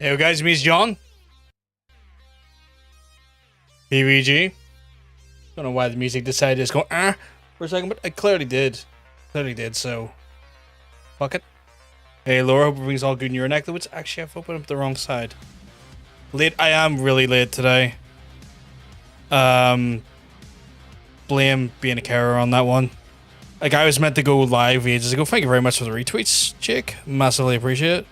Hey guys, me is John. PVG. Don't know why the music decided to just go for a second, but I clearly did. So fuck it. Hey Laura, hope everything's all good in your neck. Though it's actually I've opened up the wrong side. Late. I am really late today. Blame being a carer on that one. Like I was meant to go live ages ago. Thank you very much for the retweets, Jake. Massively appreciate it.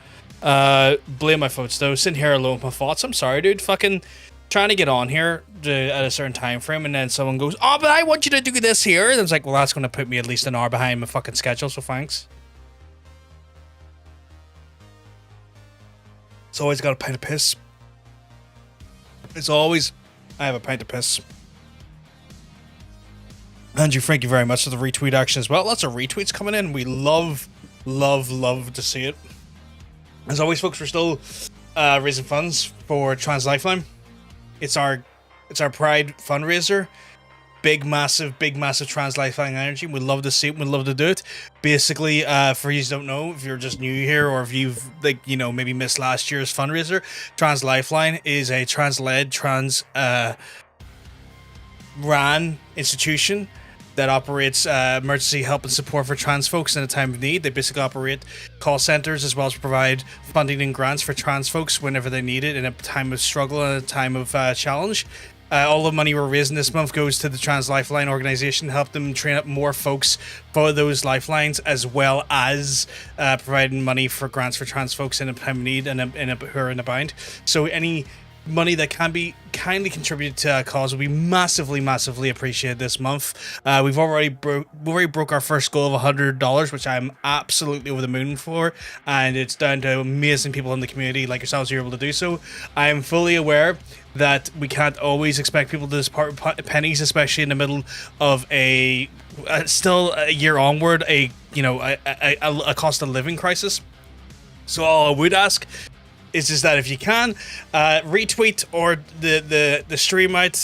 Blame my faults though. Sitting here alone with my thoughts. I'm sorry, dude. Fucking trying to get on here at a certain time frame, and then someone goes, "Oh, but I want you to do this here." And it's like, well, that's going to put me at least an hour behind my fucking schedule. So thanks. It's always got a pint of piss. It's always. I have a pint of piss. Andrew, thank you very much for the retweet action as well. Lots of retweets coming in. We love to see it. As always, folks, we're still raising funds for Trans Lifeline. It's our Pride fundraiser. Big, massive Trans Lifeline energy. We'd love to see it. We'd love to do it. Basically, for you who don't know, if you're just new here or if you've maybe missed last year's fundraiser, Trans Lifeline is a trans-led, ran institution that operates emergency help and support for trans folks in a time of need. They basically operate call centers as well as provide funding and grants for trans folks whenever they need it in a time of struggle and a time of challenge. All the money we're raising this month goes to the Trans Lifeline organization to help them train up more folks for those lifelines, as well as providing money for grants for trans folks in a time of need and who are in a bind. So any money that can be kindly contributed to a cause will be massively appreciated this month. We've already broke our first goal of $100, which I'm absolutely over the moon for, and it's down to amazing people in the community like yourselves who are able to do so. I am fully aware that we can't always expect people to just part with pennies, especially in the middle of a still a year onward, a cost of living crisis. So all I would ask is just that if you can, retweet or the stream out,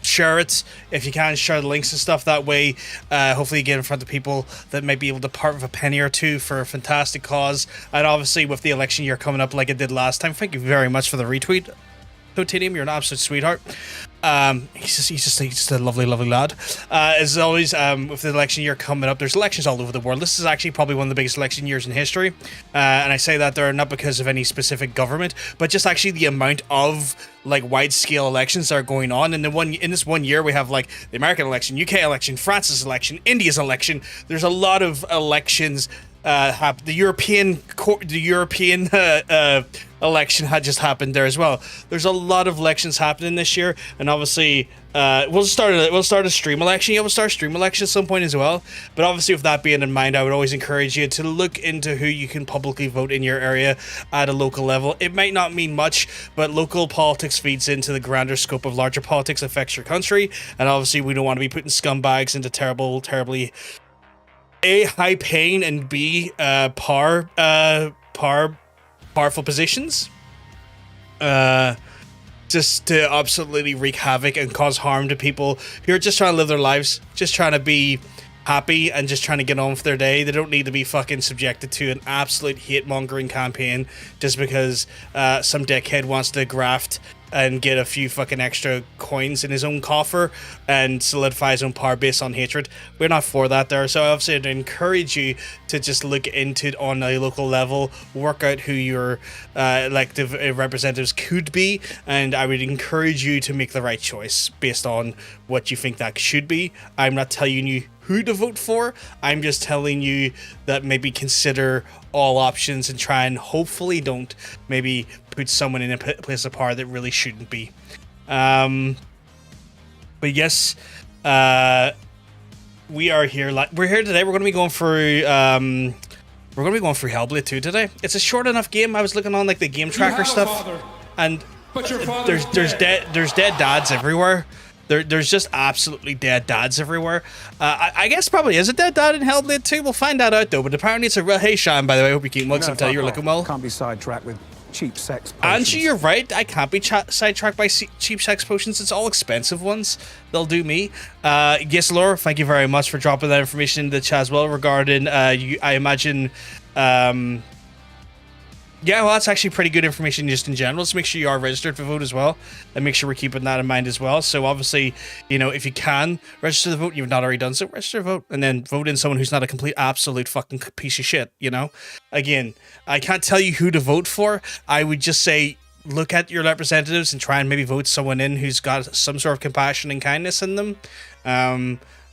share it. If you can, share the links and stuff. That way, hopefully you get in front of people that might be able to part with a penny or two for a fantastic cause. And obviously with the election year coming up like it did last time, thank you very much for the retweet. Titanium, you're an absolute sweetheart. He's just a lovely lad. As always, with the election year coming up, there's elections all over the world. This is actually probably one of the biggest election years in history, and I say that there not because of any specific government, but just actually the amount of like wide-scale elections that are going on. And in this one year, we have like the American election, UK election, France's election, India's election. There's a lot of elections. The European election had just happened there as well. There's a lot of elections happening this year, and obviously we'll start a stream election. Yeah, we'll start a stream election at some point as well. But obviously, with that being in mind, I would always encourage you to look into who you can publicly vote in your area at a local level. It might not mean much, but local politics feeds into the grander scope of larger politics, affects your country, and obviously we don't want to be putting scumbags into terribly A, high paying, and B, powerful positions. Just to absolutely wreak havoc and cause harm to people who are just trying to live their lives, just trying to be happy and just trying to get on with their day. They don't need to be fucking subjected to an absolute hate-mongering campaign just because some dickhead wants to graft and get a few fucking extra coins in his own coffer and solidify his own power based on hatred. We're not for that there. So obviously I'd encourage you to just look into it on a local level, work out who your elective representatives could be, and I would encourage you to make the right choice based on what you think that should be. I'm not telling you who to vote for. I'm just telling you that maybe consider all options and try and hopefully don't maybe put someone in a place of power that really shouldn't be. But yes, we are here. We're here today. We're going to be going through. We're going to be going through Hellblade 2 today. It's a short enough game. I was looking on like the game tracker stuff, and there's dead dads everywhere. There's just absolutely dead dads everywhere. I guess probably is a dead dad in Hellblade 2. We'll find that out though. But apparently it's a real. Hey Sean, by the way, I hope you keep well. I'm telling you, you're looking well. Can't be sidetracked with cheap sex potions. Angie, you're right. I can't be sidetracked by cheap sex potions. It's all expensive ones. They'll do me. Yes, Laura, thank you very much for dropping that information in the chat as well regarding. I imagine. Yeah, well, that's actually pretty good information just in general. So make sure you are registered for vote as well, and make sure we're keeping that in mind as well. So obviously, you know, if you can register the vote, you've not already done so, register vote, and then vote in someone who's not a complete absolute fucking piece of shit. You know, again, I can't tell you who to vote for. I would just say look at your representatives and try and maybe vote someone in who's got some sort of compassion and kindness in them.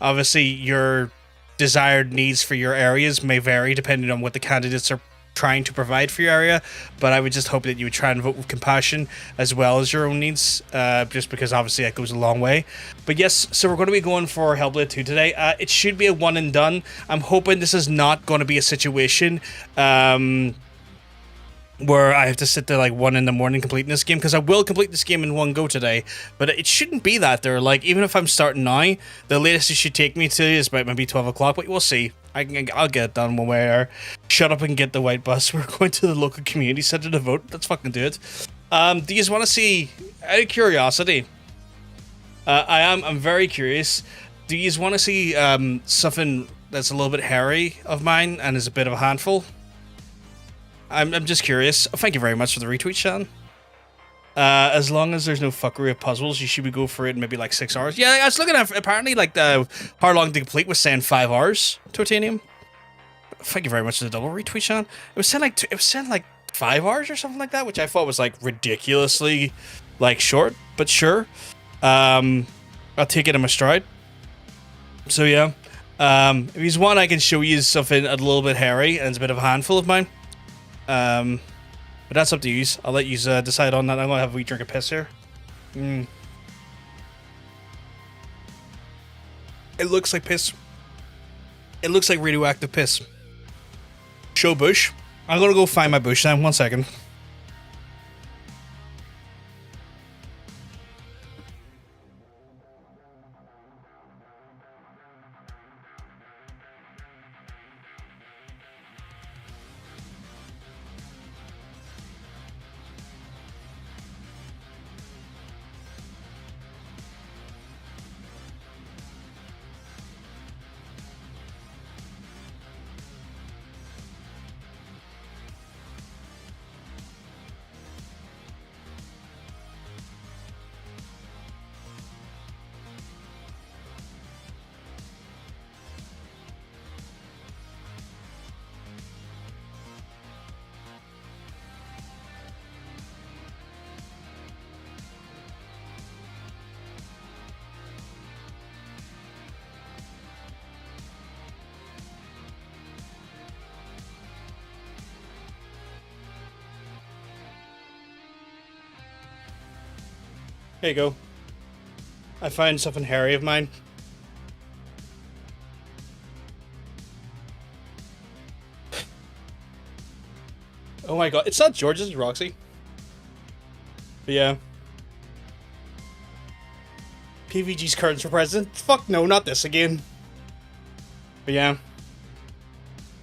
Obviously, your desired needs for your areas may vary depending on what the candidates are trying to provide for your area, but I would just hope that you would try and vote with compassion as well as your own needs, just because obviously that goes a long way. But yes, so we're going to be going for Hellblade 2 today. It should be a one and done. I'm hoping this is not going to be a situation where I have to sit there like 1 a.m. completing this game, because I will complete this game in one go today, but it shouldn't be that there. Like, even if I'm starting now, the latest it should take me to is about maybe 12 o'clock, but we'll see. I'll get it done one way or shut up and get the white bus. We're going to the local community center to vote. Let's fucking do it. Do you want to see, out of curiosity, I'm very curious, do you want to see something that's a little bit hairy of mine and is a bit of a handful? I'm just curious. Oh, thank you very much for the retweet, Sean. As long as there's no fuckery of puzzles, you should go for it in maybe like 6 hours. Yeah, I was looking at, apparently, like, how long to complete was saying 5 hours, Titanium. Thank you very much for the double retweet, Sean. It was saying like 5 hours or something like that, which I thought was like ridiculously like short, but sure. I'll take it in my stride. So yeah. If he's one, I can show you something a little bit hairy and it's a bit of a handful of mine. But that's up to you. I'll let you decide on that. I'm gonna have a wee drink of piss here. It looks like piss. It looks like radioactive piss. Show bush. I'm gonna go find my bush now. 1 second. There you go. I find something hairy of mine. Oh my god, it's not George, it's Roxy. But yeah. PVG's curtains for president? Fuck no, not this again. But yeah.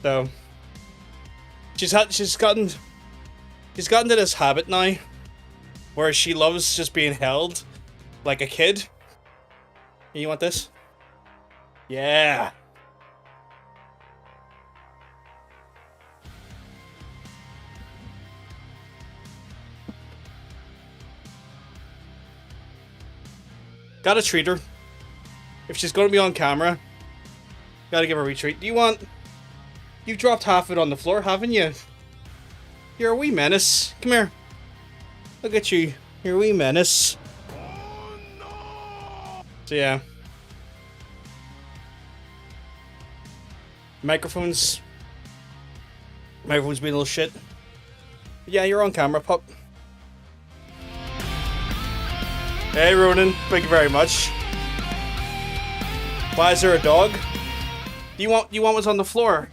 So she's gotten to this habit now where she loves just being held like a kid. You want this? Yeah. Gotta treat her. If she's gonna be on camera, gotta give her a retreat. You've dropped half of it on the floor, haven't you? You're a wee menace. Come here. Look at you. You're a wee menace. Oh, no. So yeah. Microphone's being a little shit. But yeah, you're on camera, pup. Hey, Ronan. Thank you very much. Why is there a dog? Do you want what's on the floor?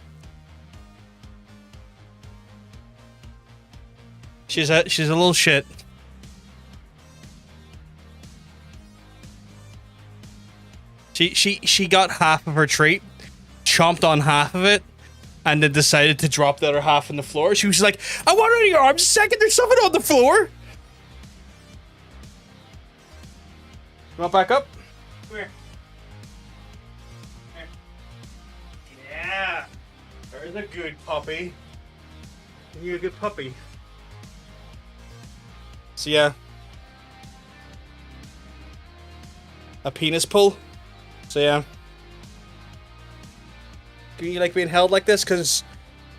She's a little shit. She got half of her treat, chomped on half of it, and then decided to drop the other half on the floor. She was like, I want it on your arms a second, there's something on the floor. You want back up? Come here. Yeah. There's a good puppy. You're a good puppy. So yeah. A penis pull. So yeah. Do you like being held like this? Because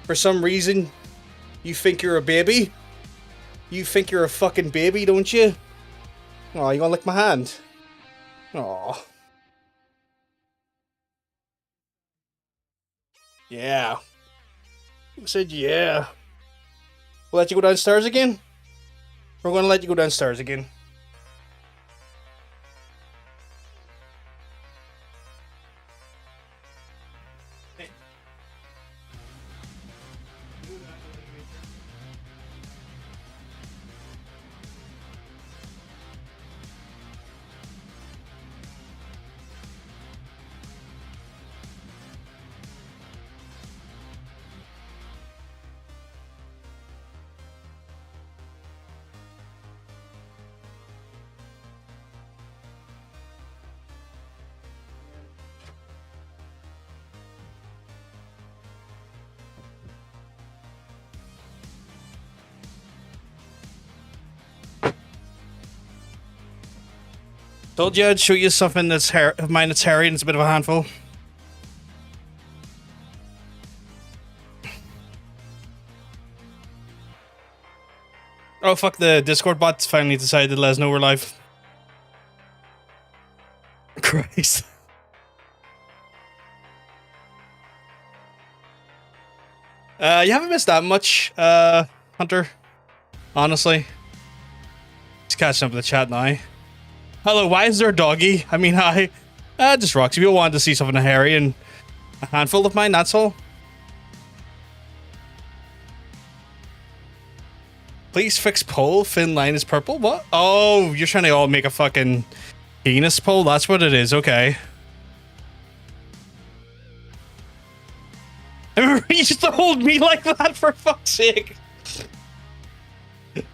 for some reason you think you're a baby? You think you're a fucking baby, don't you? Oh, you wanna lick my hand? Oh. Yeah. Who said yeah? We'll let you go downstairs again? We're gonna let you go downstairs again. Told you I'd show you something that's of mine that's hairy and it's a bit of a handful. Oh fuck, the Discord bots finally decided to let us know we're live. Christ. You haven't missed that much, Hunter. Honestly. Just catching up with the chat now. Hello, why is there a doggy? I mean, hi. Just rocks. If you wanted to see something hairy and a handful of mine, that's all. Please fix pole. Thin line is purple. What? Oh, you're trying to all make a fucking penis pole? That's what it is. Okay. I remember you used to hold me like that, for fuck's sake.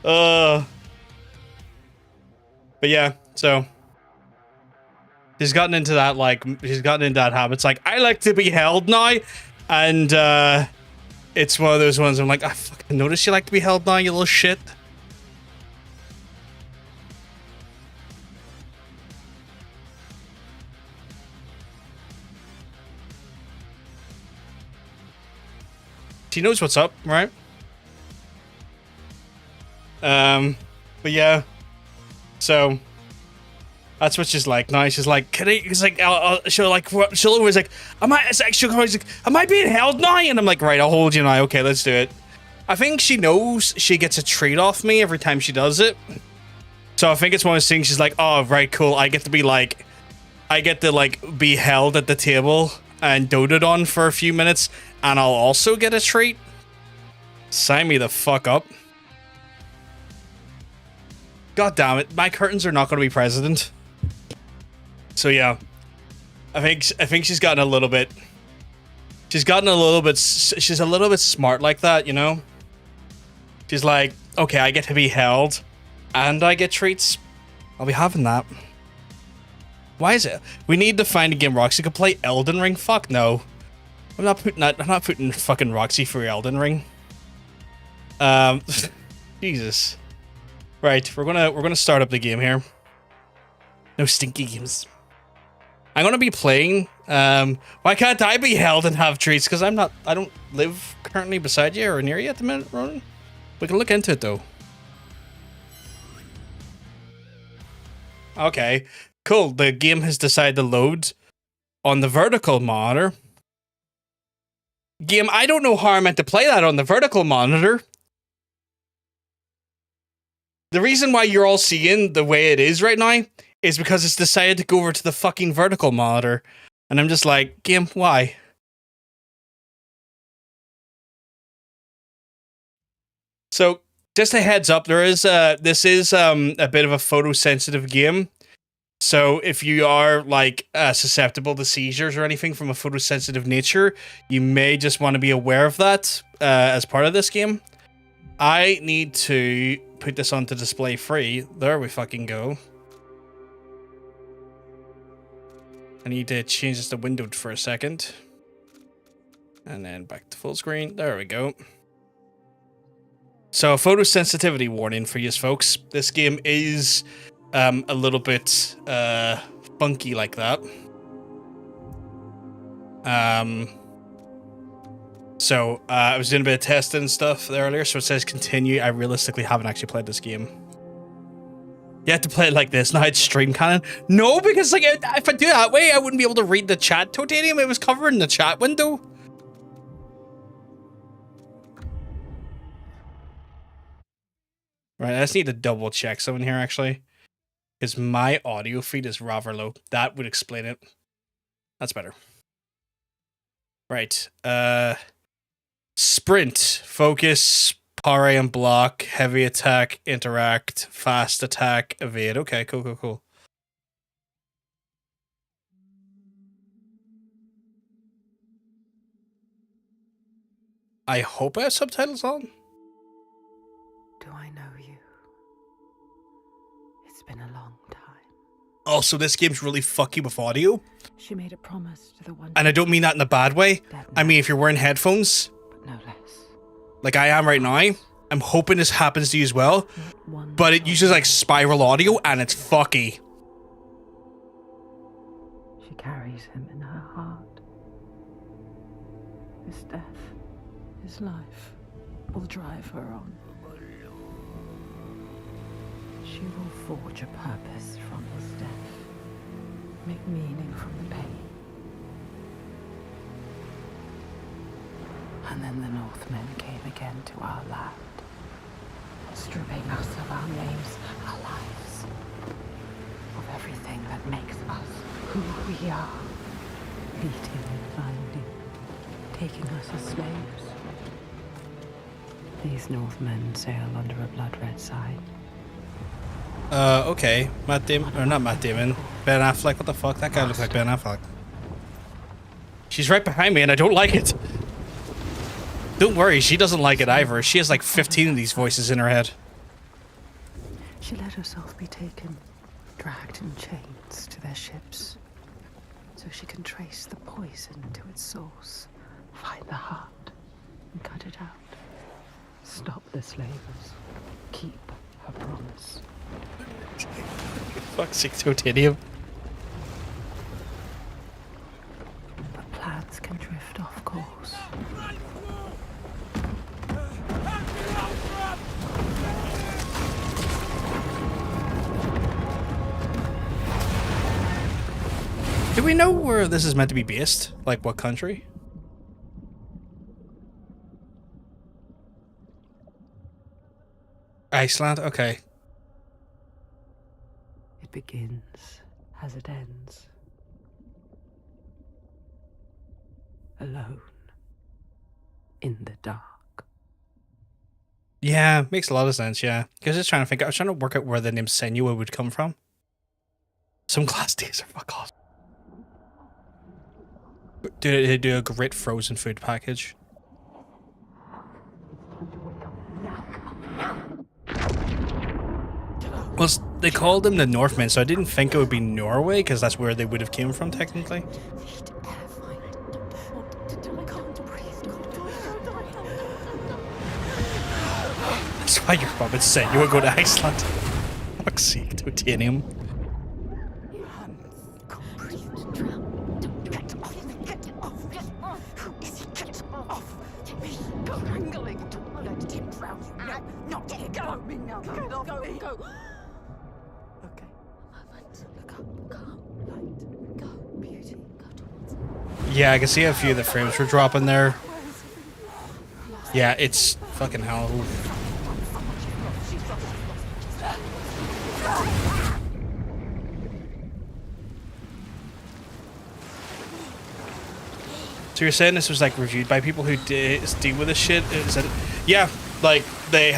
But yeah, so she's gotten into that, like, she's gotten into that habit. It's like, I like to be held now, and it's one of those ones I'm like, I fucking noticed you like to be held now, you little shit. She knows what's up, right? But yeah, so that's what she's like now. She's like, can I? It's like, she'll always like, she'll always like, am I being held now? And I'm like, right, I'll hold you now. Okay, let's do it. I think she knows she gets a treat off me every time she does it. So I think it's one of those things. She's like, oh, right, cool. I get to be held at the table and doted on for a few minutes, and I'll also get a treat. Sign me the fuck up. God damn it, my curtains are not going to be president. So yeah, I think she's gotten a little bit. She's a little bit smart like that, you know. She's like, okay, I get to be held, and I get treats. I'll be having that. Why is it? We need to find a game Roxy could play. Elden Ring. Fuck no. I'm not putting fucking Roxy through Elden Ring. Jesus. Right, we're gonna start up the game here. No stinky games. I'm gonna be playing. Why can't I be held and have treats? Because I don't live currently beside you or near you at the minute, Ronan. We can look into it though. Okay, cool. The game has decided to load on the vertical monitor. Game, I don't know how I'm meant to play that on the vertical monitor. The reason why you're all seeing the way it is right now is because it's decided to go over to the fucking vertical monitor. And I'm just like, game, why? So, just a heads up, this is a bit of a photosensitive game. So, if you are like susceptible to seizures or anything from a photosensitive nature, you may just want to be aware of that as part of this game. I need to put this onto display free. There we fucking go. I need to change this to windowed for a second. And then back to full screen. There we go. So, photosensitivity warning for you folks. This game is a little bit funky like that. So, I was doing a bit of testing and stuff earlier, so it says continue. I realistically haven't actually played this game. You have to play it like this. Now it's stream canon. No, because like if I do it that way, I wouldn't be able to read the chat. Totanium, it was covering the chat window. Right, I just need to double check something here actually, because my audio feed is rather low. That would explain it. That's better. Right. Sprint, focus, parry and block, heavy attack, interact, fast attack, evade. Okay, cool. I hope I have subtitles on. Do I know you? It's been a long time. Also, this game's really fucky with audio. She made a promise to the one. And I don't mean that in a bad way. I mean, if you're wearing headphones, but no less. like I am right now, I'm hoping this happens to you as well. But it uses like spiral audio and it's fucky. She carries him in her heart. His death, his life, will drive her on. She will forge a purpose from his death. Make meaning from the pain. And then the Northmen came again to our land, stripping us of our names, our lives, of everything that makes us who we are, beating and binding, taking us as slaves. These Northmen sail under a blood-red sign. Okay. Matt Damon, or not Matt Damon. Ben Affleck, what the fuck? That guy looks like Ben Affleck. She's right behind me and I don't like it. Don't worry, she doesn't like it either. She has like 15 of these voices in her head. She let herself be taken, dragged in chains to their ships, so she can trace the poison to its source, find the heart, and cut it out. Stop the slavers. Keep her promise. Fuck's sake, titanium. But plans can drift off course. Do we know where this is meant to be based? Like what country? Iceland? Okay. It begins as it ends. Alone. In the dark. Yeah, makes a lot of sense, yeah. Because I was trying to work out where the name Senua would come from. Some glass days are fuck off. They do a great frozen food package. Well, they called them the Northmen, so I didn't think it would be Norway, because that's where they would have came from, technically. That's why your mum had said you would go to Iceland. Fuck's sake, titanium. Yeah, I can see a few of the frames were dropping there. Yeah, it's fucking hell. So you're saying this was like reviewed by people who deal with this shit? Is that, yeah, like they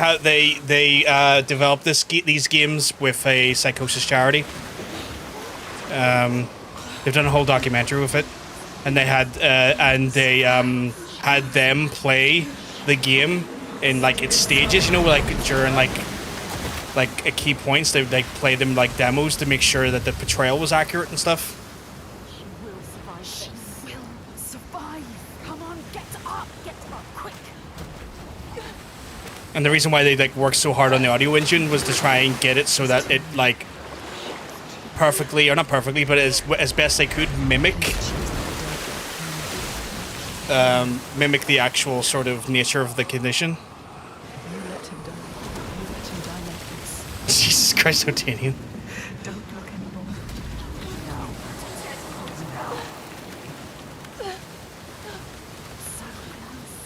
developed these games with a psychosis charity. They've done a whole documentary with it. And they had had them play the game in like its stages, you know, like during like at key points they like play them like demos to make sure that the portrayal was accurate and stuff. She will survive. She will survive. Come on, get up quick. And the reason why they like worked so hard on the audio engine was to try and get it so that it like perfectly, or not perfectly, but as best they could mimic the actual sort of nature of the condition. You let him die. You let him die like this. Jesus Christ, Otanian. Don't look anymore. No. No. So close.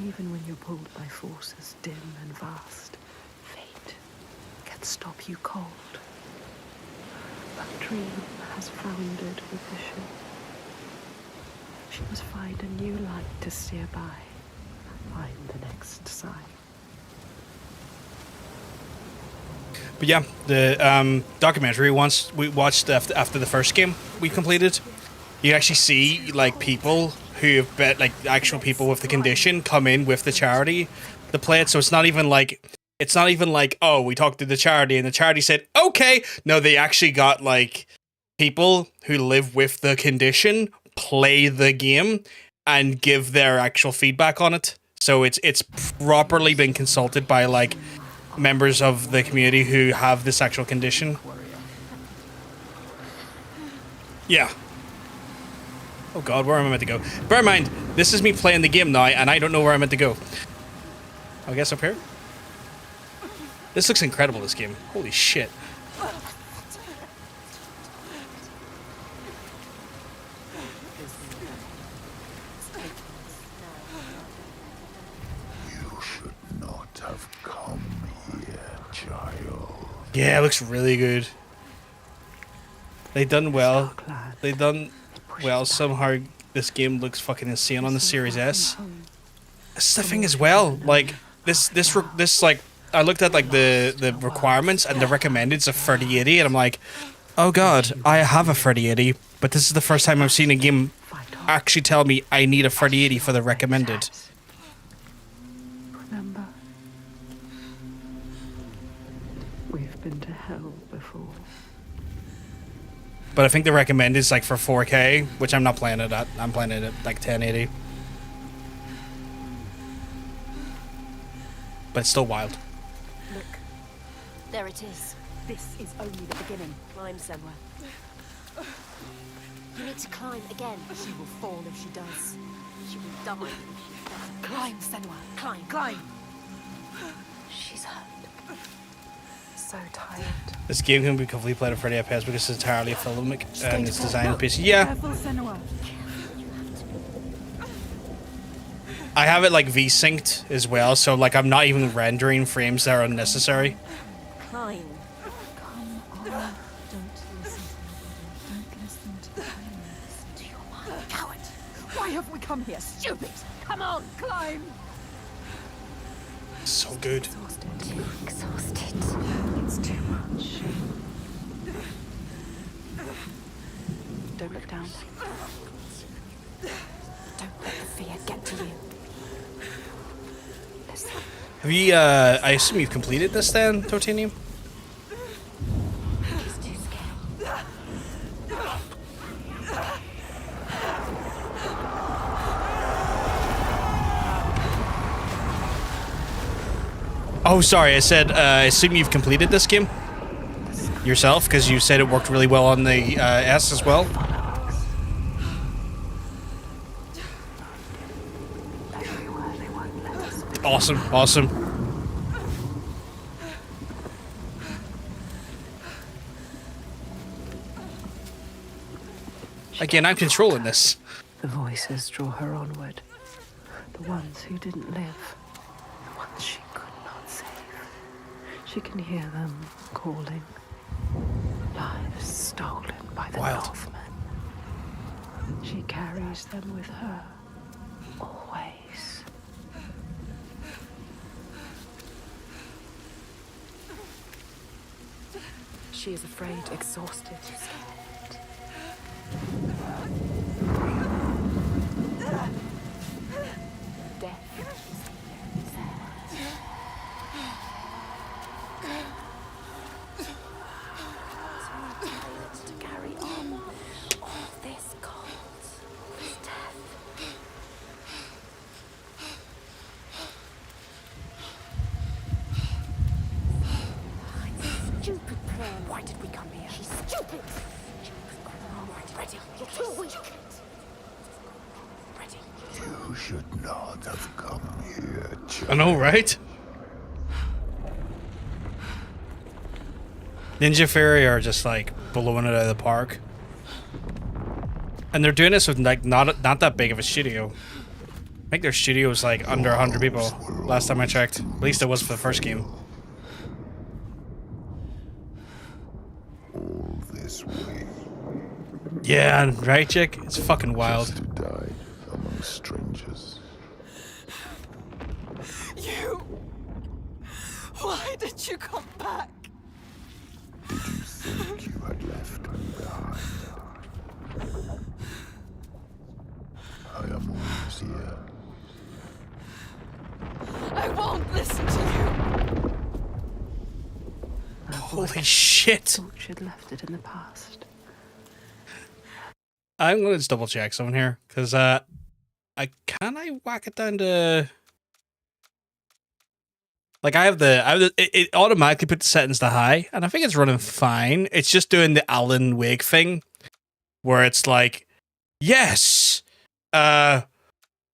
Even when you're pulled by forces dim and vast, fate can stop you cold. A dream has foundered with the ship. She must find a new light to steer by. Find the next sign. But yeah, the documentary once we watched after the first game we completed, you actually see like people who have bet like actual people with the condition come in with the charity to play it. So it's not even like oh, we talked to the charity and the charity said okay. No, they actually got like people who live with the condition play the game and give their actual feedback on it. So it's properly been consulted by like members of the community who have this actual condition. Yeah. Oh god, where am I meant to go? Bear in mind, this is me playing the game now and I don't know where I'm meant to go. I guess up here? This looks incredible, this game. Holy shit. Yeah, it looks really good. They done well. They done well. Somehow this game looks fucking insane on the Series S. That's the thing as well. Like this like I looked at like the requirements and the recommended's a 3080 and I'm like, oh god, I have a 3080, but this is the first time I've seen a game actually tell me I need a 3080 for the recommended. Remember? We've been to hell before. But I think the recommended is like for 4K, which I'm not playing it at. I'm playing it at like 1080. But it's still wild. Look. There it is. This is only the beginning. Climb, Senwa. You need to climb again. She will fall if she does. She will die if she doesn't. Climb, Senwa. Climb. Climb. She's hurt. So tired. This game can be completely played at 30 FPS because it's entirely filmic and it's designed based. Yeah. Careful, Senua. I have it like V-synced as well, so like I'm not even rendering frames that are unnecessary. Climb. Come on. Don't listen to nobody. Don't listen to the listen to your mind. Coward. Why have we come here? Stupid. Come on, climb. So good. Exhausted. Too exhausted. It's too much. Don't look down. Don't let the fear get to you. Listen. Have you, I assume you've completed this then, Totanium? He's too scared. Oh, sorry, I said, I assume you've completed this game yourself, because you said it worked really well on the S as well. Awesome, awesome. Again, I'm controlling this. The voices draw her onward. The ones who didn't live. The ones she could not save. She can hear them calling. Lives stolen by the Wild. Northmen. She carries them with her. Always. She is afraid, exhausted, scared. Death. To carry on. All this cold, all this death. Why did we come here? She's stupid. Ready. You're too weak. Ready. You should not have come here, child. I know, right? Ninja Fury are just like blowing it out of the park. And they're doing this with like not that big of a studio. I think their studio was like under 100 people last time I checked. At least it was for the first game. All this way. Yeah, right, Chick? It's fucking wild. Just to die among strangers. You... Why did you come back? Did you think you had left me behind? I am always here. I won't listen to you. Holy shit. Thought she'd left it in the past. I'm gonna just double check something here, because I whack it down to like it automatically put the settings to high, and I think it's running fine. It's just doing the Alan Wake thing where it's like, yes,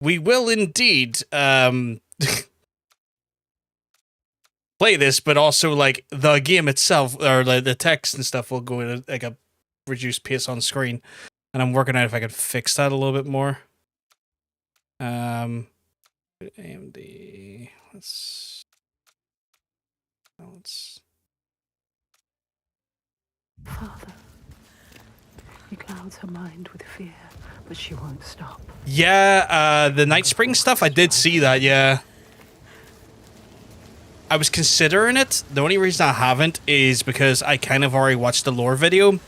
we will indeed play this, but also like the game itself or like the text and stuff will go in like a reduced pace on screen. And I'm working out if I could fix that a little bit more. AMD. Let's. Father, he clouds her mind with fear, but she won't stop. Yeah, the Night Spring stuff, I did see that, yeah. I was considering it. The only reason I haven't is because I kind of already watched the lore video.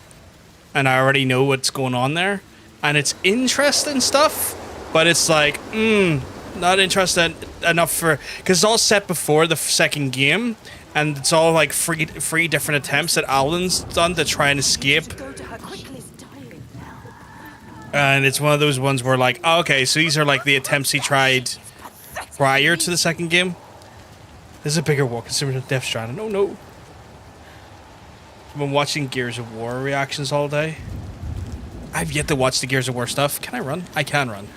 And I already know what's going on there. And it's interesting stuff, but it's like, not interesting enough for... Because it's all set before the second game, and it's all like three different attempts that Alan's done to try and escape. Go to her quickly. Dying. And it's one of those ones where like, oh, okay, so these are like the attempts he tried prior to the second game. This is a bigger walk considering Death Stranding. Oh no. I've been watching Gears of War reactions all day. I've yet to watch the Gears of War stuff. Can I run? I can run.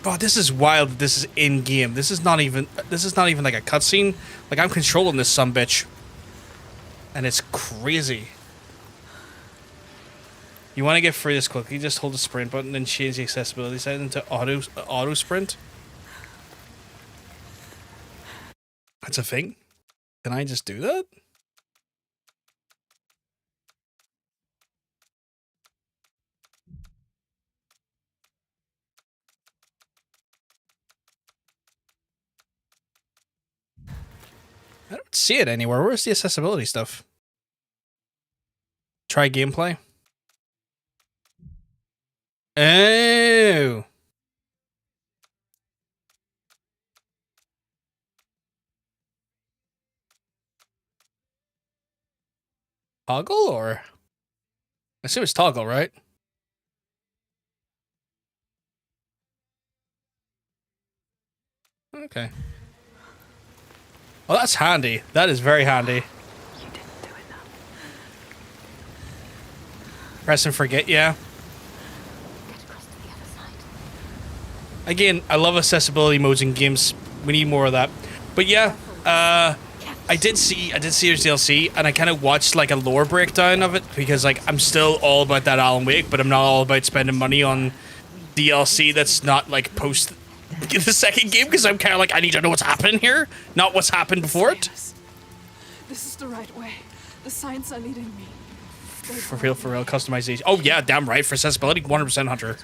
God, this is wild that this is in-game. This is not even like a cutscene. Like, I'm controlling this sumbitch. And it's crazy. You want to get through this quickly, just hold the sprint button and change the accessibility setting to auto sprint. That's a thing. Can I just do that? I don't see it anywhere. Where's the accessibility stuff? Try gameplay. Oh. Toggle or? I assume it's toggle, right? Okay. Well, that's handy. That is very handy. You didn't do enough. Press and forget, yeah. Get across to the other side. Again, I love accessibility modes in games. We need more of that. But yeah, I did see there's DLC, and I kind of watched like a lore breakdown of it because like I'm still all about that Alan Wake, but I'm not all about spending money on DLC that's not like post the second game because I'm kind of like I need to know what's happening here, not what's happened before it. This is the right way. The signs are leading me. For real, customization. Oh yeah, damn right. For accessibility, 100% Hunter.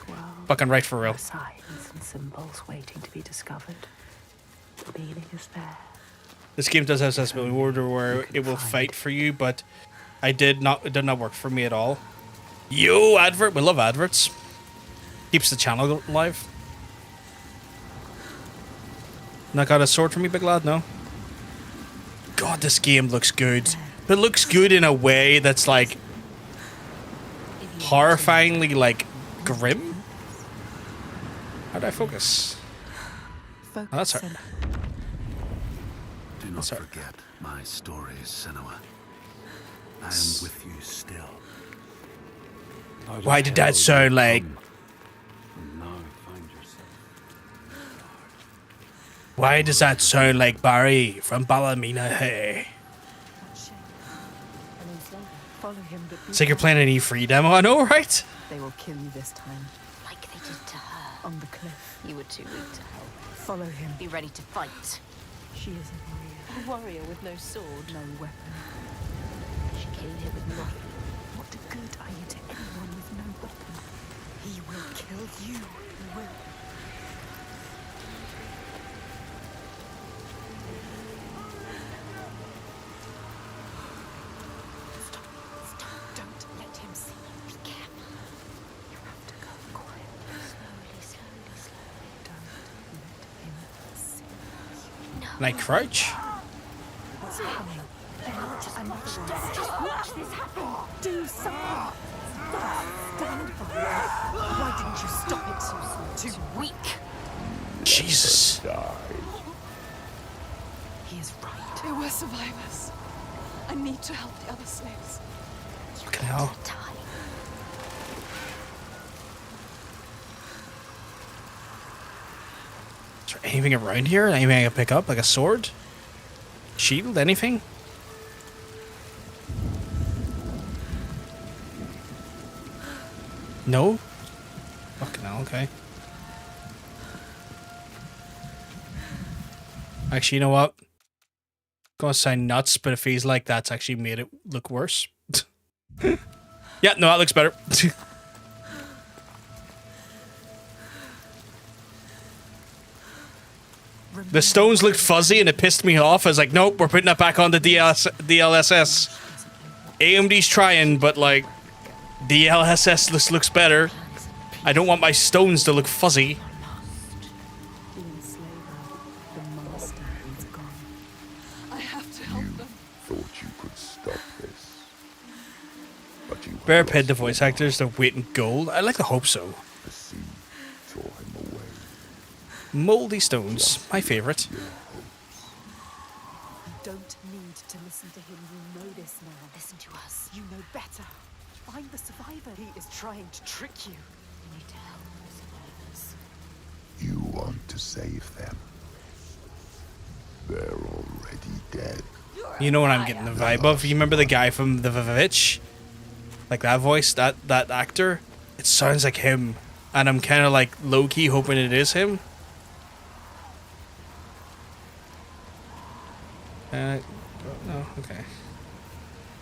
Fucking right for real. There are signs and symbols waiting to be discovered. The meaning is there. This game does have accessibility order where it will fight for you, but it did not work for me at all. Yo, advert. We love adverts. Keeps the channel alive. Not got a sword for me, big lad? No. God, this game looks good. It looks good in a way that's like horrifyingly like grim. How do I focus? Focus. Oh, that's her. Do not Sorry. forget my stories, Senua. Yes. with you still. Why did that sound like? Why does that sound like Barry from Ballymena? Hey. Follow him, but It's like you're playing an E3 demo. I know, right? They will kill you this time. Like they did to her. On the cliff. You were too weak to help. Follow him. Be ready to fight. She is a warrior. A warrior with no sword. No weapon. She came here with nothing. What good are you to anyone with no weapon? He will kill you. He will. Stop. Don't let him see you. Be careful. You have to go quietly. Slowly. Don't let him see you. Can I crouch? What's happening? Just watch this happen. Do something. Stand by it. Why didn't you stop it so soon? Too weak. Jesus. He is right. They were survivors. I need to help the other slaves. Fucking hell. Die. Is there anything around here? Anything I can pick up? Like a sword? Shield? Anything? No? Fucking hell, okay. Actually, you know what? Gonna sound nuts, but it feels like that's actually made it look worse. Yeah, no, that looks better. The stones looked fuzzy and it pissed me off. I was like, nope, we're putting that back on the DLSS. AMD's trying, but like, DLSS looks better. I don't want my stones to look fuzzy. The enslaver, the master is gone. I have to help them. Thought you could stop this. But you Bear have paid the lost voice actors their weight in gold. I like to hope so. the sea, tore him away. Moldy stones, my favorite. You don't need to listen to him. You know this now. Listen to us. You know better. Find the survivor. He is trying to trick you. We need to help the survivors. You want to save them. They're already dead. You know what I'm getting the vibe of? You remember the guy from the Vavitch? Like that voice, that actor? It sounds like him. And I'm kind of like low-key hoping it is him. No, okay.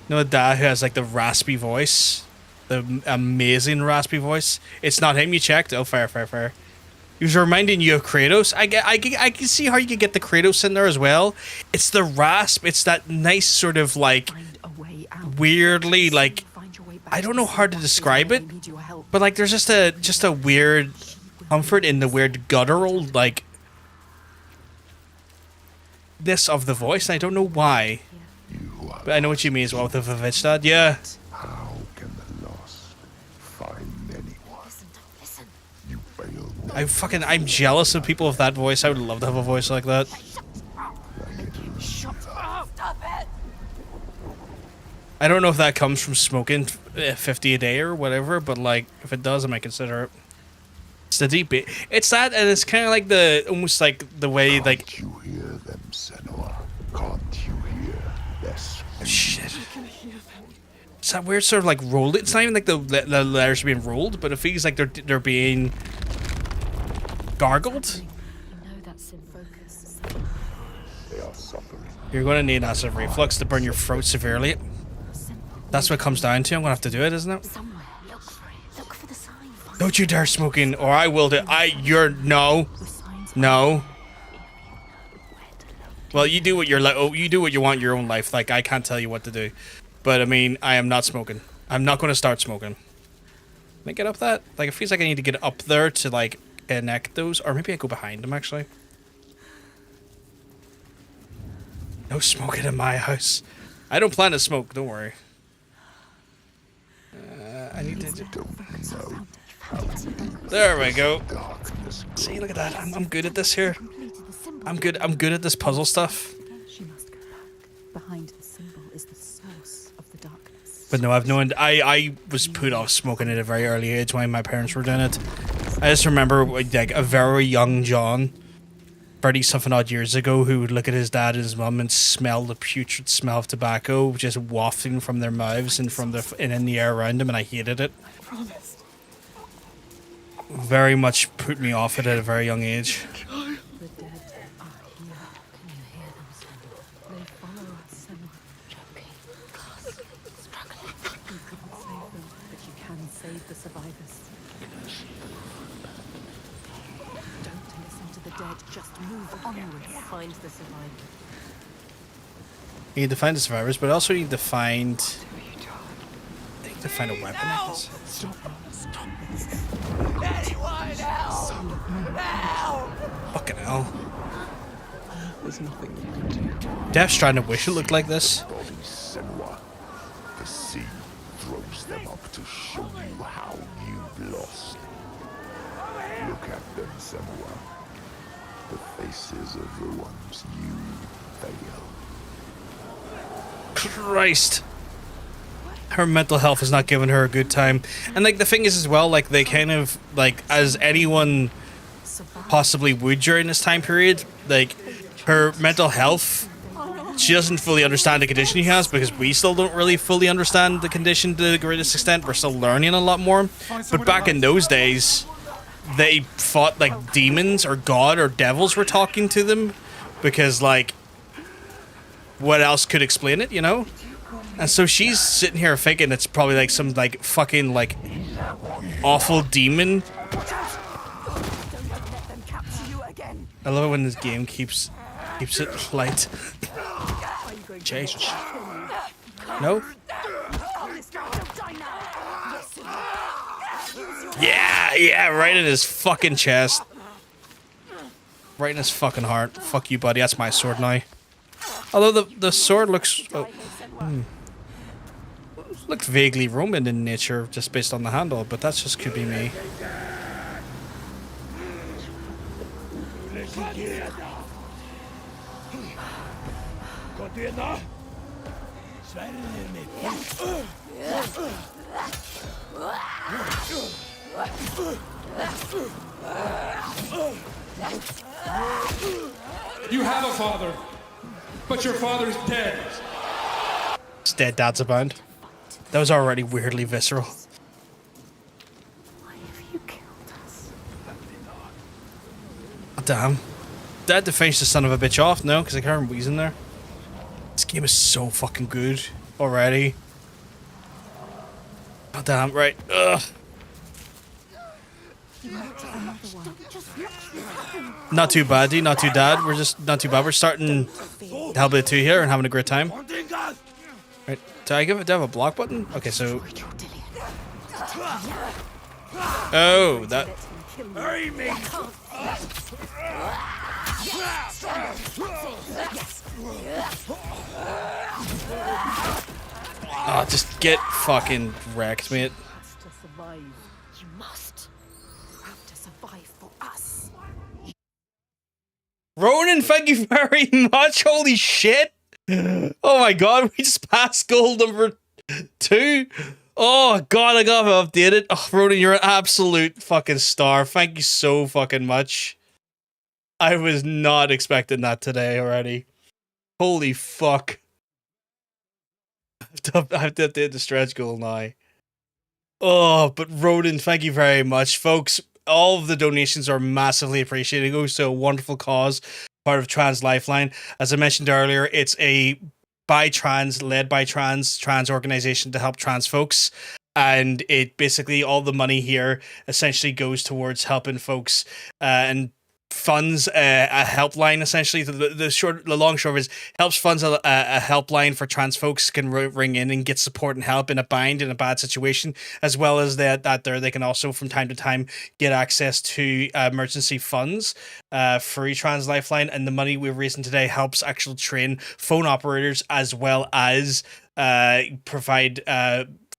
No, a dad who has like the raspy voice. The amazing raspy voice. It's not him, you checked? Oh, fair. He was reminding you of Kratos. I can see how you could get the Kratos in there as well. It's the rasp. It's that nice sort of like Find a way out. weirdly like Find your way back I don't to know the how to survivors describe when it, they need your help. but like there's just a weird comfort in the weird guttural like this of the voice. And I don't know why, You are. but I know what you mean as well with the Vavitch dad. Yeah. How can the lost find anyone? Listen. You failed me I'm jealous of people with that voice. I would love to have a voice like that. Shut up! Stop it! I don't know if that comes from smoking 50 a day or whatever, but like if it does, I might consider it. It's the deep bit. It's that, and it's kind of like the almost like the way like Can't you hear them, Senua? Can't you hear their screams? shit. I can hear them. It's that weird sort of like rolled. It's not even like the letters are being rolled, but it feels like they're being gargled. You know that symbol. Focus. They are suffering. You're going to need acid reflux to burn your throat severely. That's what it comes down to. I'm going to have to do it, isn't it? Somewhere. Look for it. Look for the sign. Don't you dare smoking, or I will do. No. No. Well, you do what you're like. Oh, you do what you want in your own life. Like I can't tell you what to do, but I mean, I am not smoking. I'm not going to start smoking. Can I get up that? Like it feels like I need to get up there to like connect those, or maybe I go behind them actually. No smoking in my house. I don't plan to smoke. Don't worry. I need to. Don't know There we go. darkness. See, look at that. I'm good at this here. Completed the symbol. I'm good at this puzzle stuff. She must go back. Behind the symbol is the source of the darkness. But no, I've known I was put off smoking at a very early age when my parents were doing it. I just remember like a very young John, 30-something odd years ago, who would look at his dad and his mum and smell the putrid smell of tobacco just wafting from their mouths and from in the air around them, and I hated it. Very much put me off it at a very young age. The dead are here. Can you hear them, Senua? They follow us, Senua. Choking, gasping, struggling. You couldn't save them, but you can save the survivors. Don't listen to the dead. Just move onwards. Find the survivors. You need to find the survivors, but also you need to find... I need to find a weapon, I guess. Stop. Anyone help! Help! Fucking hell. There's nothing you can do. Death Stranding wish it looked like this. Body Senua. The sea throws them up to show you how you've lost. Look at them, Senua. The faces of the ones you failed. Christ. Her mental health is not giving her a good time. And like the thing is as well, like they kind of like, as anyone possibly would during this time period, like her mental health, she doesn't fully understand the condition he has, because we still don't really fully understand the condition to the greatest extent. We're still learning a lot more. But back in those days, they thought like demons or God or devils were talking to them, because like what else could explain it, you know? And so she's sitting here thinking it's probably like some like fucking like awful demon. I love it when this game keeps it light. Jesus. No? Yeah, right in his fucking chest. Right in his fucking heart. Fuck you, buddy. That's my sword now. Although the sword looks... looked vaguely Roman in nature, just based on the handle, but that just could be me. You have a father, but your father's dead. It's dead dads abound. That was already weirdly visceral. Why have you killed us? Oh, damn. Dad to finish the son of a bitch off? No, because I can't remember he's in there. This game is so fucking good already. Oh, damn, right. Ugh. Not too bad, D. Not too bad. We're just not too bad. We're starting Hellblade 2 here and having a great time. Right. Do I have a block button? Okay, so... Oh, that... Oh, just get fucking wrecked, mate. To survive, you must. You have to survive for us. Ronan, thank you very much. Holy shit. Oh my god, we just passed goal number 2. Oh god, I got updated. Oh, Ronan, you're an absolute fucking star. Thank you so fucking much. I was not expecting that today already. Holy fuck. I have to update the stretch goal now. Oh, but Ronan, thank you very much. Folks, all of the donations are massively appreciated. It goes to a wonderful cause, part of Trans Lifeline. As I mentioned earlier, it's a led by trans organization to help trans folks. And it basically, all the money here essentially goes towards helping folks and funds a helpline. Essentially, the long short is helps funds a helpline for trans folks can ring in and get support and help in a bad situation, as well as that they can also from time to time get access to emergency funds through Trans Lifeline. And the money we're raising today helps actually train phone operators as well as provide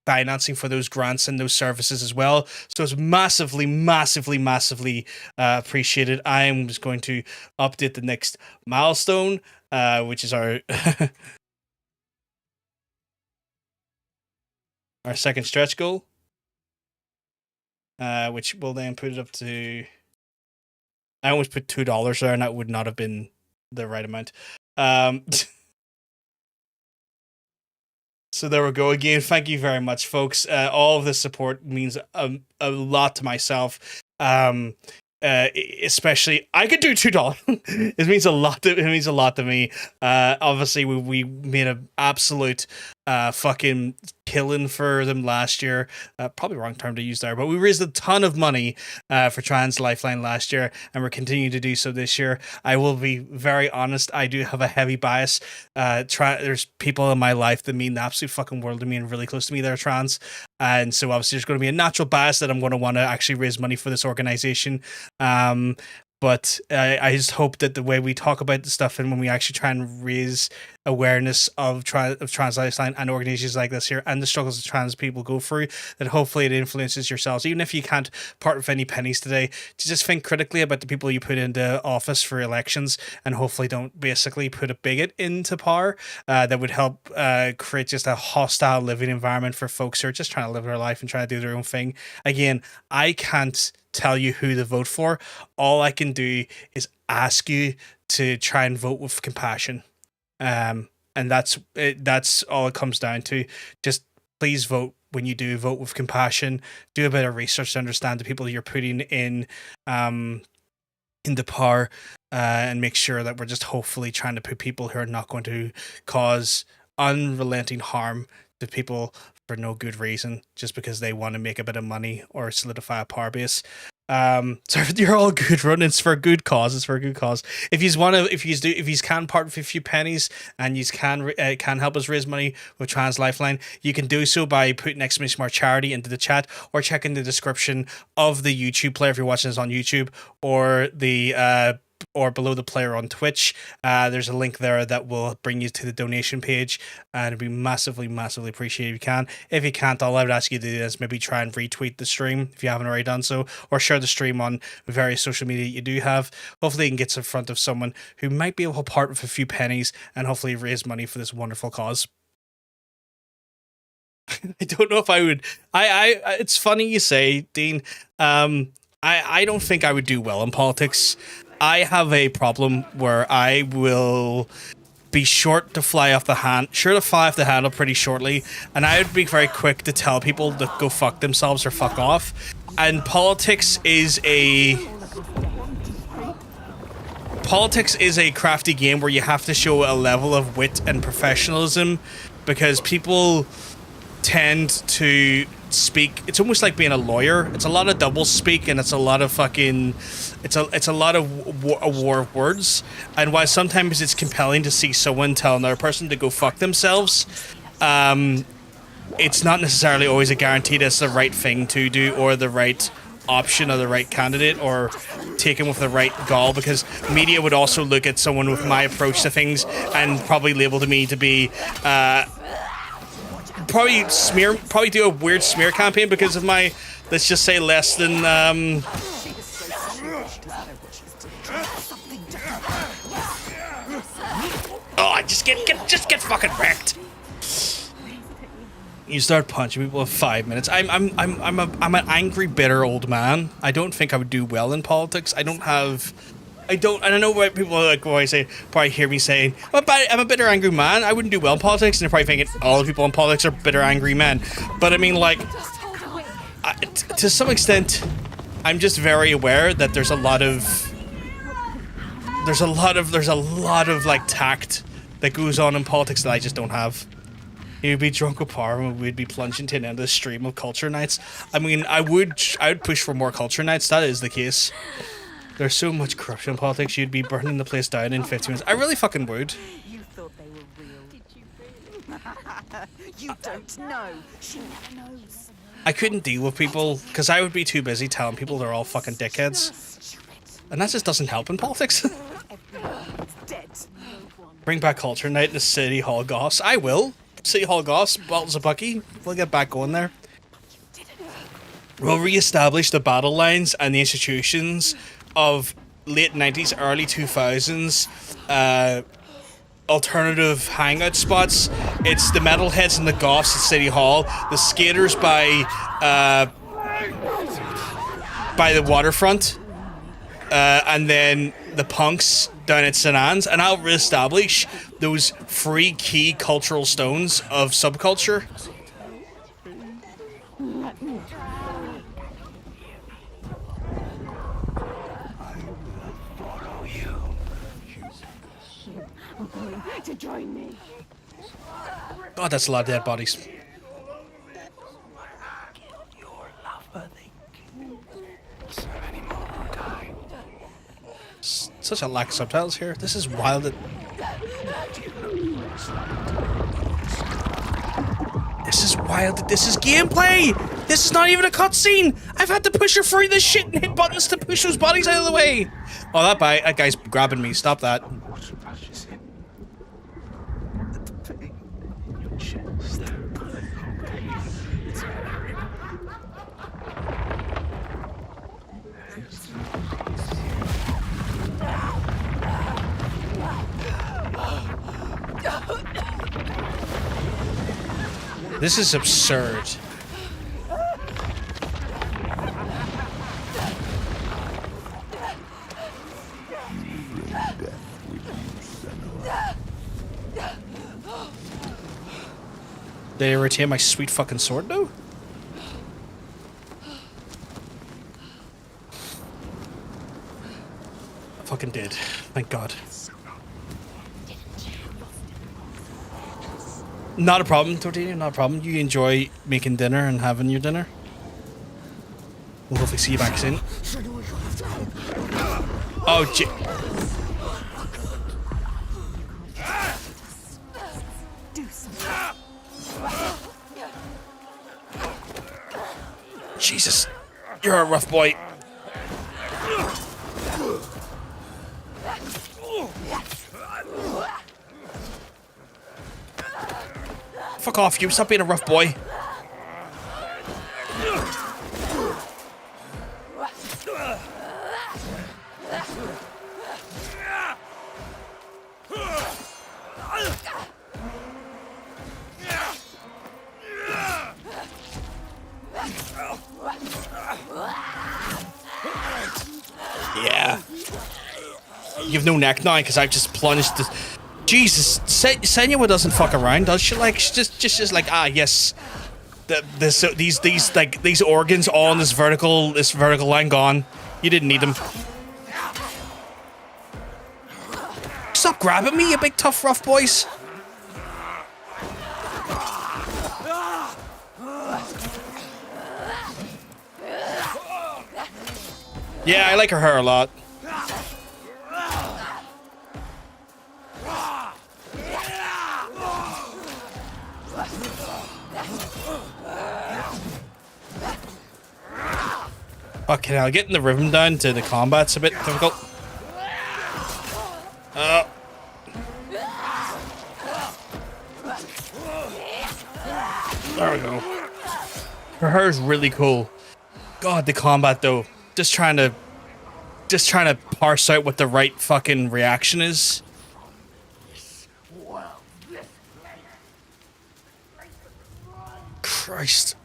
financing for those grants and those services as well. So it's massively appreciated. I am just going to update the next milestone, which is our our second stretch goal, which will then put it up to. I almost put $2 there, and that would not have been the right amount. So there we go again. Thank you very much, folks. All of this support means a lot to myself. Especially, I could do $2. It means a lot. It means a lot to me. Obviously, we made an absolute fucking killing for them last year. Probably wrong term to use there, but we raised a ton of money for Trans Lifeline last year, and we're continuing to do so this year. I will be very honest. I do have a heavy bias. There's people in my life that mean the absolute fucking world to me and really close to me that are trans, and so obviously there's going to be a natural bias that I'm going to want to actually raise money for this organization. But I just hope that the way we talk about the stuff and when we actually try and raise awareness of Trans Lifeline and organizations like this here and the struggles that trans people go through, that hopefully it influences yourselves, even if you can't part with any pennies today, to just think critically about the people you put into office for elections, and hopefully don't basically put a bigot into power that would help create just a hostile living environment for folks who are just trying to live their life and trying to do their own thing. Again, I can't tell you who to vote for. All I can do is ask you to try and vote with compassion. And that's it. That's all it comes down to. Just please vote. When you do, vote with compassion. Do a bit of research to understand the people you're putting in the power, and make sure that we're just hopefully trying to put people who are not going to cause unrelenting harm to people for no good reason, just because they want to make a bit of money or solidify a power base. So you're all good run-ins for a good cause. It's for a good cause. If you can part with a few pennies and you can help us raise money with Trans Lifeline, you can do so by putting exclamation mark charity into the chat, or checking the description of the YouTube player if you're watching this on YouTube, or the or below the player on Twitch. There's a link there that will bring you to the donation page, and it'd be massively appreciated if you can. If you can't, all I would ask you to do is maybe try and retweet the stream if you haven't already done so, or share the stream on various social media you do have. Hopefully you can get in front of someone who might be able to part with a few pennies and hopefully raise money for this wonderful cause. I don't know if I would. I it's funny you say, Dean. I don't think I would do well in politics. I have a problem where I will be sure to fly off the handle pretty shortly, and I would be very quick to tell people to go fuck themselves or fuck off. And politics is a crafty game where you have to show a level of wit and professionalism, because people tend to speak. It's almost like being a lawyer. It's a lot of double speak, and it's a lot of fucking. It's a lot of a war of words. And while sometimes it's compelling to see someone tell another person to go fuck themselves, it's not necessarily always a guarantee that's the right thing to do, or the right option, or the right candidate, or taken with the right gall, because media would also look at someone with my approach to things and probably label to me to be probably do a weird smear campaign because of my, let's just say, less than just get fucking wrecked. You start punching people in 5 minutes. I'm an angry, bitter old man. I don't think I would do well in politics. I don't, and I know what people like when I say, probably hear me saying, I'm a bitter, angry man. I wouldn't do well in politics, and they're probably thinking all the people in politics are bitter, angry men. But I mean, like, to some extent, I'm just very aware that there's a lot of like tact that goes on in politics that I just don't have. You'd be drunk with power, and we'd be plunging to an endless stream of culture nights. I mean, I would push for more culture nights. That is the case. There's so much corruption in politics, you'd be burning the place down in 15 minutes. I really fucking would. You thought they were real. Did you really? You don't know. She never knows. I couldn't deal with people because I would be too busy telling people they're all fucking dickheads. And that just doesn't help in politics. Dead. Bring back culture night in the City Hall Goss. I will. City Hall Goss, Bottles of Bucky. We'll get back going there. We'll re-establish the battle lines and the institutions of late 90s, early 2000s alternative hangout spots. It's the metalheads and the goths at City Hall, the skaters by the waterfront, and then the punks down at St. Anne's, and I'll reestablish those three key cultural stones of subculture. To join me. God, that's a lot of dead bodies. Such a lack of subtitles here. This is wild. This is wild. This is gameplay. This is not even a cutscene. I've had to push her through this shit and hit buttons to push those bodies out of the way. Oh, that guy's grabbing me. Stop that. This is absurd. Did I retain my sweet fucking sword though? I fucking did. Thank God. Not a problem, Tortilla, not a problem. You enjoy making dinner and having your dinner. We'll hopefully see you back soon. Oh, Jesus. You're a rough boy. Fuck off, you. Stop being a rough boy. Yeah. You have no neck now because I've just plunged the... Jesus, Senua doesn't fuck around, does she? Like, she's just like, ah, yes, these organs all on this vertical line gone. You didn't need them. Stop grabbing me, you big tough rough boys. Yeah, I like her hair a lot. Fucking hell, getting the rhythm down to the combat's a bit difficult. There we go. Her hair's really cool. God, the combat though. Just trying to parse out what the right fucking reaction is. Christ.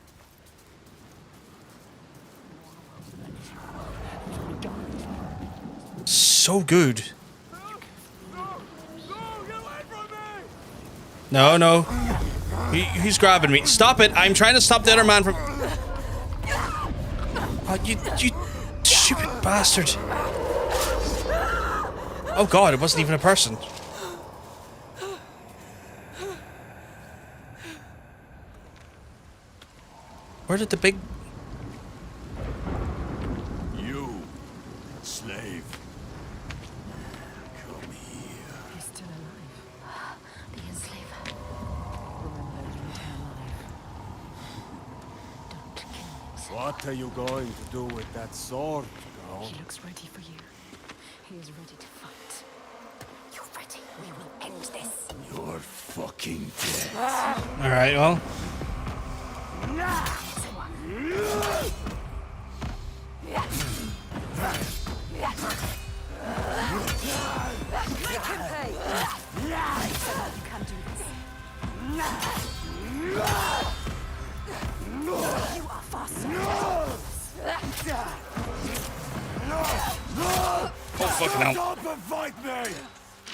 So good. No, no. He's grabbing me. Stop it. I'm trying to stop the other man from... Oh, you stupid bastard. Oh God, it wasn't even a person. Where did the big... You, slave. Come here. He's still alive. The enslaver. Remember your entire life. Don't kill him. What are you going to do with that sword, girl? He looks ready for you. He is ready to fight. You're ready. We will end this. You're fucking dead. Alright, well. Make him pay! Ow. Stop and fight me!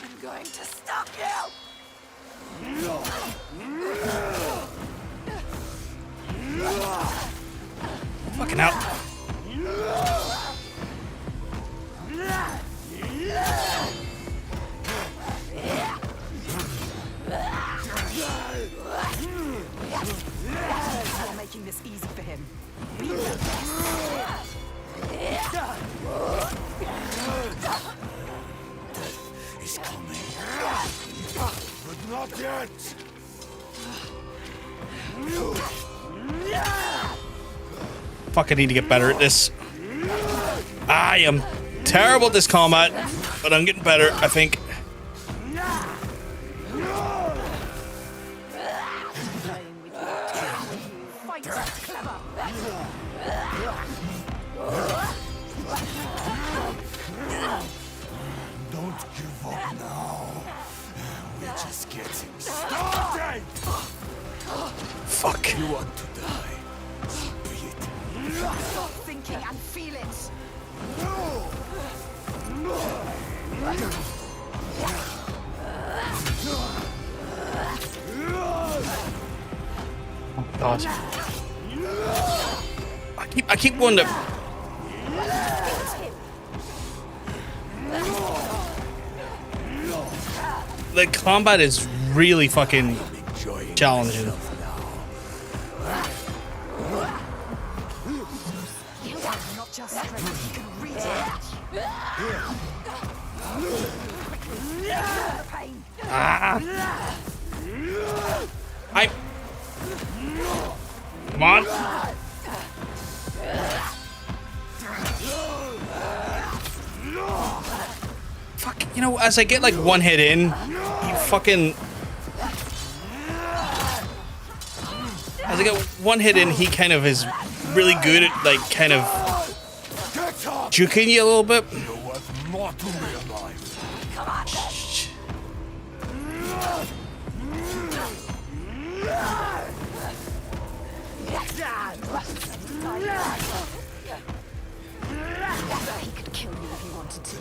I'm going to stop you! Fucking out. You're making this easy for him. He's coming. But not yet! Fuck, I need to get better at this. I am terrible at this combat, but I'm getting better, I think. Don't give up now. We're just getting started! Fuck. You want to die? Be it. Stop thinking and feel it. God. I keep wondering. The combat is really fucking challenging. Not just strength, you can reach it. Pain. Ah. Come on. Fuck, you know, as I get like one hit in, you fucking... As I get one hit in, he kind of is really good at like kind of juking you a little bit. You're worth more to real life. Come on. He could kill you if he wanted to.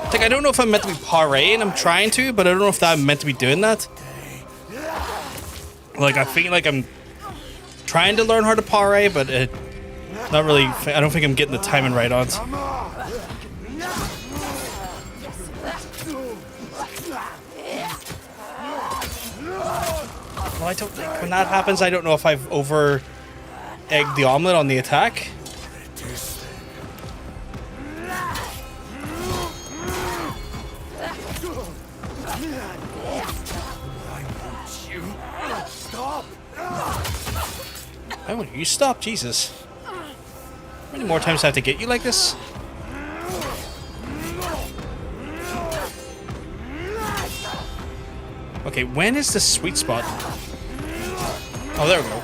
It's like, I don't know if I'm meant to be parrying, I'm trying to, but I don't know if I'm meant to be doing that. Like, I feel like I'm trying to learn how to parry, but not really, I don't think I'm getting the timing right on it. Well, I don't think, when that happens, I don't know if I've over-egged the omelet on the attack. Why won't you stop? Jesus. How many more times do I have to get you like this? Okay, when is the sweet spot? Oh, there we go.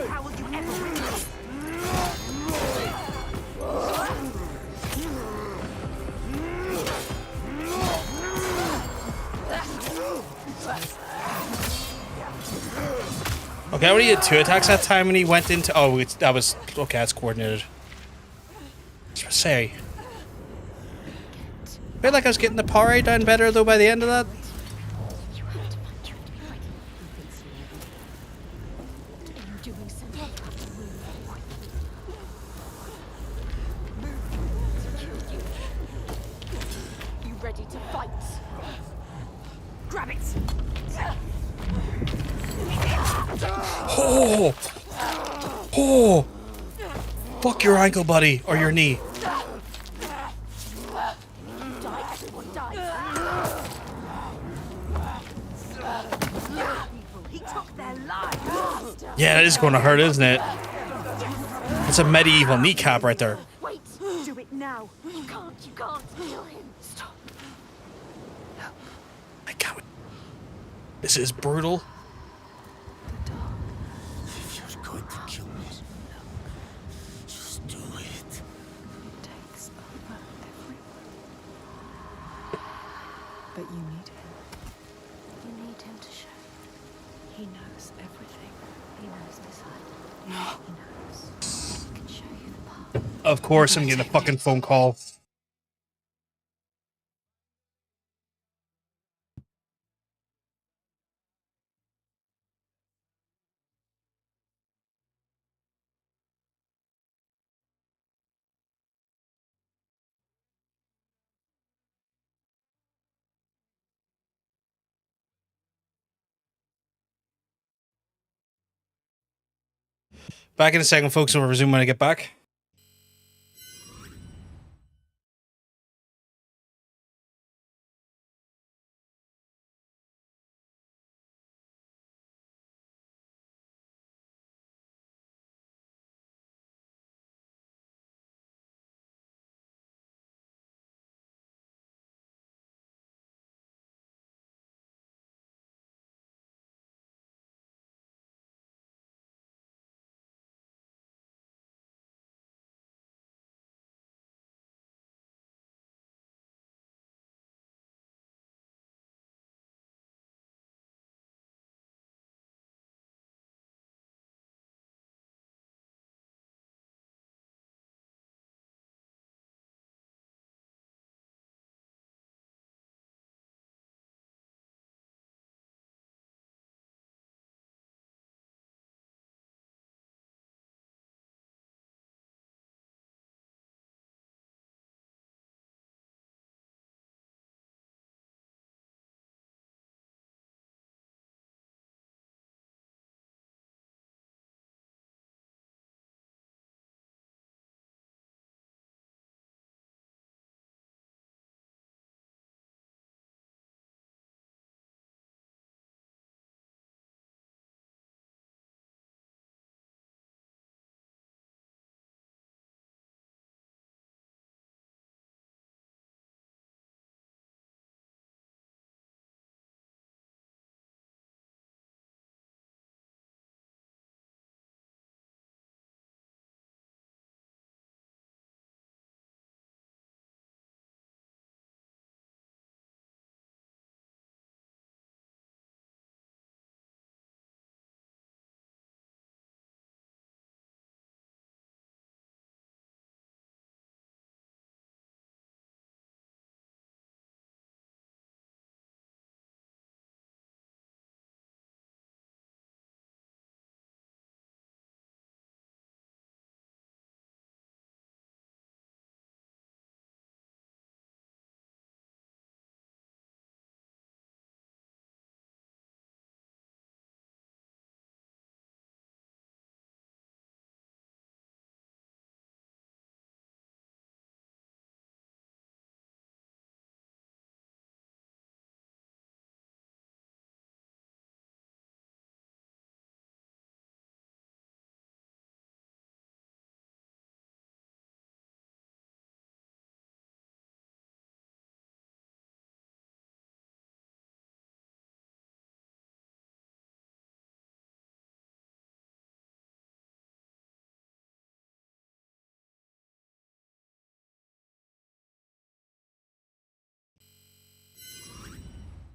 How will you ever witness? Okay, I already did 2 attacks that time when he went into... Oh, that was... Okay, that's coordinated. Say. I feel like I was getting the parry done better, though, by the end of that. You have to find your way. In doing so, you have to move quickly. You ready to fight? Grab it. Oh! Oh! Fuck your ankle, buddy, or your knee. Die, everyone dies. He took their lives. Yeah, that is going to hurt, isn't it? That's a medieval kneecap right there. Wait, Do it now. you can't kill him. Stop. I can't. This is brutal. If you're going to kill me, just do it. Takes over everyone. But you need him. You need him to show. He knows everything. He knows this side. No. He knows. He can show you the path. Of course I'm getting a fucking phone call. Back in a second, folks, and we'll resume when I get back.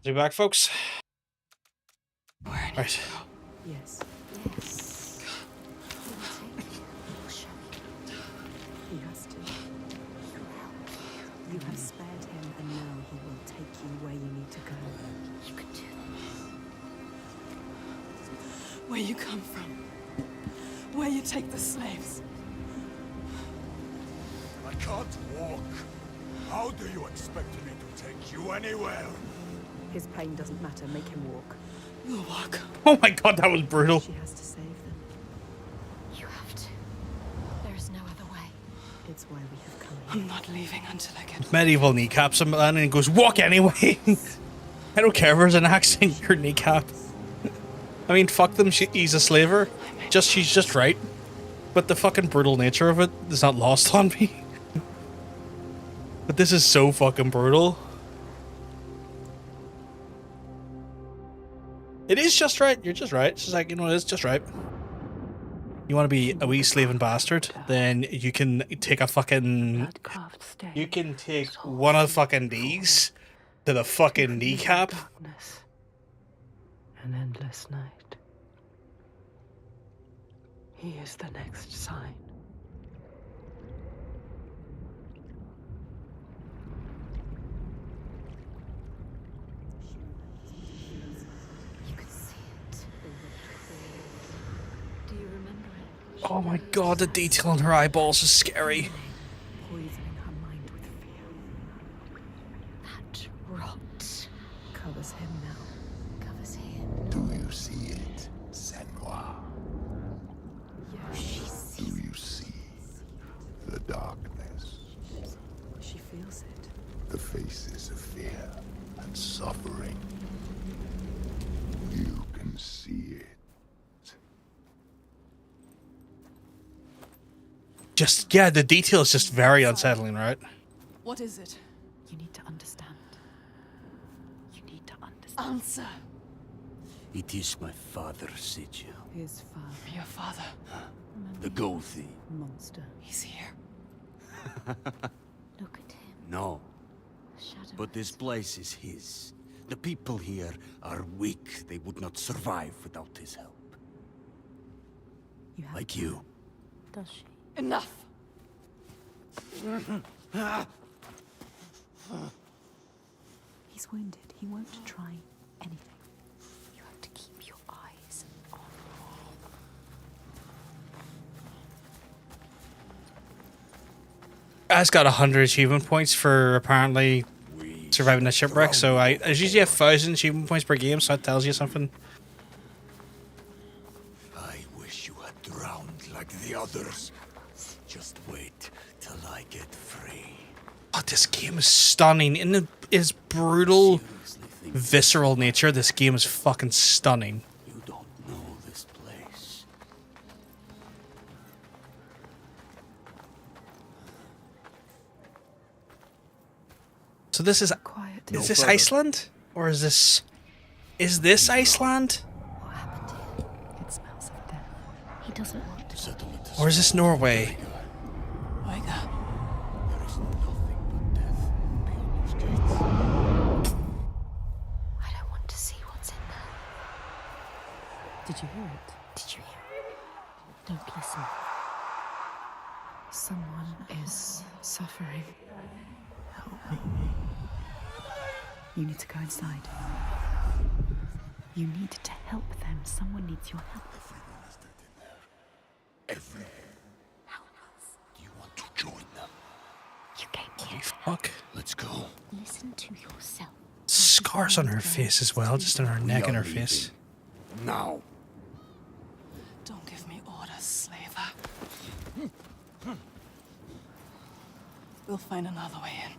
Be back, folks. Right. Yes, Yes. He will take you. He will show you. he has to. He will help you. You have spared him, and now he will take you where you need to go. You can do this. Where you come from. Where you take the slaves. I can't walk. How do you expect me to take you anywhere? His pain doesn't matter. Make him walk. We'll walk. Oh my god, that was brutal. She has to save them. You have to. There is no other way. It's why we have come here. I'm not leaving until I get. Medieval kneecaps him and he goes, walk anyway. I don't care if there's an axe in your kneecap. I mean, fuck them, he's a slaver. She's just right. But the fucking brutal nature of it is not lost on me. But this is so fucking brutal. It is just right. You're just right. She's like, you know, it's just right. You want to be a wee slaving bastard, then you can take a fucking... You can take one of fucking these to the fucking kneecap. Darkness. An endless night. He is the next sign. You could see it. Do you remember it? Oh my god, the detail on her eyeballs is scary. Poisoning her mind with fear. That rot Covers him now. covers him. Do you see it, Senua? She Do sees you see the darkness? She feels it. The faces of fear and suffering. You can see it. Just, yeah, the detail is just very unsettling, right? What is it? You need to understand. You need to understand. Answer. It is my father, Sigil. His father, Your father. The Gothi. monster. He's here. Look at him. No, The shadow. but this place is his. The people here are weak. They would not survive without his help. You have Like you. Does she? Enough. He's wounded. He won't try anything. You have to keep your eyes on him. I've got 100 achievement points for apparently surviving the shipwreck, so I usually have 1,000 achievement points per game, so that tells you something. I wish you had drowned like the others. Just wait till I get free. Oh, this game is stunning. In its brutal, Seriously think visceral nature, this game is fucking stunning. you don't know this place. So this is Quiet. is this Iceland? Or is this Iceland? What happened here? It smells of death. He doesn't want to. Settlement is Or is this Norway? Oiga. There is nothing but death beyond those gates. I don't want to see what's in there. Did you hear it? Did you hear it? Don't listen. Someone is suffering. Help me. You need to go inside. You need to help them. Someone needs your help. Everywhere. Do you want to join them? You came here. Fuck. Let's go. Listen to yourself. Scars on her face as well, just on her neck and her face. Now. Don't give me orders, slaver. We'll find another way in.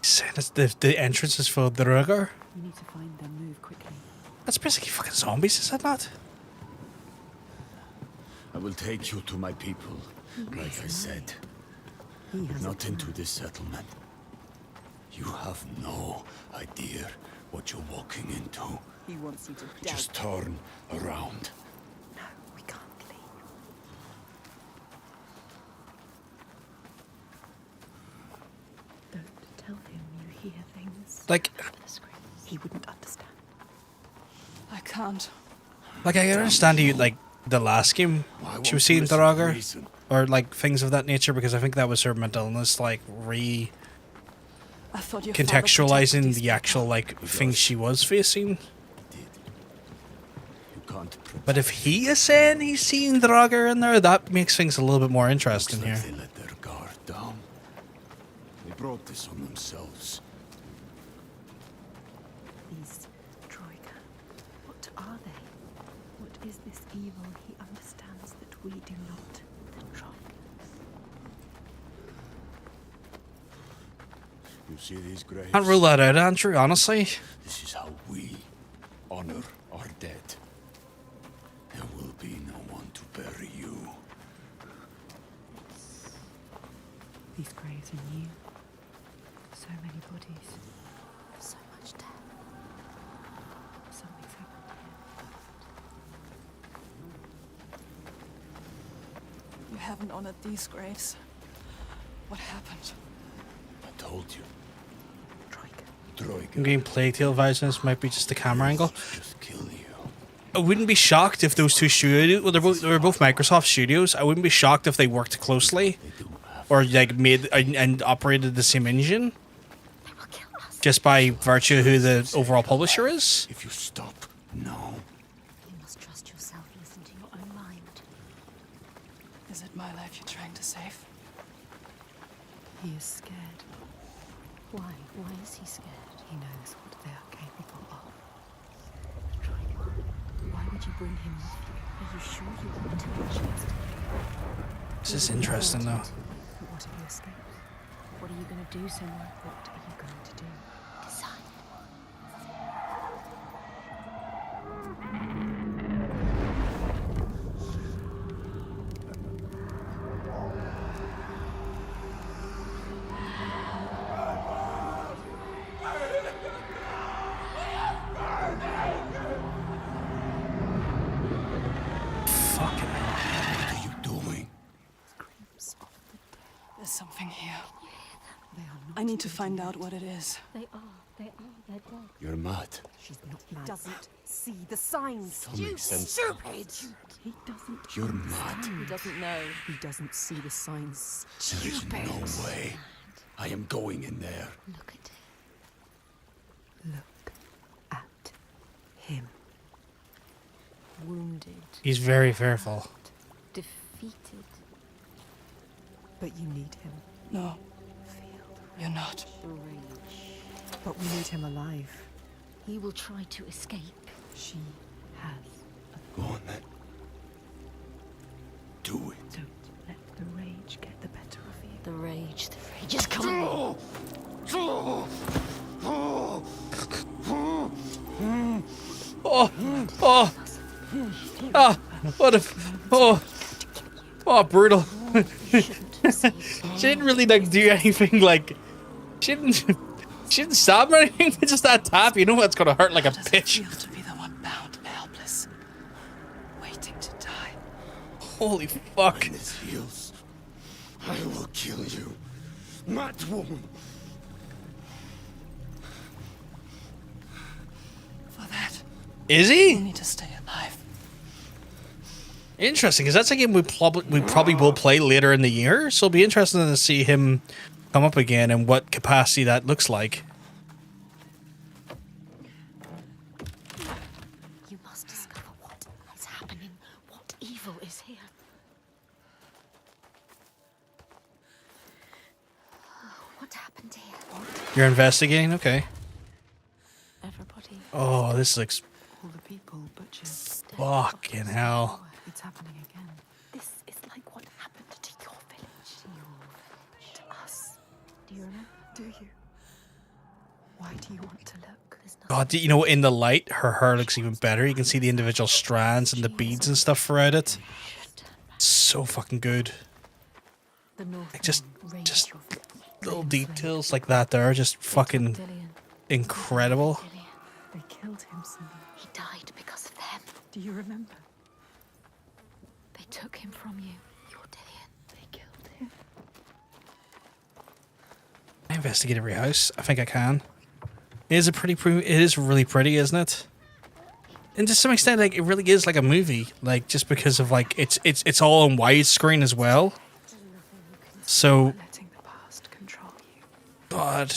Saying it's the entrance is for the Ruger. You need to find them. Move quickly. That's basically fucking zombies, is that not? I will take you to my people. Like I said, He has not a into plan. this settlement. You have no idea what you're walking into. He wants you to die. Just turn around. No, we can't leave. Don't tell him you hear things. Like, He wouldn't understand. I can't. I can understand you, like, the last game, Why she won't was you seeing listen to Draugr, reason? or, like, things of that nature, because I think that was her mental illness, like, I thought your father contextualizing protected these the actual, people. like, things she was facing. Did. You can't protect. But if he is saying he's seeing Draugr in there, that makes things a little bit more interesting Looks like here. they let their guard down. They brought this on themselves. These Troika. What are they? What is this evil he understands that we do not? The Troika. You see these graves? Can't rule that out, Andrew, honestly. This is how we honor our dead. There will be no one to bury you. These graves are new. So many bodies. So much death. Something's happened here. You haven't honored these graves. What happened? I told you. Troika. I'm getting Plague Tale vibes. This might be just the camera angle. Just kill you. I wouldn't be shocked if those two studios, well, they're both Microsoft studios. I wouldn't be shocked if they worked closely, or like made and operated the same engine, They will kill us. just by virtue of who the overall publisher is. If you stop now, You must trust yourself. Listen to your own mind. Is it my life you're trying to save? He is scared. Why? Why is he scared? He knows what they are capable of. Why would you bring him with you? Are you sure you want to trust him? This is interesting, though. What if you escape? What are you going to do, Senua? What are you going to do? Decide. Fucking hell. what are you doing? There's something here. They are not. I need to find out what it is. They're dead. You're mad. She's not mad. Doesn't see the signs. Don't make sense. Stupid. He doesn't. You're mad. He doesn't know. He doesn't see the signs. There is no way. I am going in there. Look at it. Look at him. Wounded. He's very fearful. Defeated. But you need him. No, Feel. you're not. The rage. But we need him alive. He will try to escape. She has. Go on then. Do it. Don't let the rage get the better of you. The rage is coming. What a brutal. She didn't really like do anything like. She didn't stab or anything. But just that tap, you know what's gonna hurt like a How does it bitch. feel to be the one bound and helpless, waiting to die? Holy fuck. When this heals, I will kill you. Mad woman. For that, Is you he? need to stay alive. Interesting, because that's a game we probably will play later in the year. So it'll be interesting to see him come up again and what capacity that looks like. You must discover what is happening. What evil is here? What happened here? You're investigating? Okay. Everybody. Oh, this looks All the people butchered. fucking hell. It's happening again. This is like what happened to your village. To us. Do you remember? Do you? Why do you want to look? There's nothing. God, you know, in the light, her hair looks even better. You can see the individual strands and the beads and stuff throughout it. So fucking good. The North Like, just raged your little details like that there are just fucking Dillion. incredible. Dillion. They killed him, Cindy. He died because of them. Do you remember? They took him from you. Your Dillion. They killed him. I investigate every house. I think I can. It is really pretty, isn't it? And to some extent, like, it really is like a movie. Like, just because of like it's all on widescreen as well. So, Letting the past control you. God,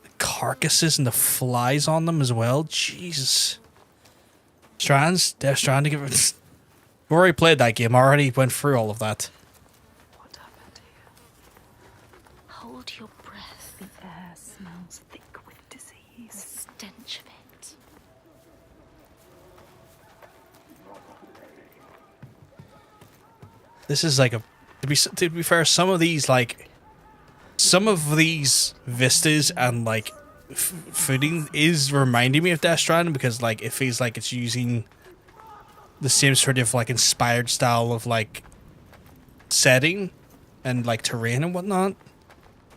the carcasses and the flies on them as well. Jesus. Death Stranding. We've already played that game. I already went through all of that. What happened here? Hold your breath. The air smells thick with The disease. stench of it. This is like a to be fair, some of these vistas and like footing is reminding me of Death Stranding, because like it feels like it's using the same sort of like inspired style of like setting and like terrain and whatnot.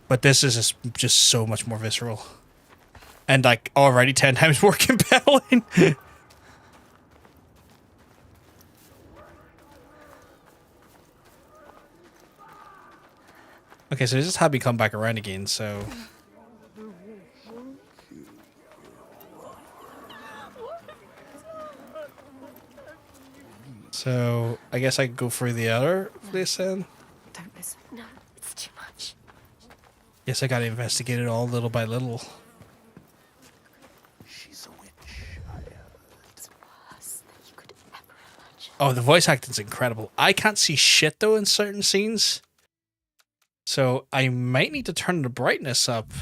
But this is just so much more visceral and like already 10 times more compelling. Okay, so this is how we come back around again, so So I guess I could go for the other place then. Don't listen. No, it's too much. Guess I gotta investigate it all little by little. She's a witch. It's worse than you could ever imagine. Oh, the voice acting's incredible. I can't see shit though in certain scenes. So I might need to turn the brightness up.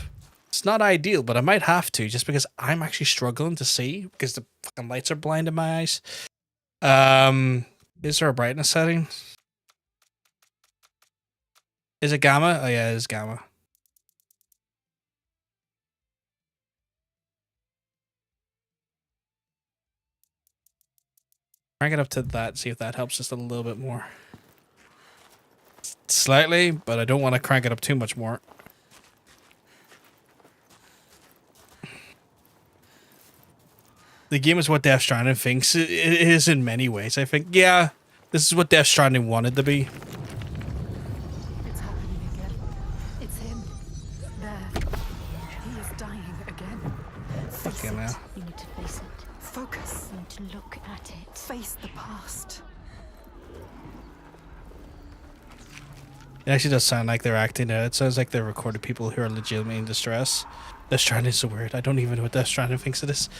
It's not ideal, but I might have to just because I'm actually struggling to see because the fucking lights are blinding my eyes. Is there a brightness setting? Is it gamma? Oh yeah, it is gamma. Crank it up to that, see if that helps just a little bit more. Slightly, but I don't want to crank it up too much more. The game is what Death Stranding thinks it is in many ways, I think. Yeah, this is what Death Stranding wanted to be. It's happening again. It's him. There. He is dying again. Fucking hell. You need to face it. Focus. You need to look at it. Face the past. It actually does sound like they're acting out. It sounds like they're recording people who are legitimately in distress. Death Stranding is so weird. I don't even know what Death Stranding thinks it is.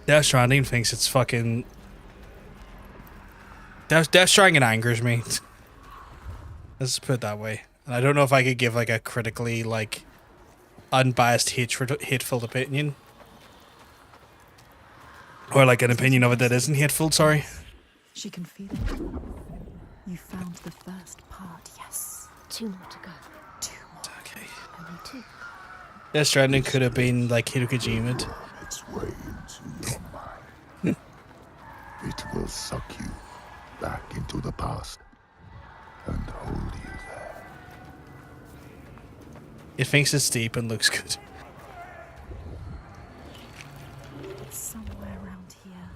Death Stranding thinks it's fucking... Death Stranding angers me. Let's put it that way. And I don't know if I could give like a critically like unbiased hateful opinion. Or like an opinion of it that isn't hateful, sorry. She can feel it. You found the first part, yes. 2 more to go. 2 more. Okay. Only 2. Death Stranding could have been like Hideo Kojima'd. Its way into your mind. It will suck you back into the past and hold you there. It thinks it's deep and looks good. It's somewhere around here.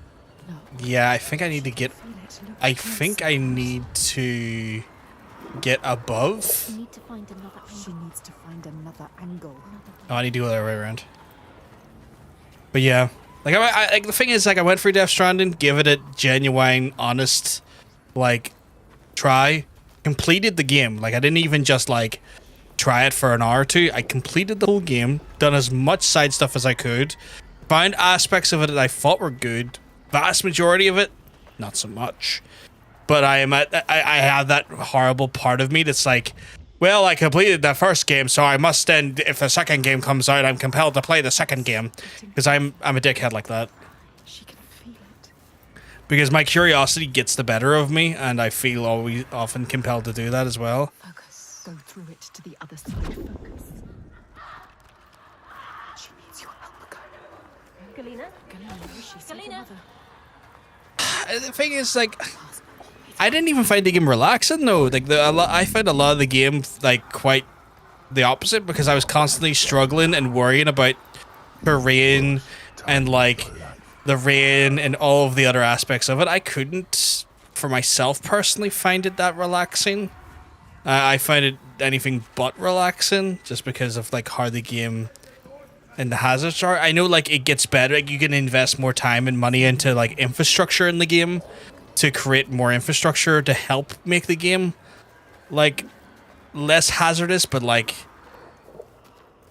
No. Yeah, I think I need to get... Feel it. Look I close. think I need to get above. You need to find another She angle. needs to find another angle. Oh, I need to go the other way around. But yeah, like like the thing is, like I went for Death Stranding, give it a genuine, honest, like try. Completed the game. Like I didn't even just like try it for an hour or two. I completed the whole game, done as much side stuff as I could, found aspects of it that I thought were good. Vast majority of it, not so much. But I have that horrible part of me that's like, well, I completed the first game, so I must then, if the second game comes out, I'm compelled to play the second game. Because I'm a dickhead like that. She can feel it. Because my curiosity gets the better of me, and I feel always often compelled to do that as well. Focus. Go through it to the other side. Focus. She needs your help. Go. Galena? Galena, is she? Save your Galena? mother. The thing is, like, I didn't even find the game relaxing though. Like I found a lot of the game like quite the opposite because I was constantly struggling and worrying about terrain and like the rain and all of the other aspects of it. I couldn't, for myself personally, find it that relaxing. I find it anything but relaxing just because of like how the game and the hazards are. I know like it gets better. Like, you can invest more time and money into like infrastructure in the game to create more infrastructure to help make the game like less hazardous, but like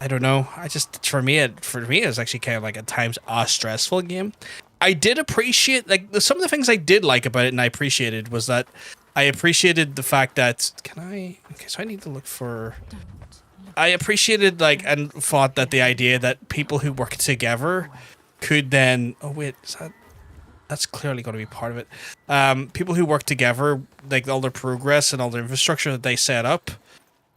I don't know. I just for me it was actually kind of like at times a stressful game. I did appreciate like some of the things I did like about it and I appreciated was that I appreciated the fact that okay, so I need to look for I appreciated like and thought that the idea that people who work together could then that's clearly going to be part of it. People who work together, like all their progress and all their infrastructure that they set up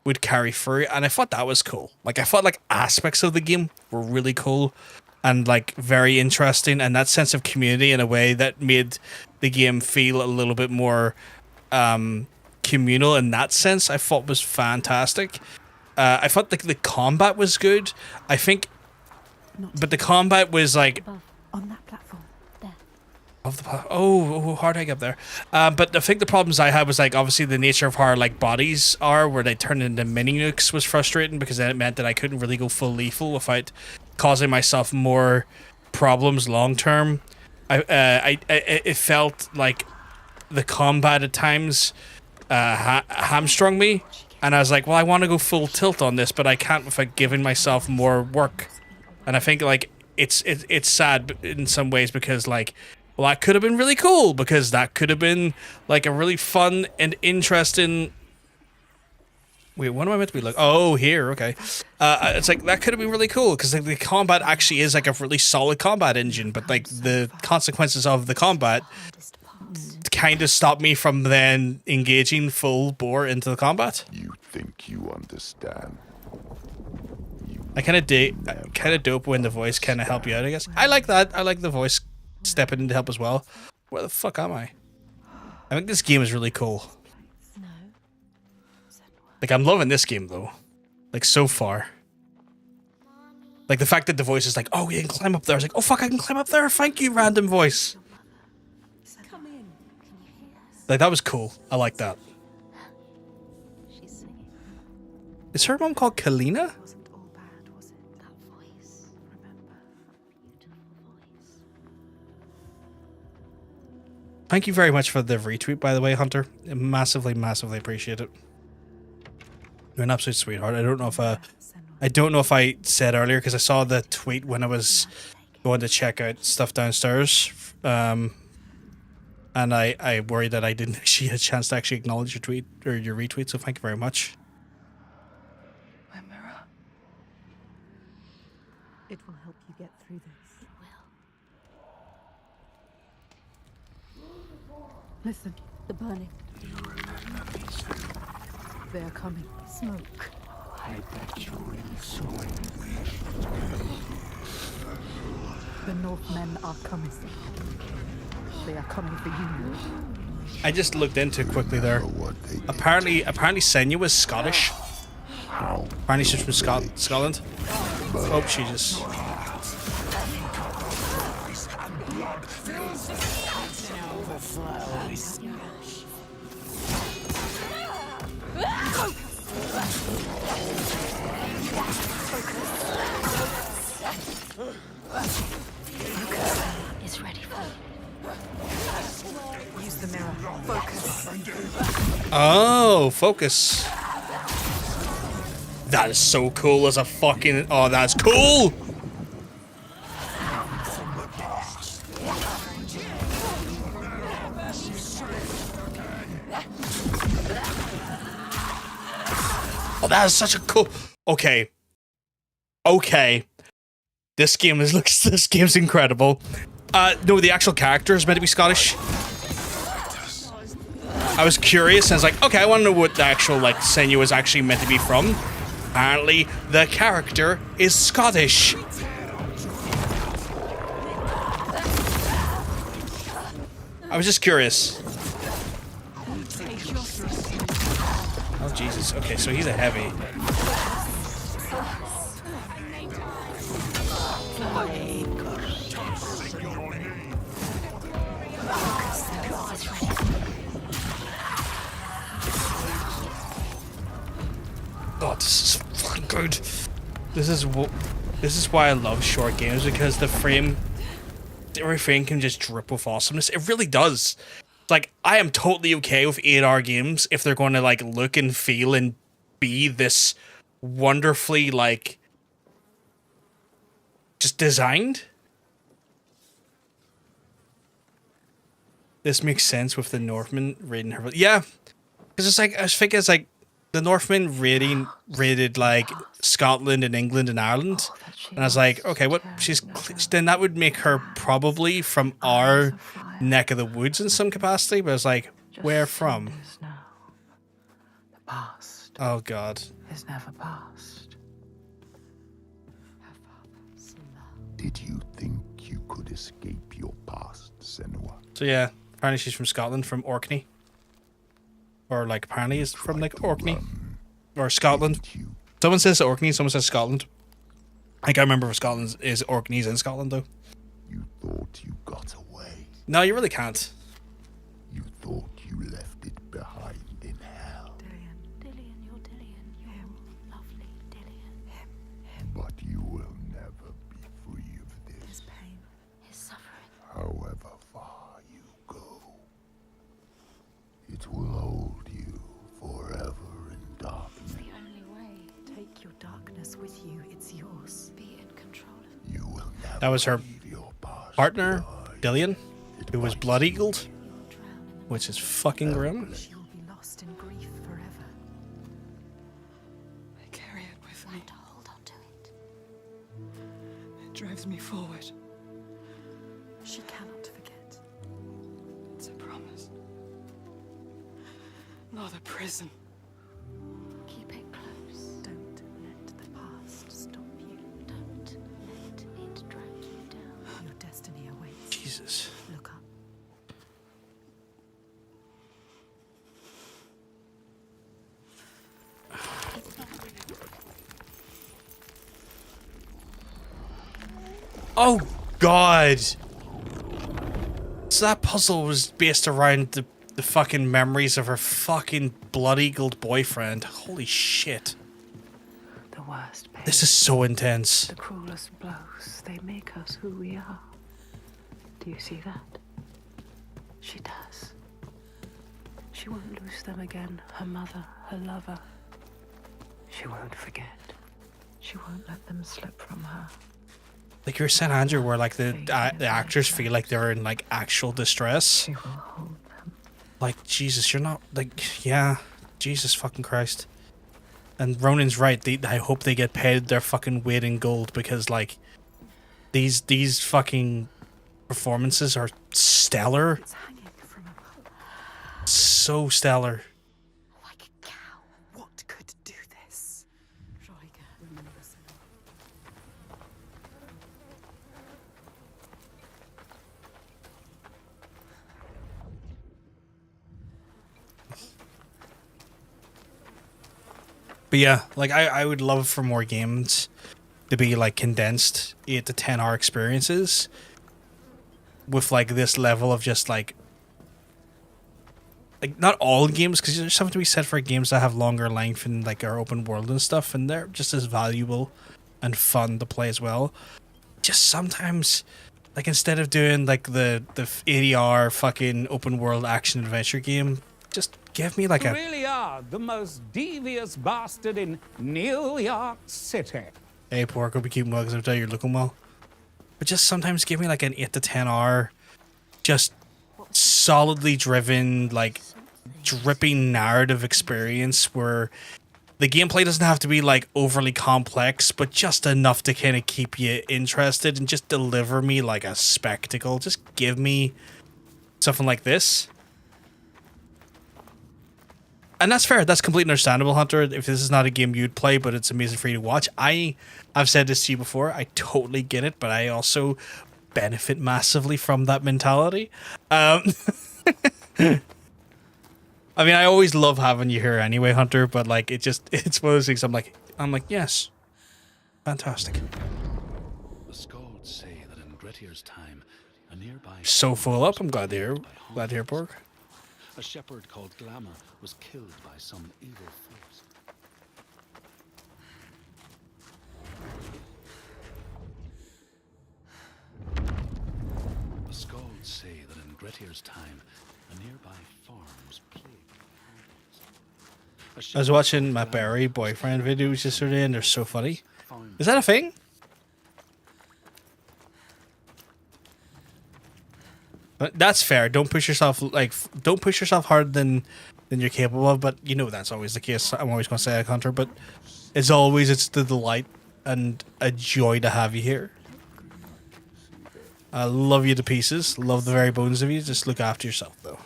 would carry through. And I thought that was cool. Like I thought like aspects of the game were really cool and like very interesting. And that sense of community in a way that made the game feel a little bit more communal in that sense, I thought was fantastic. I thought like the combat was good. I think, but the combat was like... Above. On that platform. There. Of the hard to get up there. But I think the problems I had was like obviously the nature of how like bodies are, where they turn into mini nukes, was frustrating because then it meant that I couldn't really go full lethal without causing myself more problems long term. It felt like the combat at times hamstrung me, and I was like, well, I want to go full tilt on this, but I can't without giving myself more work. And I think like it's sad in some ways because like, well, that could have been really cool because that could have been like a really fun and interesting. Wait, what am I meant to be like? Oh, here, okay. It's like that could have been really cool because like, the combat actually is like a really solid combat engine, but like the consequences of the combat kind of stopped me from then engaging full bore into the combat. You think you understand? I kind of dope when the voice kind of help you out, I guess. I like that. I like the voice stepping in to help as well. Where the fuck am I? I think this game is really cool. Like, I'm loving this game, though. Like, so far. Like, the fact that the voice is like, oh, you can climb up there. I was like, oh, fuck, I can climb up there. Thank you, random voice. Like, that was cool. I like that. Is her mom called Kalina? Thank you very much for the retweet, by the way, Hunter. Massively, massively appreciate it. You're an absolute sweetheart. I don't know if I said earlier because I saw the tweet when I was going to check out stuff downstairs, and I worried that I didn't actually have a chance to actually acknowledge your tweet or your retweet. So thank you very much. My mirror. It will help you get through this. Listen, the burning. They are coming. Smoke. I bet you're in soon. The Northmen are coming. They are coming for you. I just looked into it quickly there. Apparently Senua is Scottish. Apparently she's from Scotland. Oh, Jesus. Is ready for Use the mirror. Focus. Oh, focus. That is so cool as a fucking... Oh, that's cool! Oh, that is such a cool... Okay. Okay. This game's incredible. No, the actual character is meant to be Scottish. I was curious and I was like, okay, I want to know what the actual, like, Senua is actually meant to be from. Apparently, the character is Scottish. I was just curious. Oh, Jesus. Okay, so he's a heavy. God, this is fucking good. This is why I love short games, because everything can just drip with awesomeness. It really does. Like, I am totally okay with 8-hour games if they're going to, like, look and feel and be this wonderfully, like, just designed. This makes sense with the Northmen raiding her. Yeah, because it's like, I was thinking it's like the Northmen raided like Scotland and England and Ireland, and I was like, okay, what then that would make her probably from our neck of the woods in some capacity. But I was like, where from? The past Oh God. is never past. Did you think you could escape your past, Senua? So yeah, apparently she's from Scotland, from Orkney. Or like apparently is from like Orkney. Or Scotland. Someone says Orkney, someone says Scotland. I can't remember if Scotland is Orkney's in Scotland though. You thought you got away. No, you really can't. You thought you left it behind in hell. Dillian, you're Dillian. You're lovely Dillian. But you will never be free of this. Pain. His suffering. However with you, it's yours. Be in control of You will never That was her leave your past partner, behind. Dillian, who was blood eagled, your drown. which is fucking grim. She'll be lost in grief forever. I carry it with me. To hold on to it. It drives me forward. She cannot forget. It's a promise. Not a prison. Keep it close. Don't let the past stop you. Don't let it drag you down. Your destiny awaits. Jesus. Look up. Oh God! So that puzzle was based around the fucking memories of her fucking blood-eagled boyfriend. Holy shit. The worst pain, This is so intense. the cruelest blows, they make us who we are. Do you see that? She does. She won't lose them again. Her mother, her lover. She won't forget. She won't let them slip from her. Like you're saying, Andrew, where like the actors feel like they're in like actual distress. She will hold them. Like, Jesus, you're not like, yeah, Jesus fucking Christ. And Ronan's right. I hope they get paid their fucking weight in gold, because like these fucking performances are stellar. It's hanging from above. So stellar. Like a cow. What could do this? Roiga, remember so. But yeah, like I would love for more games to be like condensed 8 to 10 hour experiences with like this level of just like not all games, because there's something to be said for games that have longer length and like are open world and stuff, and they're just as valuable and fun to play as well. Just sometimes, like instead of doing like the 80-hour fucking open world action adventure game, just give me like You a really are the most devious bastard in New York City. hey pork, hope you keep well, because I'm telling you, you're looking well. But just sometimes give me like an 8 to 10 hour, just solidly driven, like dripping narrative experience where the gameplay doesn't have to be like overly complex, but just enough to kind of keep you interested and just deliver me like a spectacle. Just give me something like this. And that's fair. That's completely understandable, Hunter. If this is not a game you'd play, but it's amazing for you to watch. I've said this to you before. I totally get it, but I also benefit massively from that mentality. I mean, I always love having you here anyway, Hunter, but like it's one of those things I'm like, yes. Fantastic. The Skalds say that in Grettir's time, a nearby So full up. I'm glad to hear. Glad to hear, Pork. a shepherd called Glamour was killed by some evil force. The Skalds say that in Grettir's time, a nearby farm was plagued with I was watching my Barry boyfriend videos yesterday, and they're so funny. Is that a thing? But that's fair. Don't push yourself don't push yourself harder than you're capable of. But you know that's always the case. I'm always going to say that, Hunter. But as always, it's the delight and a joy to have you here. I love you to pieces. Love the very bones of you. Just look after yourself, though.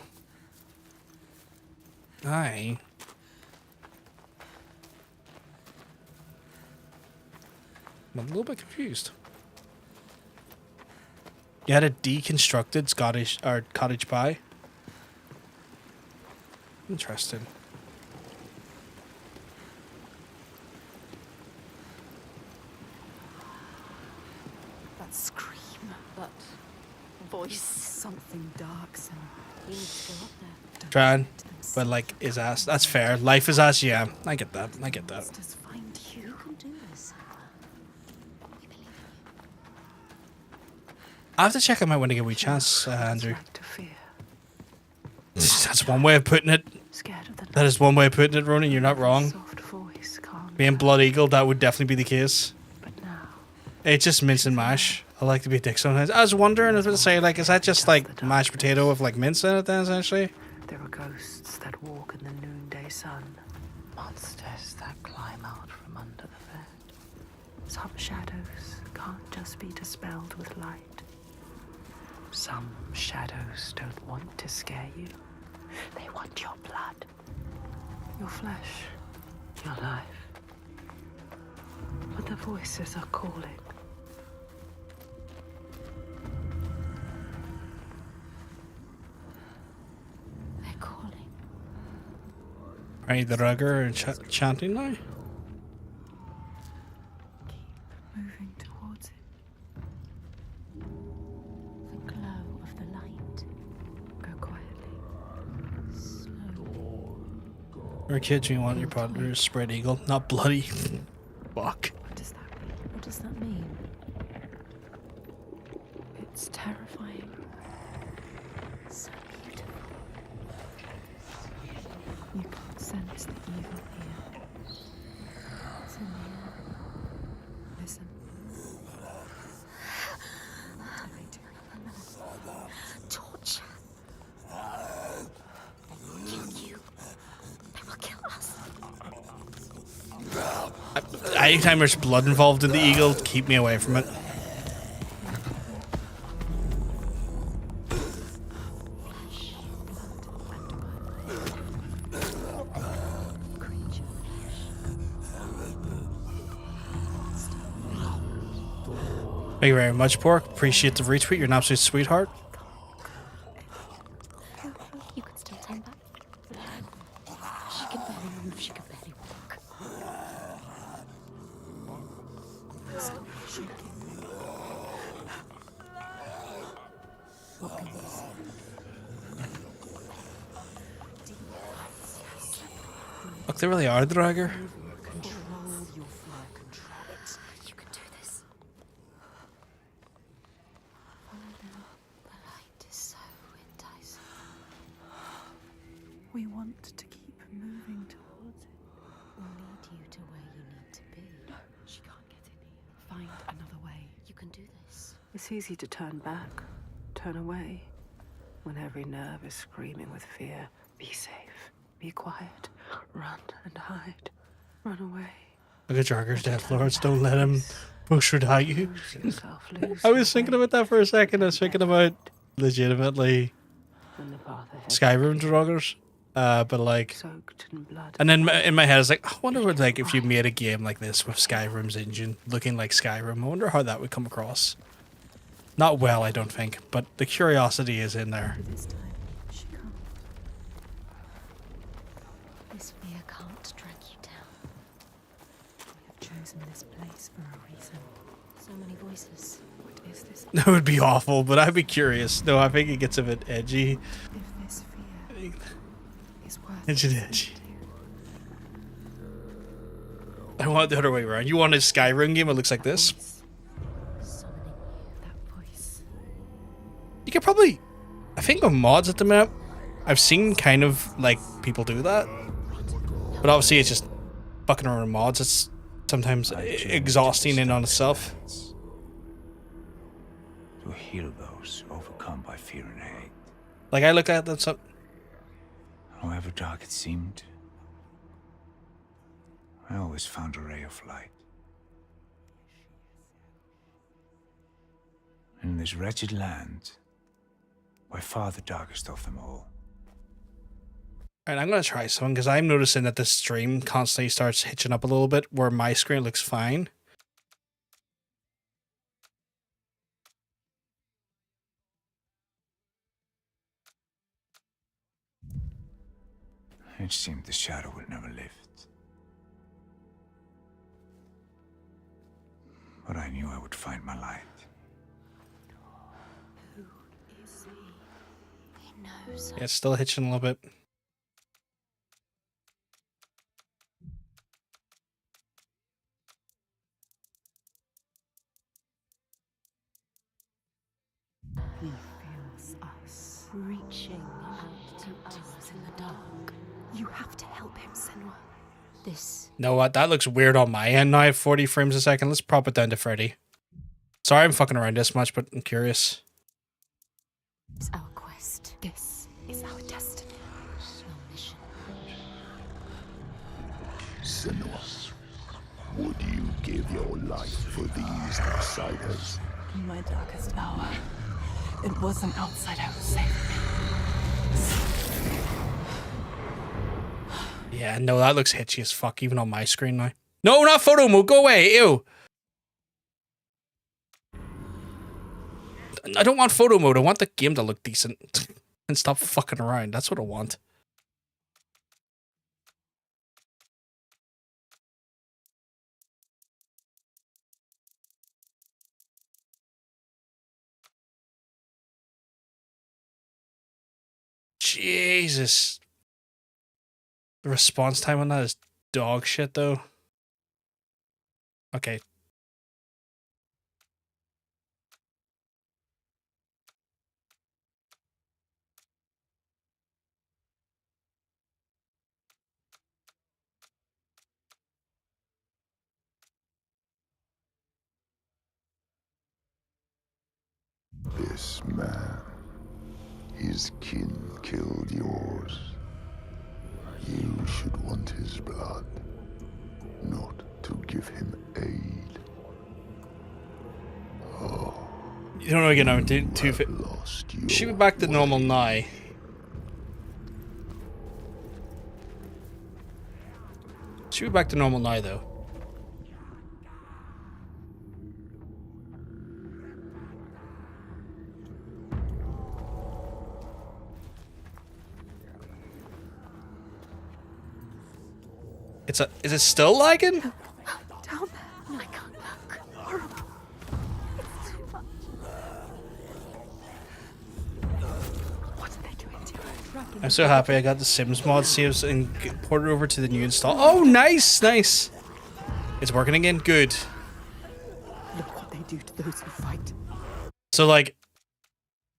Aye. I'm a little bit confused. You had a deconstructed Scottish or cottage pie. Interesting. That scream. That voice. Something dark, Sam. We need to go up there. Trying, but like is ass. That's fair. Life is ass. Yeah, I get that. I get that. Monsters find you. You can do this. We believe in I have to check him out when I get a wee chance, Andrew. Like to fear. That's one way of putting it. Scared of the That is one way of putting it, Ronan. You're not wrong. soft voice calms Being Blood Eagle, that would definitely be the case. But now, It's just mince and mash. I like to be a dick sometimes. I was wondering, I was going to say, like, is that just like mashed potato with like mince in it then, essentially? there are ghosts that walk in the noonday sun. Monsters that climb out from under the bed. Some shadows can't just be dispelled with light. Some shadows don't want to scare you. They want your blood, your flesh, your life. But the voices are calling. They're calling. Are you the rugger and chanting now? Keep moving towards it. The glow of the light. Go quietly. Slow. Or kids, you want your partner to spread eagle, not bloody. Fuck. What does that mean? What does that mean? It's terrifying. So beautiful. You can sense the evil here. It's in the air. Listen. What are they doing? Torture. They will kill you. They will kill us. Anytime there's blood involved in the eagle, keep me away from it. Thank you very much, Pork. Appreciate the retweet. You're an absolute sweetheart. You can still turn back. She can barely move. She can barely walk. Stop shaking. What can you see? Look, they really are the dragger. Control your fear. Control it. You can do this. Follow them. The light is so enticing. We want to keep moving towards it. We'll lead you to where you need to be. She can't get in here. Find another way. You can do this. It's easy to turn back, turn away, when every nerve is screaming with fear. Be safe, be quiet, run and hide, run away. Look at Jarger's Death Lords. Don't let him push or die you. Lose yourself, lose I your was thinking way. about that for a second. I was thinking about legitimately When the path ahead Skyrim draggers. But like, soaked in blood. and then in my head, I was like, I wonder what, like, if you made a game like this with Skyrim's engine looking like Skyrim, I wonder how that would come across. Not well, I don't think, but the curiosity is in there. This time, she can't. This fear can't drag you down. We have chosen this place for a reason. So many voices. What is this? That would be awful, but I'd be curious. No, I think it gets a bit edgy. If this fear is worth Edgy, listening edgy. to. I want it the other way around. You want a Skyrim game that looks like this? Voice, Summoning you. that voice. You could probably, I think with mods at the minute, I've seen kind of like people do that. But obviously it's just fucking around mods. It's sometimes exhausting in on itself. To heal those overcome by fear and hate. Like I look at that, so However dark it seemed, I always found a ray of light. In this wretched land, by far the darkest of them all. Alright, I'm gonna try something because I'm noticing that this stream constantly starts hitching up a little bit where my screen looks fine. It seemed the shadow would never lift. But I knew I would find my light. Who is he? He knows. Yeah, it's still hitching a little bit. He feels us. Reaching out to us in the dark. You have to help him, Senua. This Know what? That looks weird on my end now. 40 frames a second. Let's prop it down to 30. Sorry I'm fucking around this much, but I'm curious. is our quest. This is our destiny. Our mission. Senua, would you give your life for these outsiders? In my darkest hour, it was an outsider who saved me. Yeah, no, that looks hitchy as fuck, even on my screen now. No, not photo mode. Go away. Ew. I don't want photo mode. I want the game to look decent and stop fucking around. That's what I want. Jesus. The response time on that is dog shit, though. Okay. This man, his kin killed yours. You should want his blood, not to give him aid. Oh, You don't know again, I'm too fit. lost your Should be back to normal now. Should be back to normal now, though. Is it still lagging? Down there. No, I can't look. Horrible. It's too much. What are they doing to it? I'm so happy I got the Sims mod saves and ported over to the new install. Oh, nice, nice. It's working again. Good. Look what they do to those who fight. So, like,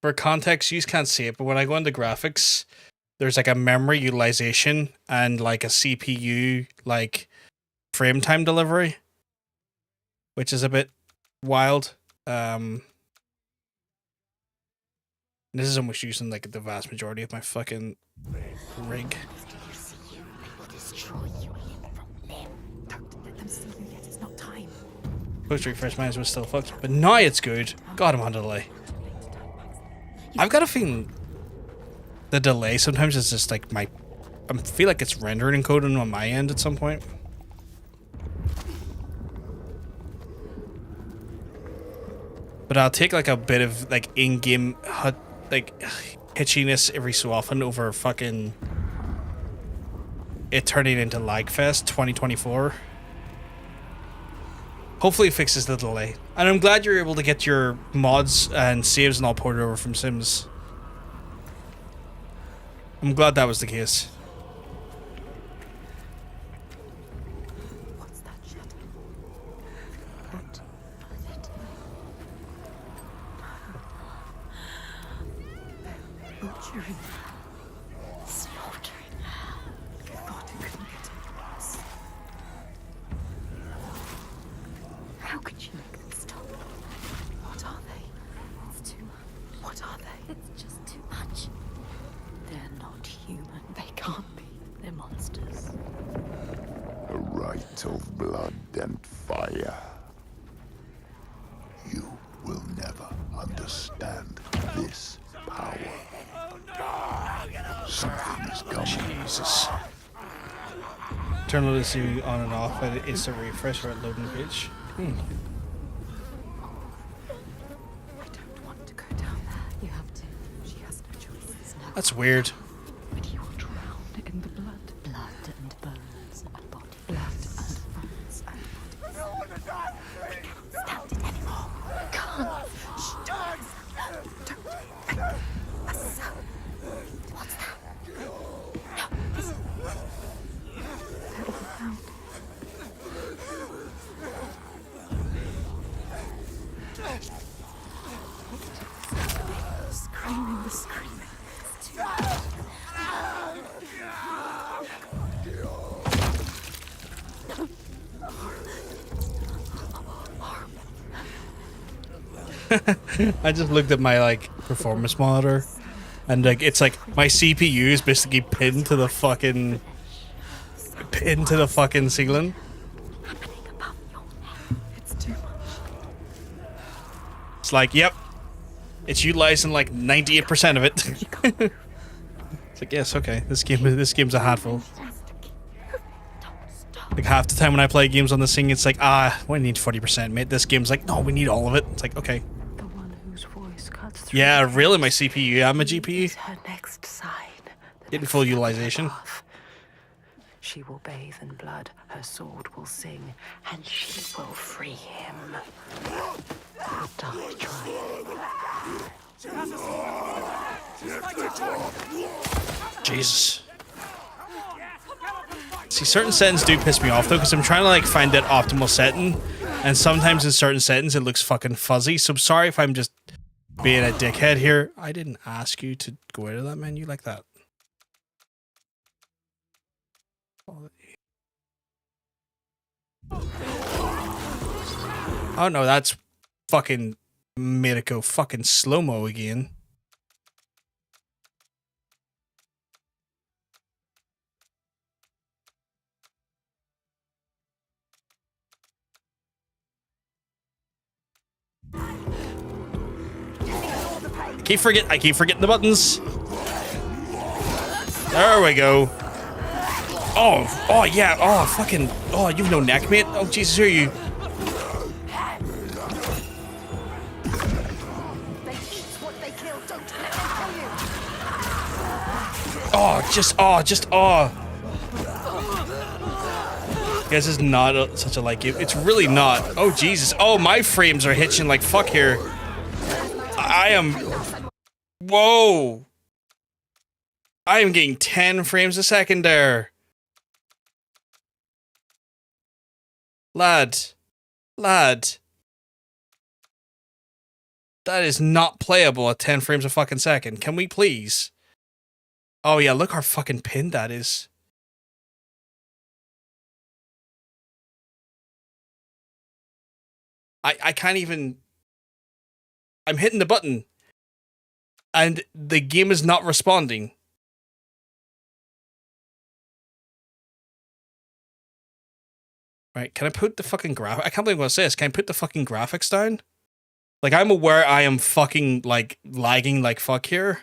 for context, you can't see it, but when I go into graphics, there's like a memory utilization and like a CPU like frame time delivery, which is a bit wild. This is almost using like the vast majority of my fucking rig. Don't let them see you yet. It's not time. Post refresh mine was still fucked, but now it's good. God, I'm on delay. I've got a feeling the delay sometimes is just like I feel like it's rendering coding on my end at some point. But I'll take like a bit of like in-game like hitchiness every so often over fucking it turning into Lagfest 2024. Hopefully it fixes the delay. And I'm glad you're able to get your mods and saves and all ported over from Sims. I'm glad that was the case. What's that shadow? What of it? They're butchering her. Slaughtering her. You thought it couldn't get any worse. How could you make them stop? What are they? It's too much. What are they? It's just too much. They're not human. They can't be. They're monsters. a rite of blood and fire. You will never understand this power. Something is coming. Jesus. Turn the CPU on and off at instant refresh or at loading page. I don't want to go down there. You have to. She has no choice. There's no That's weird. But you will drown in the blood. blood and bones and body. Blood and bones and bodies. I can't stand it anymore. I can't. What's that? No, listen. They're all around. Screaming, the screaming. It's too much. I just looked at my like performance monitor, and like it's like my CPU is basically pinned to the fucking ceiling. It's like, yep, it's utilizing like 98% of it. It's like, yes, okay, this game's a handful. Like half the time when I play games on this thing, it's like, we need 40%, mate. This game's like, no, we need all of it. It's like, okay. The one whose voice cuts through. Yeah, really, my CPU and my GPU. Her next sign. Getting full utilization. She will bathe in blood, her sword will sing, and she will free him. Die trying. Jesus. See, certain settings do piss me off though, because I'm trying to like find that optimal setting, and sometimes in certain settings it looks fucking fuzzy. So I'm sorry if I'm just being a dickhead here. I didn't ask you to go out of that menu like that. Oh no, that's fucking made it go fucking slow-mo again. I keep forgetting the buttons. There we go. Oh yeah, fucking, you've no neck, mate. Oh Jesus, who are you? Guess it's not such a like it. It's really not. Oh Jesus. Oh, my frames are hitching like fuck here. I am. Whoa. I am getting 10 frames a second there. Lad. That is not playable at 10 frames a fucking second. Can we please? Oh yeah, look how fucking pinned that is. I can't even... I'm hitting the button. And the game is not responding. Right, can I put the fucking graph... I can't believe I'm gonna say this. Can I put the fucking graphics down? Like, I'm aware I am fucking, like, lagging like fuck here.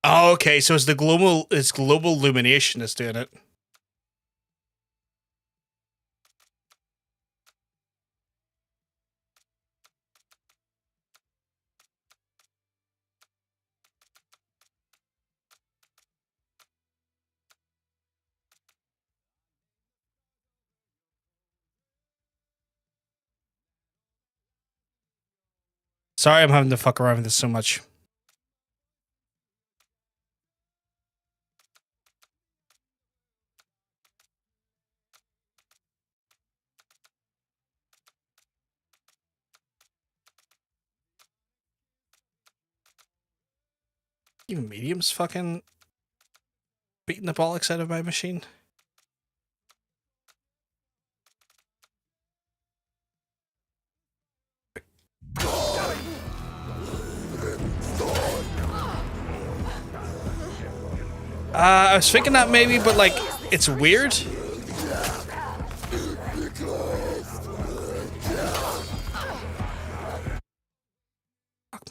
Oh, okay, so it's global illumination that's doing it. Sorry, I'm having to fuck around with this so much. Even medium's fucking beating the bollocks out of my machine. I was thinking that maybe, but like, it's weird.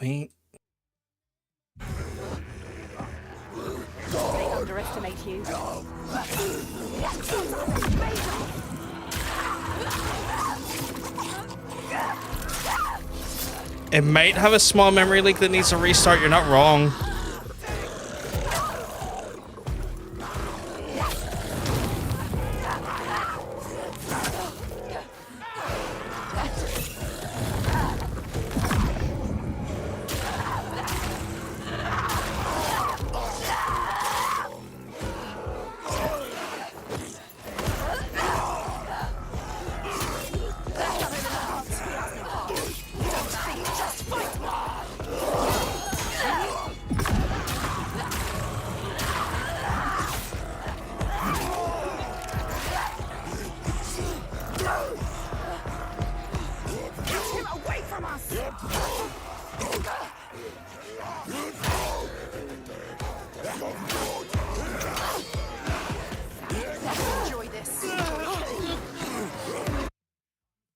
me. They underestimate you. It might have a small memory leak that needs a restart. You're not wrong.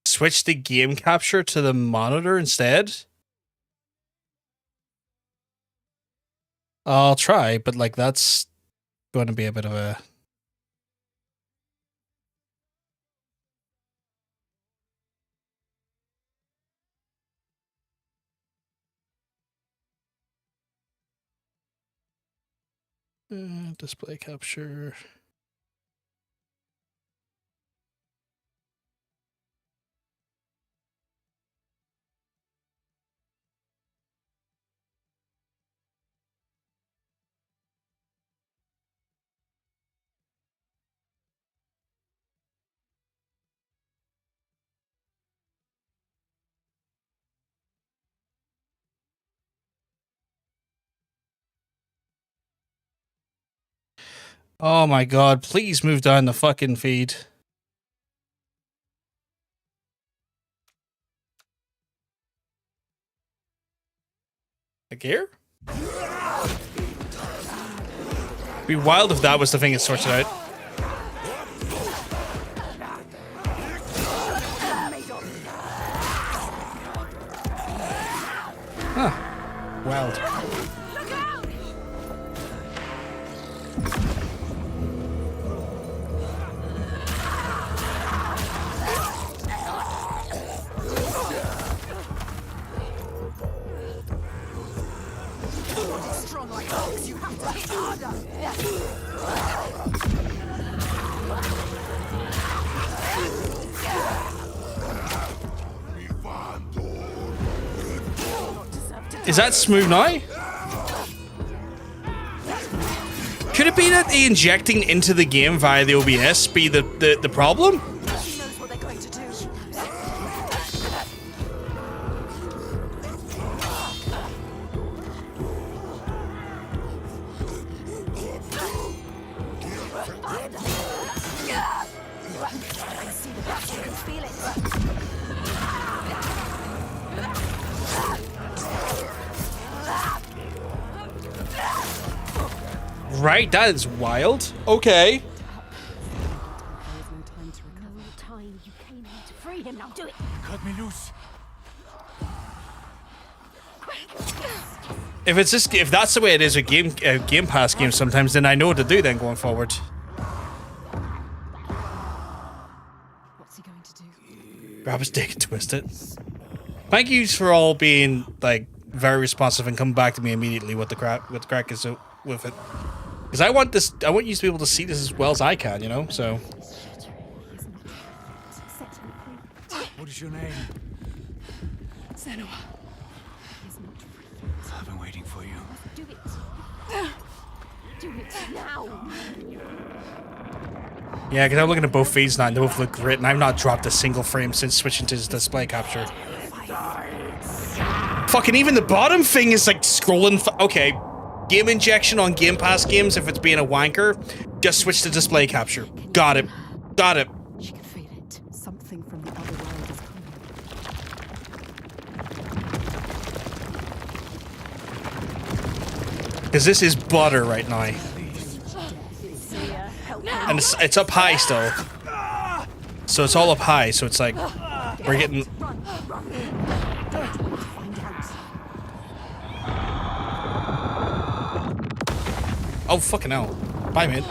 Switch the game capture to the monitor instead? I'll try, but like that's going to be a bit of a... display capture. Oh my god, please move down the fucking feed. Like here? Be wild if that was the thing that sorts it out. Huh. Wild. Is that smooth now? Could it be that the injecting into the game via the OBS be the problem? She knows what they're going to do. I see the best, you can feel it. Right, that is wild. Okay. No time. You came here to free him. Now do it. Cut me loose. If it's just if that's the way it is with Game Pass games sometimes, then I know what to do then going forward. What's he going to do? Grab his dick and twist it. Thank you for all being like very responsive and come back to me immediately with the crack is with it. Because I want you to be able to see this as well as I can, you know. So. What is your name? Senua. I've been waiting for you. Do it. Do it now. Yeah, because I'm looking at both feeds now and they both look great, and I've not dropped a single frame since switching to display capture. Fucking even the bottom thing is like scrolling. Okay. Game injection on Game Pass games, if it's being a wanker, just switch to display capture. Got it. Got it. She can feel it. Something from the other world is coming. Because this is butter right now. And it's up high still. So it's all up high, so it's like, we're getting... Oh, fucking hell. Bye, mate.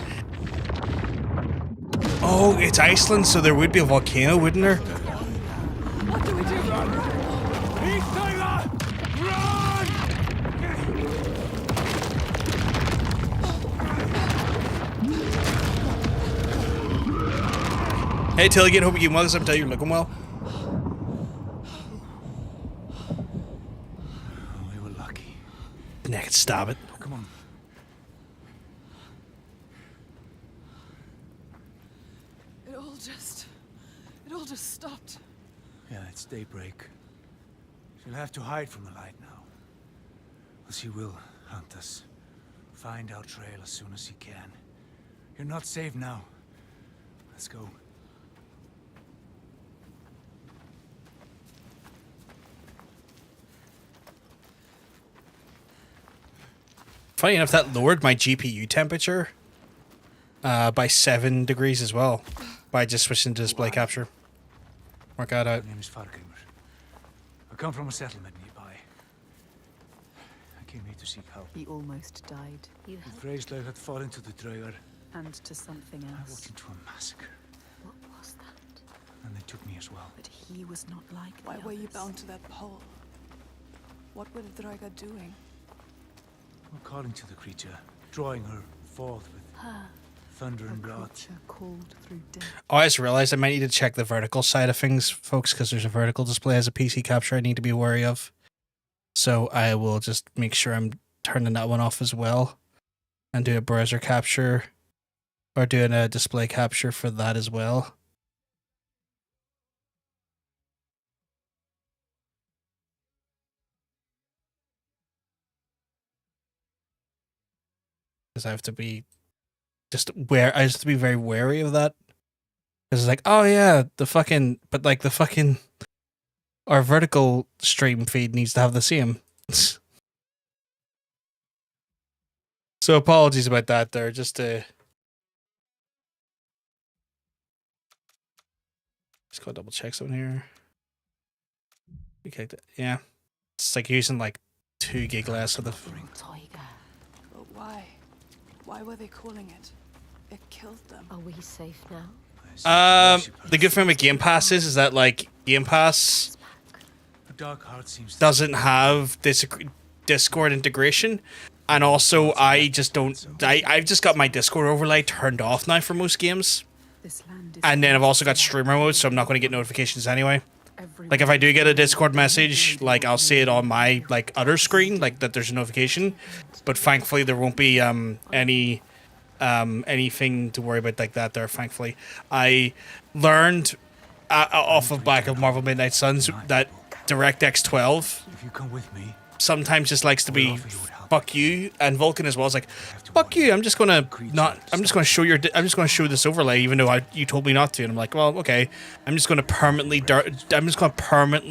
Oh, it's Iceland, so there would be a volcano, wouldn't there? What do we do? Hey, Tilligan, hope you're well. I'm telling you, you're looking well. We were lucky. Nick, stop it. Come on. It all just stopped. Yeah, it's daybreak. She'll have to hide from the light now. But she will hunt us. Find our trail as soon as she can. You're not safe now. Let's go. Funny enough, that lowered my GPU temperature by 7 degrees as well by just switching to display capture. Work that out. My name is Fargrimur. I come from a settlement nearby. I came here to seek help. He almost died. You The helped. Freyslave had fallen to the Draugar. And to something I walked else. into a massacre, What was that? and they took me as well. But he was not like Why the were you others. bound to that pole? What were the Draga doing? I'm calling to the creature, drawing her forth with thunder A and blood. creature called through death. Oh, I just realized I might need to check the vertical side of things, folks, because there's a vertical display as a PC capture I need to be wary of. So I will just make sure I'm turning that one off as well and do a browser capture or doing a display capture for that as well. Because I have to be I have to be very wary of that. Because it's like, oh yeah, our vertical stream feed needs to have the same. So apologies about that there, just go double check something here. Okay, yeah. It's like using like 2 gig less of the Tiger. But why? Why were they calling it? It killed them. Are we safe now? the good thing with Game Pass is that like Game Pass The dark heart seems to doesn't have Discord integration, and also I've just got my Discord overlay turned off now for most games, This land is and then I've also got streamer mode, so I'm not going to get notifications anyway. every Like if I do get a Discord message, like I'll see it on my like other screen, like that there's a notification, but thankfully there won't be anything to worry about like that there. Thankfully, I learned off of back of Marvel Midnight Suns that DirectX 12 If you come with me, sometimes just likes to be fuck you, and Vulcan as well is like fuck you. I'm just gonna show this overlay even though you told me not to, and I'm like, well, okay, I'm just gonna permanently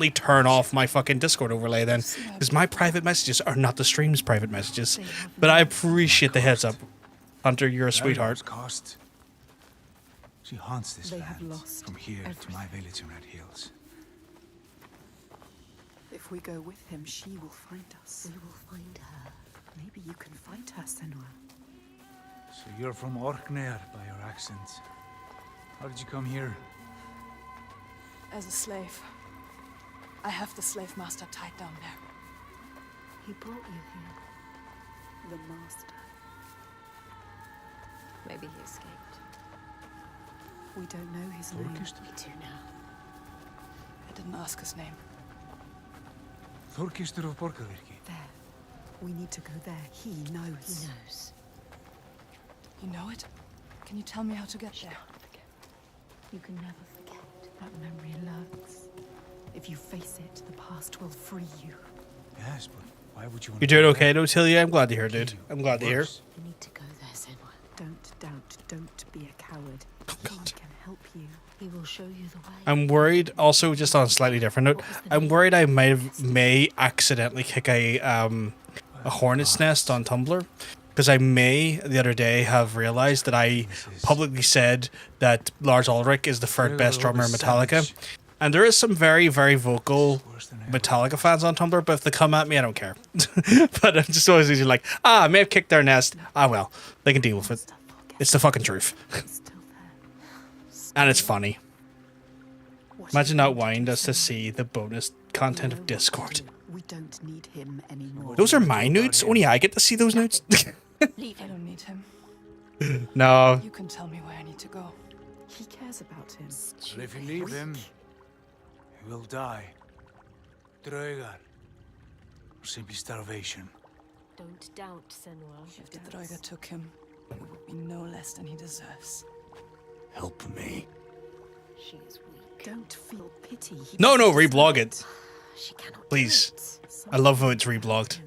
turn off my fucking Discord overlay then, because my private messages are not the stream's private messages. But I appreciate the heads up, Hunter. You're a sweetheart. Cost. She haunts this They land have lost from here to everything. my village in Red Hills. If we go with him, she will find us. We will find her. Maybe you can fight her, Senua. So you're from Orkneyr by your accent. How did you come here? As a slave. I have the slave master tied down there. He brought you here. The master. Maybe he escaped. We don't know his name. Thorkistur? We do now. I didn't ask his name. Thorkistur of Borgarvirki. There. We need to go there. He knows. He knows. You know it? Can you tell me how to get there? You can never forget. That memory lurks. If you face it, the past will free you. Yes, but why would you want You're to doing go okay, there? though, Tilly. I'm glad to hear, dude. I'm glad to hear. Worse. You need to go there, Senwa. Don't doubt. Don't be a coward. He can help you. He will show you the way. I'm worried. Also, just on a slightly different note, I'm worried I may accidentally kick a hornet's nest on Tumblr, because I may the other day have realized that I publicly said that Lars Ulrich is the third best drummer in Metallica, And there is some very, very vocal Metallica fans on Tumblr, but if they come at me, I don't care. But I'm just always usually like, I may have kicked their nest. Ah, well, they can deal with it. It's the fucking truth. And it's funny. Imagine not wanting us to see the bonus content of Discord. We don't need him anymore. Those are my nudes? Only I get to see those nudes? Leave. I don't need him. No. You can tell me where I need to go. He cares about him. But if you leave him, he will die. Draugar. Or simply starvation. Don't doubt, Senua. If the Droiga took him, it would be no less than he deserves. Help me. She is weak. Don't feel pity. He No, doesn't reblog deserve it. She cannot. Please. Do it. I love how it's reblogged.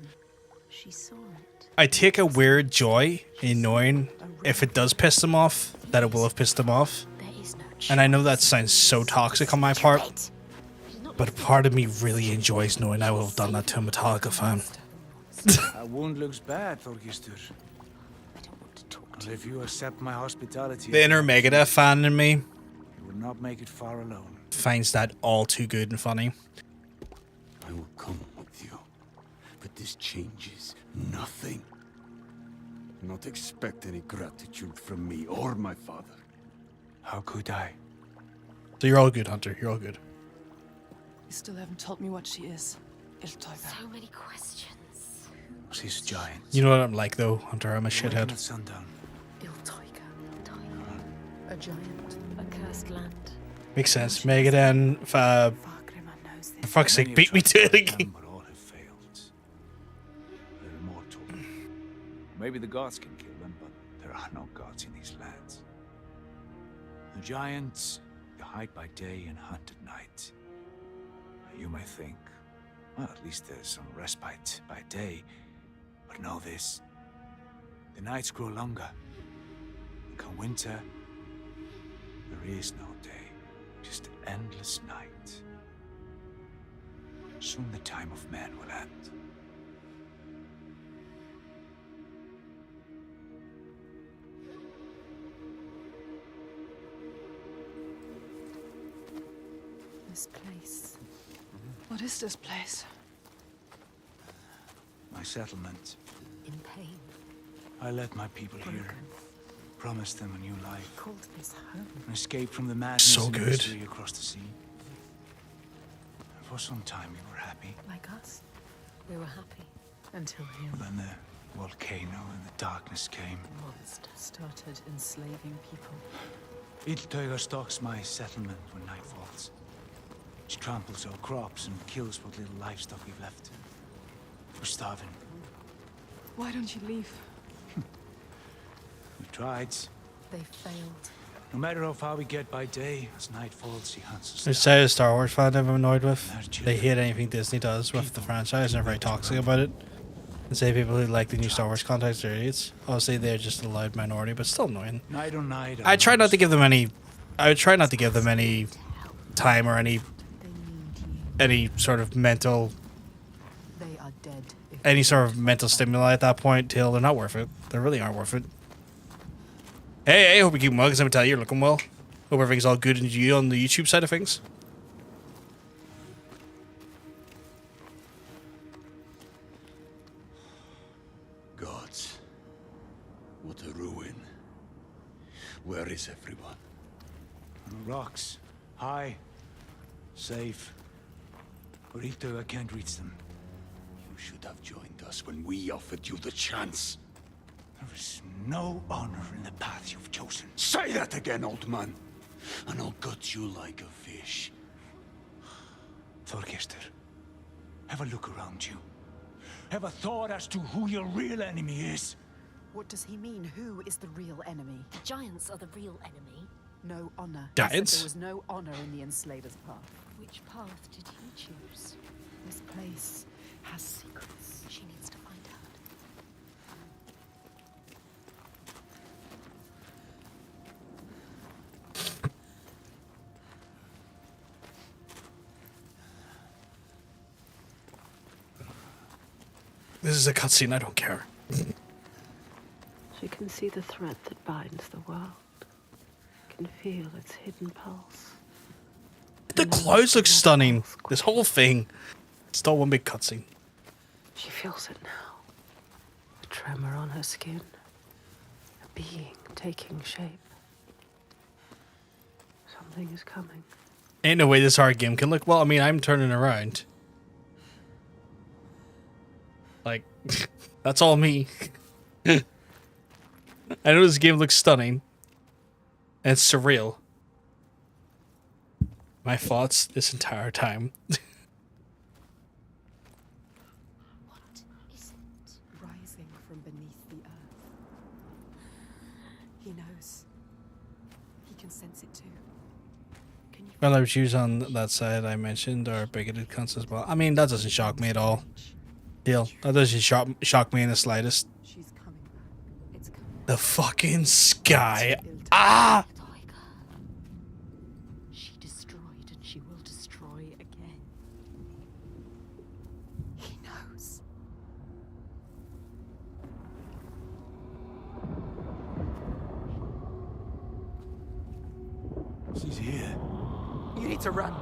She saw it. I take a weird joy in knowing if it does piss them off, that it will have pissed them off. There is no And I know that sounds so toxic on my part, but a part of me really enjoys knowing I will have done that to a Metallica fan. That wound looks bad, Thorgistur. I don't want to talk to Well, if you accept my hospitality, The inner Megadeth fan in me you will not make it far alone. finds that all too good and funny. I will come with you. But this changes nothing. Not expect any gratitude from me or my father. How could I? So you're all good, Hunter. You're all good. You still haven't told me what she is. Iltoiga. So many questions. She's a giant. You know what I'm like, though, Hunter? I'm a shithead. At sundown. Iltoiga. A giant. A cursed land. Makes sense. Megadeth, Fargrimar knows for this. fuck's sake, beat me to it again. But all have failed. They're immortal. Maybe the gods can kill them, but there are no gods in these lands. The giants, they hide by day and hunt at night. You may think, well, at least there's some respite by day. But know this, the nights grow longer. And come winter, there is no day, just endless night. Soon the time of man will end. This place. What is this place? My settlement. In pain. I led my people here. Broken. Promised them a new life. Called this home. An escape from the madness So and good. misery across the sea. For some time we were happy. Like us. We were happy. Until him. But then the volcano and the darkness came. Monster started enslaving people. Iltoiga stalks my settlement when night falls. She tramples our crops and kills what little livestock we've left. We're starving. Why don't you leave? We tried. They failed. No matter how far we get by day, as night falls, he hunts us There's down. a Star Wars fan I'm annoyed with. They hate anything Disney does with the franchise and are very toxic about it. And say people who like the new Star Wars content are idiots. Obviously, they're just a loud minority, but still annoying. Night on night. I try not to give them any. I would try not to give them any time or any They need you. any sort of mental They are dead. If any sort of mental stimuli at that point till they're not worth it. They really aren't worth it. Hey, hope you keep well, because I'm tell you, you're looking well. Hope everything's all good and you on the YouTube side of things. Gods. What a ruin. Where is everyone? On the rocks. High. Safe. But Iltoiga can't reach them. You should have joined us when we offered you the chance. There is no honor in the path you've chosen. Say that again, old man, and I'll gut you like a fish. Thorgestur, have a look around you. Have a thought as to who your real enemy is. What does he mean? Who is the real enemy? The giants are the real enemy. No honor. Giants? There was no honor in the enslaver's path. Which path did he choose? This place has secrets. She needs to find out. This is a cutscene, I don't care. She can see the thread that binds the world. Can feel its hidden pulse. The clouds look stunning. This whole thing. Still one big cutscene. She feels it now. A tremor on her skin. A being taking shape. Something is coming. Ain't no way this hard game can look. Well, I mean, I'm turning around. Like, that's all me. I know this game looks stunning. And it's surreal. My thoughts this entire time. What is it rising from beneath the earth? He knows. He can sense it too. Can you Well, our views on that side I mentioned are bigoted cunts as well. I mean, that doesn't shock me at all. Deal. That doesn't shock me in the slightest. She's coming back. It's coming. The fucking sky. Ah! She destroyed and she will destroy again. He knows. She's here. You need to run.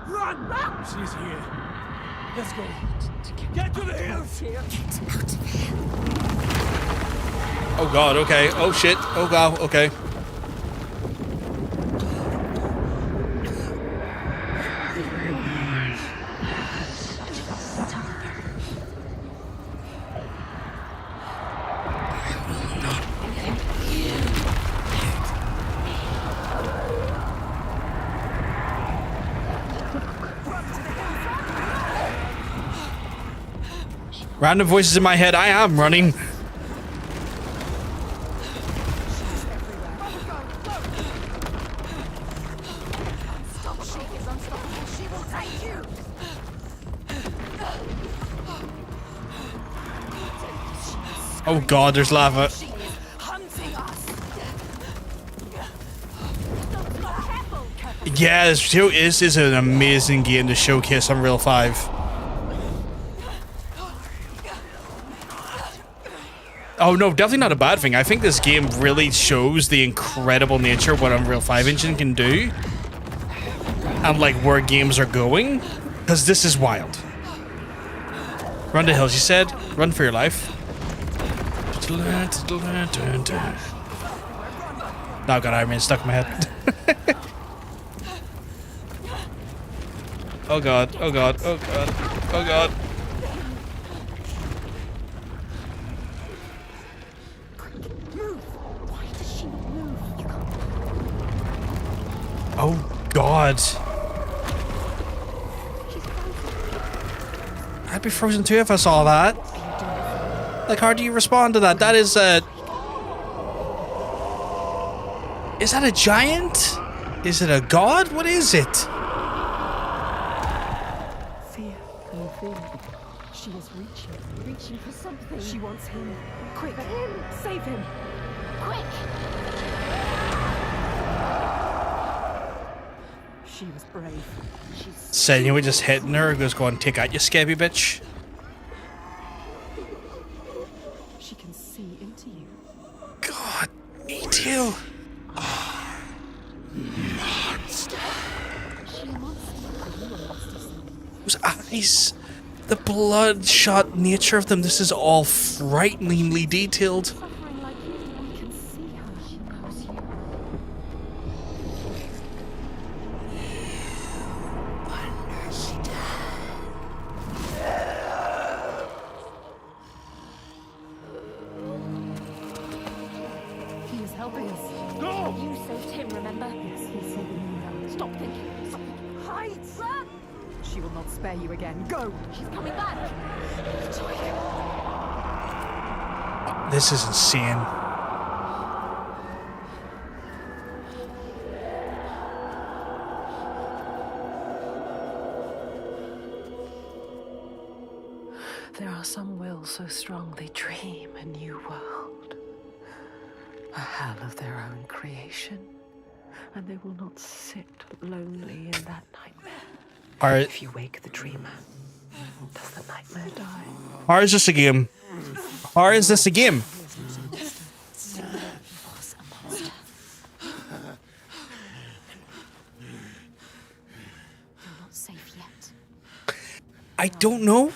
Run! She's here. Let's go. Get to the hills! Oh god, okay. Oh shit. Oh god, okay. Random voices in my head. I am running. Oh god, there's lava. Yeah, this is an amazing game to showcase Unreal 5. Oh no, definitely not a bad thing. I think this game really shows the incredible nature of what Unreal 5 engine can do. And like where games are going. Because this is wild. Run the hills, you said? Run for your life. Now I've got Iron Man stuck in my head. Oh god, oh god, oh god, oh god. Oh god. I'd be frozen too if I saw that. Like, how do you respond to that? That is a... Is that a giant? Is it a god? What is it? Fear. Can you feel it? She is reaching. Reaching for something. She wants him. Quick. Him. Save him. Quick! She was brave. Saying you were just hitting her, goes go and take out you scabby bitch. She can see into you. God, me too. Those eyes, the bloodshot nature of them, this is all frighteningly detailed. Suffering like you, we can see her. She knows you. He is helping us. Go! You saved him, remember? Yes, he's saving you. Stop thinking. Stop thinking. Hide! Run! She will not spare you again. Go! She's coming back. This is insane. There are some wills so strong they dream a new world. A hell of their own creation. And they will not sit lonely in that nightmare. If you wake the dreamer, does the nightmare die? Or is this a game? Or is this a game? I don't know.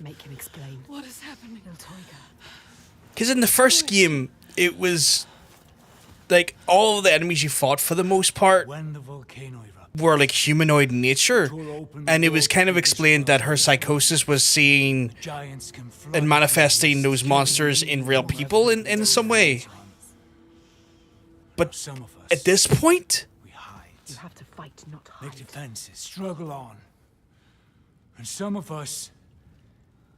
Make him explain. What is happening? Because in the first game, it was like all of the enemies you fought for the most part When the volcano erupted, were like humanoid in nature. And it was kind of explained that her psychosis was seeing giants can flood and manifesting those monsters in real people in some way. But Some of us, at this point, we hide, You have to fight, not make hide. defenses, struggle on. And some of us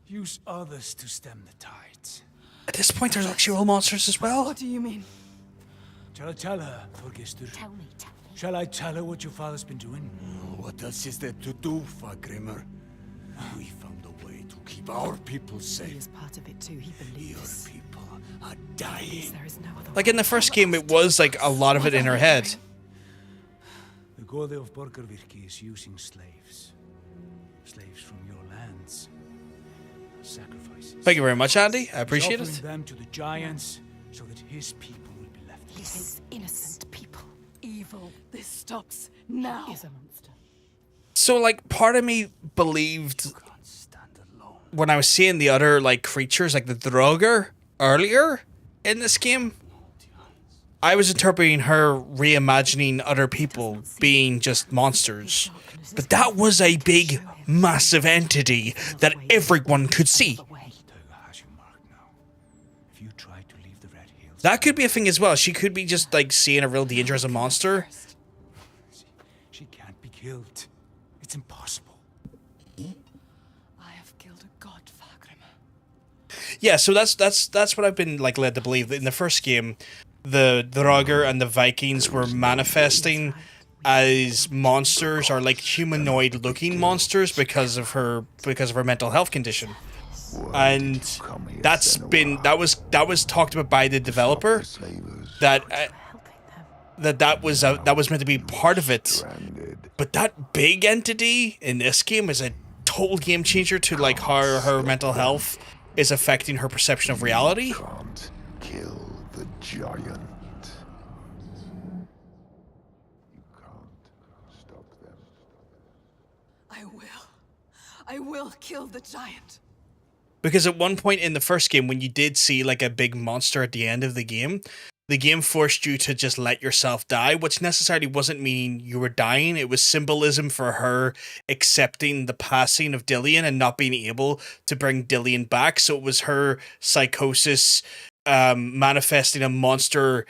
use others to stem the tides. at this point, there's actual monsters as well. What do you mean? Shall I tell her, Thorgestur? Tell me. Shall I tell her what your father's been doing? What else is there to do, Fagrimmer? We found a way to keep our people He safe. is part of it too. He Your believes. people are dying. There is no other Like way. in the first game, it was like a lot of it in her head. The Gode of Borgarvirki is using slaves. Slaves from your lands. Sacrifices. Thank you very much, Andy. I He's appreciate offering it. them to the giants so that his people will be left. He takes innocent people. Evil. This stops now. He is a monster. So, like, part of me believed Can't stand alone. when I was seeing the other like creatures, like the Draugr earlier in this game, I was interpreting her reimagining other people being just monsters. But that was a big, massive entity that everyone could see. Tauga has you marked now. If you try to leave the Red Hills, That could be a thing as well. She could be just like seeing a real danger as a monster. she can't be killed. It's impossible. I have killed a god, Fagrimmer. Yeah, so that's what I've been like led to believe. In the first game, the Draugr and the Vikings were manifesting as monsters, or like humanoid looking monsters, because of her mental health condition. And that was talked about by the developer, that that was meant to be part of it. But that big entity in this game is a total game changer to like how her mental health is affecting her perception of reality. Can't kill the giant. You can't stop them. I will kill the giant. Because at one point in the first game, when you did see like a big monster at the end of the game forced you to just let yourself die, which necessarily wasn't meaning you were dying. It was symbolism for her accepting the passing of Dillian and not being able to bring Dillian back. So it was her psychosis manifesting a monster,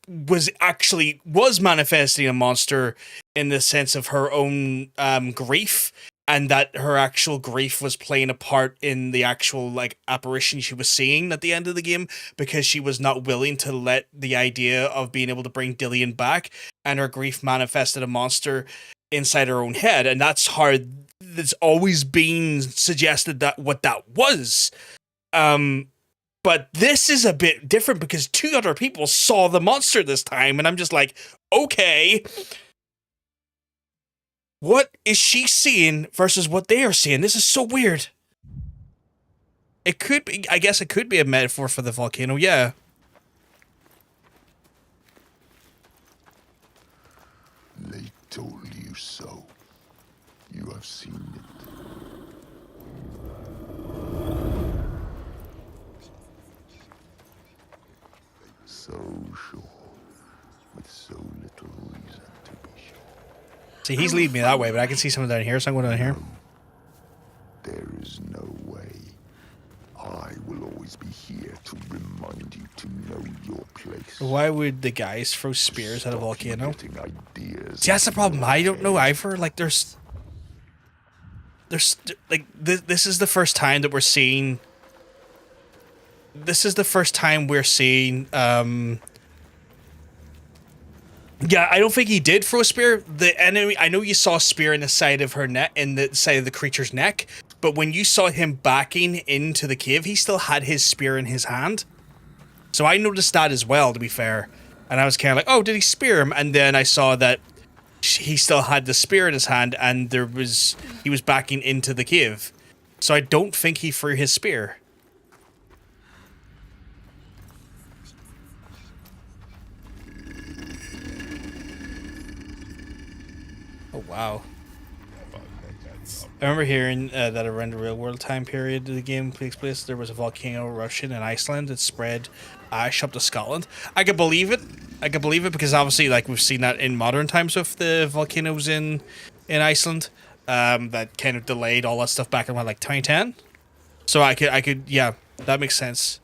was manifesting a monster in the sense of her own grief, and that her actual grief was playing a part in the actual like apparition she was seeing at the end of the game, because she was not willing to let the idea of being able to bring Dillian back, and her grief manifested a monster inside her own head. And that's how it's always been suggested that what that was. But this is a bit different because two other people saw the monster this time, and I'm just like, okay, what is she seeing versus what they are seeing? This is so weird. It could be, I guess it could be a metaphor for the volcano, yeah. They told you so. You have seen it. So sure, with so little reason to be sure. See, he's leading me that way, but I can see someone down here, so I'm going down here. There is no way. I will always be here to remind you to know your place. Why would the guys throw spears at a volcano? Getting ideas. See, that's the problem. I don't know either. Like, there's like, this is the first time that we're seeing. This is the first time we're seeing. Yeah, I don't think he did throw a spear. The enemy. I know you saw a spear in the side of her neck, in the side of the creature's neck. But when you saw him backing into the cave, he still had his spear in his hand. So I noticed that as well, to be fair. And I was kind of like, oh, did he spear him? And then I saw that he still had the spear in his hand, and he was backing into the cave. So I don't think he threw his spear. Oh, wow. I remember hearing that around the real world time period the game takes place, there was a volcano eruption in Iceland that spread ash up to Scotland. I could believe it. I could believe it because obviously, like, we've seen that in modern times with the volcanoes in Iceland. That kind of delayed all that stuff back in like 2010. So I could, yeah, that makes sense.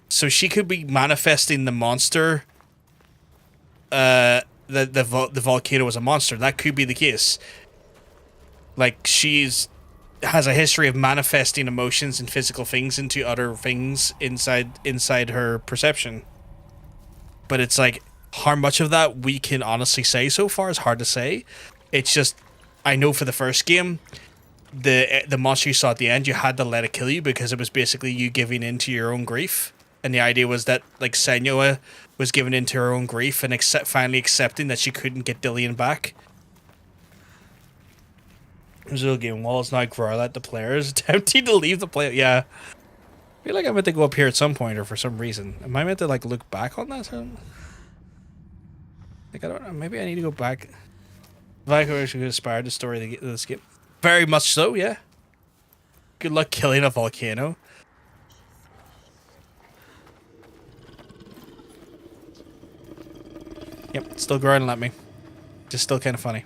So she could be manifesting the monster. The volcano was a monster. That could be the case. Like, has a history of manifesting emotions and physical things into other things inside her perception. But it's like, how much of that we can honestly say so far is hard to say. It's just, I know for the first game, the monster you saw at the end, you had to let it kill you because it was basically you giving in to your own grief. And the idea was that, like, Senua was giving in to her own grief and finally accepting that she couldn't get Dillian back. Brazil game walls now growl at the players, attempting to leave the play. Yeah. I feel like I meant to go up here at some point or for some reason. Am I meant to, like, look back on that? Like, I don't know. Maybe I need to go back. Vicar actually inspired the story of this game. Very much so, yeah. Good luck killing a volcano. Yep, still growling at me. Just still kind of funny.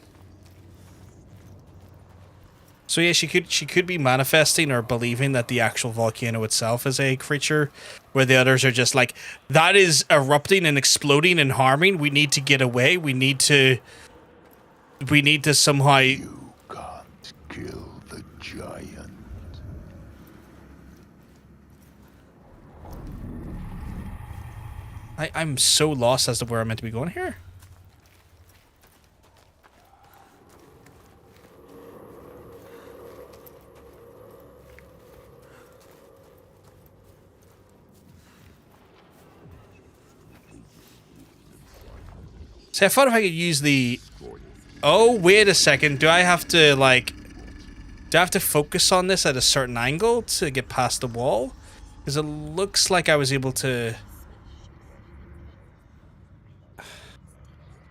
So yeah, she could be manifesting or believing that the actual volcano itself is a creature, where the others are just like, that is erupting and exploding and harming. We need to get away. We need to somehow. You can't kill the giant. I'm so lost as to where I'm meant to be going here. See, I thought if I could use the... Oh, wait a second. Do I have to, like... Do I have to focus on this at a certain angle to get past the wall? Because it looks like I was able to...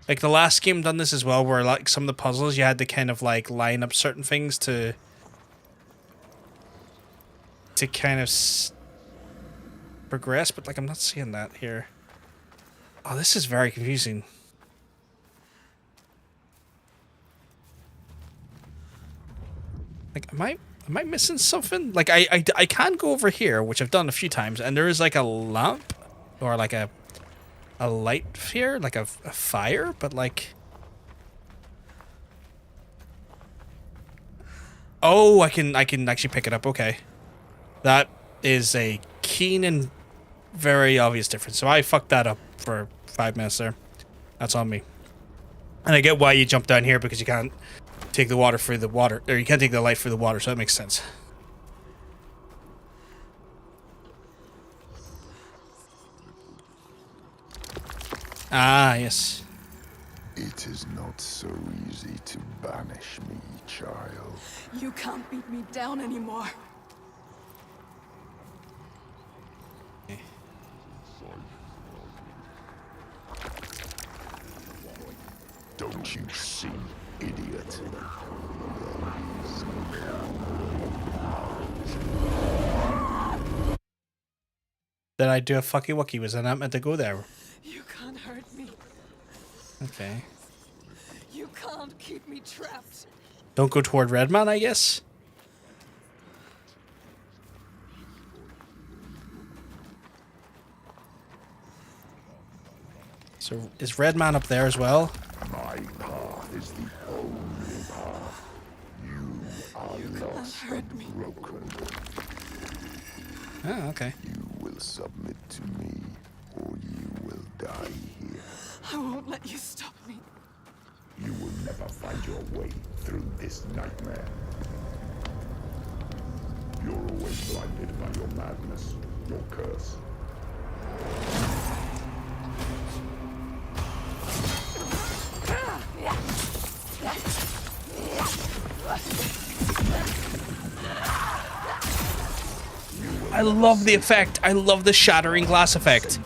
Like, the last game done this as well, where, like, some of the puzzles, you had to kind of, like, line up certain things to kind of progress, but, like, I'm not seeing that here. Oh, this is very confusing. Like, am I missing something? Like, I can go over here, which I've done a few times, and there is, like, a lamp, or, like, a light here, like a fire, but like... Oh, I can actually pick it up, okay. That is a keen and very obvious difference. So I fucked that up for 5 minutes there. That's on me. And I get why you jump down here, because you can't take the water through the water, or you can't take the light through the water, so that makes sense. Ah, yes. It is not so easy to banish me, child. You can't beat me down anymore. Don't you see, idiot? Did I do a fucky wucky? Was I not meant to go there? You can't hurt me. Okay. You can't keep me trapped. Don't go toward Redman, I guess? So, is Redman up there as well? My path is the only path. You are lost and broken. Oh, okay. You will submit to me, or you will die here. I won't let you stop me. You will never find your way through this nightmare. You're always blinded by your madness, your curse. I love the effect. I love the shattering glass effect.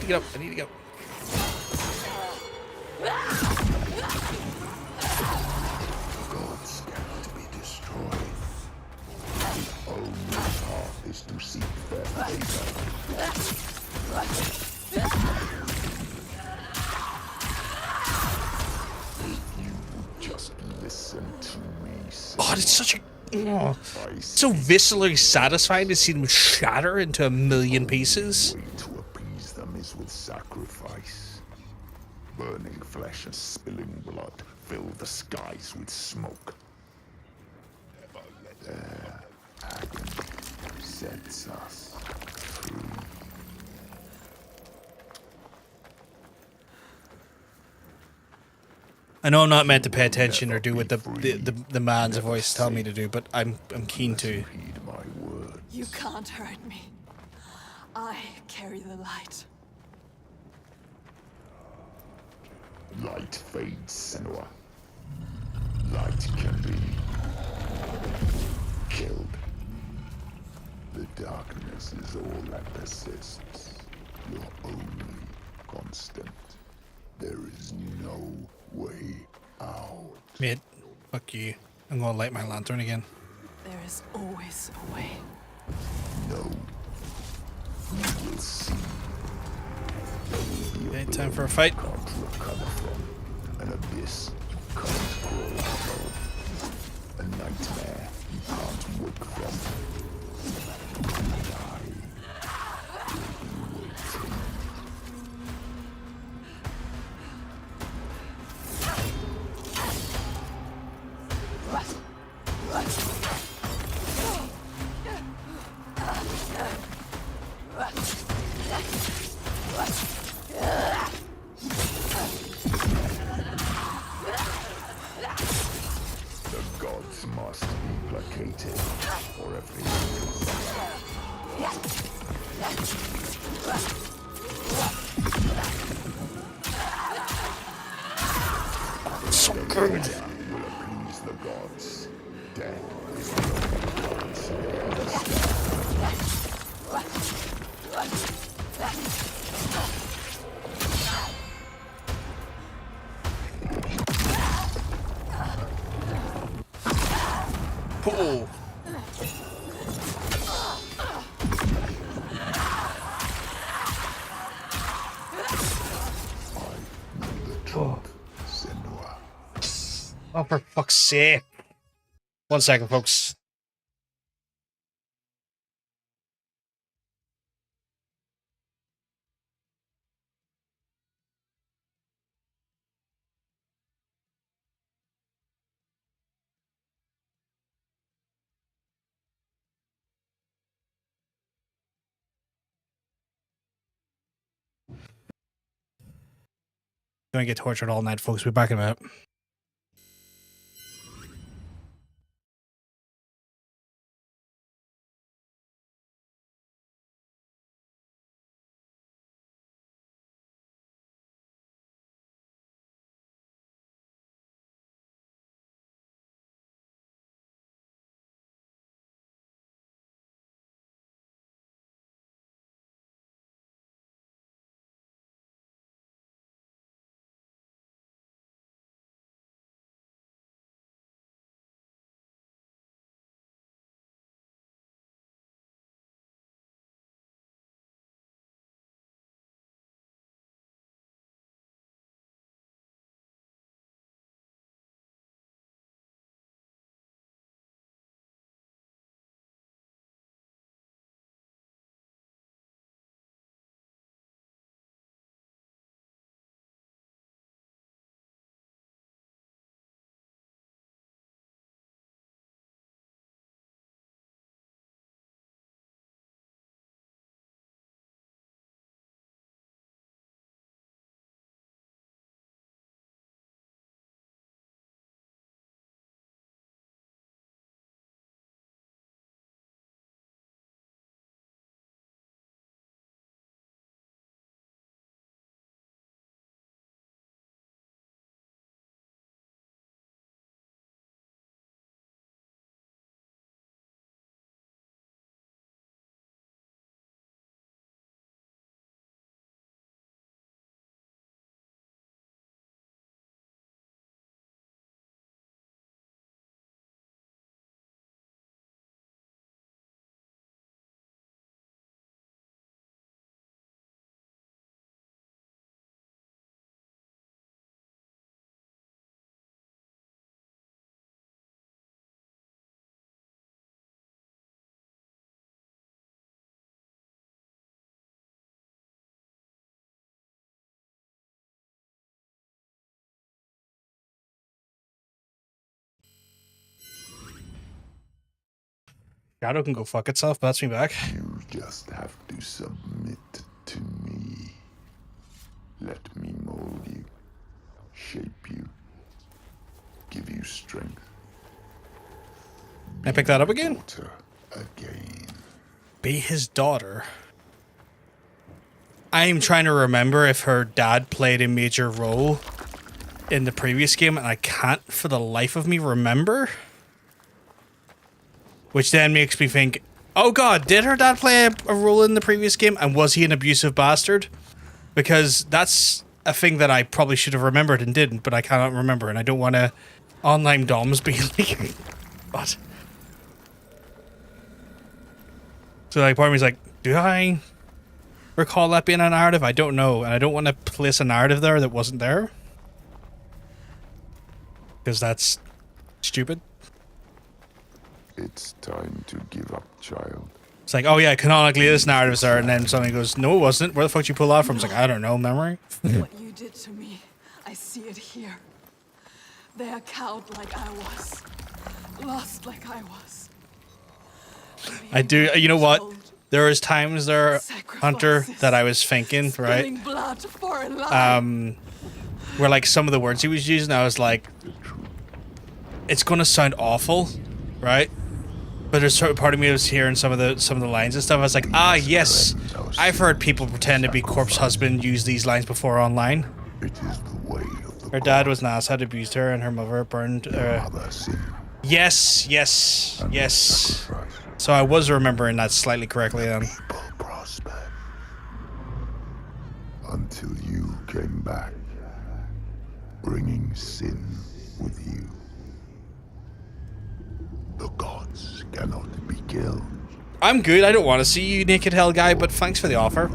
to get up. I need to go. Gods cannot be destroyed. The only path is to seek their favor. If you would just listen to me, God, it's such a... Oh, so viscerally satisfying to see them shatter into a million pieces. The way to appease them is with sacrifice. Burning flesh and spilling blood fill the skies with smoke. Their agony sets us free. I know I'm not meant to pay attention or do what the man's voice tell me to do, but I'm keen to. Heed my word. You can't hurt me. I carry the light. Light fades, Senua. Light can be killed. The darkness is all that persists. Your only constant. There is no way out. Mate, fuck you. I'm gonna light my lantern again. There is always a way. No. You will see. Okay, time for a fight. Can't recover from. An abyss you can't crawl out of. A nightmare you can't wake from. And I will be waiting. The gods must be placated, or everything So good. will appease the gods. Death is the only answer they understand. Oh. The truth, Senua. Oh, for fuck's sake. 1 second, folks. Gonna get tortured all night, folks. We'll be back in a minute. Shadow can go fuck itself, but that's me back. You just have to submit to me. Let me mold you, shape you, give you strength. Can I pick that up again? Daughter again. Be his daughter. I'm trying to remember if her dad played a major role in the previous game, and I can't for the life of me remember. Which then makes me think, oh god, did her dad play a role in the previous game, and was he an abusive bastard? Because that's a thing that I probably should have remembered and didn't, but I cannot remember, and I don't want to online doms be like, what? So like part of me is like, do I recall that being a narrative? I don't know, and I don't want to place a narrative there that wasn't there. Because that's stupid. It's time to give up, child. It's like, oh yeah, canonically this narrative's there, and then somebody goes, no it wasn't. Where the fuck did you pull that from? It's like, I don't know, memory. What you did to me, I see it here. They are cowed like I was. Lost like I was. I do, you know what? There was times there, Hunter, that I was thinking, right? Blood for a lie. Where like some of the words he was using, I was like, it's gonna sound awful, right? But there's sort of part of me that was hearing some of the lines and stuff. I was like, ah, yes, I've heard people pretend to be corpse husband use these lines before online. It is the way of the Her dad was an asshat, abused her, and her mother burned. Yes. So I was remembering that slightly correctly then. people prosper. Until you came back, bringing sin with you. The gods cannot be killed. I'm good. I don't want to see you, naked hell guy, but thanks for the offer.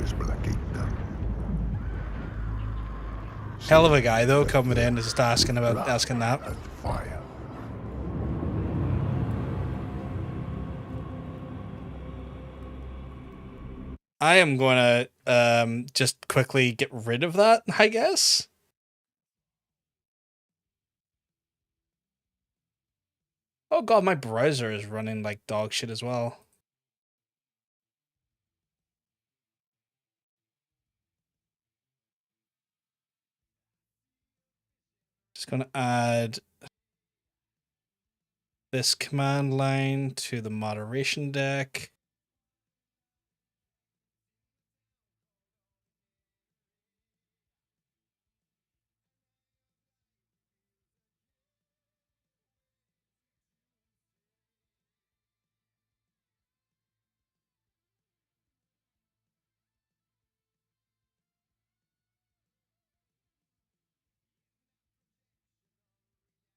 Hell of a guy though, coming in just asking that. Fire. I am going to just quickly get rid of that, I guess. Oh god, my browser is running like dog shit as well. Just going to add this command line to the moderation deck.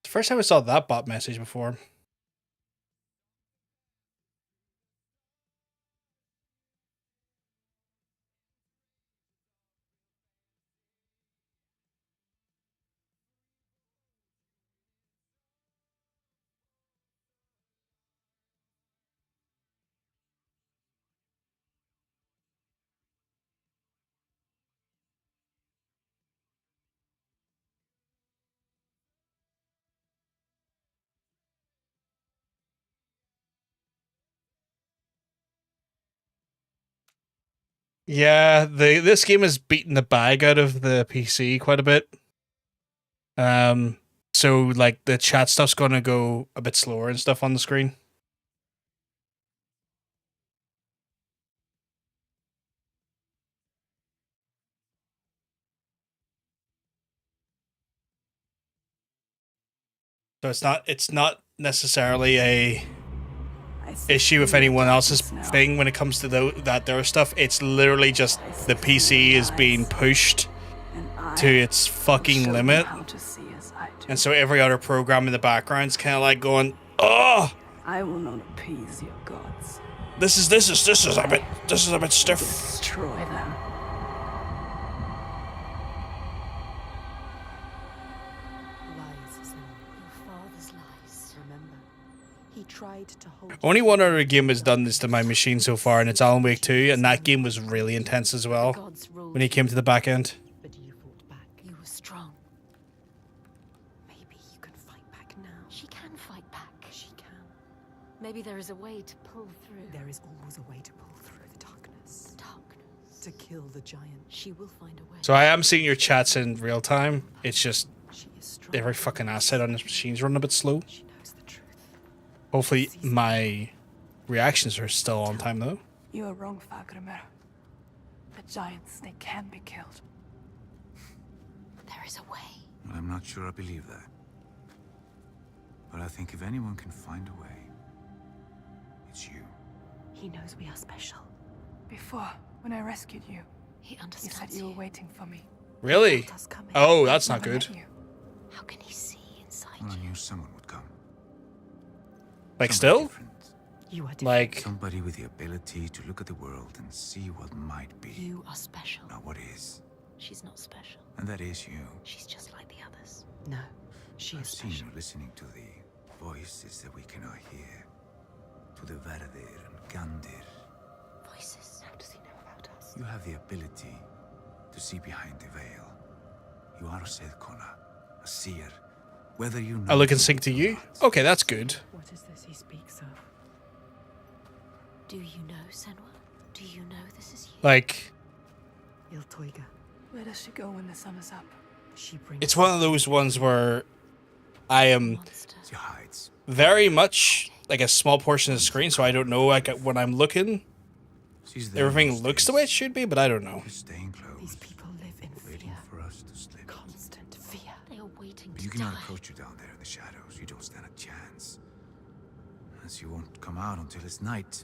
First time I saw that bot message before. Yeah, this game has beaten the bag out of the PC quite a bit. So like the chat stuff's gonna go a bit slower and stuff on the screen. So it's not necessarily a issue with anyone else's thing when it comes to their stuff. It's literally just the PC is being pushed to its fucking limit, and so every other program in the background's kind of like going, "Oh, I will not appease your gods. This is a bit stiff." Destroy them. Tried to hold Only one other game has done this to my machine so far, and it's Alan Wake 2, and that game was really intense as well when he came to the back end. But you fought back. You were strong. Maybe you can fight back now. She can fight back. She can. Maybe there is a way to pull through. There is always a way to pull through the darkness. Darkness. To kill the giant. She will find a way. So I am seeing your chats in real time. It's just She is strong. every fucking asset on this machine's running a bit slow. She knows the truth. Hopefully my reactions are still on time though. You are wrong, Fagrimer. The giants, they can be killed. There is a way. I'm not sure I believe that. But I think if anyone can find a way, it's you. He knows we are special. Before, when I rescued you, He you understands said you were waiting for me. Really? Oh, that's not Never good. met you. How can he see inside Well, I you? knew someone would come. Like Somebody still? different. You are different. Like Somebody with the ability to look at the world and see what might be, You are special. not what is. She's not special. And that is you. She's just like the others. No, she I've is seen special. you listening to the voices that we cannot hear. To the Verdir and Gandir. Voices. How does he know about us? You have the ability to see behind the veil. You are a Sedkona, a seer. Whether you know I look and it sync to or you. not. Okay, that's good. What is this he speaks of? Do you know, Senwa? Do you know this is you? Like Iltoiga. Where does she go when the sun is up? She brings. it's one of those ones where I am Monster. She hides. very much like a small portion of the screen, so I don't know like when I'm looking She's there everything most looks days, the way it should be, but I don't know. just staying These close, people live in waiting fear. for us to slip. Constant fear. They are waiting But to you die. cannot approach her down there in the shadows. You don't stand a chance. As you won't come out until it's night.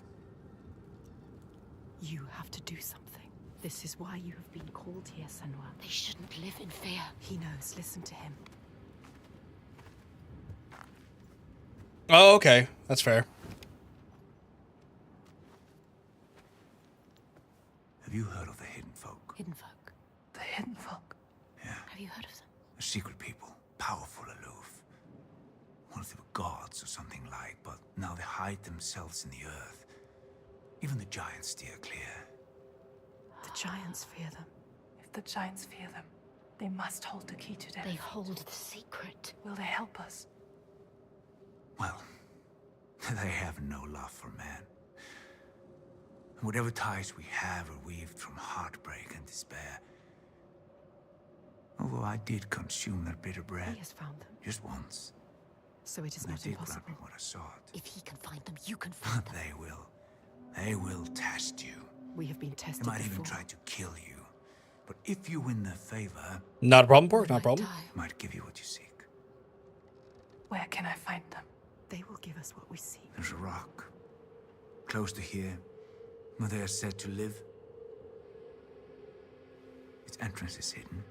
You have to do something. This is why you have been called here, Senwa. They shouldn't live in fear. He knows. Listen to him. Oh, okay. That's fair. Have you heard of the Hidden Folk? Hidden folk. The hidden folk. Yeah, Have you heard of them? a secret people, powerful, aloof. Once they were gods or something like, but now they hide themselves in the earth. Even the giants steer clear. The giants fear them. If the giants fear them, they must hold the key to their They fate. hold the secret. Will they help us? Well, they have no love for man. Whatever ties we have are weaved from heartbreak and despair. Although I did consume their bitter bread He has found them. just once. So it is And not they did grant impossible. me what I sought. If he can find them, you can find them. They will. They will test you. We have been They tested might before. even try to kill you. But if you win their favor, Not a problem, Borg, not a Might problem. die. they might give you what you seek. Where can I find them? They will give us what we seek. There's a rock close to here where they are said to live. Its entrance is hidden.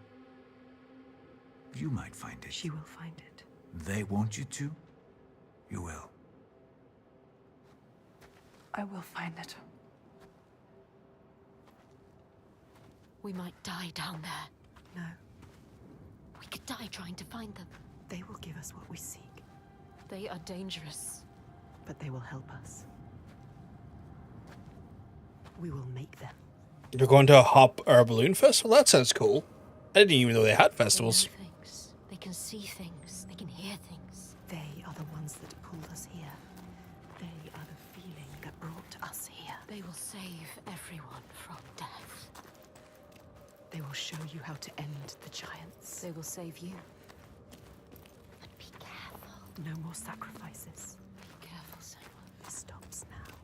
You might find it. She will find it. They want you to. You will. I will find it. We might die down there. No, We could die trying to find them. they will give us what we seek, They are dangerous. but they will help us. We will make them. You're going to a hop or a balloon festival? That sounds cool. I didn't even know they had They festivals. know things. They can see things. They can hear things. They are the ones that pulled us here. They are the feeling that brought us here. They will save everyone from death. They will show you how to end the giants. They will save you. But be careful. No more sacrifices. Be careful, Senwa. It stops now.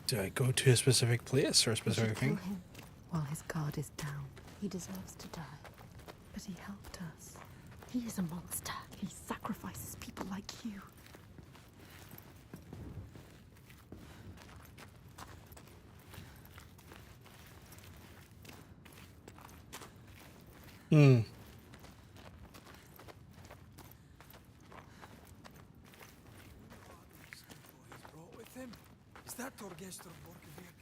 Do I go to a specific place or a We should specific kill thing? him while his guard is down. He deserves to die. But he helped us. He is a monster. He sacrifices people like you. Hmm. He's brought with him. Is that Torgestor Borgevik?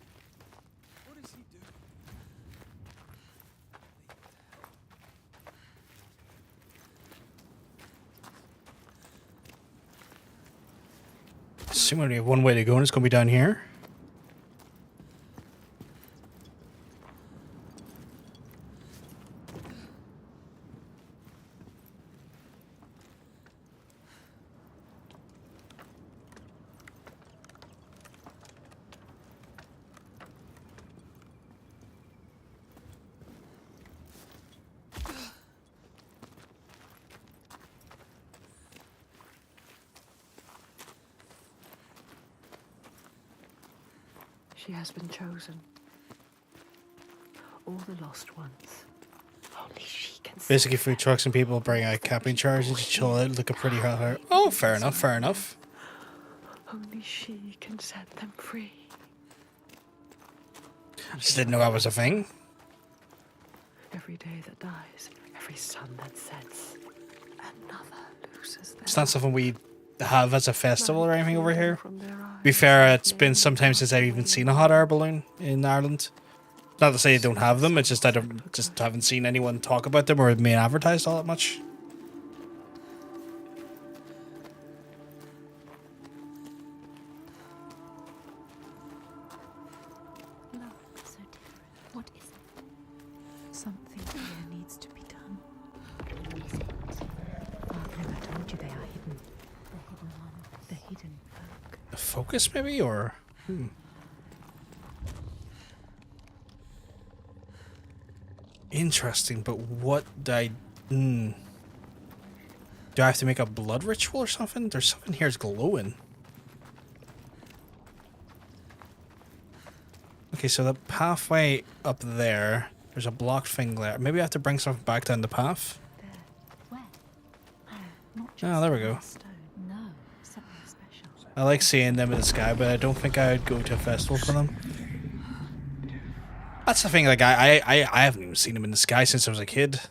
What is he doing? Assuming we have one way to go and it's going to be down here. She has been chosen. All the lost ones. Only she can see. Basically, food trucks and people bring out camping chairs and just chill out, look a pretty hot. Oh, fair enough, fair enough. Only she can set them free. Just didn't know that was a thing. Every day that dies, every sun that sets, another loses their It's not something we have as a festival or anything over here. To be fair, it's been some time since I've even seen a hot air balloon in Ireland. Not to say I don't have them, it's just I just haven't seen anyone talk about them or being advertised all that much. Love is so different. What is it? Something here needs to be done. What is it? Father, I told you they are hidden. The hidden one. The hidden folk. A focus, maybe, or Interesting, but what do I? Do I have to make a blood ritual or something? There's something here that's glowing. Okay, so the pathway up there. There's a blocked thing there. Maybe I have to bring something back down the path. Where? Oh, there we go. No, something special. I like seeing them in the sky, but I don't think I would go to a festival for them. That's the thing, like, I haven't even seen them in the sky since I was a kid.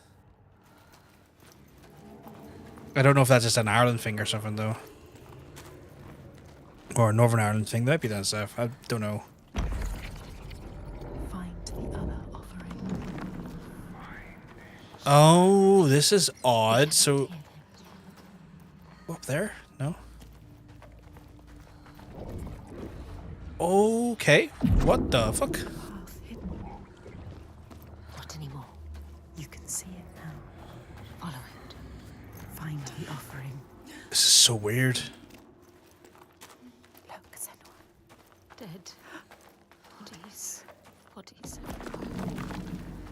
I don't know if that's just an Ireland thing or something, though. Or a Northern Ireland thing. That might be down south. I don't know. Find the other offering. Oh, this is odd. So... Up there? No? Okay. What the fuck? Not anymore. You can see it now. Follow it. Find the offering. This is so weird. Look, Senua. Dead. Bodies. Bodies.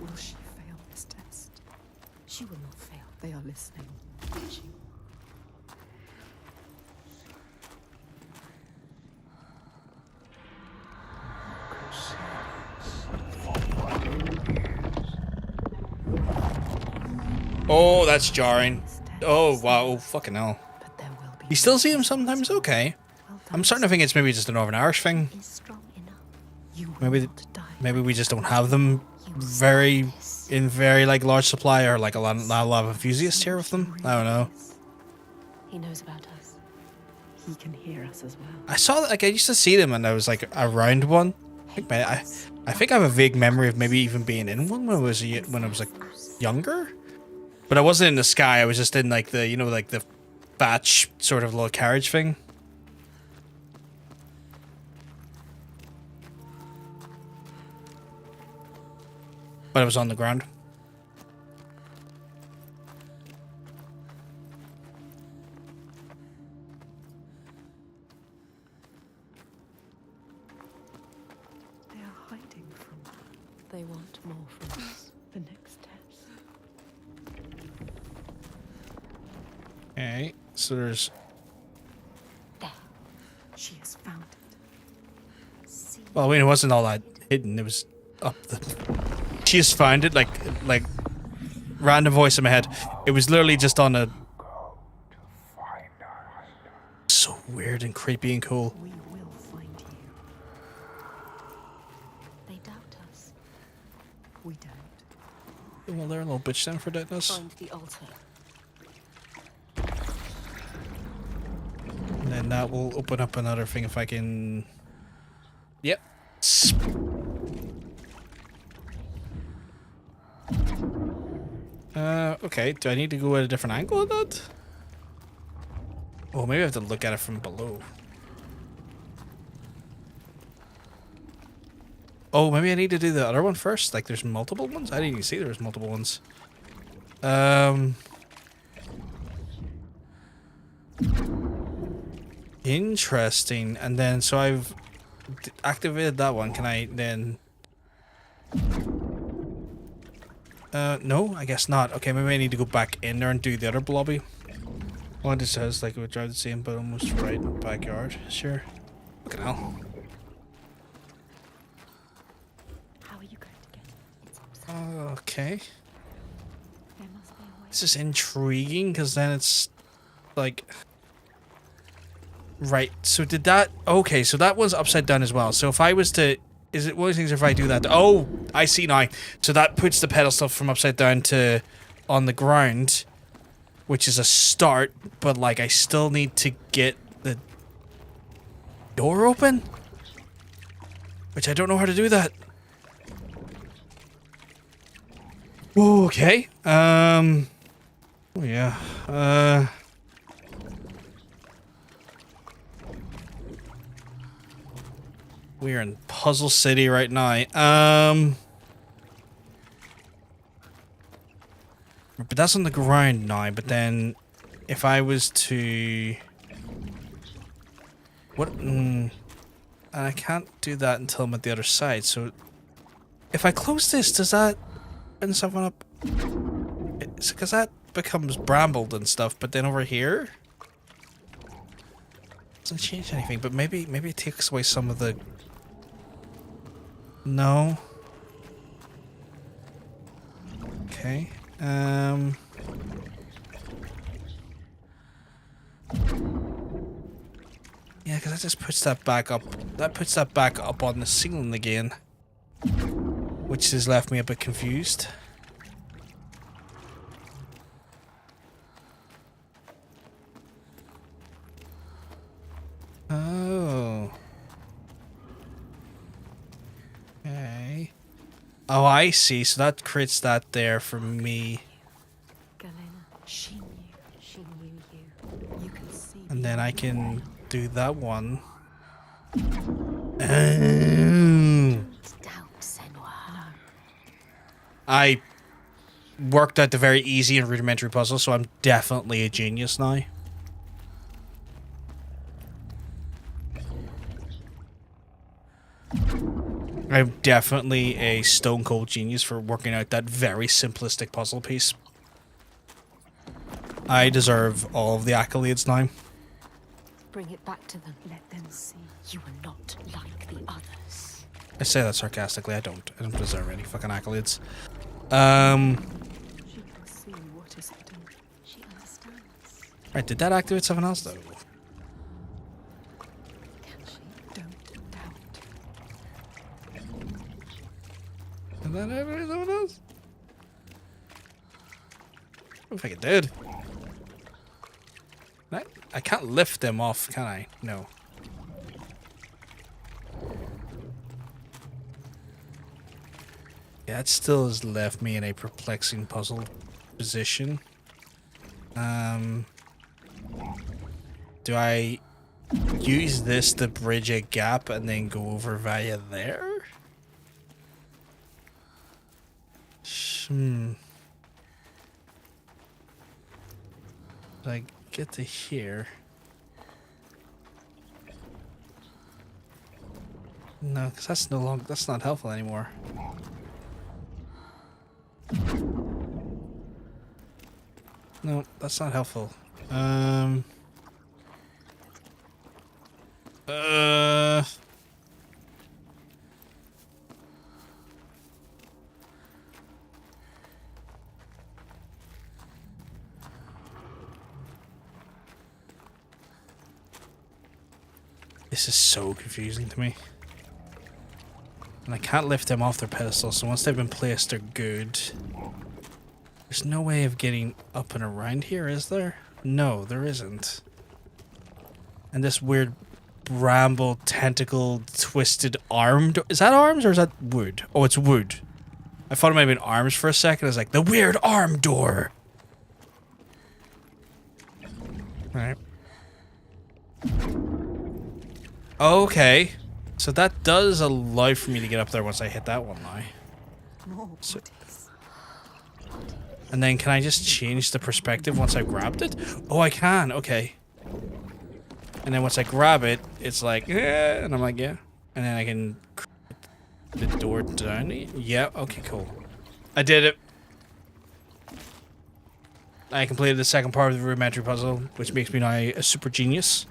Will she fail this test? She will not fail. They are listening. She Oh, that's jarring. Oh, wow. Oh, fucking hell. You still see him sometimes? Okay. I'm starting to think it's maybe just a Northern Irish thing. Maybe we just don't have them in very like large supply, or like a lot of enthusiasts here with them. I don't know. He knows about us. He can hear us as well. I saw that, like, I used to see them and I was like around one. I think I have a vague memory of maybe even being in one when I was like younger. But I wasn't in the sky. I was just in like the, you know, like the batch sort of little carriage thing. But it was on the ground. They are hiding from us. They want more from us. The next test. Okay, so there's... There. She has found it. See? Well, I mean, it wasn't all that hidden. It was up the... She just found it, like random voice in my head. It was literally just on a... So weird and creepy and cool. We will find you. They doubt us. We don't. Well, they're a little bitch then for doubting us. Find the altar. And then that will open up another thing if I can... Yep. Okay, do I need to go at a different angle of that? Oh, maybe I have to look at it from below. Oh, maybe I need to do the other one first? Like, there's multiple ones? I didn't even see there was multiple ones. Interesting. And then, so I've activated that one. Can I then... no, I guess not. Okay, maybe I need to go back in there and do the other blobby. Well, it says like it would drive the same, but almost right backyard. Sure. Look at hell. Okay. There must be a way. This is intriguing because then it's like. Right. So did that? Okay. So that was upside down as well. So if I was to, is it one of the things if I do that? Oh, I see now. So that puts the pedestal from upside down to on the ground, which is a start. But like, I still need to get the door open, which I don't know how to do that. Okay. Oh yeah. We're in Puzzle City right now. But that's on the ground now. But then, if I was to, what? And I can't do that until I'm at the other side. So, if I close this, does that open someone up? Because that becomes brambled and stuff. But then over here, doesn't change anything. But maybe it takes away some of the. No. Okay. Yeah, because that just puts that back up. That puts that back up on the ceiling again, which has left me a bit confused. Oh. Okay. Oh, I see. So that creates that there for me. Galena, she knew you. You can see. And then I can do that one. I worked out the very easy and rudimentary puzzle, so I'm definitely a genius now. I'm definitely a stone cold genius for working out that very simplistic puzzle piece. I deserve all of the accolades now. Bring it back to them. Let them see you are not like the others. I say that sarcastically. I don't deserve any fucking accolades. She can see what is hidden. She understands. Right, did that activate something else though? Can she? Don't doubt. Did that activate something else? I don't think it did. I can't lift them off, can I? No. Yeah, it still has left me in a perplexing puzzle position. Do I use this to bridge a gap and then go over via there? I get to here. No, because that's no longer, that's not helpful anymore. No, that's not helpful. This is so confusing to me. And I can't lift them off their pedestal, so once they've been placed, they're good. There's no way of getting up and around here, is there? No, there isn't. And this weird bramble, tentacle, twisted arm. Is that arms or is that wood? Oh, it's wood. I thought it might have been arms for a second. I was like, the weird arm door. Alright. Okay. So that does allow for me to get up there once I hit that one now. So, and then can I just change the perspective once I grabbed it? Oh, I can. Okay. And then once I grab it, it's like, yeah, and I'm like, yeah. And then I can the door down. Yeah, okay, cool. I did it. I completed the second part of the rudimentary puzzle, which makes me now a super genius.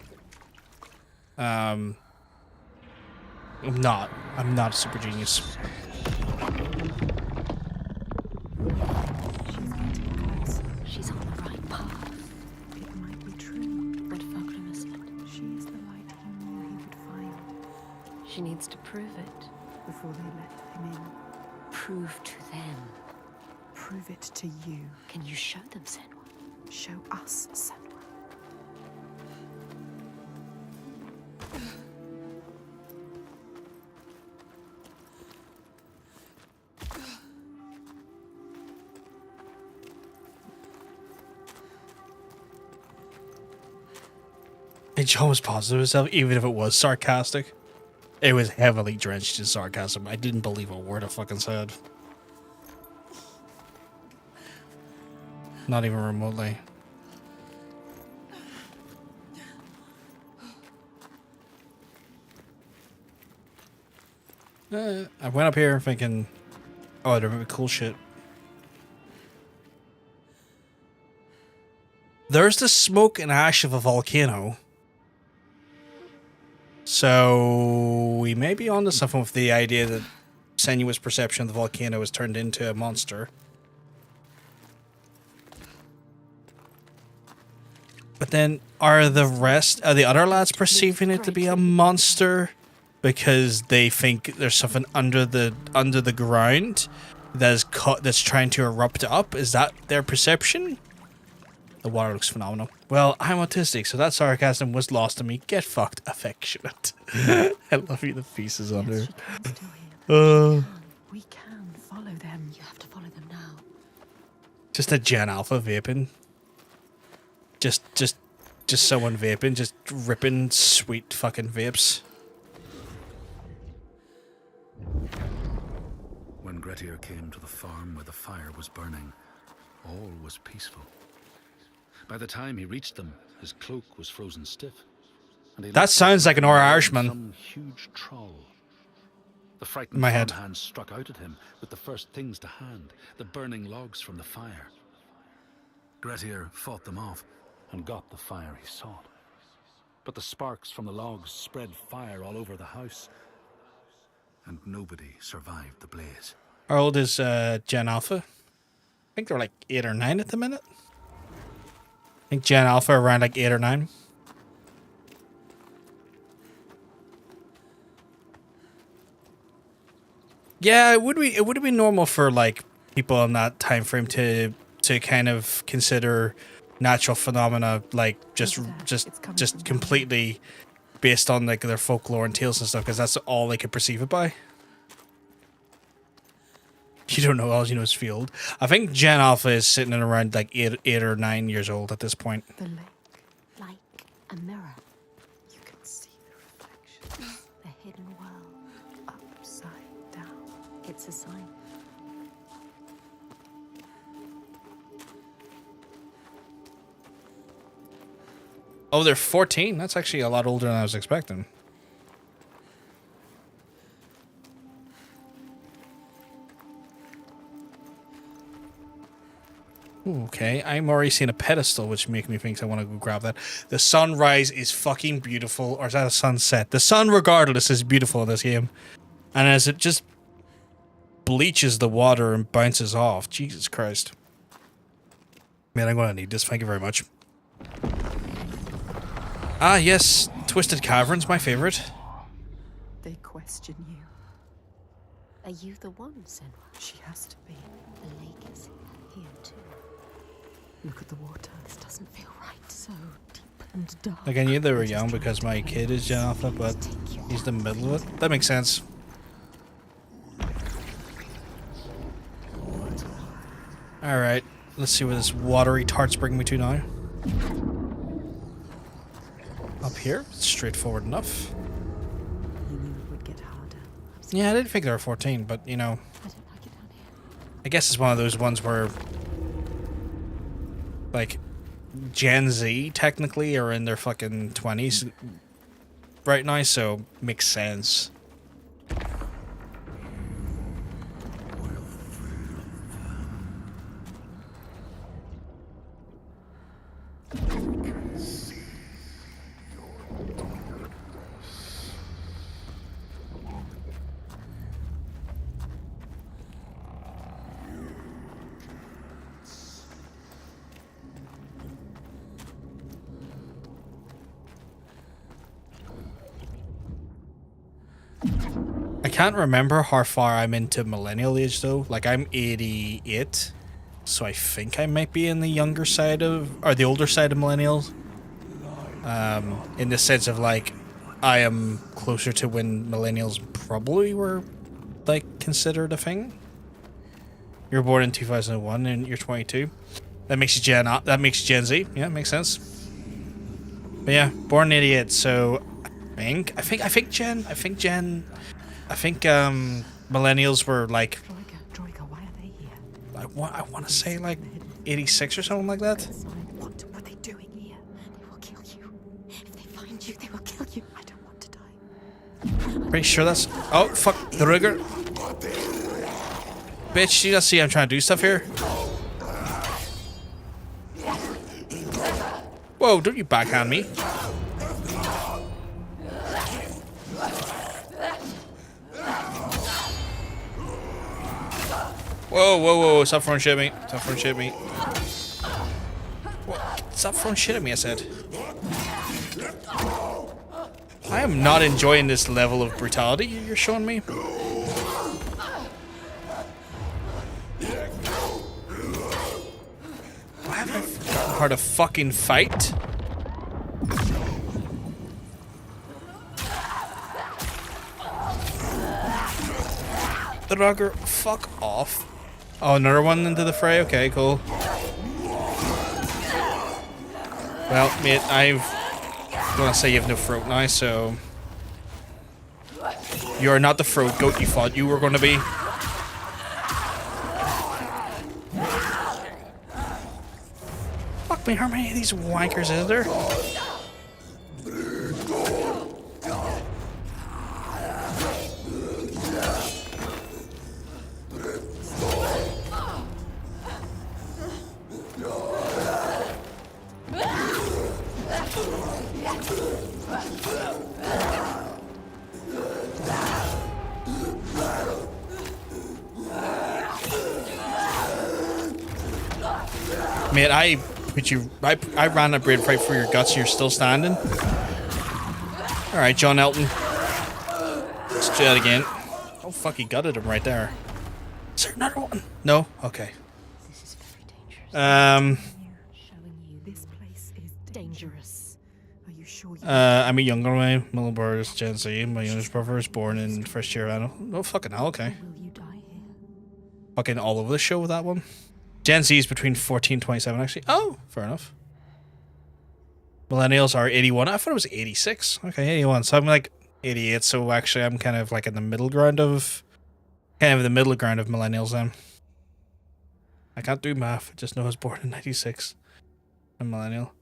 I'm not a super genius. chance to prove it. Before they let him in. Prove to them. Prove it to you. Can you show them, Senwa? Show us, Senwa. And John was positive himself, even if it was sarcastic. It was heavily drenched in sarcasm. I didn't believe a word I fucking said. Not even remotely. I went up here thinking, oh, there would be cool shit. There's the smoke and ash of a volcano. So we may be onto something with the idea that Senua's perception of the volcano has turned into a monster. But then are the other lads perceiving it to be a monster because they think there's something under the ground that's trying to erupt up? Is that their perception? The water looks phenomenal. Well, I'm autistic, so that sarcasm was lost on me. Get fucked, affectionate. I love you, the pieces under. We can follow them. You have to follow them now. Just a Gen Alpha vaping. Just someone vaping, just ripping sweet fucking vapes. When Grettir came to the farm where the fire was burning, all was peaceful. By the time he reached them, his cloak was frozen stiff. And he that sounds like an Irishman. Some huge troll. The frightened my head. farmhand struck out at him with the first things to hand, the burning logs from the fire. Grettir fought them off and got the fire he sought. But the sparks from the logs spread fire all over the house, and nobody survived the blaze. How old is Gen Alpha? I think they're like 8 or 9 at the minute. I think Gen Alpha around like 8 or 9. Yeah, it would be normal for like people in that time frame to kind of consider natural phenomena like just completely based on like their folklore and tales and stuff, because that's all they could perceive it by. You don't know, all you know is field. I think Gen Alpha is sitting at around like 8 or 9 years old at this point. The lake, like a mirror. You can see the reflection. The hidden world, upside down. It's a sign. Oh, they're 14. That's actually a lot older than I was expecting. Ooh, okay, I'm already seeing a pedestal, which makes me think I want to go grab that. The sunrise is fucking beautiful. Or is that a sunset? The sun, regardless, is beautiful in this game. And as it just bleaches the water and bounces off. Jesus Christ. Man, I'm going to need this. Thank you very much. Ah, yes. Twisted Caverns, my favorite. They question you. Are you the one, Senwa? She has to be. The lake is here too. Look at the water. This doesn't feel right. So deep and dark. Like, I knew they were young because my kid is Gen Alpha, but he's the middle of it. That makes sense. Alright, let's see where this watery tarts bring me to now. Up here, straightforward enough. You knew it would get harder. Yeah, I didn't think they were 14, but you know, I don't like it down here. I guess it's one of those ones where, like, Gen Z technically are in their fucking 20s right now, so makes sense. can't remember how far I'm into millennial age though. Like I'm 88, so I think I might be in the younger side of, or the older side of millennials. In the sense of like, I am closer to when millennials probably were like considered a thing. You're born in 2001 and you're 22. That makes you that makes you Gen Z. Yeah, makes sense. But yeah, born in 88, so I think millennials were like, Troika, why are they here? I want to say like 86 or something like that. What were they doing here? They will kill you. If they find you, they will kill you. I don't want to die. Pretty sure that's, oh fuck, the rigger. Bitch, you don't see I'm trying to do stuff here? Whoa, don't you backhand me. Whoa, stop throwing shit at me. Stop throwing shit at me. What? Stop throwing shit at me, I said. I am not enjoying this level of brutality you're showing me. Why have I forgotten how to fucking fight? The Rugger, fuck off. Oh, another one into the fray? Okay, cool. Well, mate, I'm gonna say you have no throat now, so... You are not the throat goat you thought you were gonna be. Fuck me, how many of these wankers is there? Mate, I ran a braid fight for your guts and you're still standing? Alright, John Elton. Let's do that again. Oh fuck, he gutted him right there. Is there another one? No? Okay. This is very dangerous. Showing you this place is dangerous. Are you sure you I'm a younger way. Millibur is Gen Z. My youngest brother is born in first year. I don't. Oh fucking hell. Okay. will you die here? Fucking all over the show with that one. Gen Z is between 14 and 27 actually. Oh, fair enough. Millennials are 81. I thought it was 86. Okay, 81. So I'm like 88. So actually I'm kind of like in the middle ground of millennials then. I can't do math. I just know I was born in 96. I'm millennial.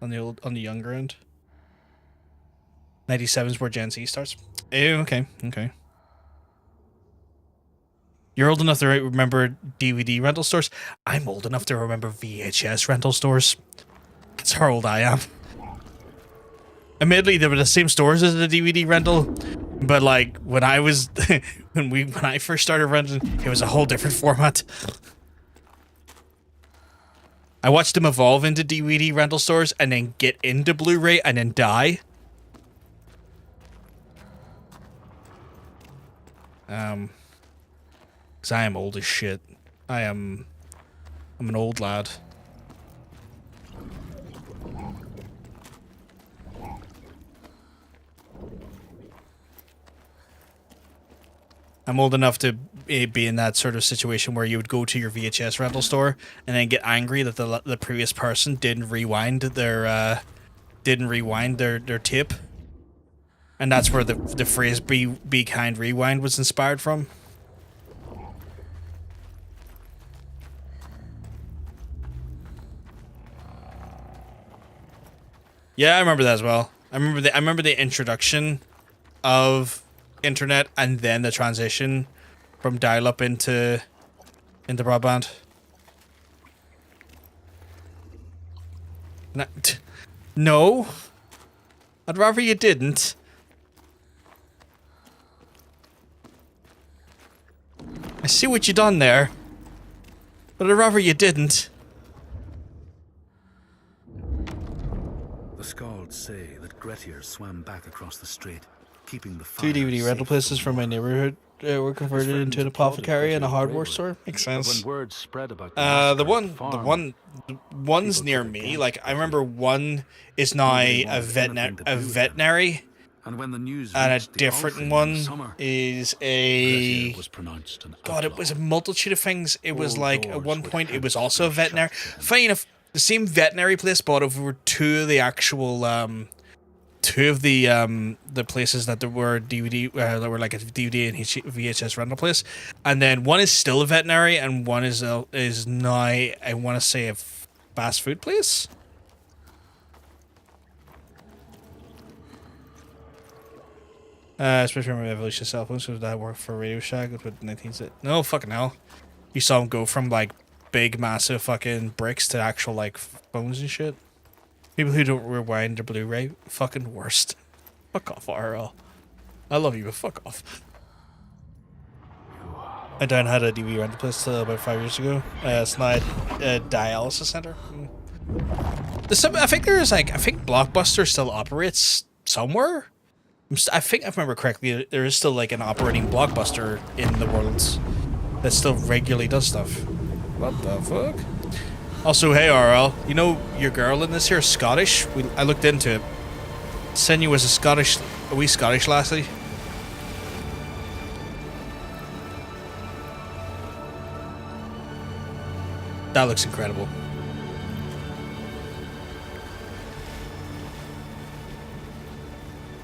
On the younger end. 97 is where Gen Z starts. Oh, okay. You're old enough to remember DVD rental stores. I'm old enough to remember VHS rental stores. That's how old I am. Admittedly, they were the same stores as the DVD rental, but like when I was when I first started renting, it was a whole different format. I watched them evolve into DVD rental stores and then get into Blu-ray and then die. Because I am old as shit. I'm an old lad. I'm old enough to be in that sort of situation where you would go to your VHS rental store and then get angry that the previous person didn't rewind their tape, and that's where the phrase "be kind, rewind" was inspired from. Yeah, I remember that as well. I remember the introduction of internet and then the transition from dial-up into broadband. No. I'd rather you didn't. I see what you done there, but I'd rather you didn't. The Skalds say that Grettir swam back across the strait, keeping the 2 fire DVD rental safe places from from my war. neighborhood were converted His into an friends applauded apothecary and a Grettir's hardware bravery. store. Makes But sense. when word spread about The massacre at farm, one's people near put me. against Like I Grettir. remember one is now Nobody a wanted anything to do with him. veterinary, And when the news and a reached the different Althing in one the summer, is Grettir a was pronounced an God. It outlaw. was a multitude of things. It was All like at doors one would point it was also a henceforth veterinary. shut to him. Funny enough, the same veterinary place bought over two of the actual two of the places that there were DVD that were like a DVD and VHS rental place, and then one is still a veterinary and one is now I want to say a fast food place. Especially remember Evolution cell phones because that worked for Radio Shack with 19. No fucking hell, you saw them go from like big massive fucking bricks to actual like phones and shit. People who don't rewind their Blu-ray, fucking worst. Fuck off, RL. I love you, but fuck off. I down had a DVD rental place about 5 years ago. It's not a dialysis center. I think there is like I think Blockbuster still operates somewhere. I think if I remember correctly, there is still like an operating Blockbuster in the world that still regularly does stuff. What the fuck? Also, hey RL, you know your girl in this here is Scottish? I looked into it. Senu was a wee Scottish lassie. That looks incredible.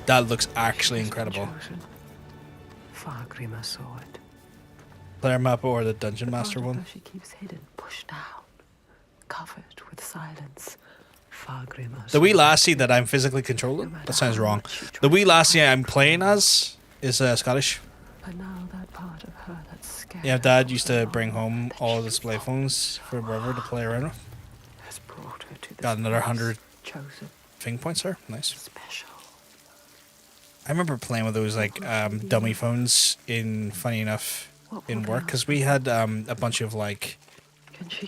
That looks actually incredible. Fargrimr saw it. Player map or the Dungeon Master one? She keeps hidden, pushed down, covered with silence. Fargrimr. The wee lassie that I'm physically controlling? That sounds wrong. The wee lassie I'm playing as is Scottish. But now that part of her that's scared. Yeah, Dad used to bring home all the display phones from wherever to play around with. Has brought her to Got another 100 chosen thing points there. Nice. special. I remember playing with those like dummy phones in, funny enough, in work because we had a bunch of like,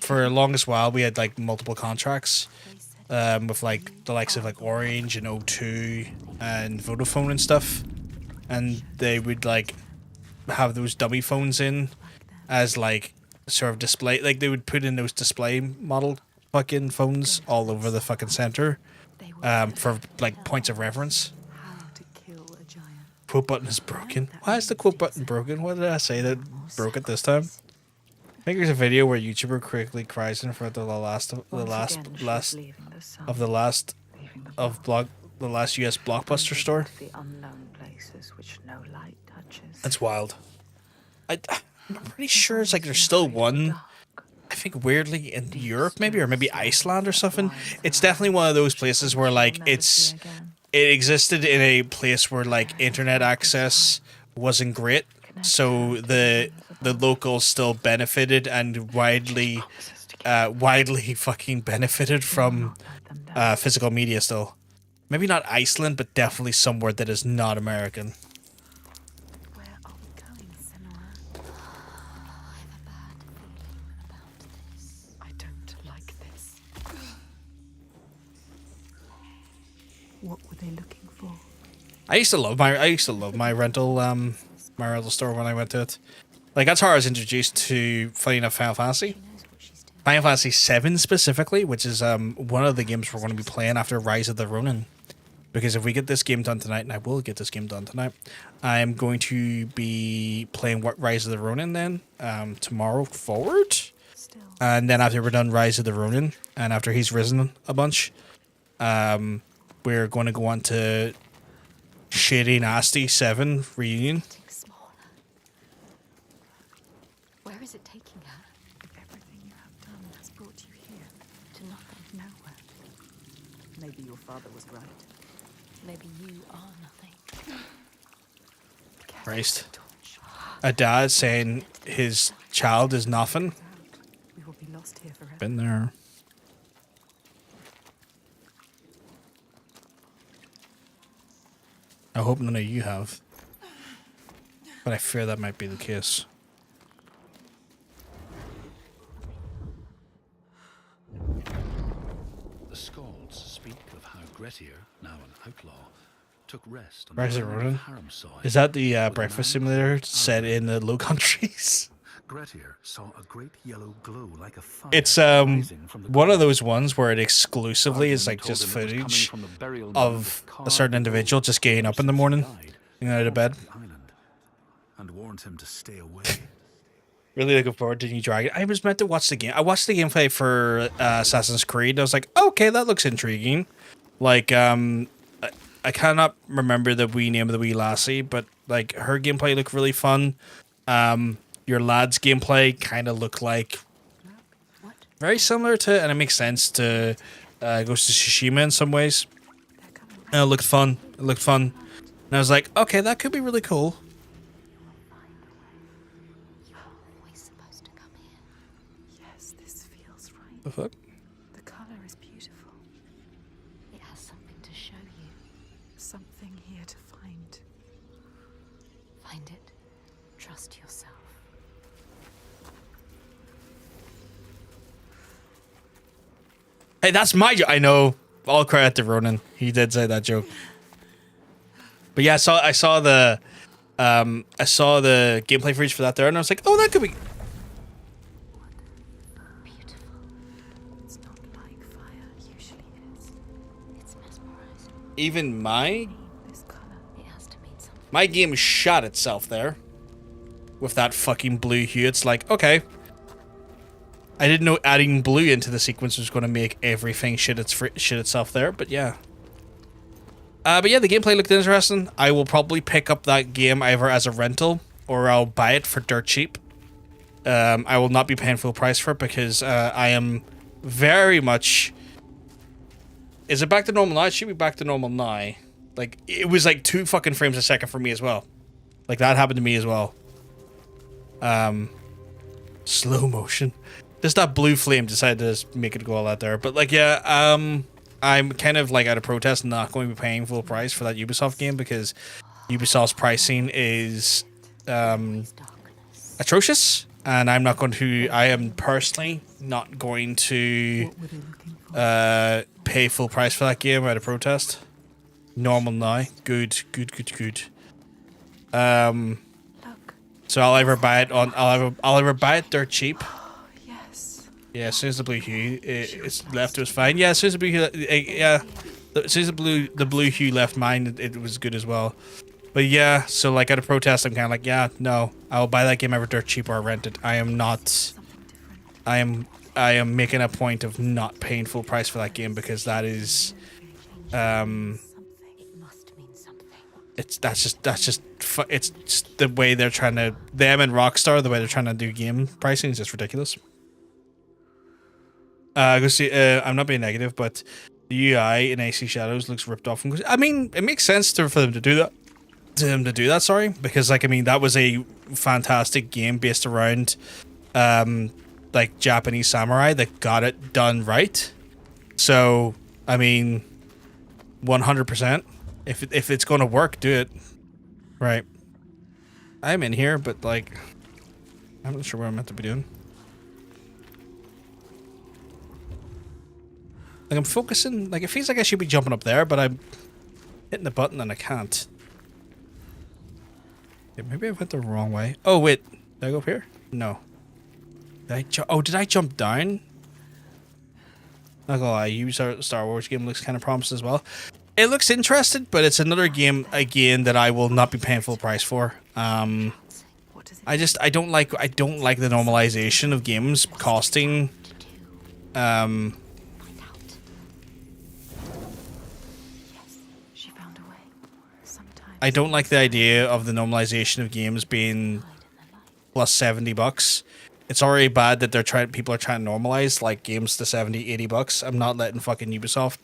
for the longest while we had like multiple contracts with like the likes of like Orange and O2 and Vodafone and stuff, and they would like have those dummy phones in as like sort of display, like they would put in those display model fucking phones all over the fucking center for like points of reference. Quote button is broken. Why is the quote button broken? What did I say that broke it this time? I think there's a video where a YouTuber quickly cries in front of the last US Blockbuster store. The unknown places which no light touches. That's wild. I'm pretty sure it's like there's still one. I think weirdly in Europe maybe, or maybe Iceland or something. It's definitely one of those places where like it existed in a place where like internet access wasn't great, so the locals still benefited and widely fucking benefited from physical media still. Maybe not Iceland, but definitely somewhere that is not American. Where are we going, Senora? I have a bad feeling about this. I don't like this. What were they looking for? I used to love my rental store when I went to it. Like that's how I was introduced to, funny enough, Final Fantasy 7 specifically, which is one of the games we're going to be playing after Rise of the Ronin. Because if we get this game done tonight, and I will get this game done tonight, I am going to be playing Rise of the Ronin then tomorrow forward. And then after we're done Rise of the Ronin, and after he's risen a bunch, we're going to go on to Shitty Nasty 7 Reunion. Where is it taking her? Everything you have done has brought you here. To nothing. Nowhere. Maybe your father was right. Maybe you are nothing. Christ. A dad saying his child is nothing. We will be lost here forever. Been there. I hope none of you have. But I fear that might be the case. The Scalds speak of how Grettir, now an outlaw, took rest on Rise the of ground Ronin? harem soil. Is that the But breakfast man simulator and set in the Low Countries? Grettir saw a great yellow glow like a fire. It's rising from the one of ground. those ones where it exclusively is Arden like told just him it was coming footage from the burial mound of a carved certain in individual gold, just getting where up in the since he morning, died, getting out of bed. haunted the island, and warned him to stay away. Really looking forward to New Dragon. I was meant to watch the game. I watched the gameplay for Assassin's Creed. I was like, okay, that looks intriguing. Like, I cannot remember the wee name of the wee lassie, but like her gameplay looked really fun. Your lad's gameplay kind of looked like very similar to, and it makes sense to Ghost of Tsushima in some ways. And it looked fun. It looked fun, and I was like, okay, that could be really cool. Yes, this feels right. The fuck? The color is beautiful. It has something to show you. Something here to find. Find it. Trust yourself. Hey, that's my joke. I know. All credit to Ronan. He did say that joke. But yeah, I saw the gameplay footage for that there, and I was like, oh, that could be. It's not like fire usually is. It's mesmerizing. Even my This color. It has to mean something. my game shot itself there with that fucking blue hue. It's like, okay. I didn't know adding blue into the sequence was going to make everything shit itself there, but yeah. But yeah, the gameplay looked interesting. I will probably pick up that game either as a rental or I'll buy it for dirt cheap. I will not be paying full price for it because I am very much... Is it back to normal now? It should be back to normal now. Like, it was like 2 fucking frames a second for me as well. Like, that happened to me as well. Slow motion. Just that blue flame decided to just make it go all out there. But like, yeah, I'm kind of like out of protest not going to be paying full price for that Ubisoft game because Ubisoft's pricing is atrocious. And I'm not going to, I am personally not going to pay full price for that game out of protest. Normal now. Good. So I'll either buy it on, I'll either buy it dirt cheap. Yes. Yeah, as soon as the blue hue it's left, it was fine. Yeah, as soon as the blue hue, yeah, as soon as the blue hue left mine, it was good as well. But yeah, so like out of protest, I'm kind of like, yeah, no, I'll buy that game ever dirt cheap or rent it. I am not. I am making a point of not paying full price for that game because that is, it's just the way they're trying to, them and Rockstar, the way they're trying to do game pricing is just ridiculous. Go see, I'm not being negative, but the UI in AC Shadows looks ripped off. I mean, it makes sense for them to do that. Sorry, because like, I mean, that was a fantastic game based around, like Japanese samurai that got it done right. So, I mean, 100%. If it's going to work, do it. Right. I'm in here, but like, I'm not sure what I'm meant to be doing. Like, I'm focusing, like, it feels like I should be jumping up there, but I'm hitting the button and I can't. Yeah, maybe I went the wrong way. Oh, wait. Did I go up here? No. Did I jump down? Not gonna lie, Ubisoft Star Wars game looks kind of promising as well. It looks interesting, but it's another game, again, that I will not be paying full price for. I don't like the normalization of games costing, I don't like the idea of the normalization of games being plus $70. It's already bad that people are trying to normalize like games to $70-$80. I'm not letting fucking Ubisoft,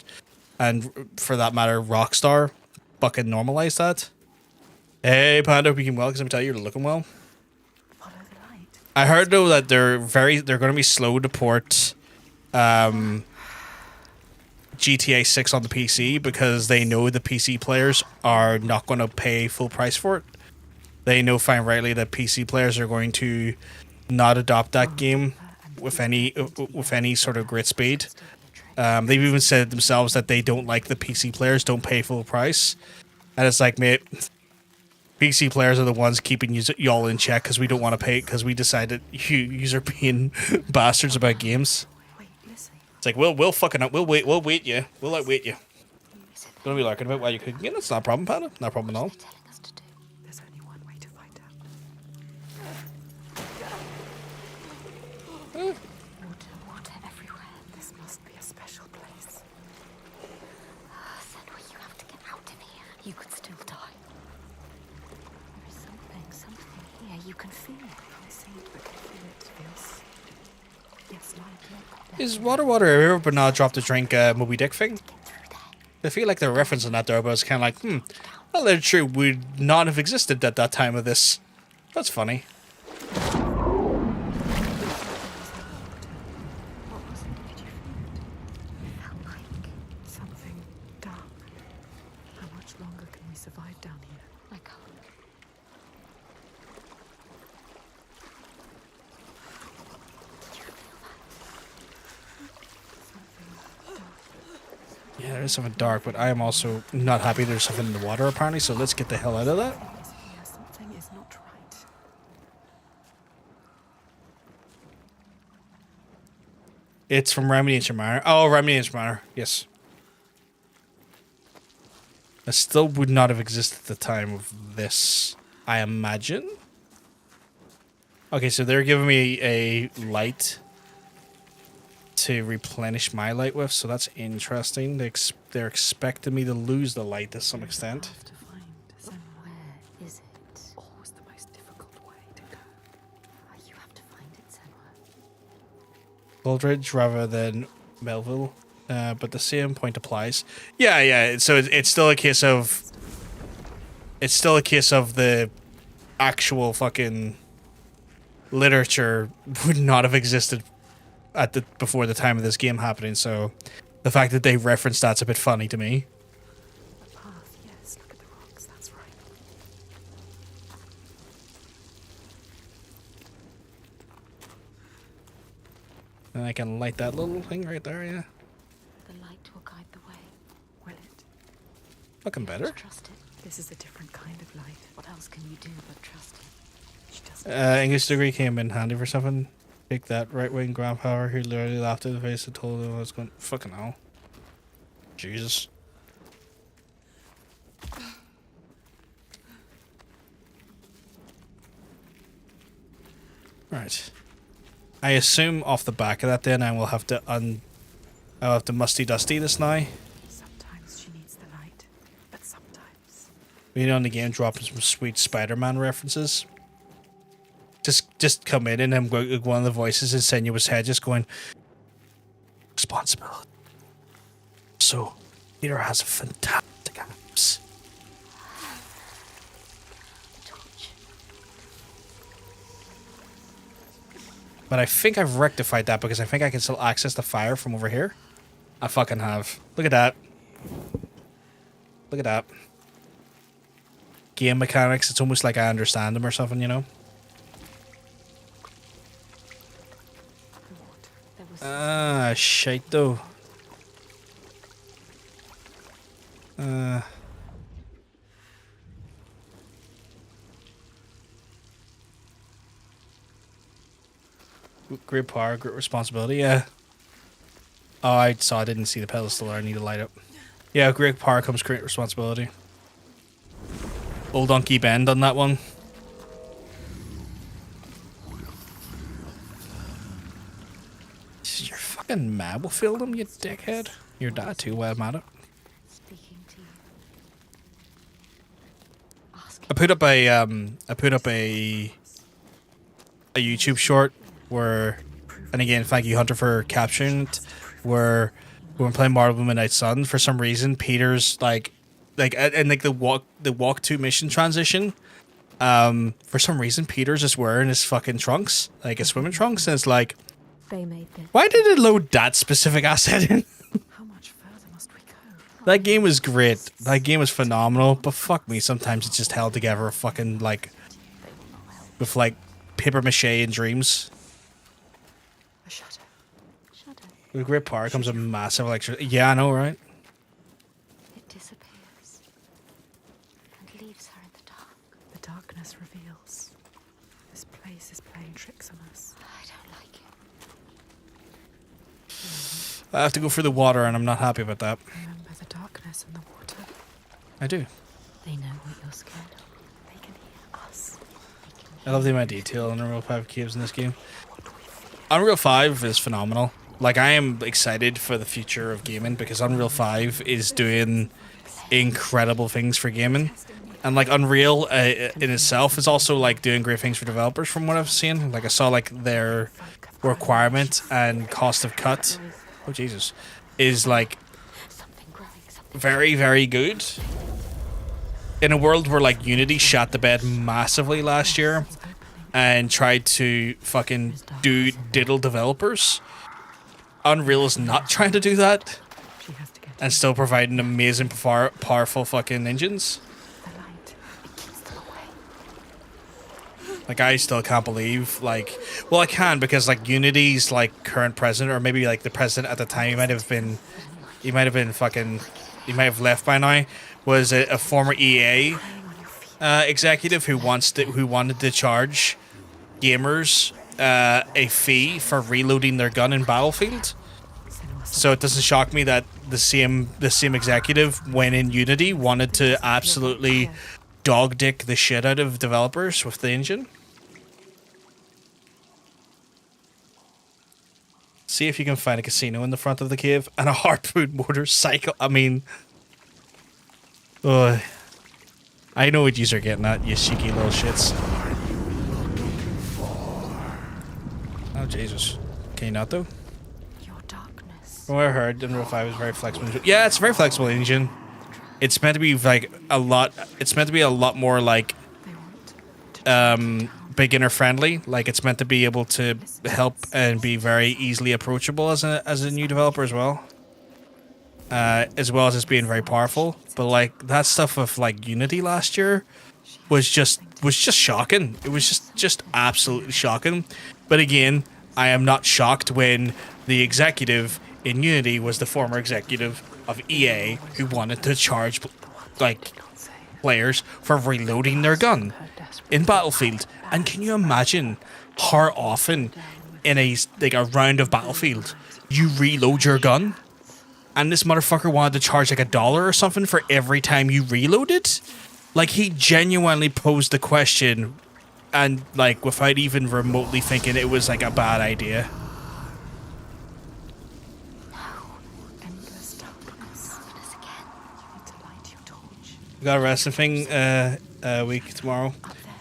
and for that matter Rockstar, fucking normalize that. Hey Panda, hope you can well, because I'm telling you, you're looking well. I heard though that they're going to be slow to port GTA 6 on the PC because they know the PC players are not going to pay full price for it. They know fine rightly that PC players are going to not adopt that game with any sort of great speed. They've even said themselves that they don't like the PC players don't pay full price. And it's like, mate, PC players are the ones keeping y'all in check because we don't want to pay because we decided you are being bastards about games. It's like we'll fucking up. We'll wait you. We'll outwait you. Don't be larking about why you couldn't get it. It's not a problem, Panda. Not a problem at all. There's only one way to find out. Water everywhere. This must be a special place. Senua, you have to get out of here. You could still die. There is something here. You can feel it. I can't see it, but I can feel it. It feels... Yes, like... Is water everywhere but not drop the drink Moby Dick thing? I feel like they're referencing that there, but it's kind of like, that literature would not have existed at that time of this. That's funny. What was it? Did you feel it? It felt like something dark. How much longer can we survive down here? I can't. Yeah, there is something dark, but I am also not happy there's something in the water apparently, so let's get the hell out of that. Something is not right. It's from Remedy and Manor. Oh, Remedy and Manor. Yes. It still would not have existed at the time of this, I imagine. Okay, so they're giving me a light to replenish my light with, so that's interesting. They're expecting me to lose the light to some extent. Where is it? Always the most difficult way to go. You have to find it, Senua. Goldridge rather than Melville, but the same point applies. Yeah. So it's still a case of. It's still a case of the actual fucking literature would not have existed before the time of this game happening. So the fact that they referenced that's a bit funny to me. The path, yes, look at the rocks, that's right. And I can light that little thing right there, yeah. The light will guide the way. Will it? Fucking better. Trust it. This is a different kind of light. What else can you do but trust it? She doesn't. English degree came in handy for something. Take that right-wing grandfather who literally laughed in the face and told him I was going, fucking hell. Jesus. Right. I assume off the back of that then I will have to I'll have to musty dusty this now. Sometimes she needs the light, but sometimes. You know, in the game dropping some sweet Spider-Man references. Just come in and I'm going one of the voices in Senua's head just going responsibility. So Peter has a fantastic abs. But I think I've rectified that because I think I can still access the fire from over here. I fucking have. Look at that. Look at that. Game mechanics, it's almost like I understand them or something, you know? Ah, shite though. Great power, great responsibility, yeah. Oh, I didn't see the pedestal there, I need to light up. Yeah, great power comes great responsibility. Old Donkey Ben done that one. You're fucking mad with Phildum, you dickhead. Your dad too, well, I'm at it. I put up a YouTube short where, and again, thank you Hunter for capturing it, where when we're playing Marvel Midnight Sun, for some reason Peter's like the walk to mission transition, for some reason Peter's just wearing his fucking trunks, like his swimming trunks, and it's like, They made this. why did it load that specific asset in? How much further must we go? That game was great. That game was phenomenal, but fuck me, sometimes it's just held together fucking like with like paper mache and dreams. A shutter. With great power comes a massive electric. Yeah, I know, right? It disappears. place is playing tricks on us. I don't like it. I have to go through the water, and I'm not happy about that. Remember the darkness and the water. I do. They know what you're scared of. They can hear us. I love the amount of detail in Unreal 5 caves in this game. Unreal 5 is phenomenal. Like, I am excited for the future of gaming because Unreal 5 is doing incredible things for gaming. And, like, Unreal in itself is also, like, doing great things for developers from what I've seen. Like, I saw, like, their requirement and cost of cut, oh, Jesus, is, like, very, very good. In a world where, like, Unity shot the bed massively last year and tried to fucking diddle developers, Unreal is not trying to do that and still providing amazing, powerful fucking engines. Like, I still can't believe, like, well, I can because, like, Unity's, like, current president, or maybe, like, the president at the time, he might have left by now, was a former EA executive who wanted to charge gamers a fee for reloading their gun in Battlefield. So it doesn't shock me that the same executive, when in Unity, wanted to absolutely dog dick the shit out of developers with the engine. See if you can find a casino in the front of the cave and a harpoon motorcycle. I mean, I know what yous are getting at, you cheeky little shits. Oh, Jesus. Can you not, though? Your darkness. From what I heard, Unreal 5 is very flexible. Yeah, it's a very flexible engine. It's meant to be, like, it's meant to be a lot more, like, beginner friendly. Like, it's meant to be able to help and be very easily approachable as a new developer as well. As well as it's being very powerful. But, like, that stuff with, like, Unity last year was just shocking. It was just absolutely shocking. But again, I am not shocked when the executive in Unity was the former executive of EA who wanted to charge, like, players for reloading their gun in Battlefield. And can you imagine how often in a round of Battlefield you reload your gun? And this motherfucker wanted to charge like $1 or something for every time you reload it? Like, he genuinely posed the question, and, like, without even remotely thinking it was, like, a bad idea. We got a wrestling thing week tomorrow.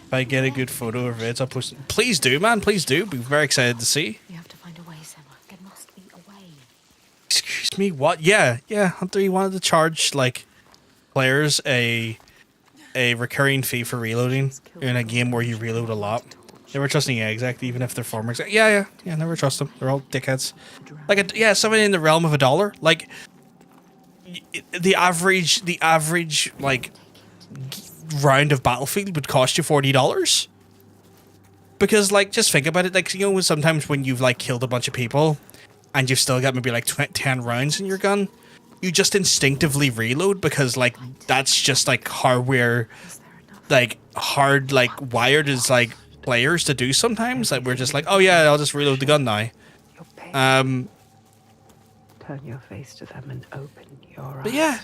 If I get a good photo or vids, I'll post it. Please do, man. Please do. Be very excited to see. We have to find a way, Emma. There must be a way. Excuse me, what? Yeah, Hunter, he wanted to charge, like, players a recurring fee for reloading in a game where you reload a lot. Never trusting exec, even if they're former exec. Yeah, never trust them. They're all dickheads. Like, something in the realm of $1. Like, the average, like, round of Battlefield would cost you $40. Because, like, just think about it. Like, you know, sometimes when you've, like, killed a bunch of people and you've still got maybe, like, 10 rounds in your gun, you just instinctively reload because, like, that's just, like, how we're, like, wired as, like, players to do sometimes. Like, we're just like, oh, yeah, I'll just reload the gun now. Turn your face to them and open your eyes. But yeah.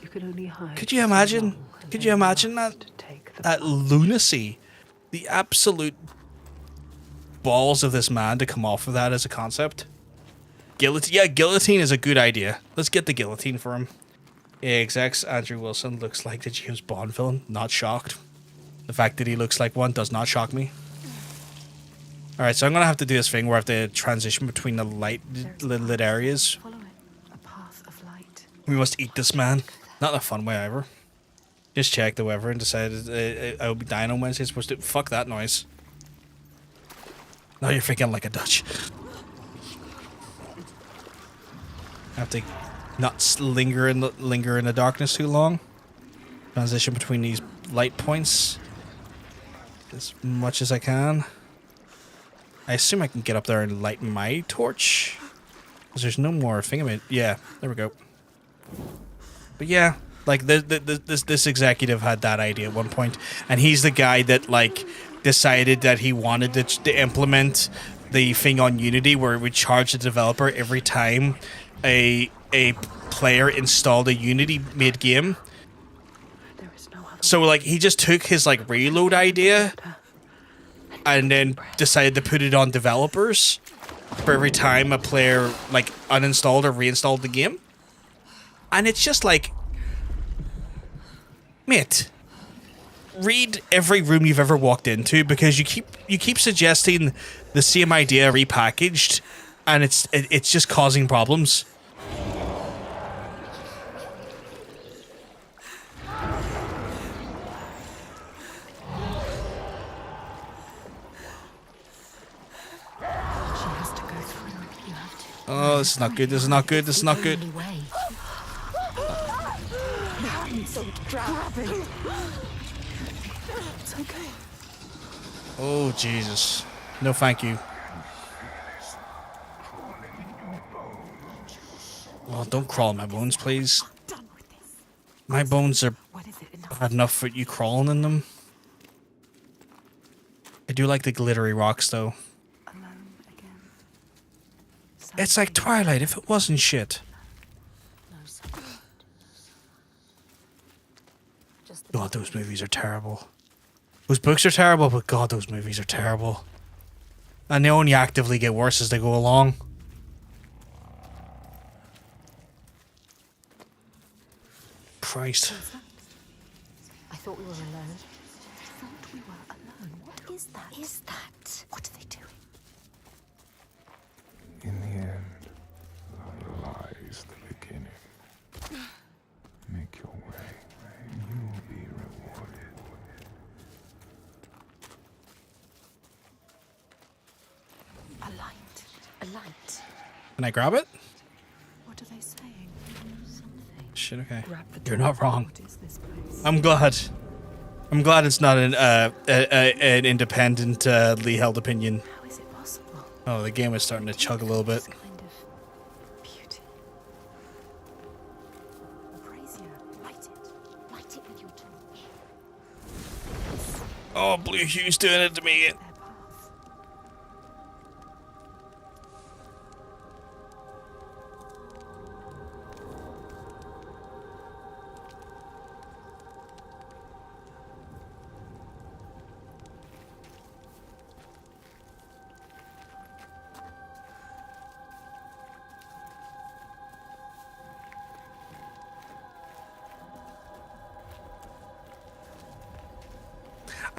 You can only hide. Could you imagine that lunacy? The absolute balls of this man to come off of that as a concept. Guillotine. Yeah, guillotine is a good idea. Let's get the guillotine for him. Yeah, execs Andrew Wilson looks like the James Bond villain. Not shocked. The fact that he looks like one does not shock me. Alright, so I'm going to have to do this thing where I have to transition between the lit areas. We must eat this man. Not in a fun way, ever. Just checked the weather and decided I would be dying on Wednesday. Supposed to... Fuck that noise. Now you're thinking like a Dutch. I have to not linger in the darkness too long. Transition between these light points as much as I can. I assume I can get up there and light my torch. Because there's no more thing of it. Yeah, there we go. But yeah, like this executive had that idea at one point, and he's the guy that like decided that he wanted to implement the thing on Unity where it would charge the developer every time a player installed a Unity mid-game. So like he just took his like reload idea and then decided to put it on developers for every time a player like uninstalled or reinstalled the game. And it's just like, mate, read every room you've ever walked into, because you keep suggesting the same idea repackaged, and it's just causing problems. Oh, this is not good. This is not good. This is not good. It's okay. Oh, Jesus. No, thank you. Oh, don't crawl in my bones, please. My bones are bad enough for you crawling in them. I do like the glittery rocks, though. It's like Twilight if it wasn't shit. God, those movies are terrible. Those books are terrible, but God, those movies are terrible. And they only actively get worse as they go along. Christ. I thought we were alone. I thought we were alone. What is that? Is that? What are they doing? In the end, lies the beginning. Make your way, and you will be rewarded. A light. A light. Can I grab it? What are they saying? Something. Shit, okay. Grab the You're door. not wrong. What is this place? I'm glad. I'm glad it's not an independently held opinion. How is it possible? Oh, the game is starting to chug a little bit. Kind of beauty. Brazier, light it. Light it with your torch. Oh, Blue Hue's doing it to me.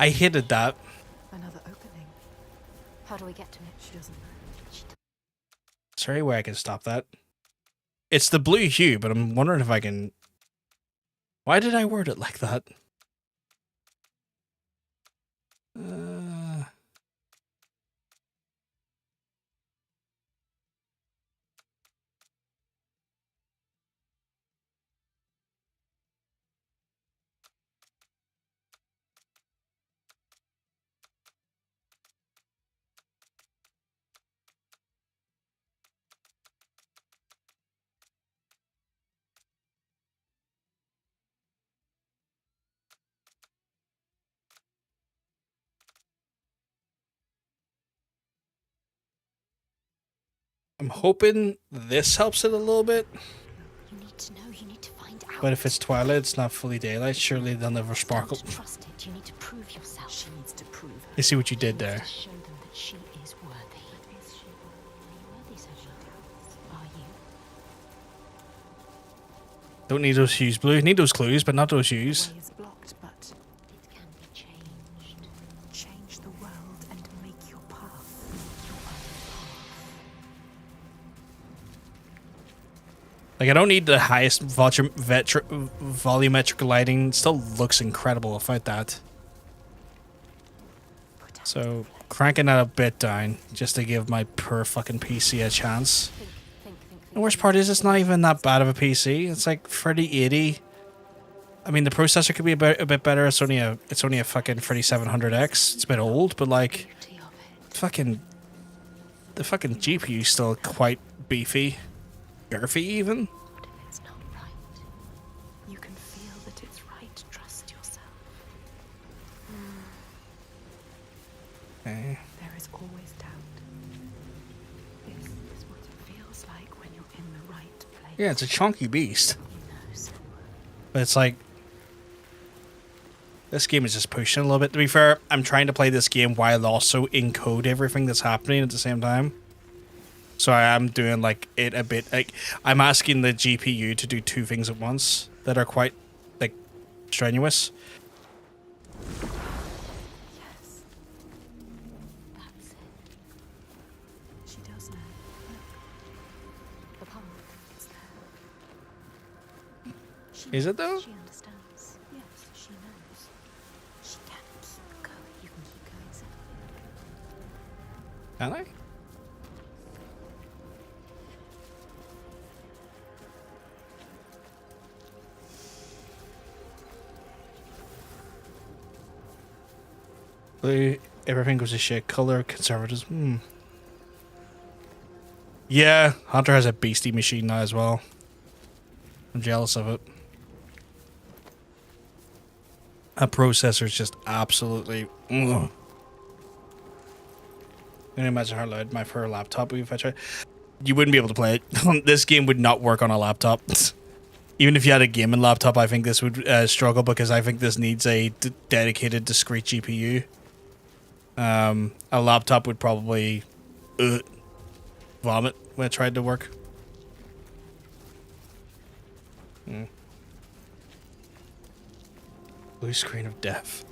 I hated that. Another opening. How do we get to it? She doesn't know. Is there any way I can stop that? It's the Blue Hue, but I'm wondering if I can... Why did I word it like that? I'm hoping this helps it a little bit. You need to know. You need to find out. But if it's twilight, it's not fully daylight. Surely they'll never sparkle. Trust it. You need to prove yourself. She needs to prove it. You see what you did there? Show them that she is worthy. Is she worthy? So she does. Are you? Don't need those hues, Blue. Need those clues, but not those hues. The way is blocked, but It can be changed. change the world and make your path. Like, I don't need the highest volumetric lighting. It still looks incredible without that. So, cranking that a bit down just to give my poor fucking PC a chance. The worst part is it's not even that bad of a PC. It's like 3080. I mean, the processor could be a bit better. It's only a fucking 3700X. It's a bit old, but like, the fucking GPU is still quite beefy, girthy even. What if it's not right? You can feel that it's right. Trust yourself. Okay. There is always doubt. This is what it feels like when you're in the right place. Yeah, it's a chunky beast. He knows. But it's like, this game is just pushing a little bit. To be fair, I'm trying to play this game while also encode everything that's happening at the same time. So I am doing like it a bit like I'm asking the GPU to do two things at once that are quite like strenuous. Yes. That's it. She does know. Look. The path is there. She Is it knows, though? She understands. Yes, she knows. She can keep going. You can keep going, Sam. Can I? Everything goes to shit. Color conservatism. Yeah, Hunter has a beastie machine now as well. I'm jealous of it. A processor's just absolutely. Ugh. Can you imagine how loud my poor laptop would be if I tried? You wouldn't be able to play it. This game would not work on a laptop. Even if you had a gaming laptop, I think this would struggle because I think this needs a dedicated, discrete GPU. A laptop would probably vomit when it tried to work. Blue screen of death.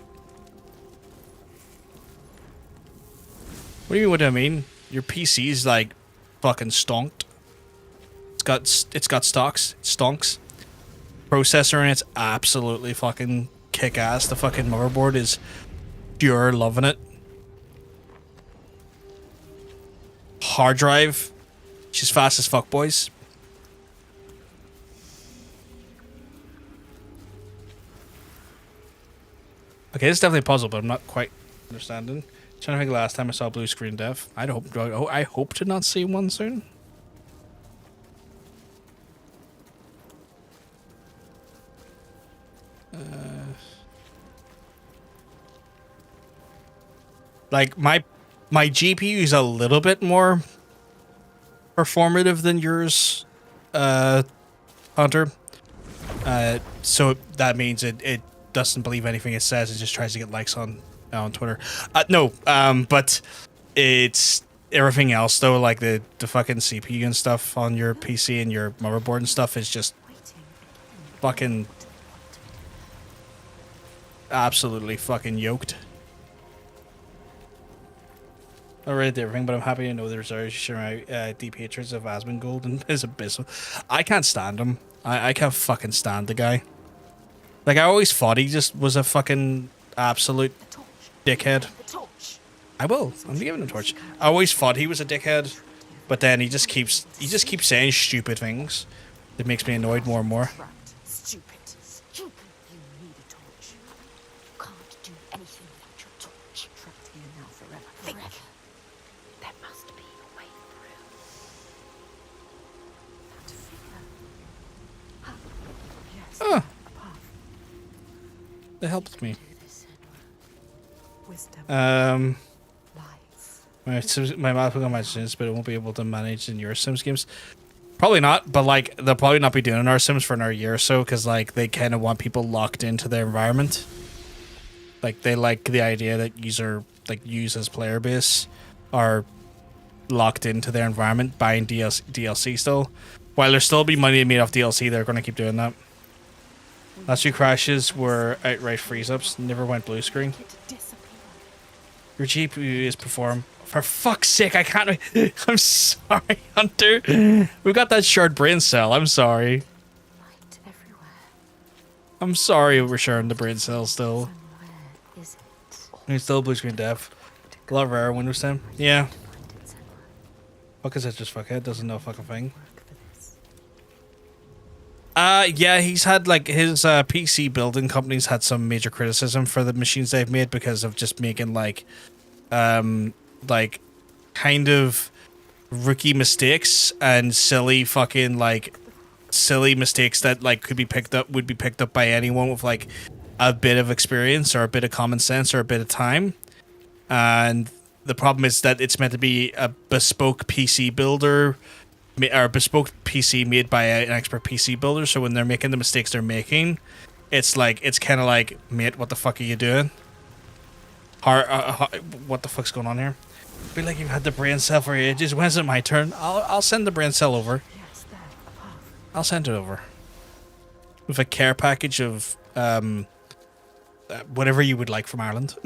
What do you mean? What do I mean? Your PC's like fucking stonked. It's got stocks. It stonks. Processor in it's absolutely fucking kick ass. The fucking motherboard is pure loving it. Hard drive. She's fast as fuck, boys. Okay, this is definitely a puzzle, but I'm not quite understanding. Trying to think last time I saw blue screen death. I hope to not see one soon. Like my GPU is a little bit more performative than yours, Hunter. So that means it doesn't believe anything it says. It just tries to get likes on Twitter. But it's everything else though, like the fucking CPU and stuff on your PC and your motherboard and stuff is just fucking absolutely fucking yoked. I read everything, but I'm happy to know there's deep hatreds of Asmongold and his Abyssal. I can't stand him. I can't fucking stand the guy. Like, I always thought he just was a fucking absolute dickhead. I will. I'm giving him a torch. I always thought he was a dickhead, but then he just keeps saying stupid things that makes me annoyed more and more. Stupid. Stupid. You need a torch. You can't do anything without your torch. Trapped here now forever. Think. There must be a way through. That figure. Yes. Oh. A path. That helped me. Wisdom. My map will go my Sims, but it won't be able to manage in your Sims games. Probably not, but like they'll probably not be doing in our Sims for another year or so, because like they kind of want people locked into their environment. Like they like the idea that use as player base are locked into their environment, buying DLC still. While there still be money made off DLC, they're going to keep doing that. Last few crashes were outright freeze-ups, never went blue screen. Your GPU is perform. For fuck's sake, I can't. I'm sorry, Hunter. We've got that shard brain cell. I'm sorry. I'm sorry we're sharing the brain cell still. It's still blue screen dev. A lot of error Windows 10. Yeah. Fuck is it just fuckhead? Doesn't know a fucking thing. Yeah, he's had like his PC building companies had some major criticism for the machines they've made because of just making like kind of rookie mistakes and silly mistakes that like would be picked up by anyone with like a bit of experience or a bit of common sense or a bit of time. and the problem is that it's meant to be a bespoke PC builder, or a bespoke PC made by an expert PC builder. So when they're making the mistakes they're making, it's kind of like, mate, what the fuck are you doing? What the fuck's going on here? I feel like you've had the brain cell for ages. When's it my turn? I'll send the brain cell over. I'll send it over with a care package of whatever you would like from Ireland.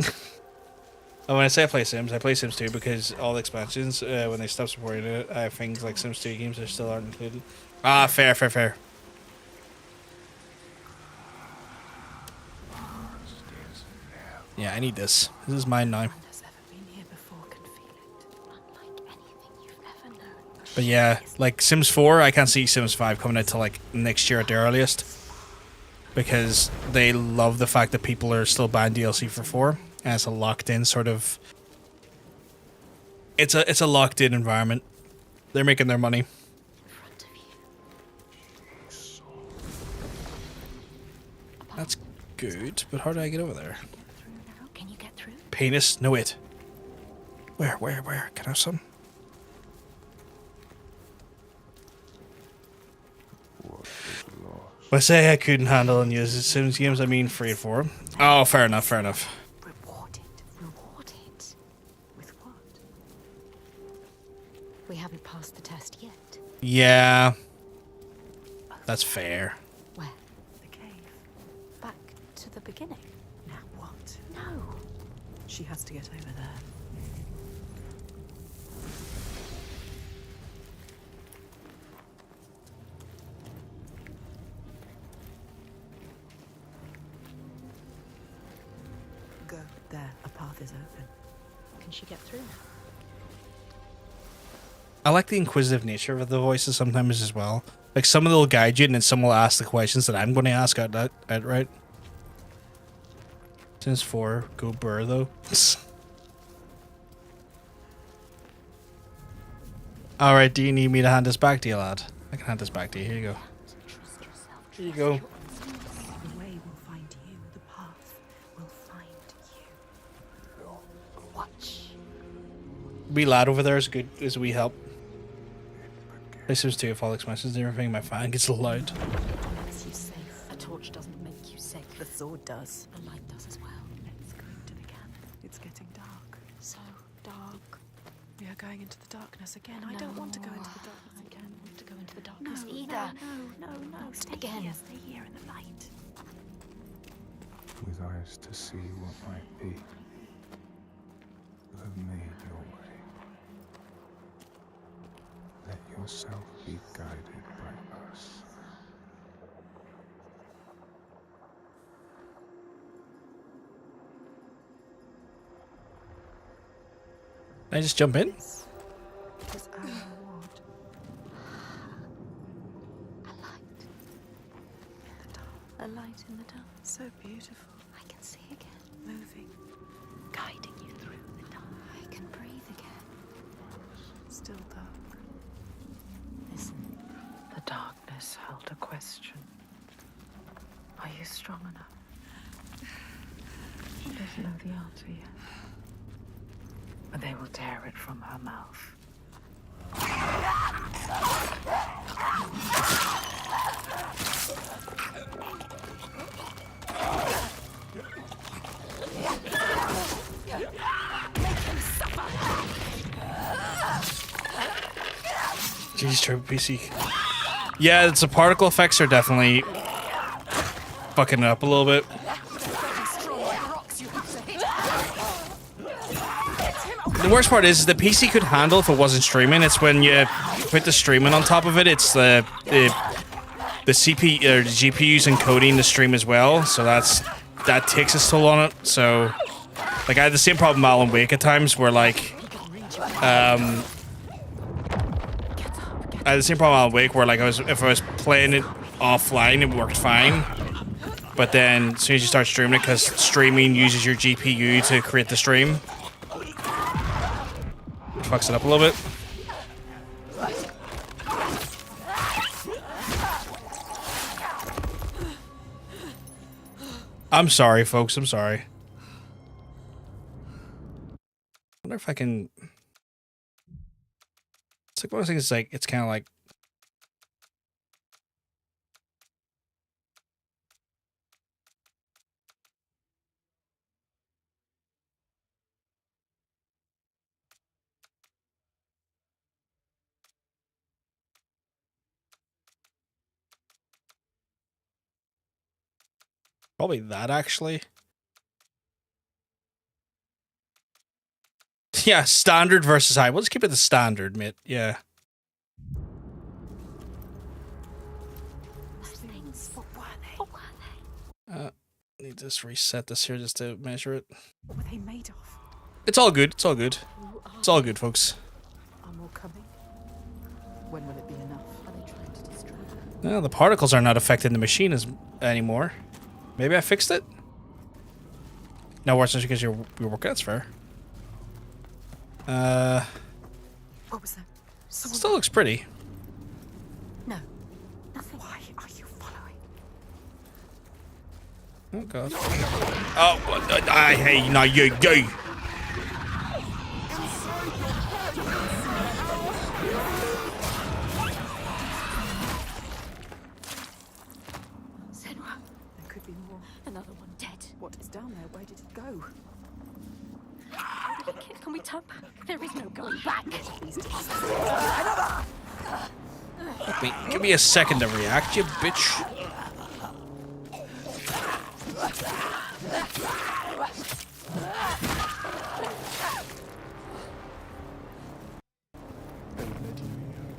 And when I say I play Sims 2 because all the expansions, when they stop supporting it, things like Sims 2 games still aren't included. Ah, fair. Yeah, I need this. This is mine now. But yeah, like Sims 4, I can't see Sims 5 coming out till like next year at the earliest, because they love the fact that people are still buying DLC for 4, and it's a locked-in sort of. It's a locked-in environment. They're making their money. That's good, but how do I get over there? Can you get through? Penis? No, wait. Where? Can I have some? When I say I couldn't handle and use Sims games, I mean 3 and 4. Oh, fair enough. Reward it. With what? We haven't passed the test yet. Yeah. That's fair. Where? The cave. Back to the beginning. Now what? No. She has to get over there. Go. There, a path is open. Can she get through now? I like the inquisitive nature of the voices sometimes as well. Like, some of them will guide you and then some will ask the questions that I'm going to ask outright. Since 4, go burr though. Alright, do you need me to hand this back to you, lad? I can hand this back to you. Here you go. Here you go. The way will find you. The path will find you. Watch. Wee lad over there is good as we help. Play Sims 2 if all expenses and everything. My fan gets loud. Makes you safe. A torch doesn't make you safe. The sword does. The light does as well. Let's go into the camp. It's getting dark. So dark. We are going into the darkness again. I don't want to go into the darkness I again. don't want to go into the darkness No, either. No. Stay again. here. Stay here in the light. With eyes to see what might be, you have made your way. Let yourself be guided by us. Can I just jump in? This is our reward. A light. In the dark. A light in the dark. So beautiful. I can see again. Moving. Guiding you through the dark. I can breathe again. Still dark. Listen. The darkness held a question. Are you strong enough? She doesn't know the answer yet. But they will tear it from her mouth. Jeez, Turbo PC. Yeah, the particle effects are definitely fucking it up a little bit. The worst part is the PC could handle if it wasn't streaming. It's when you put the streaming on top of it. It's the CPU or the GPU's encoding the stream as well. So that takes its toll on it. So like I had the same problem with Alan Wake at times where like I had the same problem with Alan Wake where like if I was playing it offline it worked fine. But then as soon as you start streaming it, because streaming uses your GPU to create the stream, fucks it up a little bit. I'm sorry, folks. I'm sorry. wonder if I can. It's like one of those things. It's like it's kind of like. Probably that actually. Yeah, standard versus high. We'll just keep it the standard, mate. Yeah. Need to just reset this here just to measure it. What were they made of? It's all good. It's all good. It's all good, folks. Are more coming? When will it be enough? Are they trying to destroy them? Well, the particles are not affecting the machine anymore. Maybe I fixed it? No, worse than because you're working. That's fair. What was that? Still looks pretty. No. Nothing. Why are you following? Oh god. Oh, hey, no, you. Senua. There could be more. Another one dead. What is down there? Where did it go? Can we turn back? There is no going back. Give me a second to react, you bitch.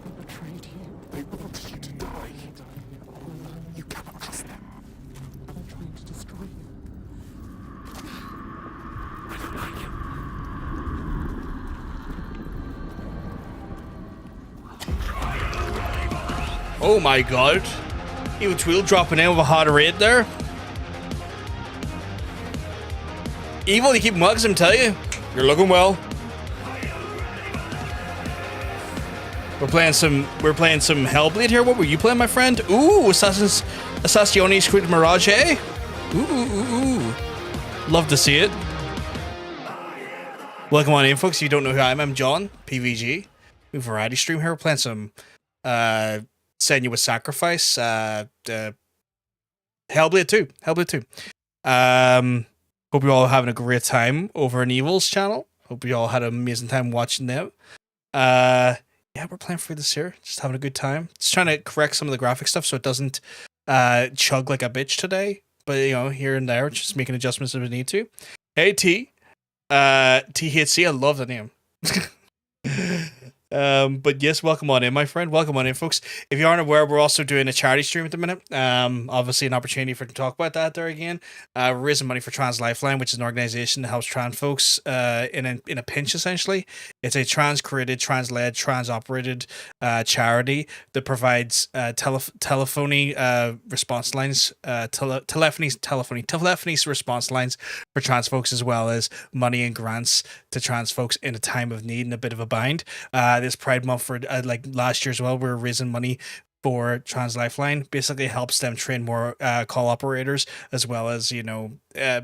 They betrayed you. They want you to die. You cannot trust them. They're trying to destroy you. I don't like him. Oh my god. Evil Twill dropping in with a hard rate there. Evil, you keep mugs, I'm telling you. You're looking well. We're playing some Hellblade here. What were you playing, my friend? Ooh, Assassin's Creed Mirage, eh? Ooh. Love to see it. Welcome on in, folks. If you don't know who I am, I'm John, PVG. We variety stream here. We're playing some Senua's Sacrifice, Hellblade 2. Hope you all having a great time over on Evil's channel. Hope you all had an amazing time watching them. Yeah, we're playing through this here. Just having a good time. Just trying to correct some of the graphic stuff so it doesn't chug like a bitch today. But, you know, here and there, just making adjustments if we need to. Hey, T. THC, I love the name. But yes, welcome on in, my friend. Welcome on in, folks. If you aren't aware, we're also doing a charity stream at the minute. Obviously an opportunity for to talk about that there again. We're raising money for Trans Lifeline, which is an organization that helps trans folks in a pinch, essentially. It's a trans-created, trans-led, trans-operated charity that provides telephony response lines, telephony response lines for trans folks, as well as money and grants to trans folks in a time of need and a bit of a bind. This Pride Month for like last year as well, we were raising money for Trans Lifeline. Basically helps them train more call operators, as well as, you know,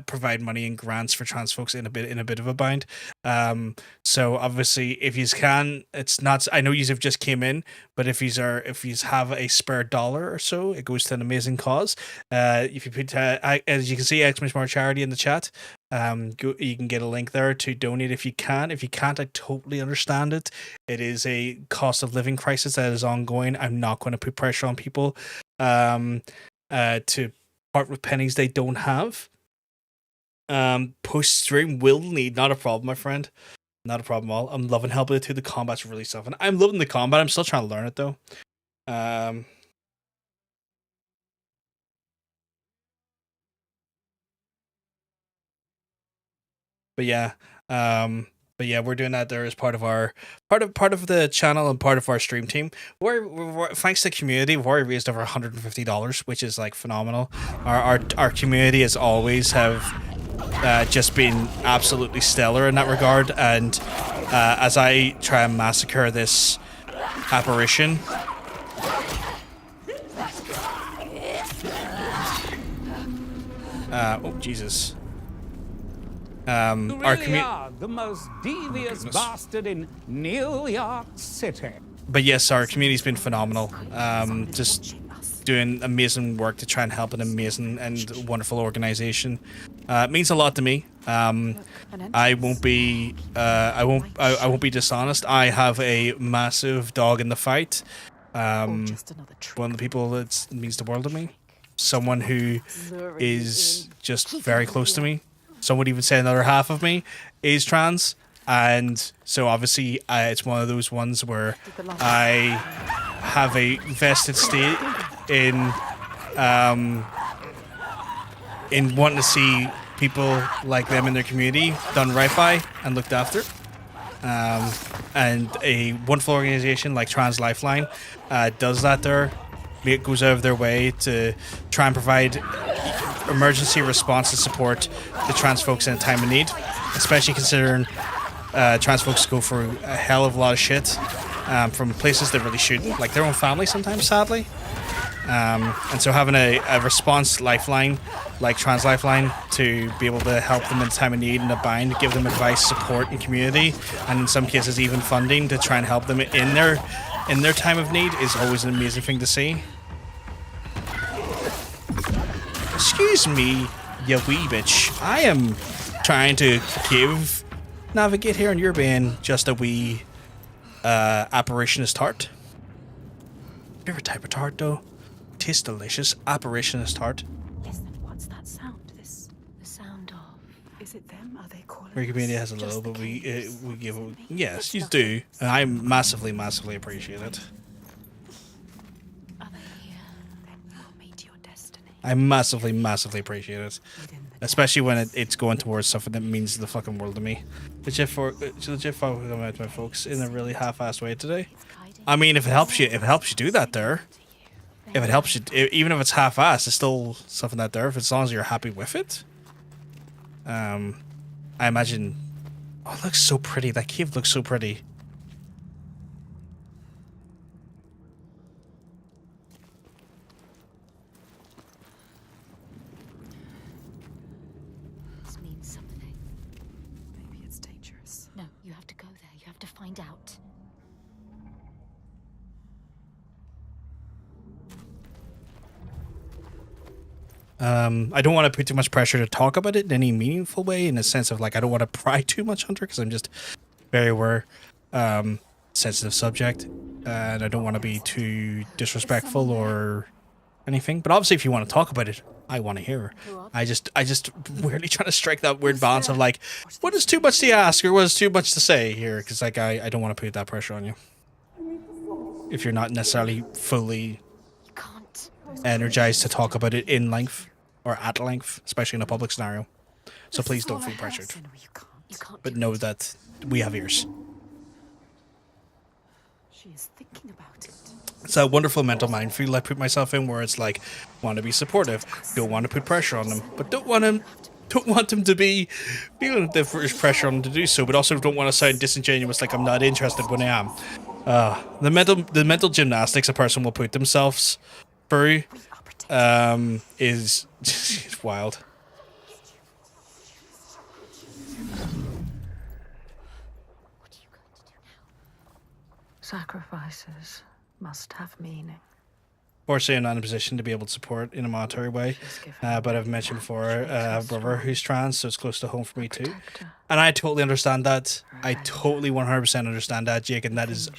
provide money and grants for trans folks in a bit of a bind. So obviously, if you can, it's not. I know you have just came in, but if you have a spare $1 or so, it goes to an amazing cause. If you put as you can see, Xmas More Charity in the chat. You can get a link there to donate if you can. If you can't, I totally understand it. It is a cost of living crisis that is ongoing. I'm not going to put pressure on people to part with pennies they don't have. Post stream will need, not a problem, my friend. Not a problem at all. I'm loving Hellblade 2. The combat's really tough, and I'm loving the combat. I'm still trying to learn it though. But yeah, we're doing that there as part of the channel and part of our stream team. We're thanks to the community, we've already raised over $150, which is like phenomenal. Our community as always have just been absolutely stellar in that regard. And as I try and massacre this apparition. Oh Jesus. You our really community. are the most devious bastard in New York City. But yes, our community's been phenomenal. Just doing amazing work to try and help an amazing and wonderful organization. It means a lot to me. I won't be dishonest. I have a massive dog in the fight. One of the people that means the world to me. Someone who is just very close to me. Some would even say another half of me is trans. And so obviously it's one of those ones where I have a vested stake in wanting to see people like them in their community done right by and looked after. And a wonderful organization like Trans Lifeline does that there. It goes out of their way to try and provide emergency response and support to trans folks in a time of need, especially considering trans folks go through a hell of a lot of shit from places they really shouldn't, like their own family sometimes, sadly. And so having a response lifeline like Trans Lifeline to be able to help them in time of need and a bind, give them advice, support, and community, and in some cases even funding to try and help them in their time of need is always an amazing thing to see. Excuse me, you wee bitch. I am trying to navigate here, and you're being just a wee apparitionist tart. Favorite type of tart, though? Tastes delicious. Apparitionist tart. Listen, what's that sound? The sound of... Is it them? Are they calling Our community has a little, but we give it. Yes, you do. And I massively, massively appreciate it. I massively, massively appreciate it. Especially when it's going towards something that means the fucking world to me. Legit fucking out my folks in a really half-assed way today. I mean, if it helps you do that there. If it helps you, even if it's half-assed, it's still something that there. If as long as you're happy with it. I imagine. Oh, it looks so pretty. That cave looks so pretty. This means something. Maybe it's dangerous. No, you have to go there. You have to find out. I don't want to put too much pressure to talk about it in any meaningful way, in the sense of like I don't want to pry too much on her because I'm just very aware, sensitive subject, and I don't want to be too disrespectful or anything. But obviously, if you want to talk about it, I want to hear. I just weirdly trying to strike that weird balance of like, what is too much to ask or what is too much to say here? Because like I don't want to put that pressure on you if you're not necessarily fully energized to talk about it in length or at length, especially in a public scenario. So please don't feel pressured. But know that we have ears. She is thinking about it. It's a wonderful mental minefield I put myself in where it's like, want to be supportive, don't want to put pressure on them, but don't want them to be feeling that there's pressure on them to do so, but also don't want to sound disingenuous like I'm not interested when I am. The mental gymnastics a person will put themselves through is wild. Sacrifices must have meaning. Fortunately, I'm not in a position to be able to support in a monetary way, but I've mentioned before a brother who's trans, so it's close to home for me too. And I totally understand that. I totally 100% understand that, Jake, and that is,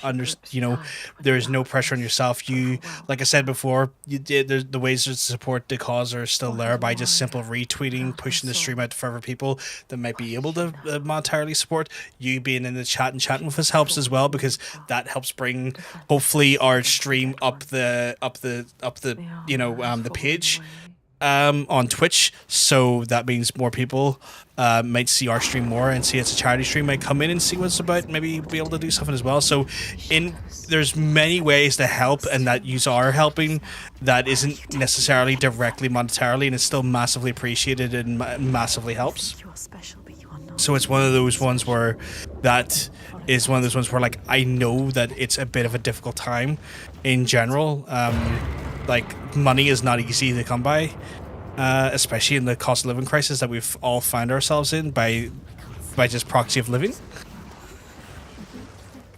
there is no pressure on yourself. You, like I said before, the ways to support the cause are still there by just simple retweeting, pushing the stream out to further people that might be able to monetarily support. You being in the chat and chatting with us helps as well, because that helps bring, hopefully, our stream up the page on Twitch, so that means more people might see our stream more and see it's a charity stream, might come in and see what it's about, maybe be able to do something as well. So there's many ways to help, and that you are helping that isn't necessarily directly monetarily, and it's still massively appreciated and massively helps. So it's one of those ones where like I know that it's a bit of a difficult time in general. Like money is not easy to come by, especially in the cost of living crisis that we've all found ourselves in by just proxy of living.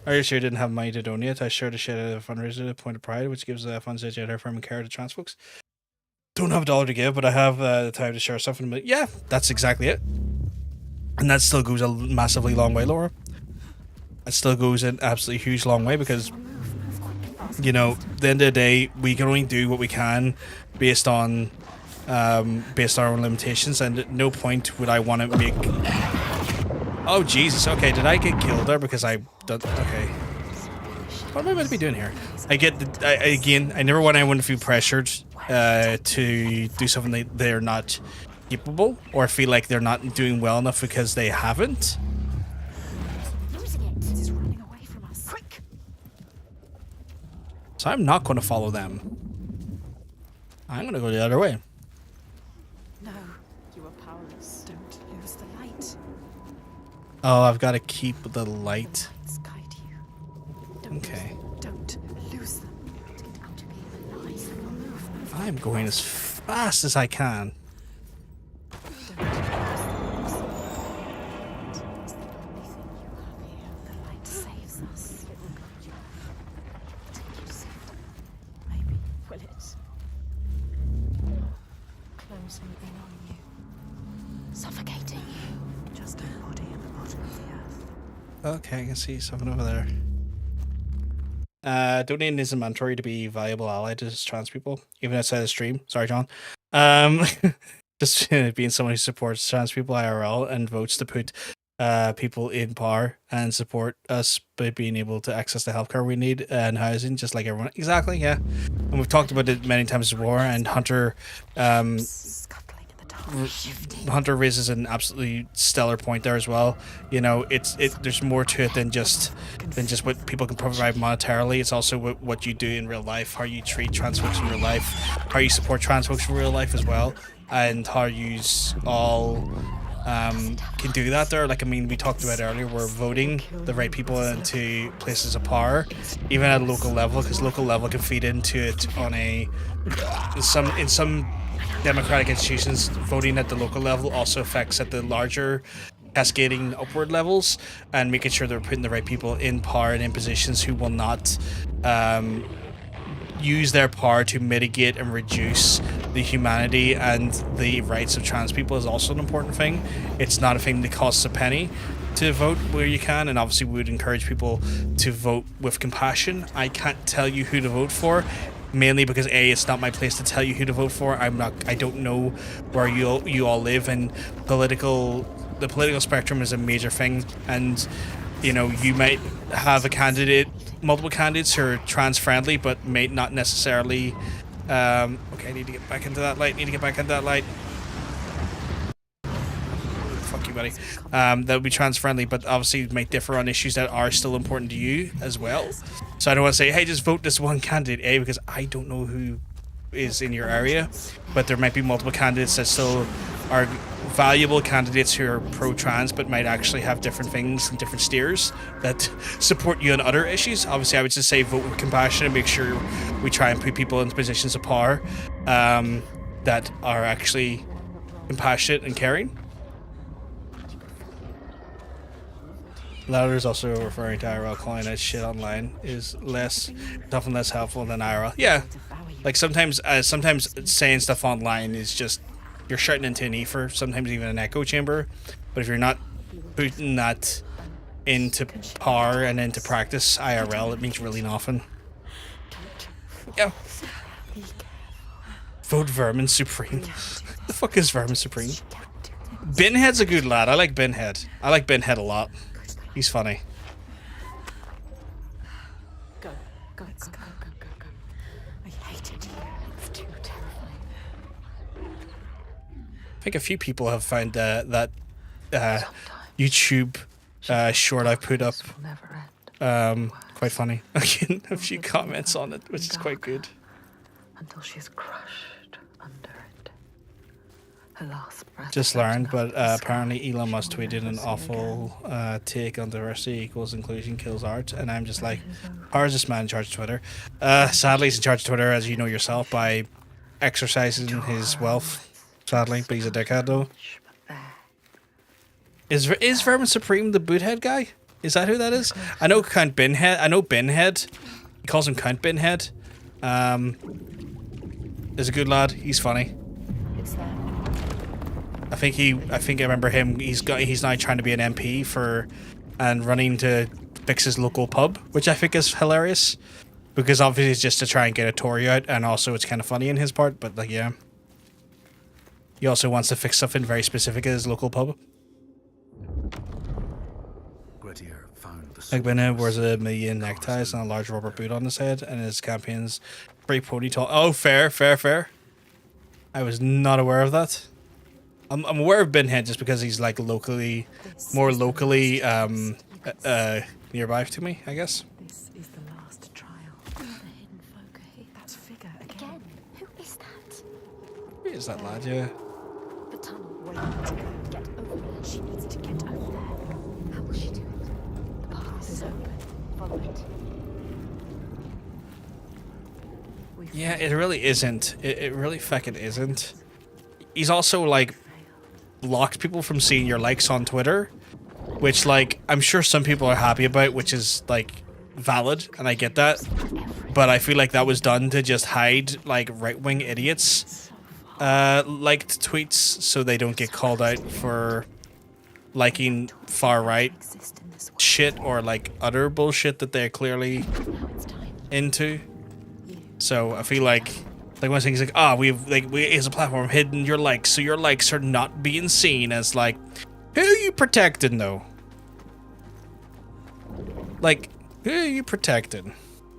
Are you sure you didn't have money to donate? I shared a shit out of a fundraiser at Point of Pride, which gives funds to gender firm and care to trans folks. Don't have a dollar to give, but I have the time to share stuff. And yeah, that's exactly it. And that still goes a massively long way, Laura. It still goes an absolutely huge long way because, you know, at the end of the day, we can only do what we can based on our own limitations. And at no point would I want to make. Oh Jesus! Okay, did I get killed there because I? Okay. What am I meant to be doing here? I never want anyone to feel pressured to do something they're not capable or feel like they're not doing well enough because they haven't. So I'm not going to follow them. I'm going to go the other way. No, you are powerless. Don't lose the light. Oh, I've got to keep the light. Guide you. Don't Okay. Don't lose them. I'm going as fast as I can. Closing in on you. Suffocating you. Just a body at the bottom of the earth. Okay, I can see something over there. Donating isn't mandatory to be a valuable ally to trans people, even outside the stream. Sorry, John. Just being someone who supports trans people IRL and votes to put people in power and support us by being able to access the healthcare we need and housing, just like everyone. Exactly, yeah. And we've talked about it many times before. And Hunter raises an absolutely stellar point there as well. You know, there's more to it than just what people can provide monetarily. It's also what you do in real life, how you treat trans folks in real life, how you support trans folks in real life as well, and how you all can do that there. Like, I mean, we talked about earlier, we're voting the right people into places of power, even at a local level, because local level can feed into it on in some democratic institutions. Voting at the local level also affects at the larger cascading upward levels, and making sure they're putting the right people in power and in positions who will not use their power to mitigate and reduce the humanity and the rights of trans people is also an important thing. It's not a thing that costs a penny to vote where you can, and obviously we would encourage people to vote with compassion. I can't tell you who to vote for, mainly because it's not my place to tell you who to vote for. I don't know where you all live, and the political spectrum is a major thing, and you know, you might have multiple candidates who are trans friendly but may not necessarily okay, I need to get back into that light. Fuck you, buddy. That would be trans friendly, but obviously might differ on issues that are still important to you as well. So I don't want to say, hey, just vote this one candidate, because I don't know who is in your area, but there might be multiple candidates that still are valuable candidates who are pro-trans but might actually have different things and different steers that support you on other issues. Obviously, I would just say vote with compassion and make sure we try and put people in positions of power that are actually compassionate and caring. Louder is also referring to IRL, calling out shit online is often less helpful than IRL. Yeah, like sometimes saying stuff online is just, you're shouting into an ether, sometimes even an echo chamber. But if you're not putting that into power and into practice IRL, it means really nothing. Yeah. Vote Vermin Supreme. The fuck is Vermin Supreme? Binhead's a good lad. I like Binhead. I like Binhead a lot. He's funny. Go. I hated you. It's too terrifying. I think a few people have found that YouTube short I put up quite funny. Again, a few comments on it, which is quite good. Until she's crushed under it. Her last breath. Just learned, but apparently Elon Musk tweeted an awful take on diversity equals inclusion kills art, and I'm just like, how is this man in charge of Twitter? Sadly, he's in charge of Twitter, as you know yourself, by exercising his wealth sadly, but he's a dickhead though. Is Vermin Supreme the boothead guy? Is that who that is? I know Count Binhead. I know Binhead. He calls him Count Binhead. Is a good lad. He's funny. It's there. I think I remember him. He's now trying to be an MP and running to fix his local pub, which I think is hilarious. Because obviously it's just to try and get a Tory out, and also it's kind of funny in his part, but like, yeah. He also wants to fix something very specific at his local pub. Like Benhead wears a million neckties and a large rubber boot on his head, and his campaign's pretty ponytail. Oh, fair. I was not aware of that. I'm aware of Binhead just because he's like more locally nearby to me, I guess. This is the last trial. The hidden folk are here. That figure again. Who is that? Who is that lad? Yeah. The tunnel. Wait to go. Get over there. She needs to get over there. How will she do it? The path is open. Follow it. Yeah, it really isn't. It really fucking isn't. He's also like blocked people from seeing your likes on Twitter, which like I'm sure some people are happy about, which is like valid, and I get that. But I feel like that was done to just hide like right-wing idiots liked tweets so they don't get called out for liking far-right shit or like utter bullshit that they're clearly into. So I feel like one thing is like, we as a platform hidden your likes, so your likes are not being seen as like, who are you protecting though? Like, who are you protecting?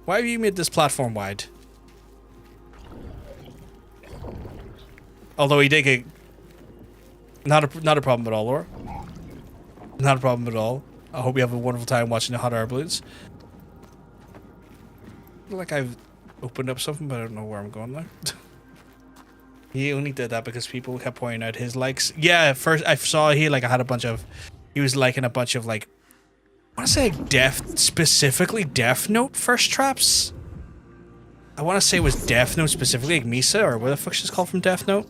Why have you made this platform wide? Although he did get not a problem at all, Laura. Not a problem at all. I hope you have a wonderful time watching the hot air balloons. I feel like I've opened up something, but I don't know where I'm going now. He only did that because people kept pointing out his likes. Yeah, first I saw he was liking a bunch of like, I want to say specifically Death Note first traps. I want to say it was Death Note specifically, like Misa, or what the fuck she's called from Death Note.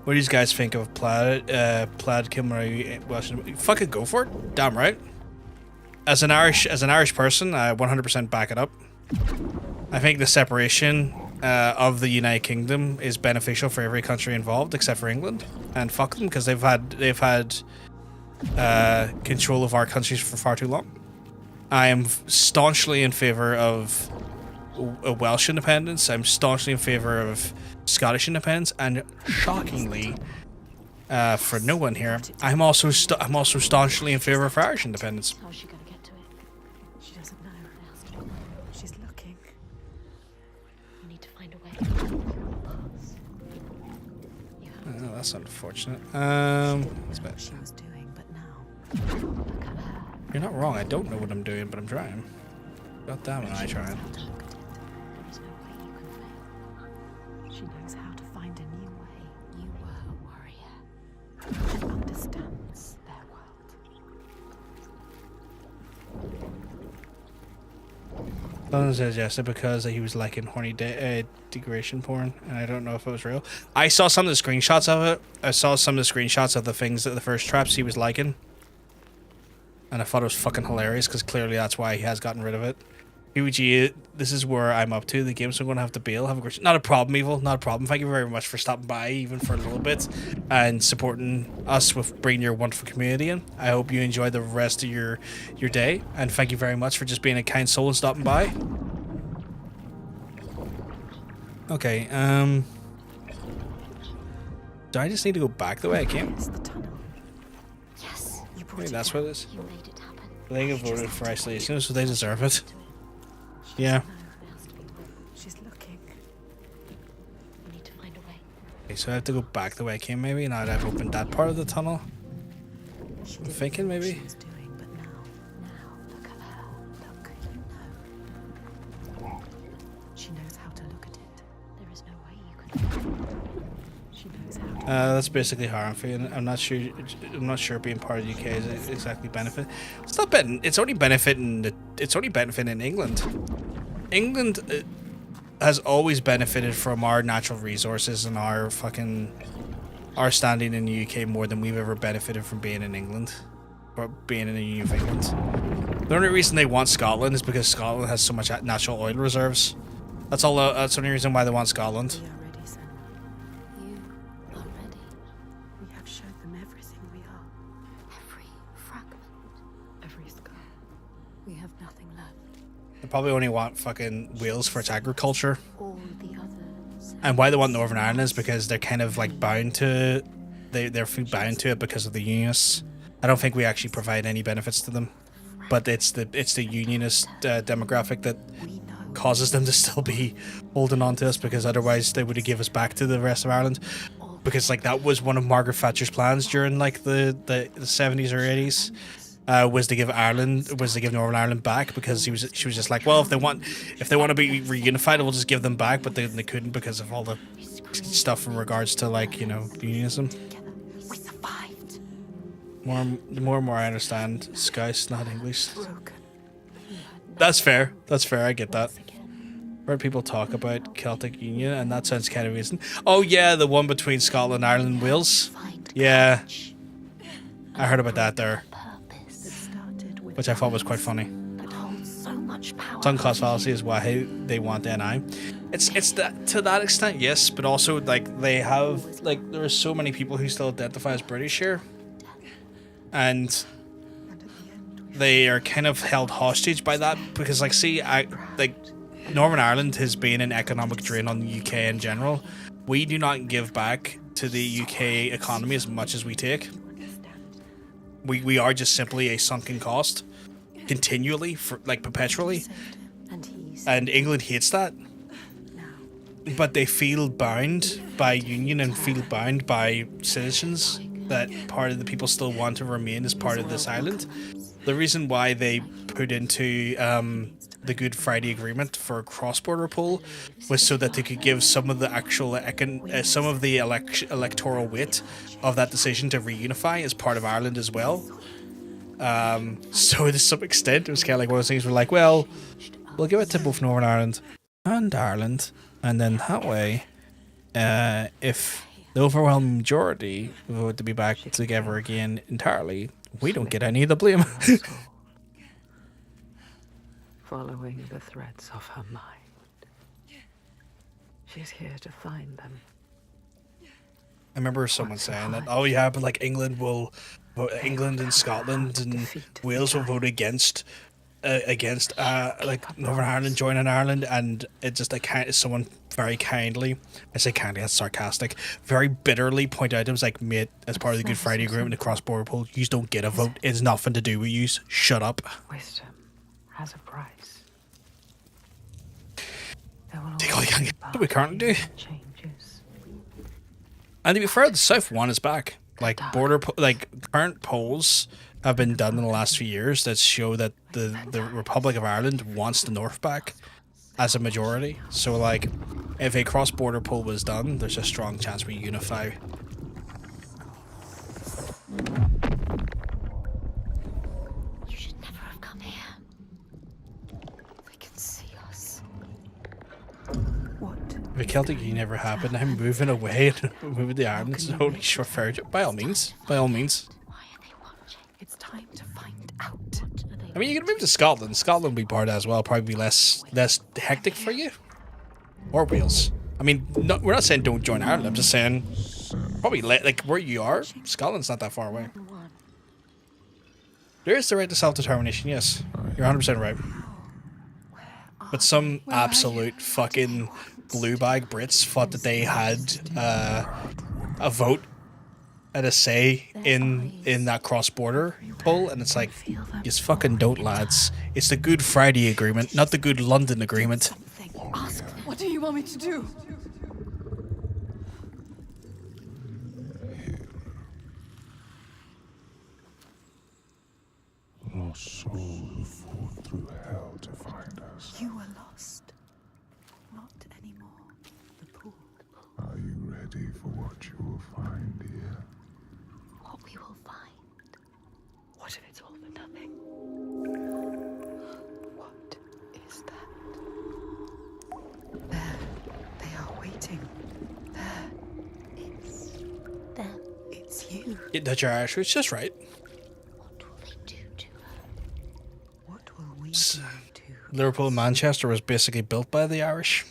What do you guys think of Plaid Kilmary? Fucking go for it. Damn right. As an Irish person, I 100% back it up. I think the separation of the United Kingdom is beneficial for every country involved except for England, and fuck them because they've had control of our countries for far too long. I am staunchly in favor of a Welsh independence. I'm staunchly in favor of Scottish independence, and shockingly, for no one here, I'm also staunchly in favor of Irish independence. How's she gonna get to it? She doesn't know. She's looking. You need to find a way. Oh, that's unfortunate. She was doing, but now. Look at her. You're not wrong. I don't know what I'm doing, but I'm trying. God damn it, I trying. There is no way you can fail. She knows how to find a new way. You were a warrior. She understands their world. Someone suggested because he was liking horny degradation porn, and I don't know if it was real. I saw some of the screenshots of it. I saw some of the screenshots of the things that the first traps he was liking. And I thought it was fucking hilarious because clearly that's why he has gotten rid of it. PUBG, this is where I'm up to the game, so I'm going to have to bail. Have a great, not a problem, Evil. Not a problem. Thank you very much for stopping by, even for a little bit, and supporting us with bringing your wonderful community in. I hope you enjoy the rest of your day, and thank you very much for just being a kind soul and stopping by. Okay, do I just need to go back the way I came? Yes. You Maybe that's what it is. You made it happen. They get voted for isolation, so they deserve it. Yeah. She's looking. You need to find a way. Okay, so I have to go back the way I came, maybe, now that I've opened that part of the tunnel. I'm thinking, maybe. She was doing, but now look at her. Look, you know. She knows how to look at it. There is no way you can. She knows how to. That's basically how I'm feeling. I'm not sure being part of the UK is exactly benefit. It's not it's only benefiting England. England, has always benefited from our natural resources and our standing in the UK more than we've ever benefited from being in England or being in the Union of England. The only reason they want Scotland is because Scotland has so much natural oil reserves. That's all. That's the only reason why they want Scotland. We are ready, son. You are ready. We have showed them everything we are. Every fragment. Every scar. We have nothing left. They probably only want fucking Wales for its agriculture. All the others. And why they want Northern Ireland is because they're kind of like bound to, they're bound to it because of the Unionists. I don't think we actually provide any benefits to them, but it's the Unionist demographic that causes them to still be holding on to us, because otherwise they would have given us back to the rest of Ireland. Because like that was one of Margaret Thatcher's plans during like the 70s or 80s. Was to give Northern Ireland back, because she was just like, well, if they want to be reunified, we'll just give them back, but they couldn't because of all the stuff in regards to like, you know, unionism. The more and more I understand, Scouse, not English. That's fair. I get that. Heard people talk about Celtic Union, and that sounds kind of reason. Oh yeah, the one between Scotland, Ireland, and Wales. Yeah, I heard about that there, which I thought was quite funny. Sunk cost fallacy is why they want NI. It's that to that extent, yes, but also like they have like there are so many people who still identify as British here, and they are kind of held hostage by that, because like Northern Ireland has been an economic drain on the UK in general. We do not give back to the UK economy as much as we take. We are just simply a sunken cost, continually, for like perpetually. And England hates that. But they feel bound by union and feel bound by citizens that part of the people still want to remain as part of this island. The reason why they put into the Good Friday Agreement for a cross-border poll was so that they could give some of the actual electoral weight of that decision to reunify as part of Ireland as well. So to some extent, it was kind of like one of those things where like, well, we'll give it to both Northern Ireland and Ireland, and then that way, if the overwhelming majority vote to be back together again entirely, we don't get any of the blame. Following the threads of her mind. She's here to find them. I remember someone saying that, oh yeah, but like England and Scotland and Wales will vote against like Northern Ireland joining Ireland, and it just like someone very kindly, I say kindly, that's sarcastic, very bitterly point out, it was like, mate, as part of the Good Friday Agreement, the cross-border poll, you don't get a vote. It's nothing to do with you. Shut up. Wisdom has a price. Take all you can get. What do we currently do? And to be fair, the South one is back. Like current polls have been done in the last few years that show that the Republic of Ireland wants the North back as a majority. So like, if a cross-border poll was done, there's a strong chance we unify. You should never have come here. They can see us. If a Celtic Union never happened, I'm moving away and moving to Ireland. It's only short fair. By all means. It's time to find out. I mean, you can move to Scotland. Scotland will be part of that as well. Probably be less hectic for you. Or Wales. I mean, we're not saying don't join Ireland. I'm just saying probably like where you are, Scotland's not that far away. There is the right to self-determination, yes. You're 100% right. But some absolute fucking blue bag Brits thought that they had a vote and a say in that cross-border poll, and it's like, you fucking don't, lads. It's the Good Friday Agreement, not the Good London Agreement. What do you want me to do? Lost soul who fought through hell to find us. You were lost. Not anymore. The pool. Are you ready for what you will find here? What we will find. What if it's all for nothing? What is that? There Dutch or Irish, it's just right. What will we do S- to Liverpool and Manchester was basically built by the Irish.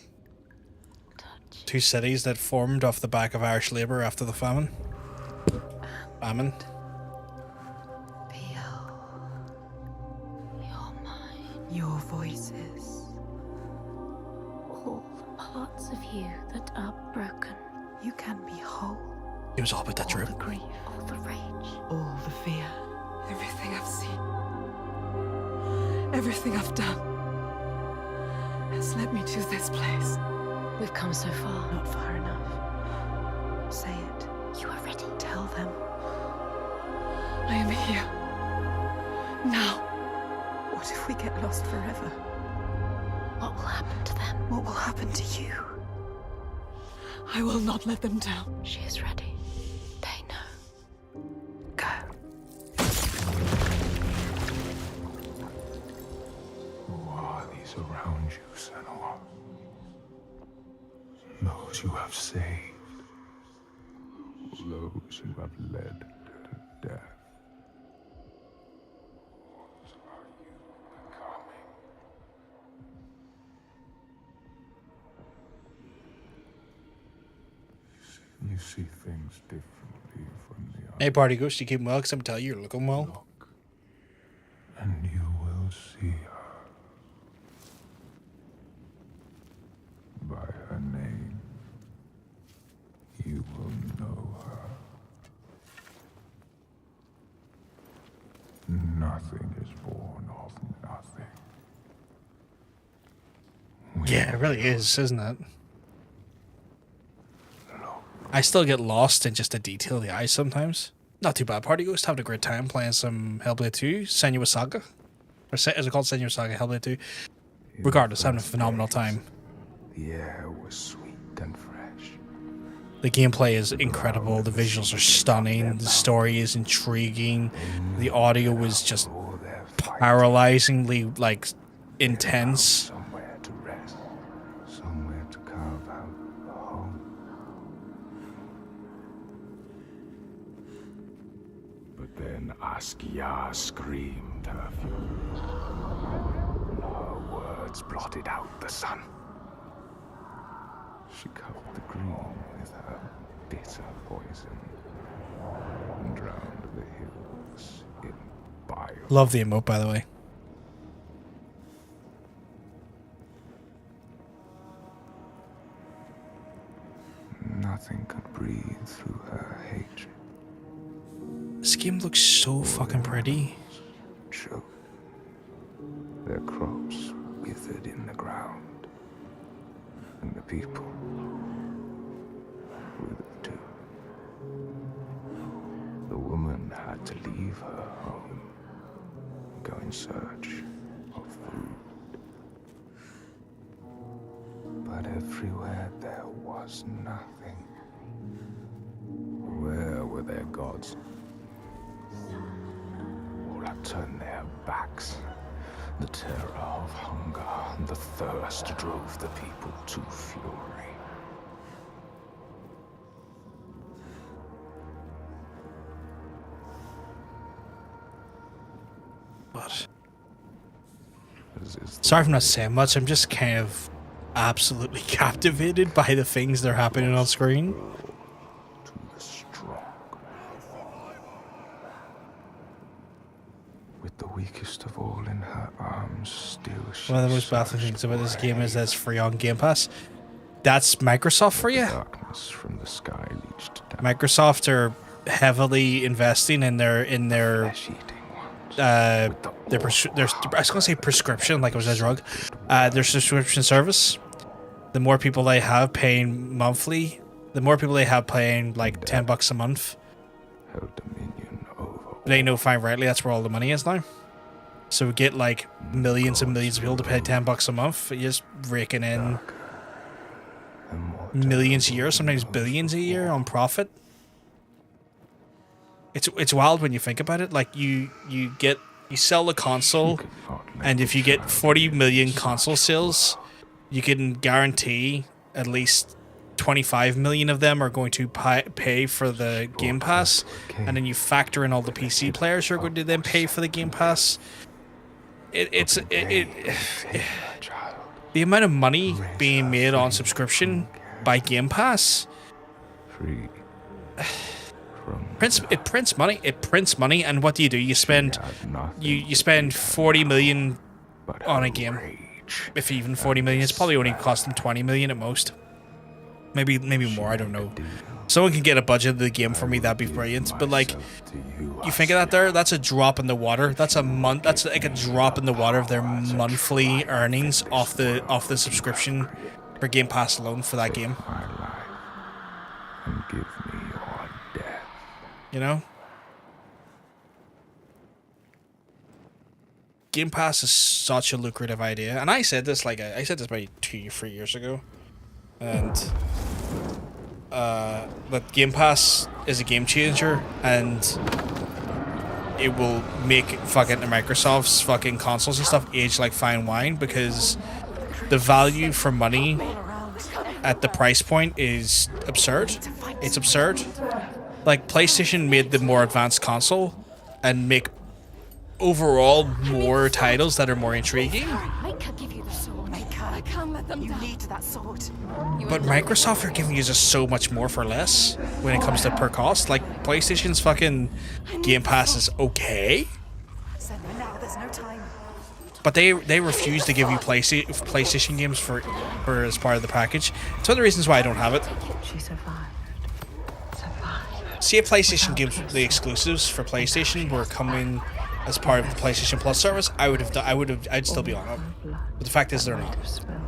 Two cities that formed off the back of Irish labour after the famine. Famine. your voices? All the parts of you that are broken. You can be whole. It was all about that All trip. the grief, All the rage. all the fear. Everything I've seen, everything I've done, has led me to this place. We've come so far. Not far enough. Say it. You are ready. Tell them. I am here. Now. What if we get lost forever? What will happen to them? What will happen to you? I will not let them down. She is ready. They know. Go. Who are these around you, Senua? Those you have saved. Those you have led to death. What are you becoming? You see things differently from the Hey, party ghost, you keep well? Because I'm telling you, you're looking well. and you will see her by her name. You will know her. Nothing is born of nothing. Yeah, it really is, isn't it? I still get lost in just the detail of the eyes sometimes. Not too bad. Party Ghost having a great time playing some Hellblade 2, Senua Saga. Or is it called Senua Saga, Hellblade 2? Regardless, having a phenomenal time. The air was sweet and fresh. The gameplay is incredible. The visuals are stunning. The story is intriguing. The audio is just paralyzingly, like, intense. Somewhere to rest. Somewhere to carve out a home. But then Askia screamed her fury. Her words blotted out the sun. She covered the green with her bitter poison and drowned the hills in bile. Love the emote, by the way. Nothing could breathe through her hatred. This game looks so fucking pretty. Choked. Their crops withered in the ground. And the people withered too. The woman had to leave her home, go in search of food. But everywhere there was nothing. Where were their gods? All had turned their backs. The terror of hunger and the thirst drove the people to fury. But sorry for not saying much. I'm just kind of absolutely captivated by the things that are happening on screen. To the strong. With the weakest of all in her arms, still she One of the most baffling things about this game is that it's free on Game Pass. That's Microsoft for you. darkness from the sky leached down. Microsoft are heavily investing in their I was gonna say prescription, like it was a drug. Their subscription service. The more people they have paying monthly, the more people they have paying like $10 a month. Held dominion over. They know fine rightly that's where all the money is now. So we get like millions and millions of people to pay $10 a month. You're just raking in millions a year, sometimes billions a year on profit. It's wild when you think about it. Like you sell the console, and if you get 40 million console sales, you can guarantee at least 25 million of them are going to pay for the Game Pass, and then you factor in all the PC players who are going to then pay for the Game Pass. The amount of money being made on subscription by Game Pass, it prints money. It prints money, and what do? You spend you spend 40 million on a game. If even 40 million, it's probably only costing 20 million at most. Maybe more, I don't know. Someone can get a budget of the game for me, that'd be brilliant. But like, you think of that there, that's a drop in the water. That's like a drop in the water of their monthly earnings off the subscription for Game Pass alone for that game. And give me your death. You know? Game Pass is such a lucrative idea. And I said this about 2 or 3 years ago. And but Game Pass is a game changer, and it will make fucking Microsoft's fucking consoles and stuff age like fine wine, because the value for money at the price point is absurd. It's absurd. Like, PlayStation made the more advanced console and make overall more titles that are more intriguing. Make her give you the sword. Make her. I can't let them. You need that sword. But Microsoft are giving you just so much more for less when it comes to per cost. Like, PlayStation's fucking Game Pass is okay, but they refuse to give you PlayStation games for as part of the package. It's one of the reasons why I don't have it. She survived. See, if PlayStation gives the exclusives for PlayStation were coming as part of the PlayStation Plus service, I'd still be on it. But the fact is they're not.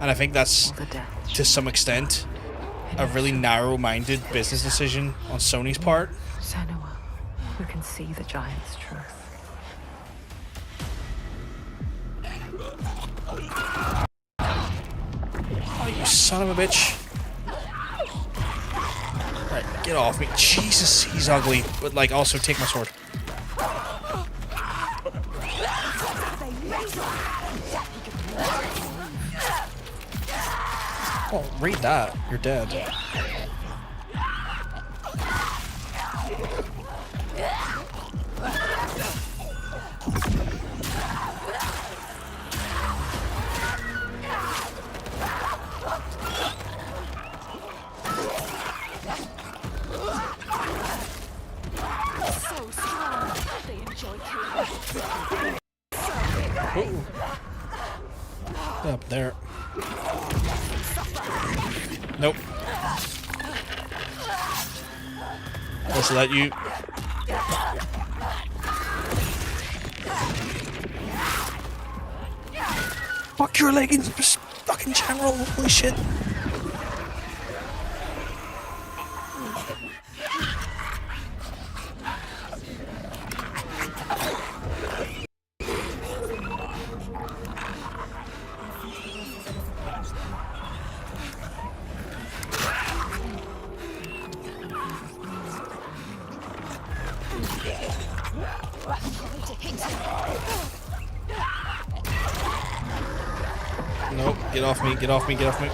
And I think that's, to some extent, a really narrow-minded business decision on Sony's part. Senua, you can see the giant's truth. Oh, you son of a bitch. Alright, get off me. Jesus, he's ugly. But, like, also take my sword. Oh, read that. You're dead. Up there. Nope. Let's let you. Fuck your leggings, fucking general. Holy shit. Nope, get off me, get off me, get off me.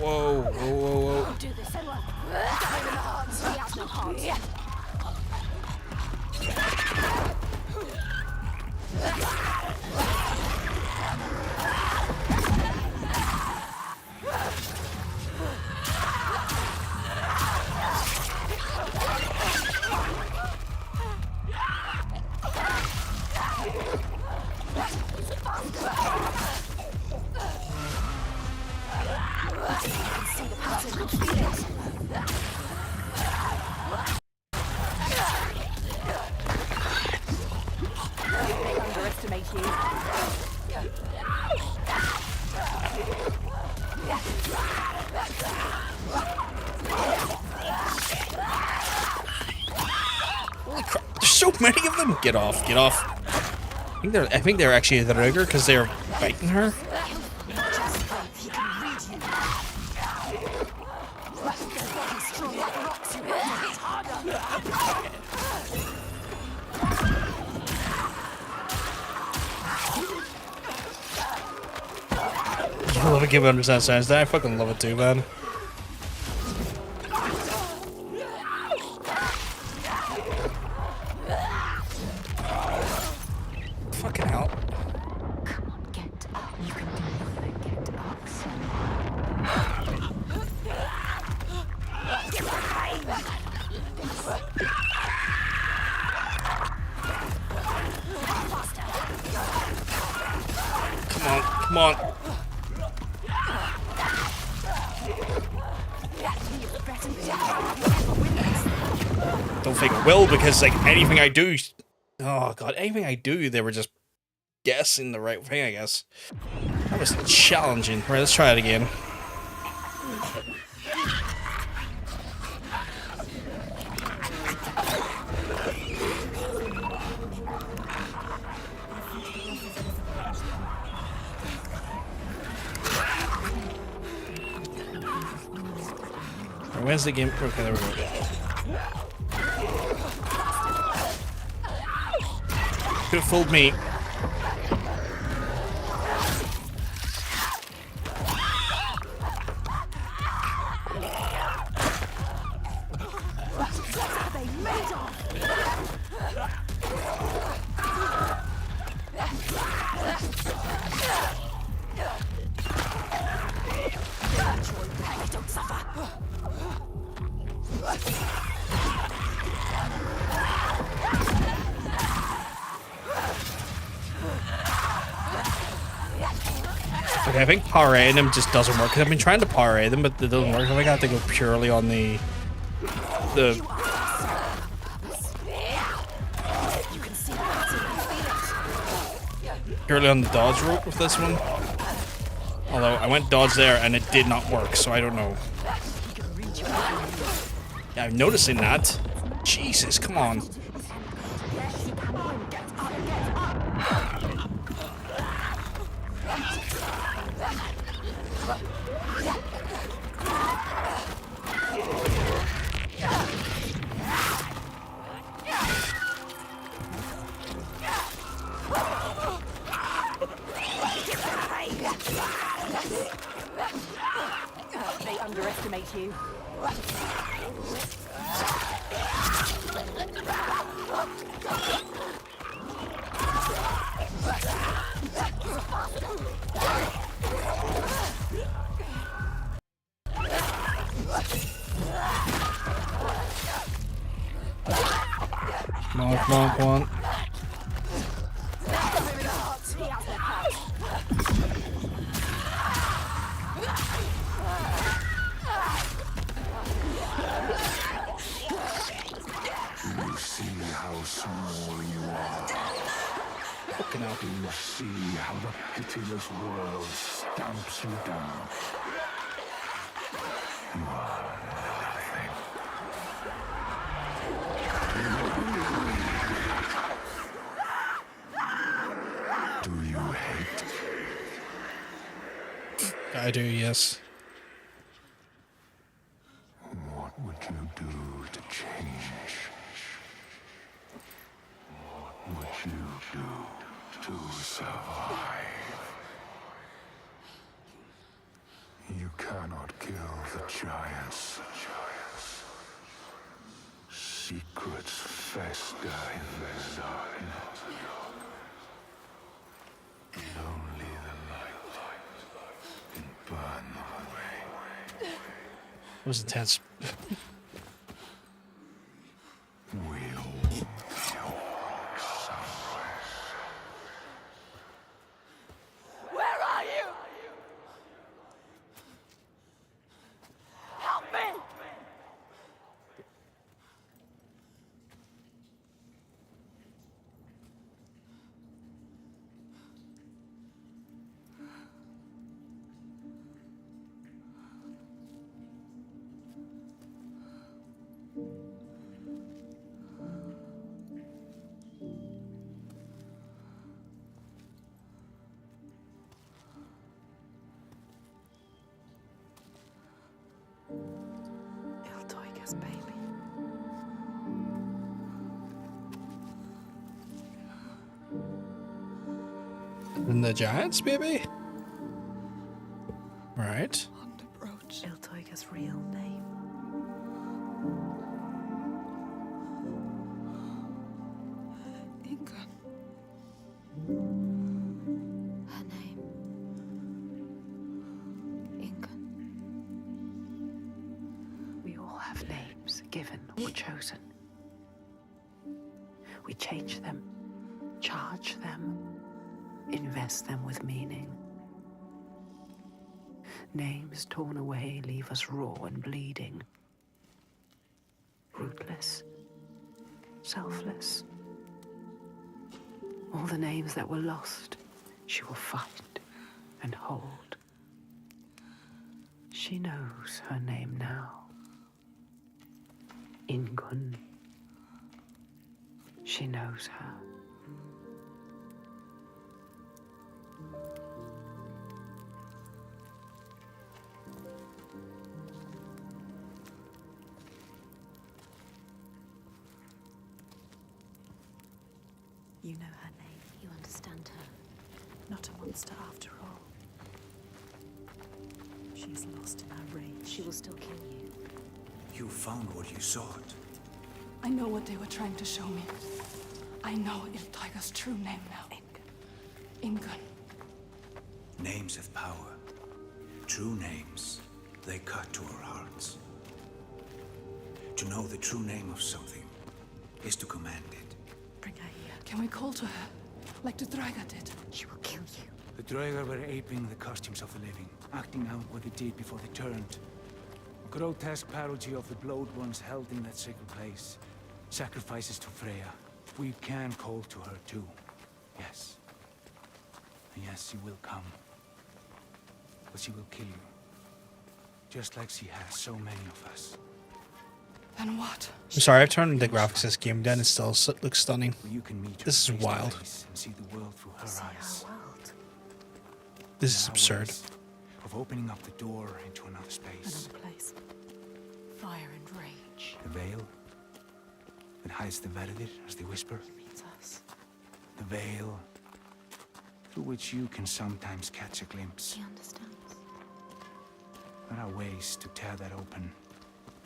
Whoa, whoa, whoa, whoa. Do this. He has no heart. Holy crap, there's so many of them! Get off, get off. I think they're actually the rigger because they're biting her. love a game that understands sounds. I fucking love it too, man. Fucking hell. Come on, get up. You can do it. Get up, son. Come on, come on. Don't think it will, because like anything I do, oh god, anything I do, they were just guessing the right thing, I guess. That was challenging. Right, let's try it again. Where's the game? Okay, there we go. Could have fooled me. Okay, I think parrying them just doesn't work. I've been trying to parry them, but it doesn't work. I think I have to go purely on the purely on the dodge rope with this one. Although I went dodge there and it did not work, so I don't know. Yeah, I'm noticing that. Jesus, come on. They underestimate you. Come on, come on, come on. You see how small you are. Fucking hell. Do you see how the pitiless world stamps you down? You are nothing. Do you hate? I do, yes. What would you do to change? What would you do to survive? You cannot kill the giants. Secrets fester in the darkness. And only the light can burn them away. It was intense. Where are you? Help me! Tiger's baby. And the giants, baby? right. On the brooch. Iltoiga's real name. Ingun. Her name. Ingun. We all have names, given or chosen. We change them, charge them, invest them with meaning. Names torn away leave us raw and bleeding. Rootless, selfless. All the names that were lost, she will fight and hold. She knows her name now. Ingun. She knows her. You know her name. You understand her. Not a monster after all. She is lost in her rage. She will still kill you. You found what you sought. I know what they were trying to show me. I know Iltaiga's true name now. Ingun. Names have power. True names, they cut to our hearts. To know the true name of something is to command it. Bring her here. Can we call to her? Like the Draga did? She will kill you. The Draugr were aping the costumes of the living, acting out what they did before they turned. A grotesque parody of the blowed ones held in that sacred place. Sacrifices to Freya. We can call to her too. Yes. And yes, she will come. But she will kill you. Just like she has so many of us. Then what? I'm sorry, I've turned the graphics of this game down. It still looks stunning. You can meet her This is face to wild. face and see the world through her eyes. This is There are absurd. ways of opening up the door into another space. Another place. Fire and rage. The veil that hides the Verdir, as they whisper. Meets us. The veil through which you can sometimes catch a glimpse. She understands. There are ways to tear that open.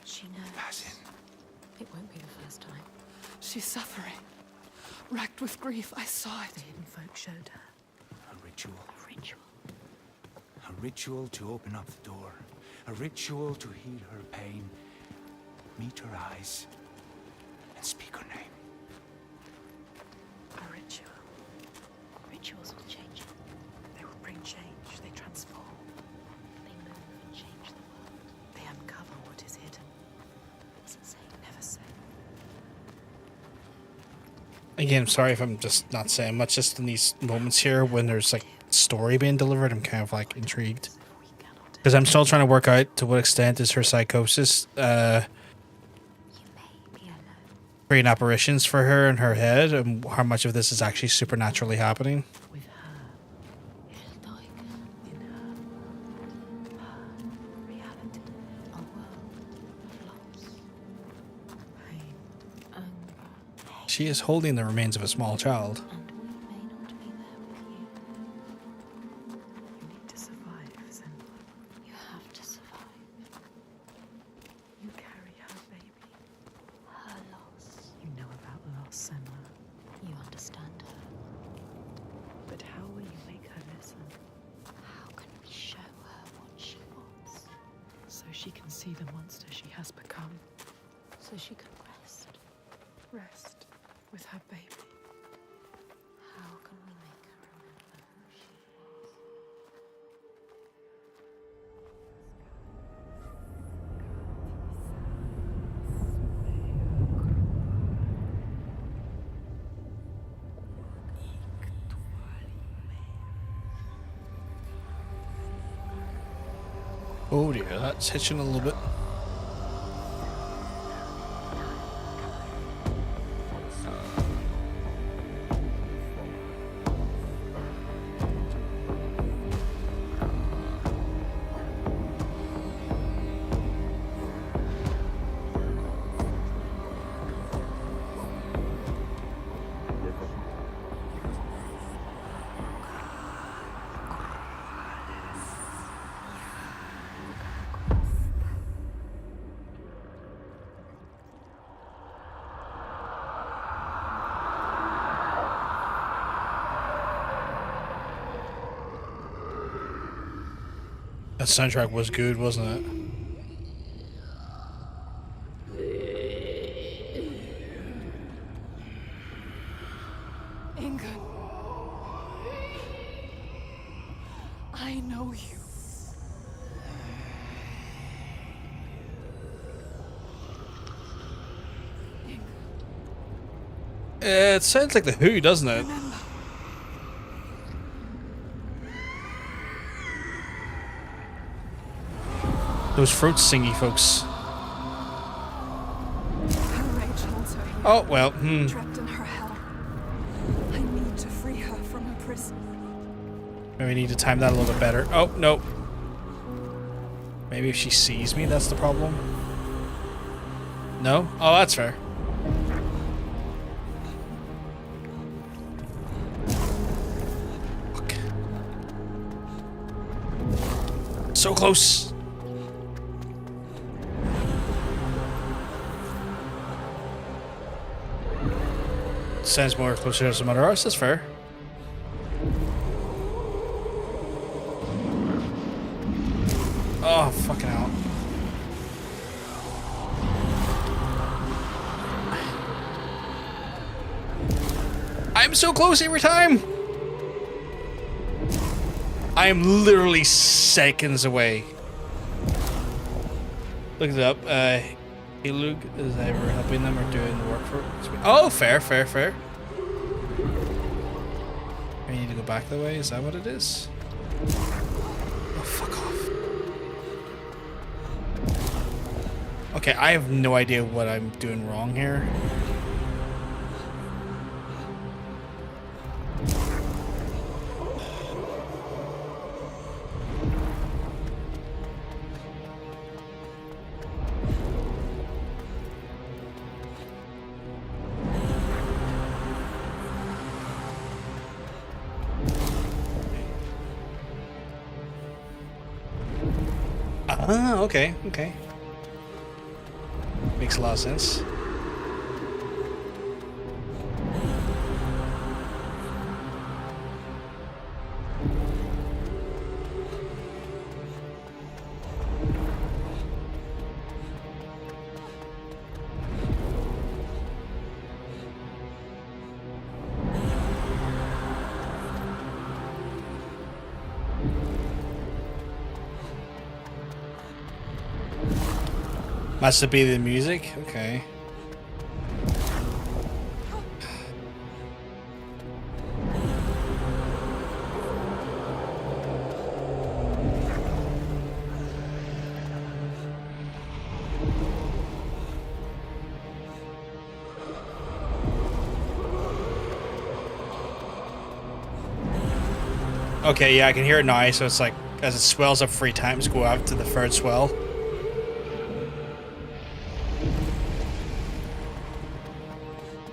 She knows. Pass in. It won't be the first time. She's suffering. Racked with grief, I saw it. The hidden folk showed her. A ritual. A ritual. A ritual to open up the door. A ritual to heal her pain. Meet her eyes. And speak her name. A ritual. Rituals will change it. They will bring change. They transform. They move and change the world. They uncover what is hidden. What's it say? Never say. Again, I'm sorry if I'm just not saying much. Just in these moments here when there's like story being delivered, I'm kind of like intrigued. Because I'm still trying to work out to what extent is her psychosis creating apparitions for her in her head, and how much of this is actually supernaturally happening. With her, in her, Reality. A world of loss. Pain. Anger. She is holding the remains of a small child. And we may not be there with you. You need to survive, Senua. You have to survive. You carry her baby. Her loss. You know about loss, Senua. You understand her. But how will you make her listen? How can we show her what she wants? So she can see the monster she has become. So she can rest. Rest with her baby. How can we make her remember who she was? Oh dear, that's hitching a little bit. That soundtrack was good, wasn't it? Ingun. I know you. It sounds like the Who, doesn't it? Remember. Those throat singy folks. Her rage holds her here. Oh, well, Trapped in her hell. I need to free her from her prison. Maybe we need to time that a little bit better. Oh, no. Maybe if she sees me, that's the problem. No? Oh, that's fair. Fuck. So close. Sounds more closer to some other arse, that's fair. Oh, fucking hell. I'm so close every time! I am literally seconds away. Look it up. Ilug is ever helping them or doing the work for it. Oh, fair. We need to go back that way. Is that what it is? Oh, fuck off. Okay, I have no idea what I'm doing wrong here. Ah, okay. Makes a lot of sense. Must be the music? Okay. Okay, yeah, I can hear it now, so it's like, as it swells up 3 times, go out to the third swell.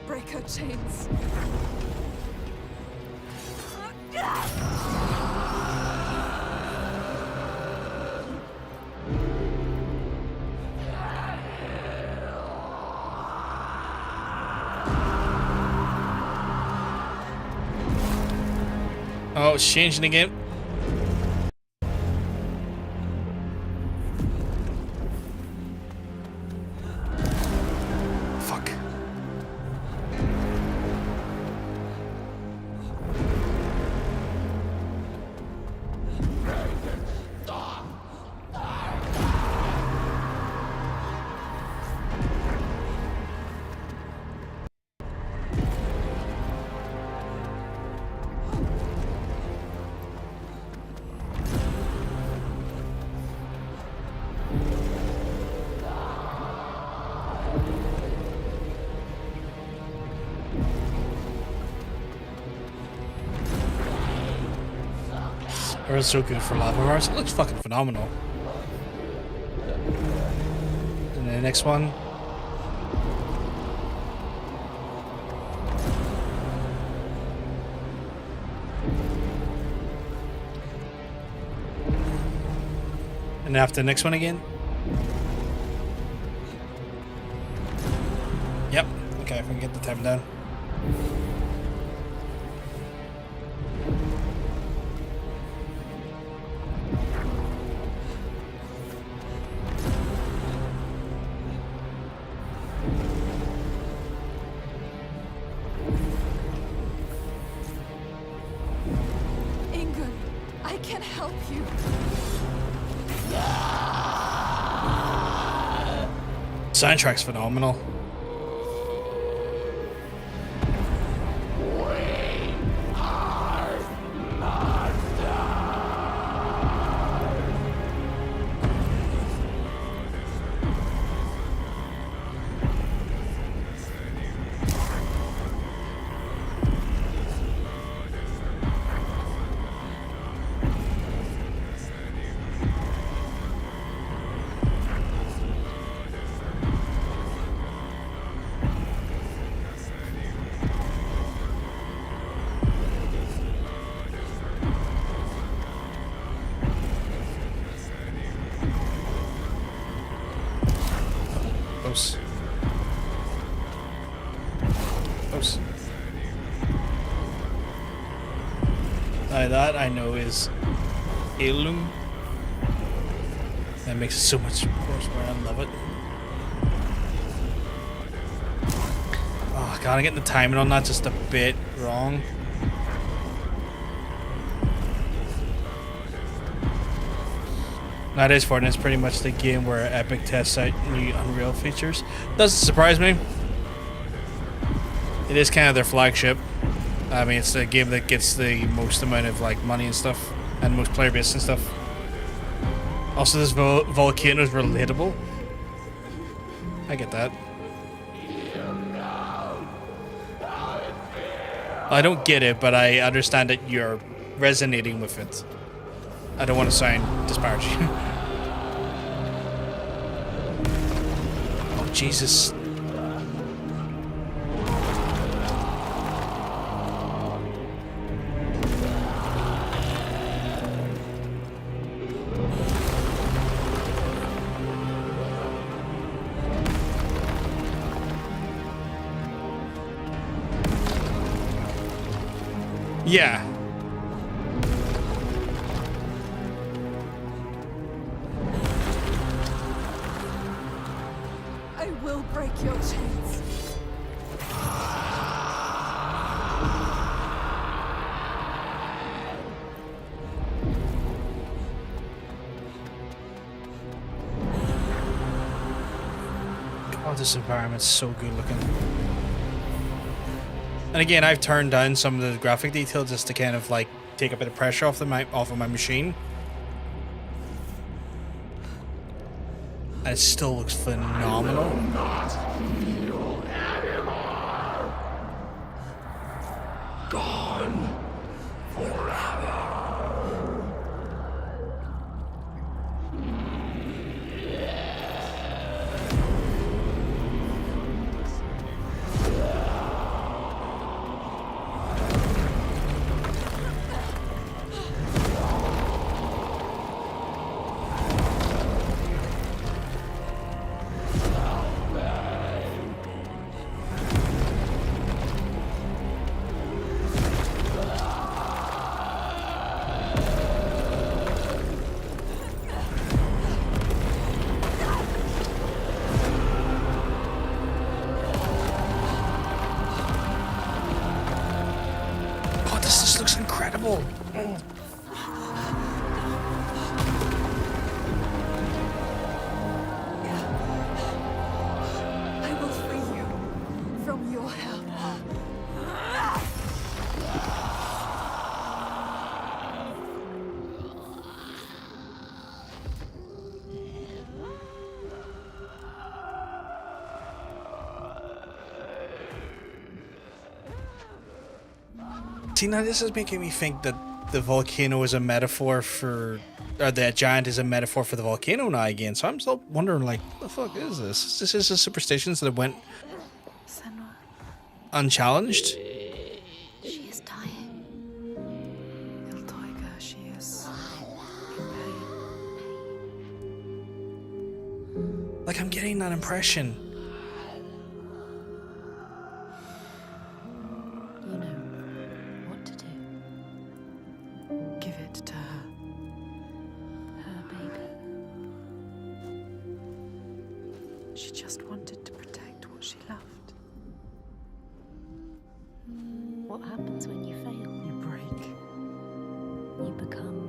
Break her chains. Oh, it's changing again. Fuck. It's so good for lava bars. It looks fucking phenomenal. And then the next one. And after the next one again. Yep. Okay, if we can get the time down. can help you. Soundtrack's phenomenal. Close. Close. Now that I know is heirloom. That makes it so much worse. I love it. Oh god, I'm getting the timing on that just a bit wrong. That is Fortnite. It's pretty much the game where Epic tests out new Unreal features. Doesn't surprise me. It is kind of their flagship. I mean, it's the game that gets the most amount of like money and stuff, and most player base and stuff. Also, this volcano is relatable. I get that. I don't get it, but I understand that you're resonating with it. I don't want to sound disparaging. Oh, Jesus. Yeah. I will break your chains. God, this environment's so good looking. And again, I've turned down some of the graphic details just to kind of like take a bit of pressure off of my machine. And it still looks phenomenal. Gone forever. Incredible. I will free you from your hell. See, now this is making me think that the volcano is a metaphor for, or the giant is a metaphor for the volcano now again. So I'm still wondering, like, what the fuck is this? This is the superstitions that went unchallenged. She is dying. Il Tiger, she is in pain. Like, I'm getting that impression. You know what to do. Give it to her. Her baby. She just wanted to protect what she loved. What happens when you fail? You break. You become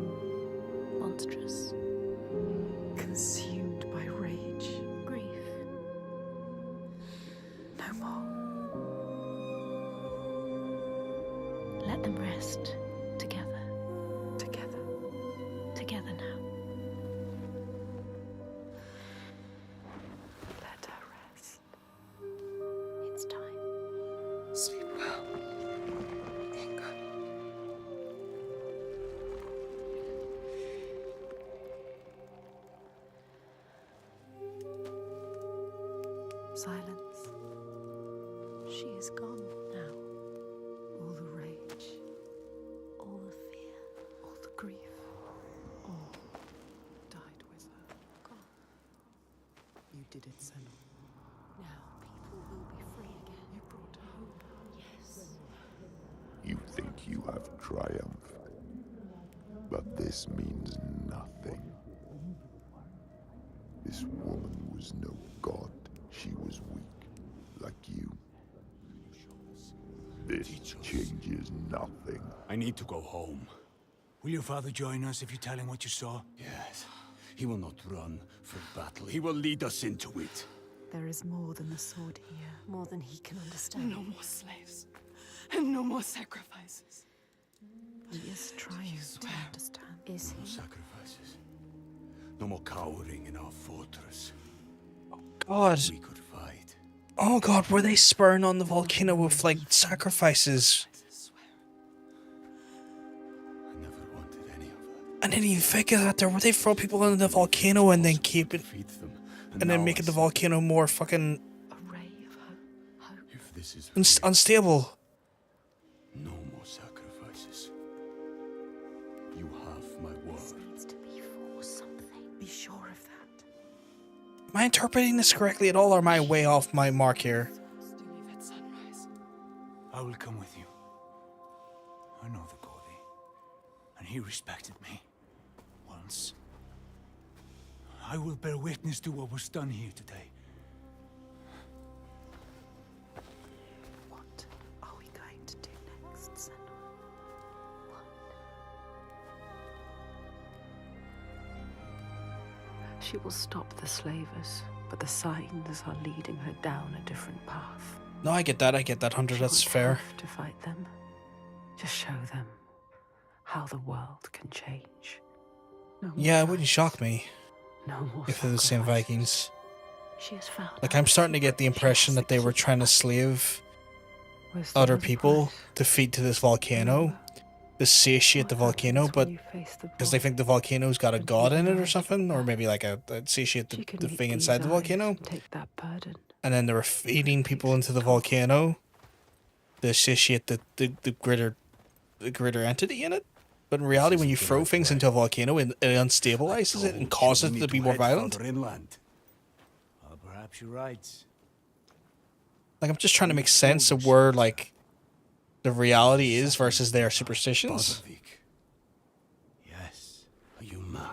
No more. Let them rest together. Together. Together now. Let her rest. It's time. Sleep well. Inga. Silence. She is gone now. All the rage, all the fear, all the grief, all died with her. Gone. You did it, Senna. Now people will be free again. You brought hope. Yes. You think you have triumphed, but this means nothing. This woman was no god. She was weak, like you. This changes nothing. I need to go home. Will your father join us if you tell him what you saw? Yes. He will not run from battle. He will lead us into it. There is more than the sword here. More than he can understand. No more slaves. And no more sacrifices. He is trying to understand. Is No he? sacrifices. No more cowering in our fortress. God. We could fight. Oh god, were they spurring on the volcano with like sacrifices? I never wanted any of that. I didn't even figure that there. Were they throw people into the volcano and then keep it, Feed them. and then now making I the see. volcano more fucking A ray of hope. If this is unstable? no more sacrifices. You have my word. This needs to be for something. Be sure of that. Am I interpreting this correctly at all, or am I way off my mark here? Do leave at sunrise. I will come with you. I know the Gordy, and he respected me. Once. I will bear witness to what was done here today. What are we going to do next, Senna? She will stop the slavers, but the signs are leading her down a different path. No, I get that, Hunter, She that's won't fair. have to fight them. Just show them how the world can change. No more Yeah, it fight, wouldn't shock me no more if they're the same sacrifices. Vikings. She has found Like, out I'm starting to get the she impression has that they the were key. trying to slave Where's the other other people price? to feed to this volcano, to satiate the What volcano, happens when but you face the because they boy? think the volcano's got a And god he in it or denies something, or that. maybe like a satiate She can the meet thing these inside the eyes volcano, and take that burden. and then they were feeding people into the volcano to satiate the greater entity in it. But in reality, when you isn't the throw right things way. into a volcano, it unstabilizes it and causes it to be more violent. Inland. Well, perhaps you're right. Like, I'm just trying to make sense of where, like, the reality is versus their superstitions. Bodavik. Yes. Are you mad?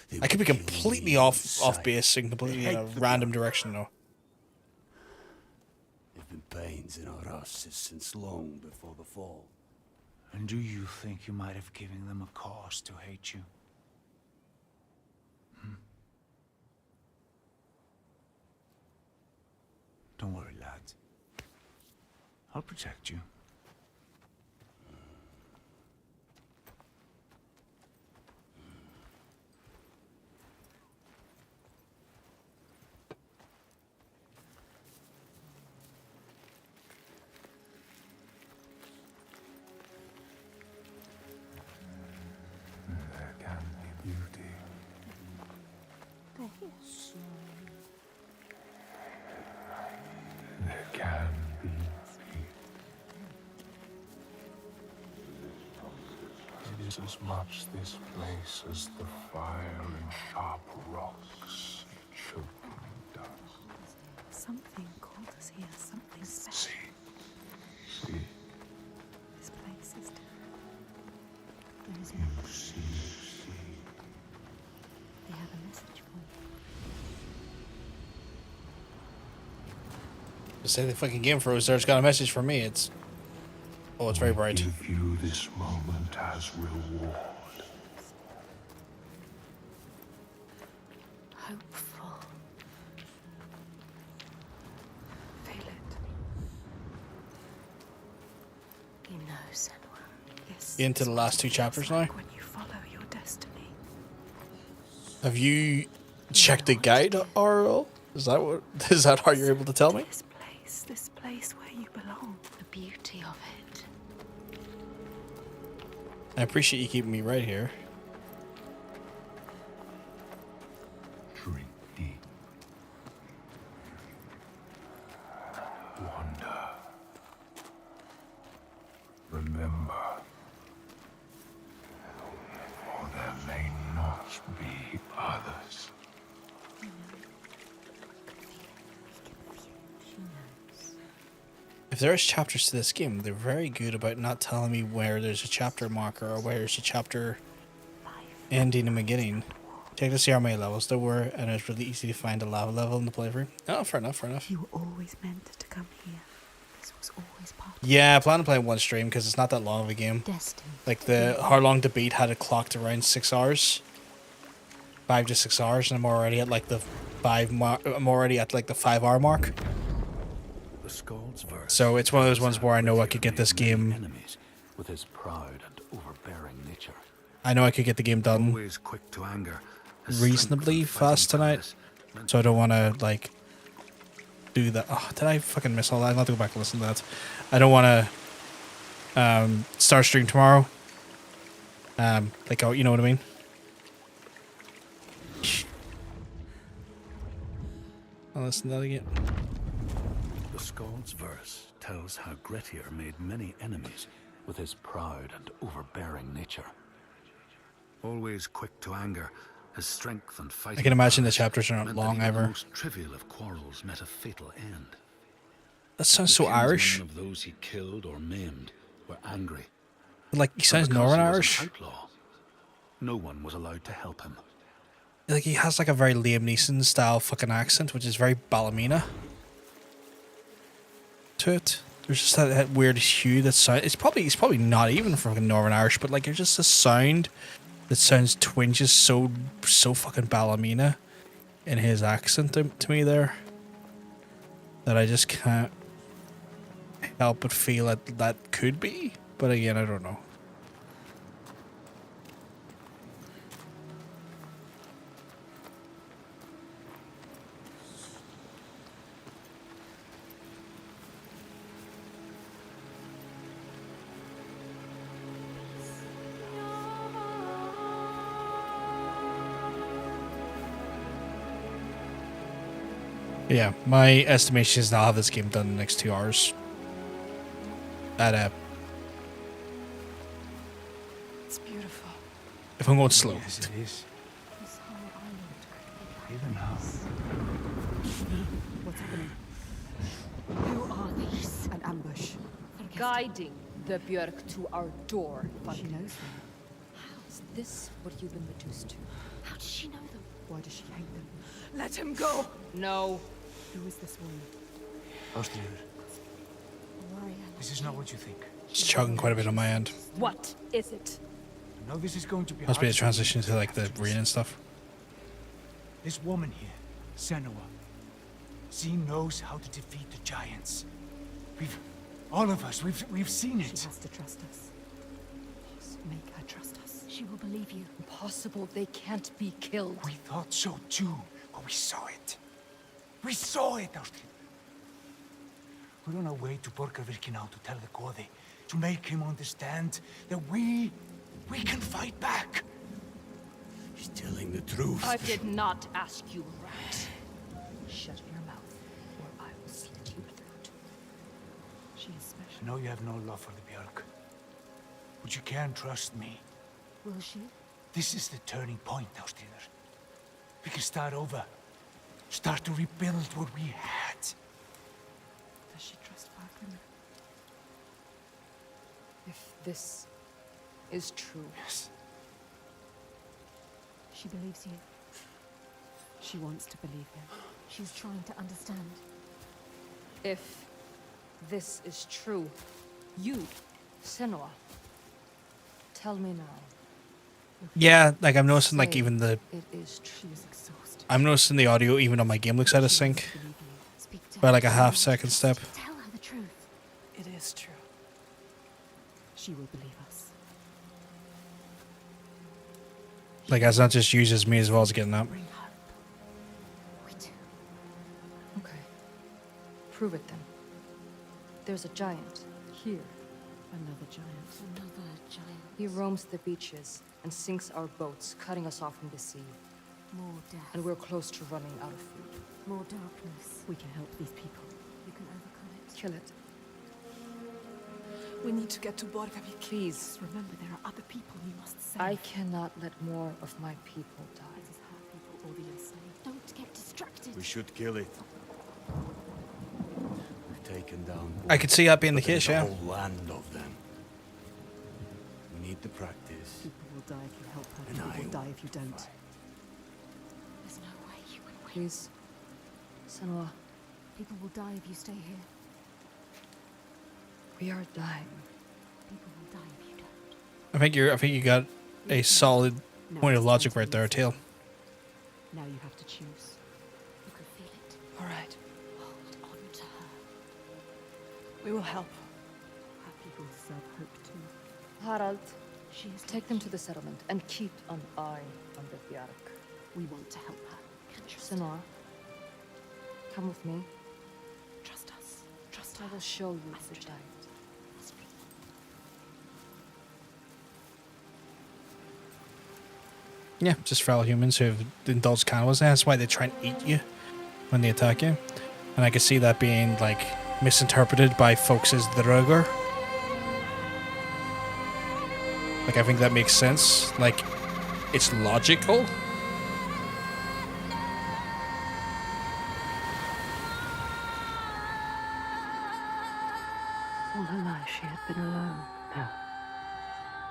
They I could be will kill completely me off inside. base and completely in a Hate the random blood. direction, though. There've been pains in our houses since long before the fall. And do you think you might have given them a cause to hate you? Don't worry, lad. I'll protect you. There can be beauty. There can be peace. It is as much this place as the fire and sharp rocks choking dust. Something called us here, something special. See, This place is different. There is you see. They have a message for you. Just say the fucking game froze there. It's got a message for me. It's very bright. Give you this moment as reward. Hopeful. into the last 2 chapters now. When you follow your destiny. Have you checked the guide, RL? Is that how you're able to tell me? This place where you belong. The beauty of it. I appreciate you keeping me right here. Drink deep. Wander. Remember. For there may not be others. If there's chapters to this game, they're very good about not telling me where there's a chapter marker or where there's a chapter ending and beginning. Check to see how many levels there were, and it's really easy to find a lava level in the playthrough. Oh, fair enough, fair enough. You were always meant to come here. This was always part of Yeah, I plan to play one stream because it's not that long of a game. Destiny. Like how long the beat had it clocked around 6 hours, 5 to 6 hours, and I'm already at like the 5-hour mark. The Scald's verse. So it's one of those ones where I know I could get this game. Enemies with his proud and overbearing nature. I know I could get the game done Always quick to anger. his reasonably strength and fast tonight, fighting so I don't want to like do that. Oh, did I fucking miss all that? I'm gonna have to go back and listen to that. I don't want to start stream tomorrow. Like, oh, you know what I mean? I'll listen to that again. The Scald's verse tells how Grettir made many enemies with his proud and overbearing nature. Always quick to anger, his strength and fighting. I can imagine the chapters are not meant long that even ever. the most trivial of quarrels met a fatal end. That sounds so The Irish. kinsmen of those he killed or maimed were angry. Like, he sounds And because Northern he was an Irish. outlaw, no one was allowed to help him. Like, he has like a very Liam Neeson style fucking accent, which is very Ballymena to it. There's just that weird hue that sound. It's probably not even fucking Northern Irish, but like, there's just a sound that sounds twinges so fucking Ballymena in his accent to me there, that I just can't help but feel that could be. But again, I don't know. Yeah, my estimation is I'll have this game done in the next 2 hours. It's beautiful. If I'm going slow. Yes, it is. Even now. What's happening? Who are these? An ambush. Guiding the Björk to our door. She knows them. Is this what you've been reduced to? How does she know them? Why does she hate them? Let him go! No. Who is this woman? Austria, this is not what you think. It's chugging quite a bit on my end. What is it? I know this is going to be Must be a hard to transition believe, to like the rain and stuff. This woman here, Senua, she knows how to defeat the giants. All of us, we've seen it. She has to trust us. Make her trust us. She will believe you. Impossible. They can't be killed. We thought so too, but we saw it. We saw it, Austria. We're on our way to Borgarvirki now to tell the Gode, to make him understand that we can fight back. He's telling the truth. I did not ask you, rat. Shut your mouth, or I will slit your throat. She is special. I know you have no love for the Björk, but you can trust me. Will she? This is the turning point, Austria. We can start over. Start to rebuild what we had. Does she trust Wagner? If this is true. Yes. She believes you. She wants to believe him. She's trying to understand. If this is true, you, Senua, tell me now. Yeah, like I'm noticing like even the It is true. She is exhausted. I'm noticing the audio even on my game looks out of sync by like a half-second step. Tell her the truth. It is true. She She will believe us. Like, as not just uses me as well as getting up. Okay. Prove it then. There's a giant here. Another giant. Another giant. He roams the beaches and sinks our boats, cutting us off from the sea. More death. And we're close to running out of food. More darkness. We can help these people. You can overcome it. Kill it. We need to get to Borgavik. Please. Remember, there are other people we must save. I cannot let more of my people die. It is her people or the enslaved. Don't get distracted. We should kill it. We've taken down. I could see that being the case, yeah. A whole land of them. We need the practice. People will die if you help her. And People I will die if you don't. There's no way you can win. Please. Senua. People will die if you stay here. We are dying. People will die if you don't. I think you got a solid point of logic right there, Teal. Now you have to choose. You can feel it. All right. Hold on to her. We will help. Her people deserve hope too. Harald, She is take them to the settlement and keep an eye on the Bjark. We want to help her. Senua, come with me. Trust us. Trust I her. will show you the giant. Yeah, just fellow humans who have indulged cannibalism. That's why they try and eat you when they attack you. And I can see that being, like, misinterpreted by folks as the Rugger. Like, I think that makes sense. Like, it's logical. All her life she had been alone. No,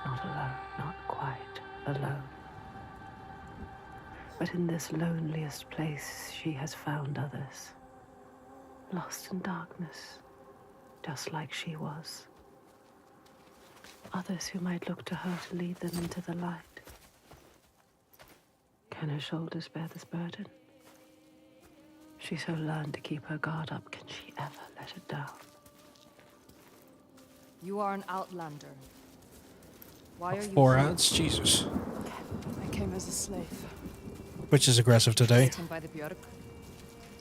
not alone, not quite alone. But in this loneliest place, she has found others. Lost in darkness, just like she was. Others who might look to her to lead them into the light. Can her shoulders bear this burden? She so learned to keep her guard up, can she ever let it down? You are an outlander. Why are you 4 here? ads? Jesus. I came as a slave. Which is aggressive today. Taken by the Björk.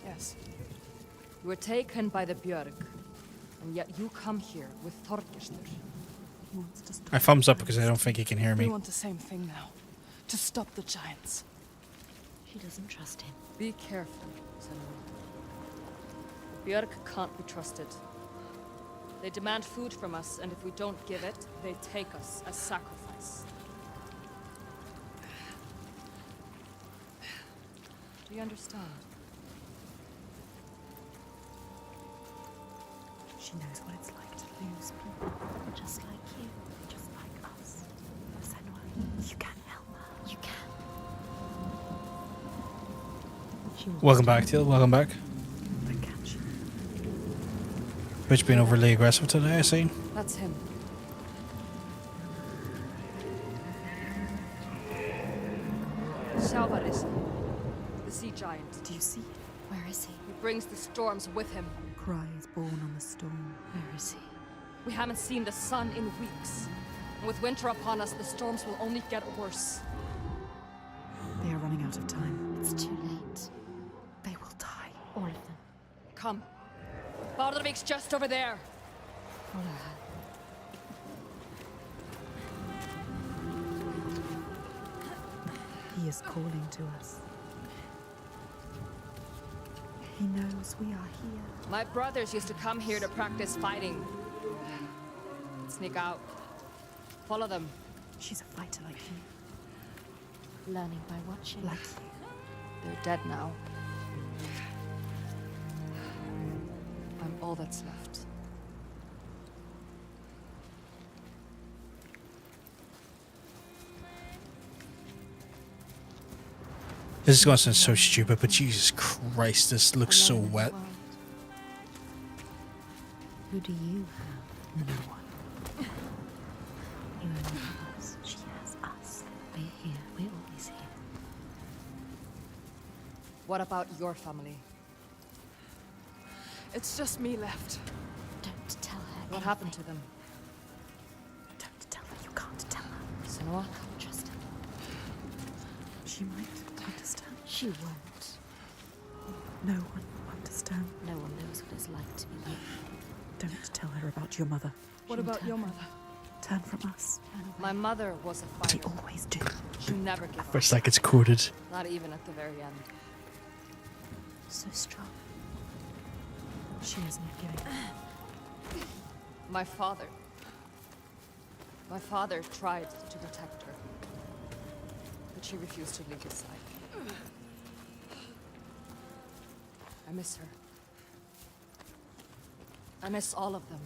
Yes. You were taken by the Björk, and yet you come here with Thorgestr. He wants to stop. I thumbs up because I don't think he can hear We me. want the same thing now. To stop the giants. She doesn't trust him. Be careful, Senua. The Björk can't be trusted. They demand food from us, and if we don't give it, they take us as sacrifice. Do you understand? She knows what it's like to lose people. Just like you. Just like us. Senua, you can help her. You can. She will Welcome back, Teal. Welcome back. but can she? Which being overly aggressive today, I see. That's him. Sjalvaris, the sea giant. Do you see? Where is he? He brings the storms with him. Cry is born on the storm. Where is he? We haven't seen the sun in weeks. And with winter upon us, the storms will only get worse. They are running out of time. It's too late. They will die. All of them. Come. Bardavik's just over there. Follow her. He is calling to us. He knows we are here. My brothers used to come here to practice fighting. Sneak out. Follow them. She's a fighter like you. Learning by watching. Like you. They're dead now. I'm all that's left. This is going to sound so stupid, but Jesus Christ, this looks so wet. Who do you have? No one. You only have us. She has us. We're here. We're always here. What about your family? It's just me left. Don't tell her. What happened to them? Don't Senua? Trust her. She might understand. She won't. No one will understand. No one knows what it's like to be with. Don't tell her about your mother. What about your mother? Turn from us. My mother was a fighter. We always do. She never gave up. First that gets quoted. Not even at the very end. So strong. She isn't giving. My father tried to protect her, but she refused to leave his side. I miss her. I miss all of them.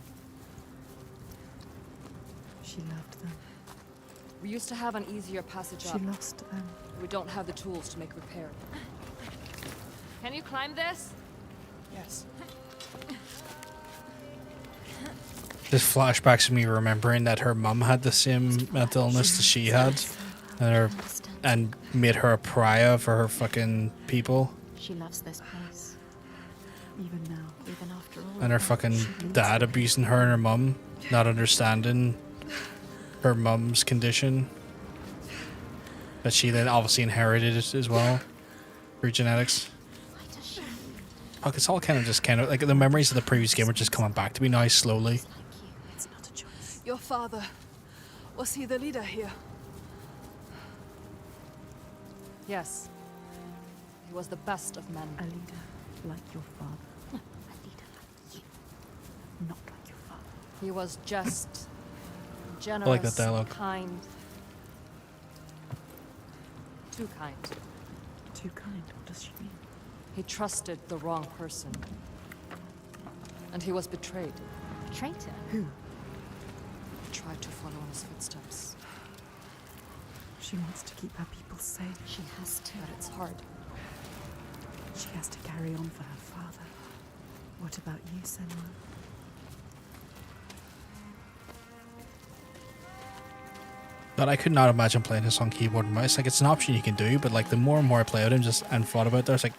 She loved them. We used to have an easier passage She up. lost them. We don't have the tools to make repair. Can you climb this? Yes. Just flashbacks of me remembering that her mum had the same mental illness that she had, and made her a pariah for her fucking people. She loves this place. Even now. Even after all. And her fucking dad abusing her and her mum, not understanding her mum's condition. But she then obviously inherited it as well through genetics. Fuck, it's all kind of like the memories of the previous game are just coming back to me now slowly. It's not a choice. Your father, was he the leader here? Yes. He was the best of men. A leader like your father. A leader like you. Not like your father. He was just, generous, like that dialogue. kind. Too kind. Too kind. What does she mean? He trusted the wrong person. And he was betrayed. Traitor? Who? He tried to follow in his footsteps. She wants to keep her people safe. She has to. But it's hard. She has to carry on for her father. What about you, Senua? But I could not imagine playing this on keyboard and mouse. Like, it's an option you can do, but like the more and more I play it and thought about it, I was like,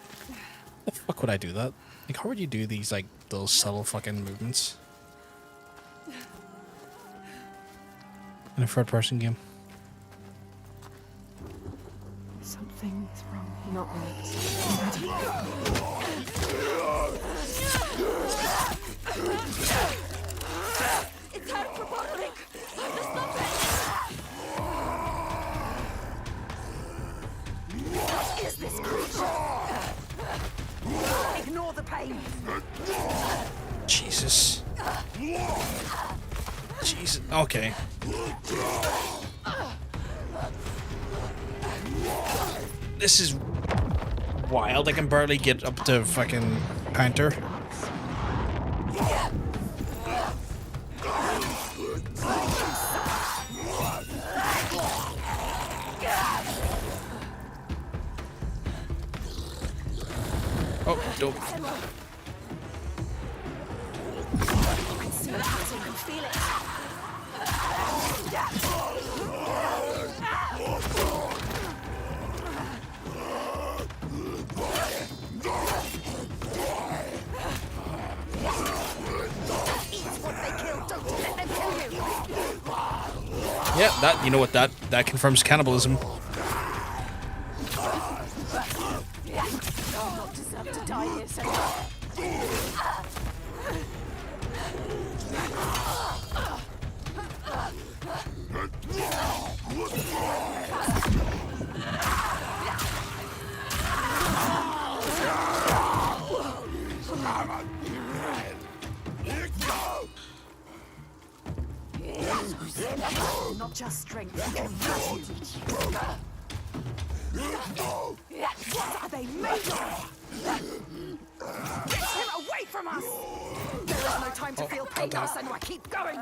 the fuck would I do that? Like, how would you do these like those subtle fucking movements in a third-person game? Something is wrong. Not It's time for bottling. What is this creature? Ignore the pain. Jesus. Jesus. Okay. This is wild. I can barely get up to fucking counter. Oh, dope. Yeah, that, you know what, that confirms cannibalism. Not just strength. What are they made of? Get him away from us! There is no time to feel pain, Senua. Keep going!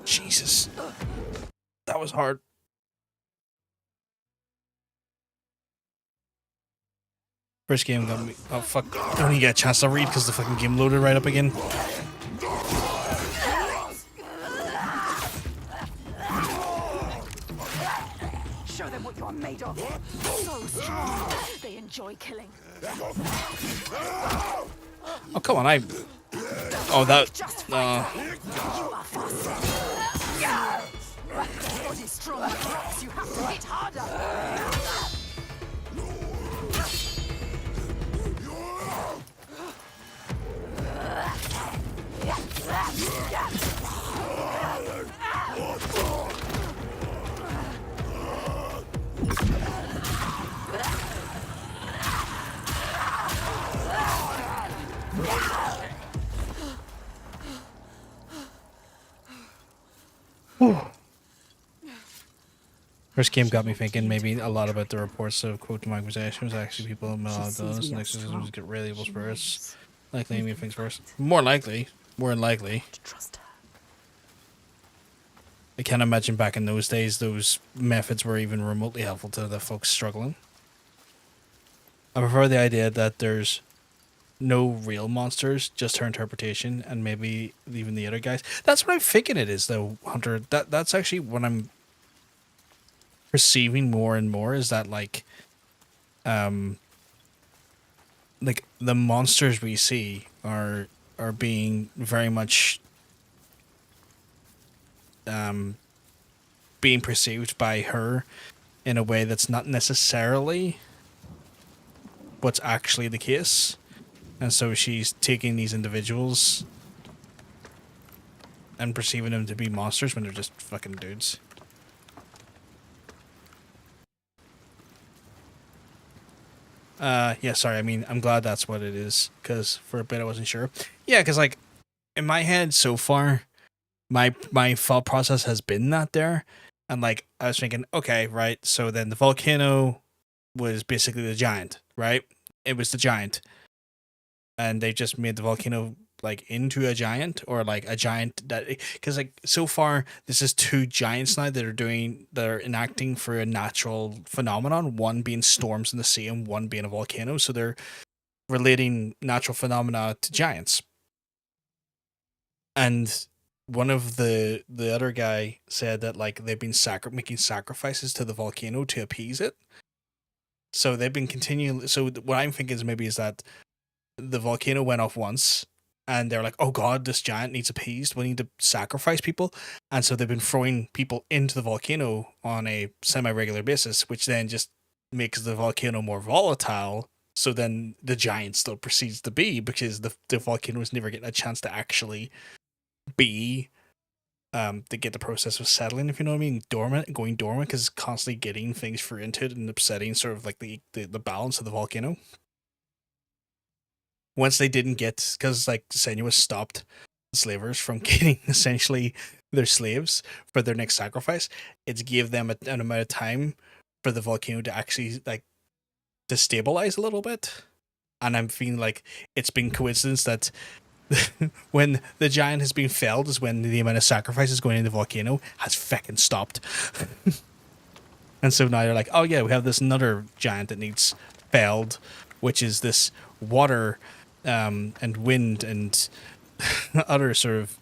Jesus. That was hard. First game got me. Oh, fuck. I don't even get a chance to read because the fucking game loaded right up again. Show them what you're made of. So strong. They enjoy killing. Oh, come on, Oh, that... You are fast. Their body's strong like rocks. You have to hit harder. First game got me thinking maybe a lot about the reports of quote accusations. Actually, people in those and exorcisms get really evil spirits. Likely, me things first. More than likely. I can't imagine back in those days those methods were even remotely helpful to the folks struggling. I prefer the idea that there's no real monsters, just her interpretation, and maybe even the other guys. That's what I'm thinking it is, though, Hunter. That's actually what I'm perceiving more and more, is that like the monsters we see are being very much being perceived by her in a way that's not necessarily what's actually the case. And so she's taking these individuals and perceiving them to be monsters when they're just fucking dudes. Yeah, sorry, I mean, I'm glad that's what it is, because for a bit I wasn't sure. Yeah, because, like, in my head so far, my thought process has been that there, and, like, I was thinking, okay, right, so then the volcano was basically the giant, right? It was the giant. And they just made the volcano, like, into a giant, or, like, a giant that... Because, like, so far, this is two giants now that are enacting for a natural phenomenon, one being storms in the sea and one being a volcano, so they're relating natural phenomena to giants. And one of the other guy said that, like, they've been making sacrifices to the volcano to appease it. So they've been continuing... So what I'm thinking is that the volcano went off once, and they're like, oh god, this giant needs appeased, we need to sacrifice people. And so they've been throwing people into the volcano on a semi-regular basis, which then just makes the volcano more volatile. So then the giant still proceeds to be, because the volcano was never getting a chance to actually be, to get the process of settling, if you know what I mean, going dormant, because it's constantly getting things through into it and upsetting sort of like the balance of the volcano. Once they didn't get, because like Senua stopped the slavers from getting essentially their slaves for their next sacrifice, it gave them an amount of time for the volcano to actually like destabilize a little bit. And I'm feeling like it's been coincidence that when the giant has been felled is when the amount of sacrifices going in the volcano has fucking stopped. And so now they're like, oh yeah, we have this another giant that needs felled, which is this water and wind and other sort of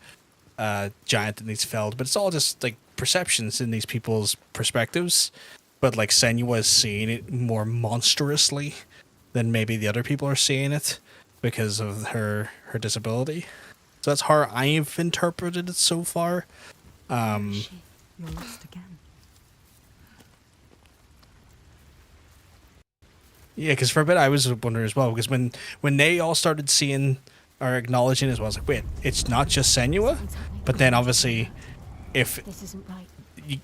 giant that needs felled. But it's all just like perceptions in these people's perspectives. But like Senua is seeing it more monstrously than maybe the other people are seeing it because of her disability. So that's how I've interpreted it so far. You're lost again. Yeah, because for a bit I was wondering as well, because when they all started seeing or acknowledging it as well, I was like, wait, it's not just Senua? But then obviously, if This isn't right.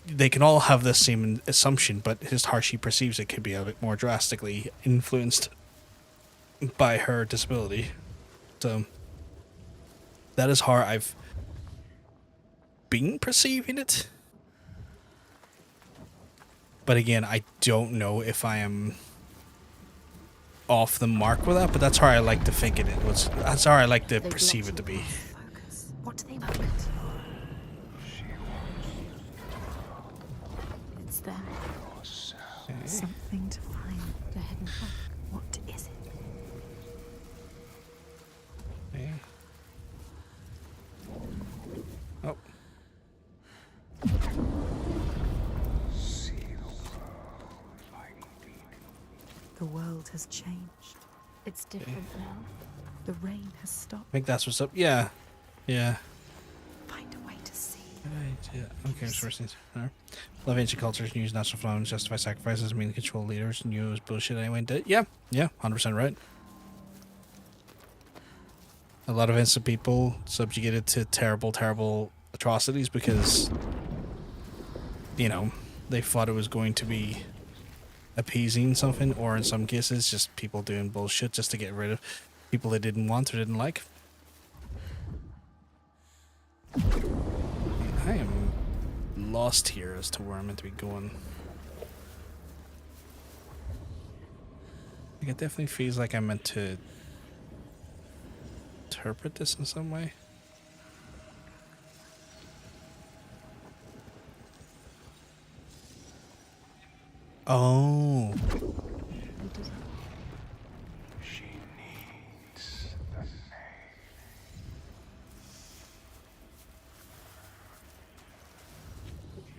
they can all have the same assumption, but just how she perceives it could be a bit more drastically influenced by her disability. So that is how I've been perceiving it. But again, I don't know if I am off the mark with that, but that's how I like to think it was. That's how I like to perceive it to be. What do they want? It's them. Something to find. Go ahead and look. What is it? Yeah. Oh. The world has changed. It's different now. The rain has stopped. I think that's what's up. Yeah. Yeah. Find a way to see. Right, yeah. Okay, sources. Love ancient cultures and use natural phenomena to justify sacrifices, mean control leaders, and use bullshit anyway. Yeah, 100% right. A lot of innocent people subjugated to terrible, terrible atrocities because, you know, they thought it was going to be appeasing something, or in some cases, just people doing bullshit just to get rid of people they didn't want or didn't like. I am lost here as to where I'm meant to be going. Like, it definitely feels like I'm meant to interpret this in some way. Oh. She needs the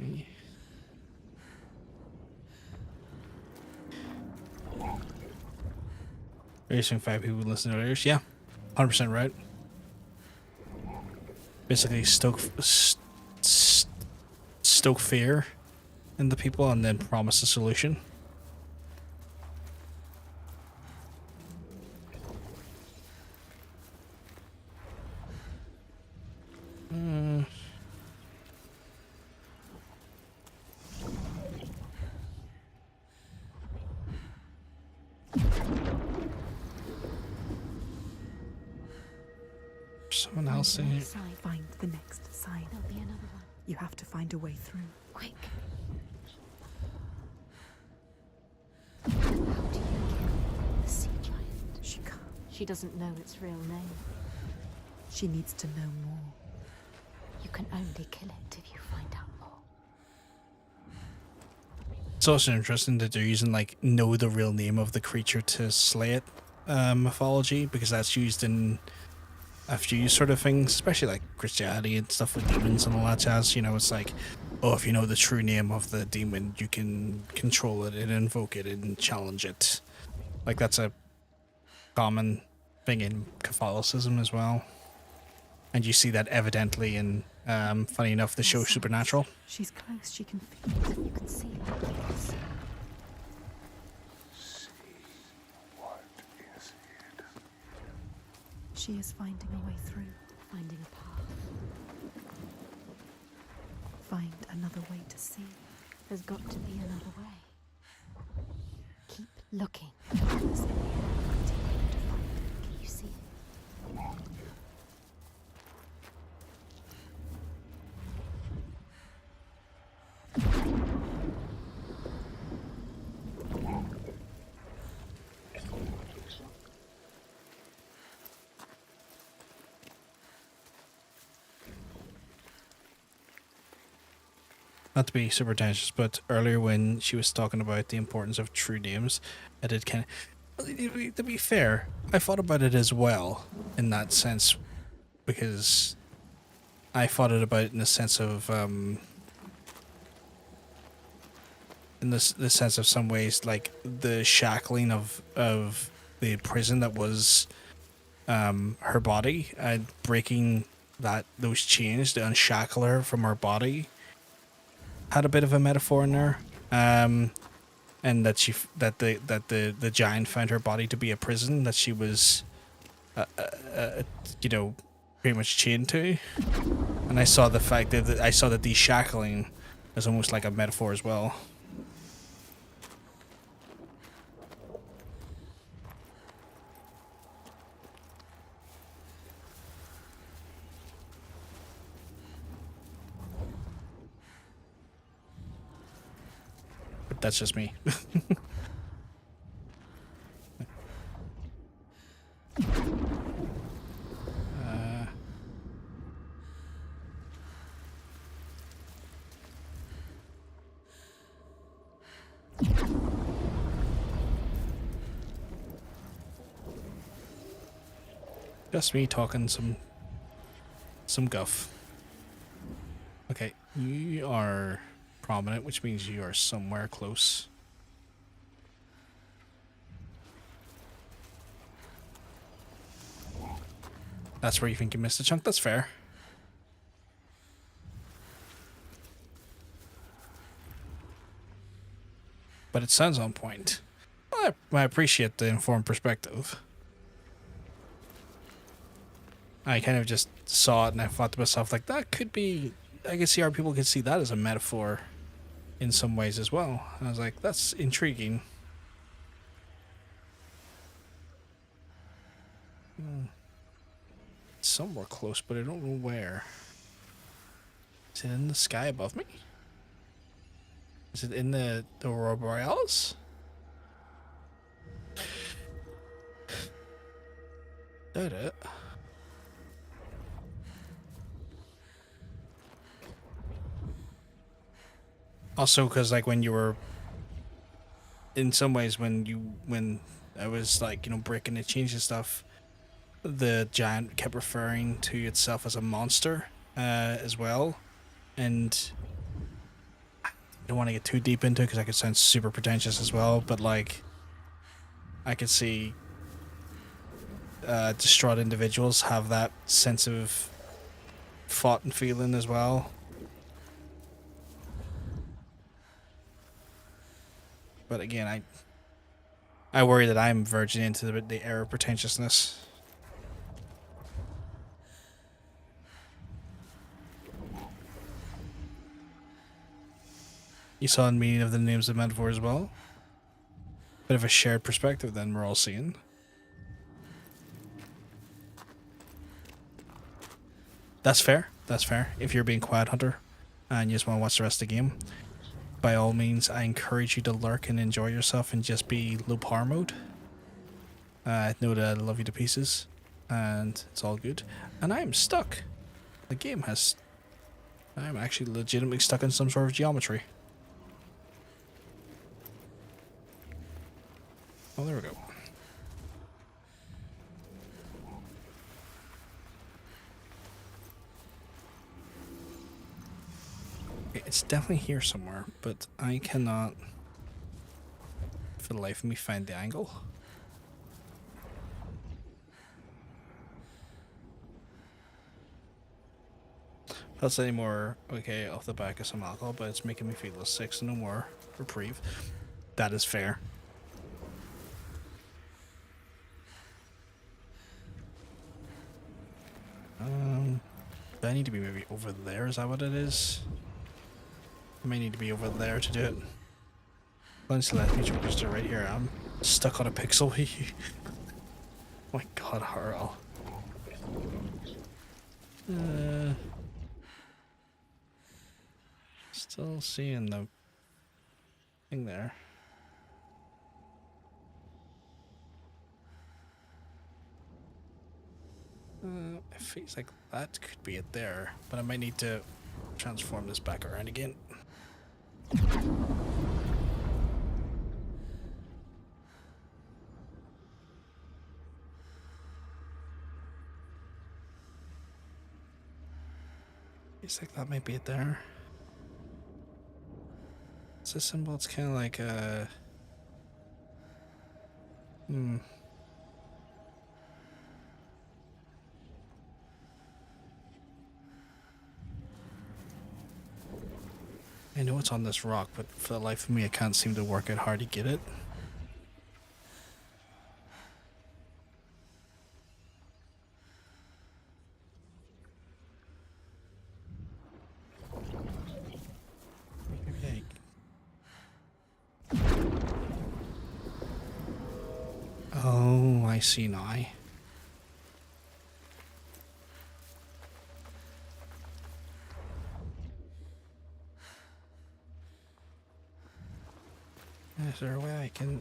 name. Okay. Racing 5 people listen to others. Yeah, 100% right. Basically, stoke fear in the people and then promise a solution. Someone else in here. Find the next sign. There'll be another one. You have to find a way through. Quick. How do you kill the sea giant? She can't. She doesn't know its real name. She needs to know more. You can only kill it if you find out more. It's also interesting that they're using, like, know the real name of the creature to slay it mythology, because that's used in a few sort of things, especially like Christianity and stuff with demons and all that jazz. You know, it's like, oh, if you know the true name of the demon, you can control it and invoke it and challenge it. Like, that's a common thing in Catholicism as well. And you see that evidently in, funny enough, the show Supernatural. She's close. She can feel it. You can see like this. What is it? She is finding a way through. Finding a path. Find another way to see. There's got to be another way. Keep looking. There's an area to find it. Can you see it? Not to be super pretentious, but earlier when she was talking about the importance of true names, I did kind of... To be fair, I thought about it as well, in that sense, because I thought it about it in the sense of... in the sense of some ways, like, the shackling of the prison that was her body, and breaking those chains to unshackle her from her body had a bit of a metaphor in there, and that the giant found her body to be a prison that she was, you know, pretty much chained to, and I saw the fact that the shackling as almost like a metaphor as well. But that's just me. Just me talking some guff. Okay, you are prominent, which means you are somewhere close. That's where you think you missed a chunk. That's fair. But it sounds on point. I appreciate the informed perspective. I kind of just saw it and I thought to myself, like, that could be... I can see how people could see that as a metaphor in some ways as well. I was like, that's intriguing. It's somewhere close, but I don't know where. Is it in the sky above me? Is it in the Aurora Borealis? That it. Also, because like when you were, in some ways, when I was like, you know, breaking the chains and stuff, the giant kept referring to itself as a monster as well, and I don't want to get too deep into it because I could sound super pretentious as well, but like I could see distraught individuals have that sense of thought and feeling as well. But again, I worry that I'm verging into the era of pretentiousness. You saw the meaning of the names of metaphor as well. Bit of a shared perspective then we're all seeing. That's fair. That's fair. If you're being Quiet Hunter and you just want to watch the rest of the game, by all means, I encourage you to lurk and enjoy yourself and just be low power mode. Know that I love you to pieces, and it's all good. And I am stuck. The game has... I'm actually legitimately stuck in some sort of geometry. Oh, there we go. It's definitely here somewhere, but I cannot, for the life of me, find the angle. That's any more, okay, off the back of some alcohol, but it's making me feel a sick, so no more reprieve. That is fair. Do I need to be maybe over there? Is that what it is? I may need to be over there to do it. Let's let me just right here. I'm stuck on a pixel. My god, Harl. Still seeing the thing there. It feels like that could be it there, but I might need to transform this back around again. Feels like that might be it there. It's a symbol, it's kind of like a... I know it's on this rock, but for the life of me, I can't seem to work out how to get it. Oh, I see now. Is there a way I can...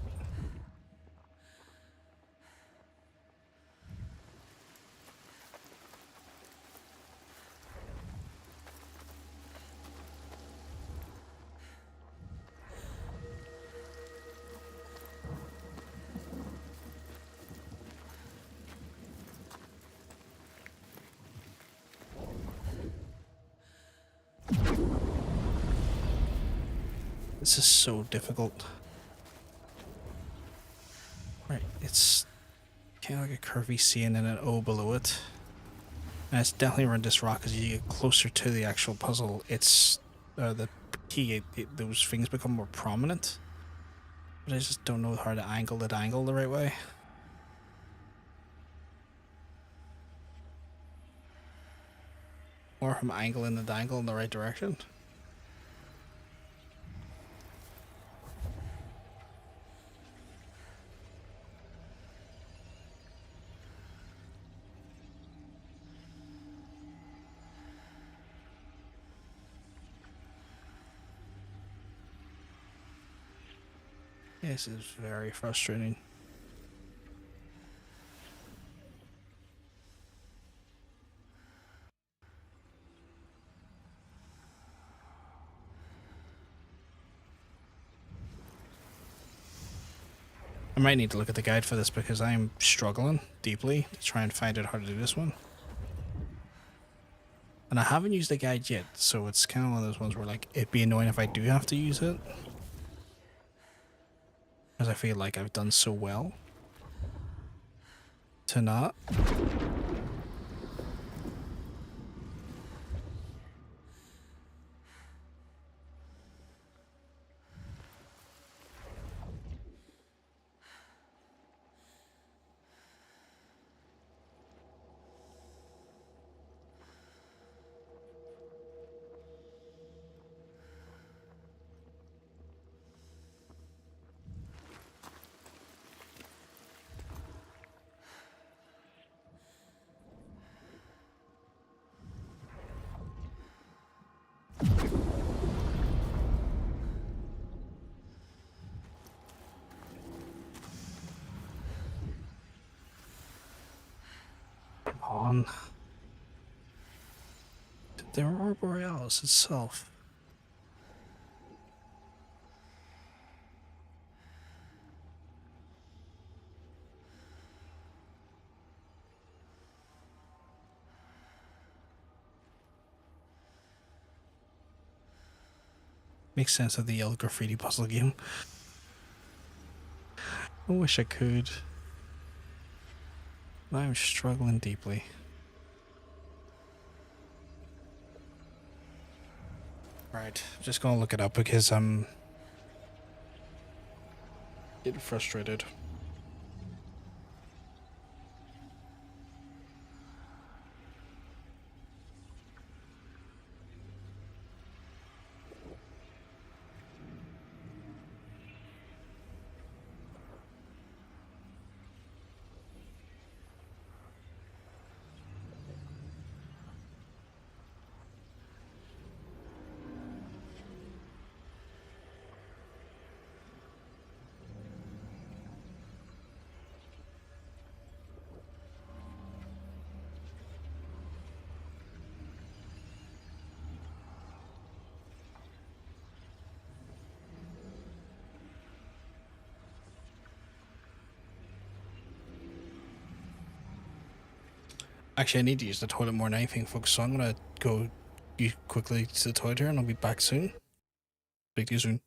This is so difficult. Right, it's kind of like a curvy C and then an O below it. And it's definitely around this rock as you get closer to the actual puzzle. It's the key. Those things become more prominent. But I just don't know how to angle that angle the right way. Or if I'm angling the dangle in the right direction. This is very frustrating. I might need to look at the guide for this because I'm struggling deeply to try and find out how to do this one. And I haven't used the guide yet, so it's kind of one of those ones where like it'd be annoying if I do have to use it. Because I feel like I've done so well to not. On the Aurora Borealis itself. Makes sense of the yellow graffiti puzzle game. I wish I could. I'm struggling deeply. Right, just gonna look it up because I'm getting frustrated. Actually, I need to use the toilet more than anything, folks, so I'm gonna go quickly to the toilet here and I'll be back soon. Speak to you soon.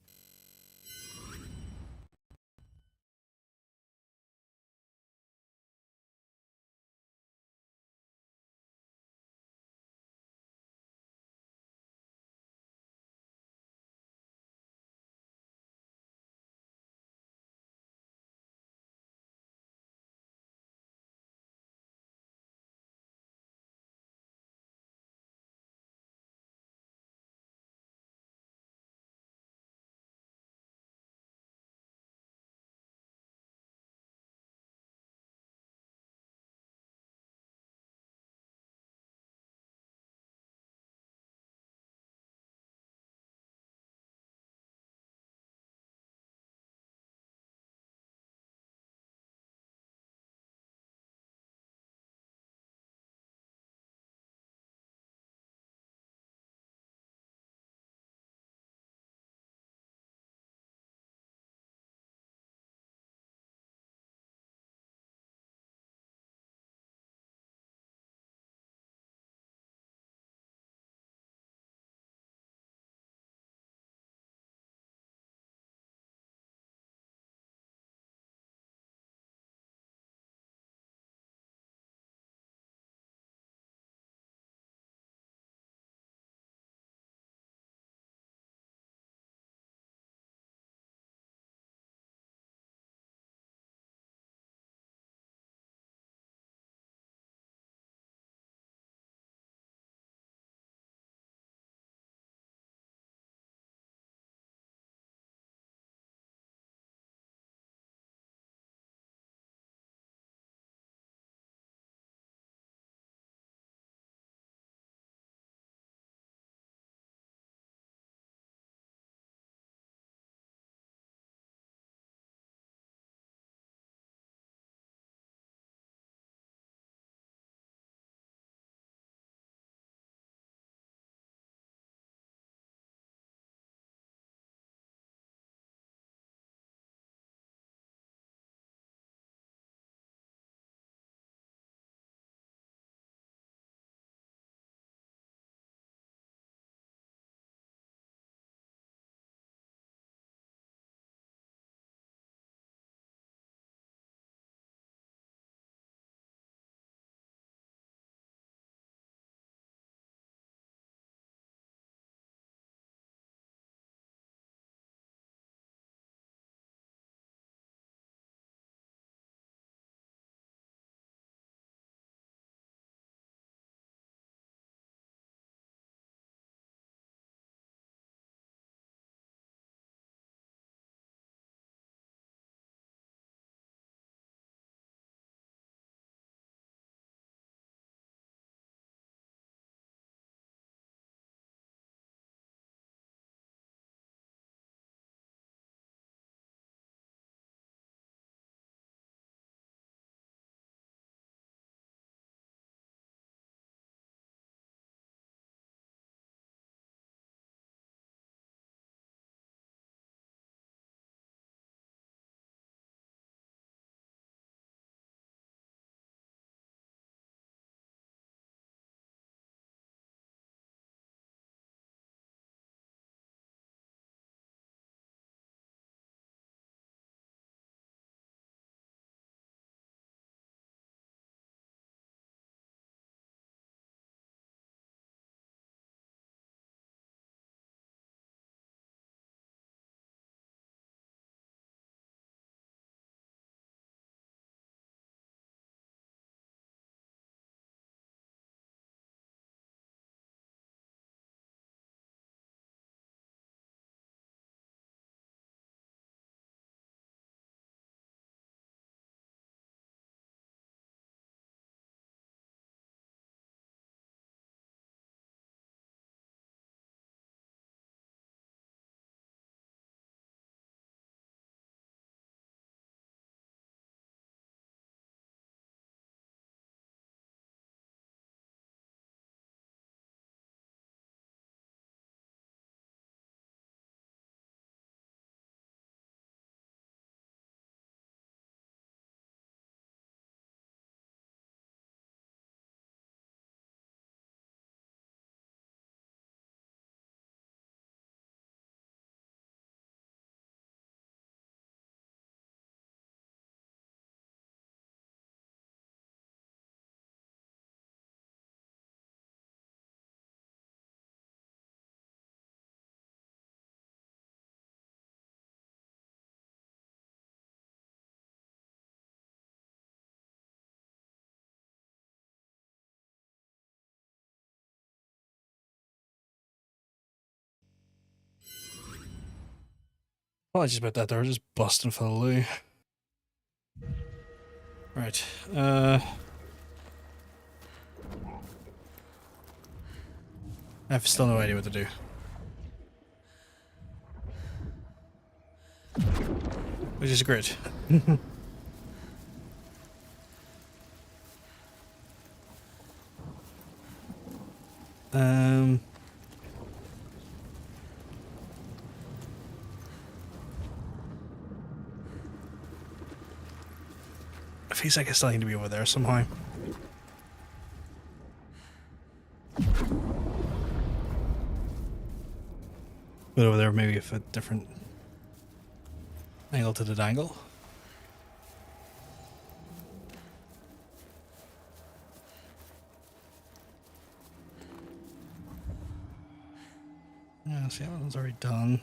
Apologies about that. They're just busting for the loo. Right. I have still no idea what to do. Which is great. It feels like I still need to be over there somehow. But over there maybe with a different angle to the dangle. Yeah, see, that one's already done.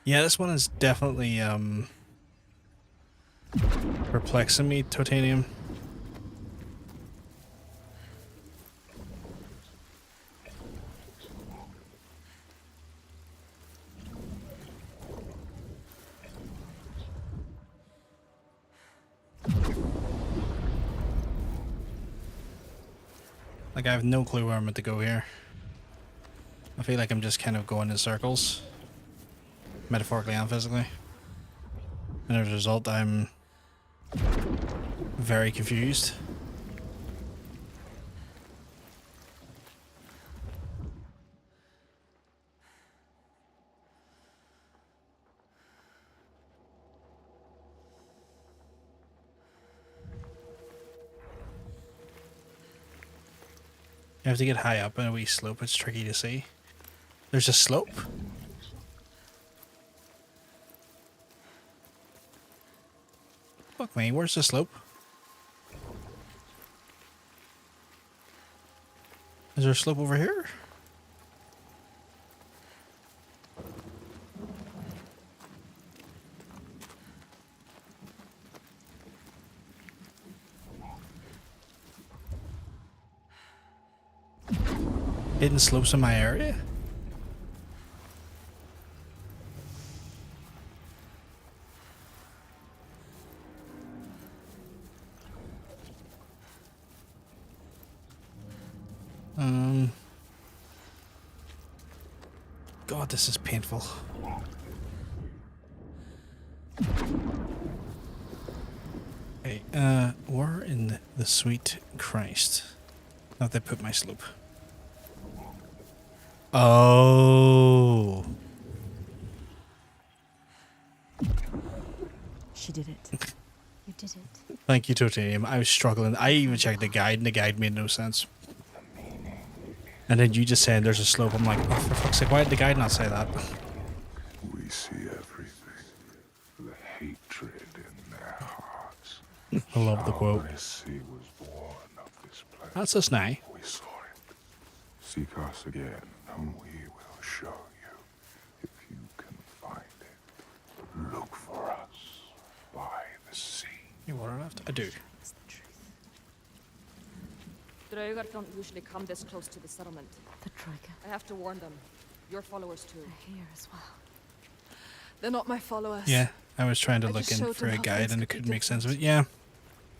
Yeah, this one is definitely perplexing me, Titanium. Like, I have no clue where I'm meant to go here. I feel like I'm just kind of going in circles. Metaphorically and physically. And as a result, I'm very confused. You have to get high up in a wee slope. It's tricky to see. There's a slope. Fuck me, where's the slope? Is there a slope over here? Hidden slopes in my area? God, this is painful. Okay, where in the sweet Christ have they put my slope? Oh. She did it. You did it. Thank you, Titanium. I was struggling. I even checked the guide, and the guide made no sense. And then you just saying there's a slope. I'm like, oh, for fuck's sake, why did the guide not say that? We see everything. The hatred in their hearts. I love the quote. Sea was born of this place. That's us now. We saw it. Seek us again, and we will show you. If you can find it, look for us by the sea. You want left? I do. Draugar don't usually come this close to the settlement. The Draugr. I have to warn them. Your followers too. They're here as well. They're not my followers. Yeah, I was trying to I look just in showed for them a how guide things and it could be couldn't make sense of it. Yeah.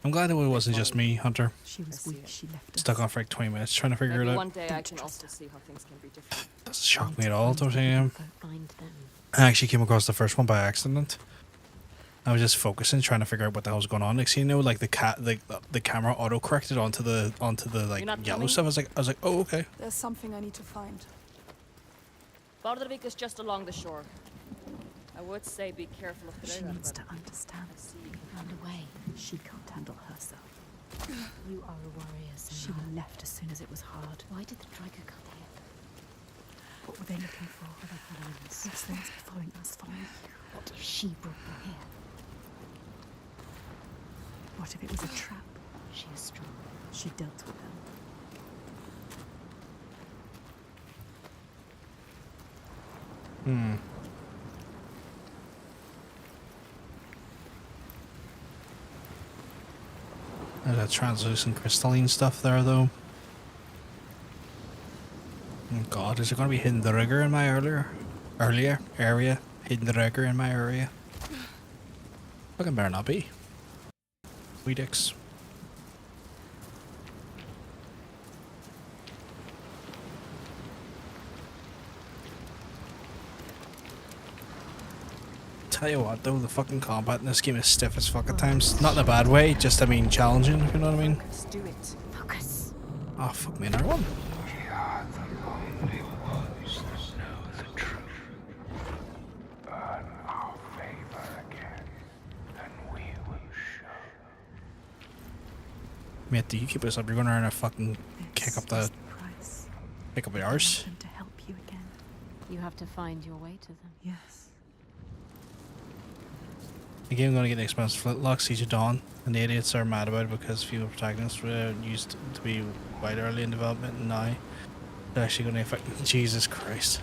I'm glad that it wasn't just me, Hunter. She was weak. She left us. Stuck on for like 20 minutes trying to figure it Maybe out. one day I can also see how things can be different. Doesn't shock me at all, Titanium. Find them. I actually came across the first one by accident. I was just focusing, trying to figure out what the hell was going on. Next thing you know, like the camera auto corrected onto the like yellow coming? stuff. I was like, oh, okay. There's something I need to find. Bardavik is just along the shore. I would say be careful of She Draugar, needs but to understand. Run away. She can't handle herself. You are a warrior, so she left as soon as it was hard. Why did the Draugr come here? What were they looking for? Other plans. These things were following us, following you. What if she brought them here? What if it was a trap? She is strong. She dealt with them. There's that translucent crystalline stuff there, though. Oh God, is it going to be hidden the rigger in my earlier area? Hidden the rigger in my area? Fucking better not be. We dicks. Tell you what though, the fucking combat in this game is stiff as fuck at times. Not in a bad way, just I mean challenging, if you know what I mean. Let's do it. Focus. Oh fuck me, another one. We are the only ones that know the truth. Earn our favor again, and we will show. Mate, do you keep this up? You're gonna earn a fucking kick up the arse. To help you again. You have to find your way to them. Yes. The game gonna get the expensive flintlock, Siege of Dawn, and the idiots are mad about it because few protagonists were used to be quite early in development, and now they're actually gonna affect. Jesus Christ.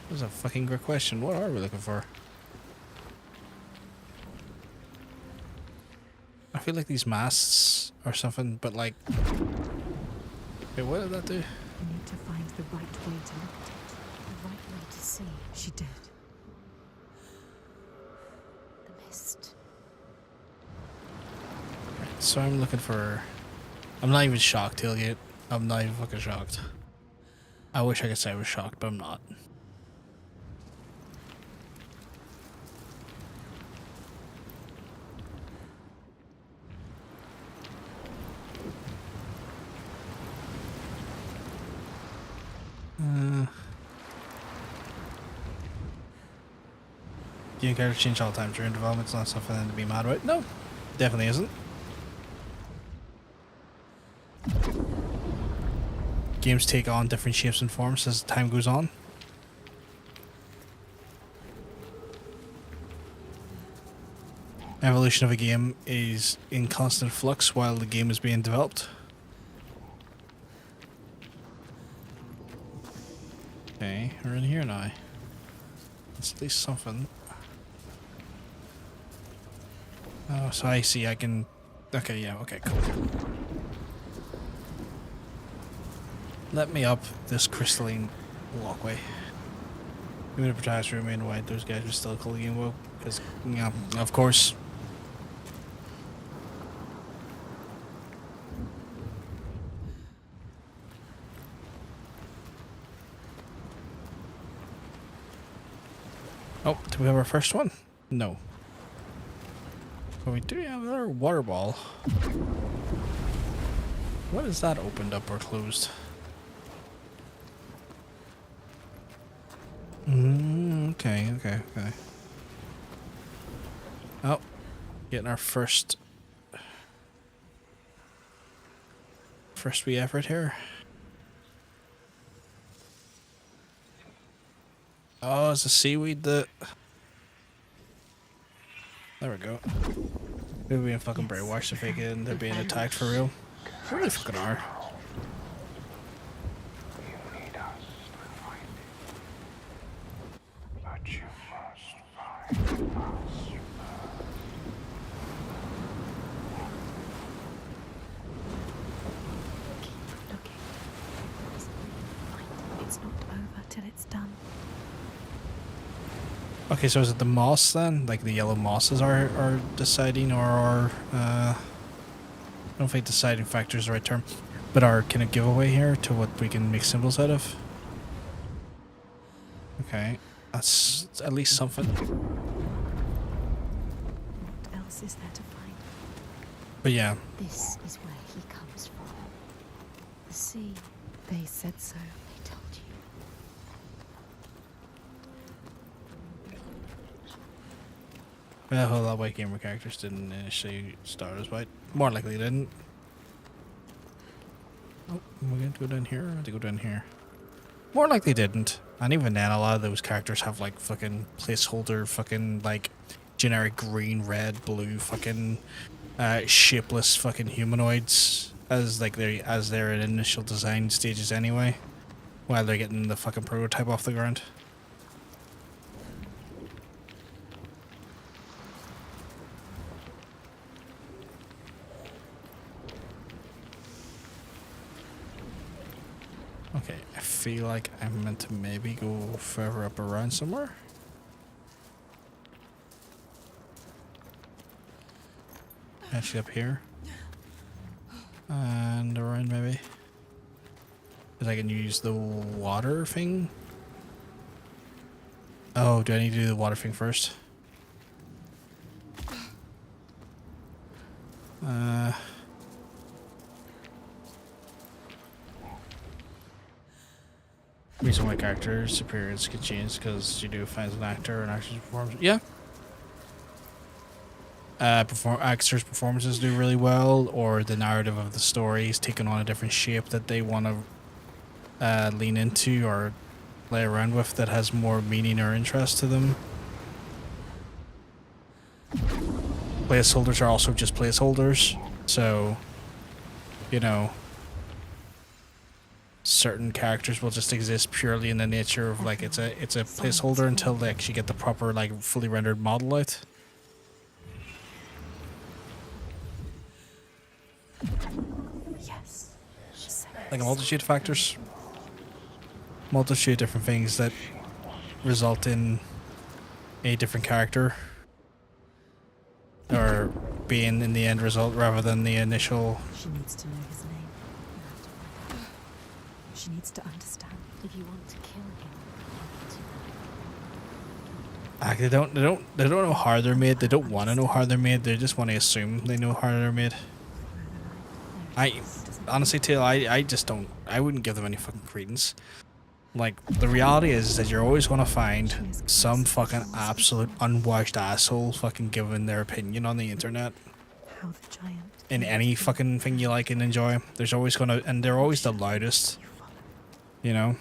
That's a fucking great question. What are we looking for? I feel like these masts or something, but like... Wait, what did that do? You need to find the right way to look at it. The right way to see. She did. The mist. So I'm looking for... I'm not even shocked, Tailgate. I'm not even fucking shocked. I wish I could say I was shocked, but I'm not. Game characters change all the time during development. It's not something to be mad about. No, definitely isn't. Games take on different shapes and forms as time goes on. Evolution of a game is in constant flux while the game is being developed. Okay, we're in here now. It's at least something. Oh, so I see, I can... Okay, yeah, okay, cool. Let me up this crystalline walkway. Even if protagonist remain white, those guys are still cool game well, because, yeah, of course. Oh, do we have our first one? No. But we do have another water ball. What is that opened up or closed? Okay. Oh, getting our first wee effort here. Oh, it's a seaweed that... There we go. We're being fucking brainwashed to fake it and they're being attacked for real. They really fucking are. You need us to find it. But you must find us. It's not over till it's done. Okay, so is it the moss then? Like the yellow mosses are deciding, or are, I don't think deciding factor is the right term, but are kind of giveaway here to what we can make symbols out of? Okay, that's at least something. What else is there to find? But yeah. This is where he comes from. The sea. They said so. They told you. A whole lot of white gamer characters didn't initially start as white. More likely didn't. Oh, we're going to go down here, or to go down here? More likely didn't. And even then, a lot of those characters have like fucking placeholder, fucking like generic green, red, blue, fucking shapeless fucking humanoids as like their initial design stages anyway, while they're getting the fucking prototype off the ground. Okay, I feel like I'm meant to maybe go further up around somewhere. Actually up here. And around maybe. Because I can use the water thing. Oh, do I need to do the water thing first? Reason why character's appearance could change because you do find an actor and actor's performance. Yeah. Actors' performances do really well, or the narrative of the story is taking on a different shape that they want to lean into or play around with that has more meaning or interest to them. Placeholders are also just placeholders, so, you know, certain characters will just exist purely in the nature of like it's a placeholder until they actually get the proper like fully rendered model out. Yes. Like a multitude of factors, multitude of different things that result in a different character or being in the end result rather than the initial. She needs to know his name. She needs to understand. If you want to kill him, They don't know how they're made. They don't want to know how they're made. They just want to assume they know how they're made. I honestly, Tail, I just don't. I wouldn't give them any fucking credence. Like, the reality is that you're always going to find some fucking absolute unwashed asshole fucking giving their opinion on the internet. how the giant. In any fucking thing you like and enjoy. There's always going to, and they're always the loudest. You know?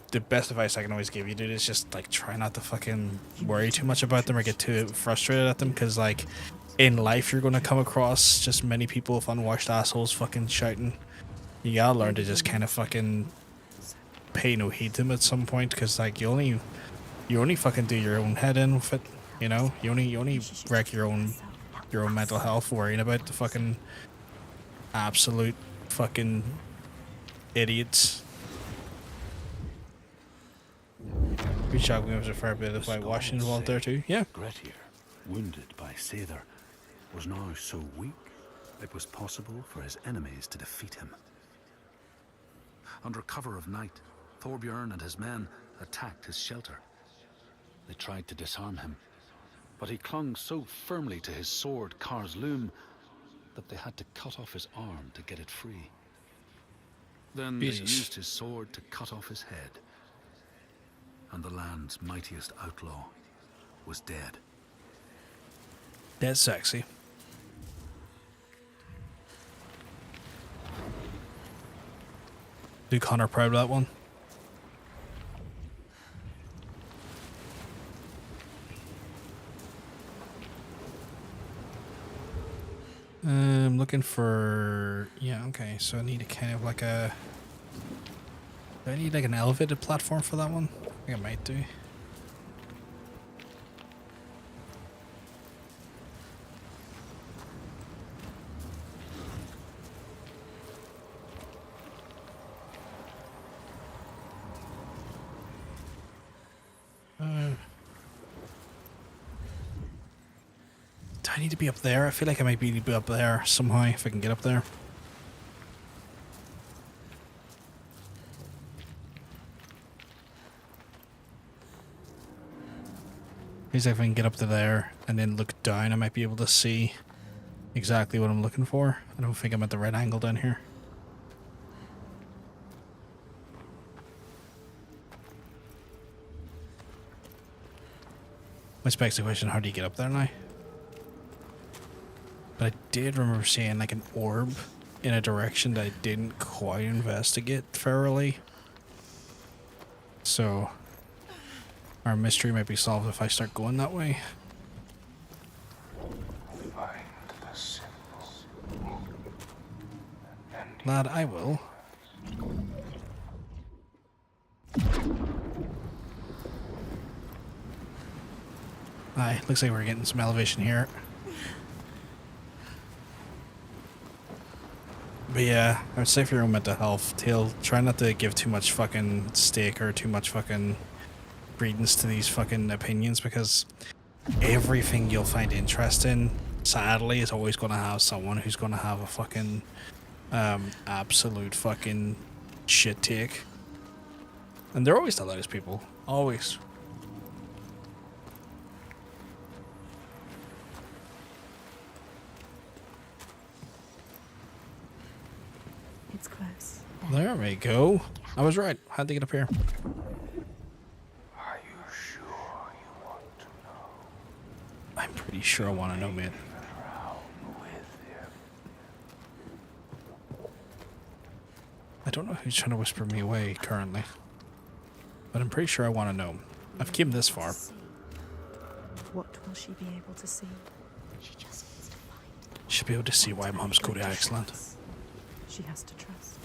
The best advice I can always give you, dude, is just, like, try not to fucking worry too much about them or get too frustrated at them, because, like, in life you're going to come across just many people with unwashed assholes fucking shouting. You gotta learn to just kind of fucking pay no heed to them at some point, because, like, you only fucking do your own head in with it, you know? You only wreck your own mental health worrying about the fucking absolute fucking idiots. We shot was a fair bit of whitewashing involved there too. Yeah. Grettir, wounded by Seidr, was now so weak it was possible for his enemies to defeat him. Under cover of night, Thorbjorn and his men attacked his shelter. They tried to disarm him, but he clung so firmly to his sword, Kar's Loom, that they had to cut off his arm to get it free. Then they used his sword to cut off his head, and the land's mightiest outlaw was dead. That's sexy. Do Connor proud of that one? I'm looking for... Yeah, okay, so I need a kind of like a... Do I need like an elevated platform for that one? I think I might do. Do I need to be up there? I feel like I might be up there somehow if I can get up there. If I can get up to there and then look down, I might be able to see exactly what I'm looking for. I don't think I'm at the right angle down here. Which begs the question, how do you get up there now? But I did remember seeing like an orb in a direction that I didn't quite investigate thoroughly. So our mystery might be solved if I start going that way. Find the symbol. Lad, I will. Aye, looks like we're getting some elevation here. But yeah, I would say for your own mental health, try not to give too much fucking stake or too much fucking credence to these fucking opinions, because everything you'll find interesting, sadly, is always going to have someone who's going to have a fucking absolute fucking shit take. And they're always the loudest people. Always. It's close. There we go. I was right. Had to get up here. Are you sure you want to know? I'm pretty sure I want to know, man. I don't know who's trying to whisper me away currently, but I'm pretty sure I want to know. I've came this far. What will she be able to see? She just needs to find. Should be able to see why Mum's go to Iceland. She has to trust.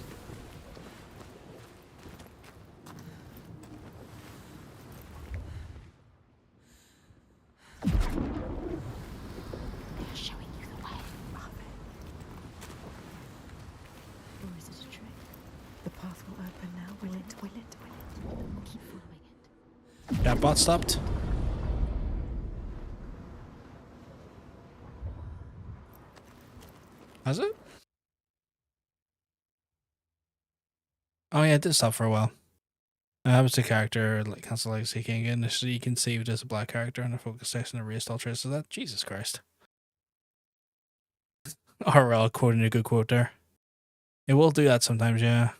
They're showing you the way. Or is it a trick? The path will open now. Will it? Will it? Will it? Keep following it. That bot stopped. Has it? Oh yeah, it did stop for a while. That was the character, like Cancel Legacy King again. So you can save it as a black character and a focus section and erase all traces of that. Jesus Christ. RL quoting a good quote there. It will do that sometimes, yeah.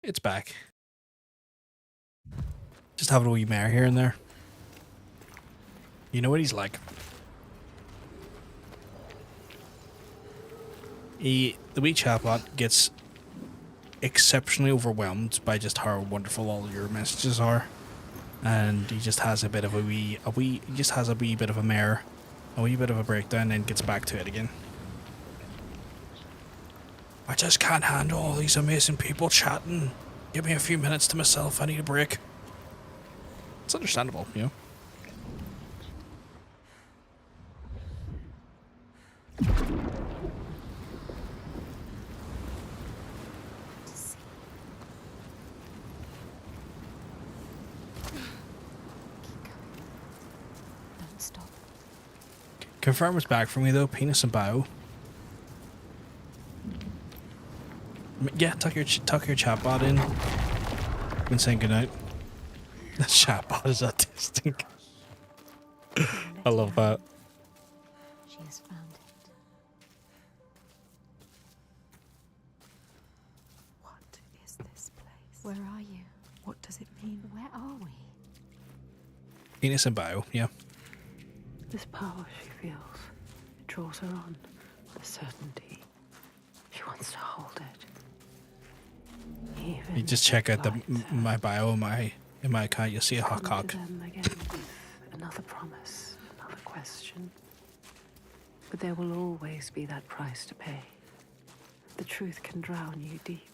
It's back. Just have a wee mare here and there. You know what he's like. The wee chatbot gets exceptionally overwhelmed by just how wonderful all your messages are, and he just has a bit of a wee bit of a mare, a wee bit of a breakdown, and gets back to it again. I just can't handle all these amazing people chatting. Give me a few minutes to myself. I need a break. It's understandable, you know. Confirm it's back for me though. Penis and bow. Yeah, tuck your chatbot in. Been saying goodnight. The chatbot is autistic. I love that. She has found it. What is this place? Where are you? What does it mean? Where are we? Penis and bow, yeah. This power she feels, it draws her on with a certainty. She wants to hold it. Even You just check out my bio in my account, you'll see a hot cock. them again with another promise, another question. But there will always be that price to pay. The truth can drown you deep.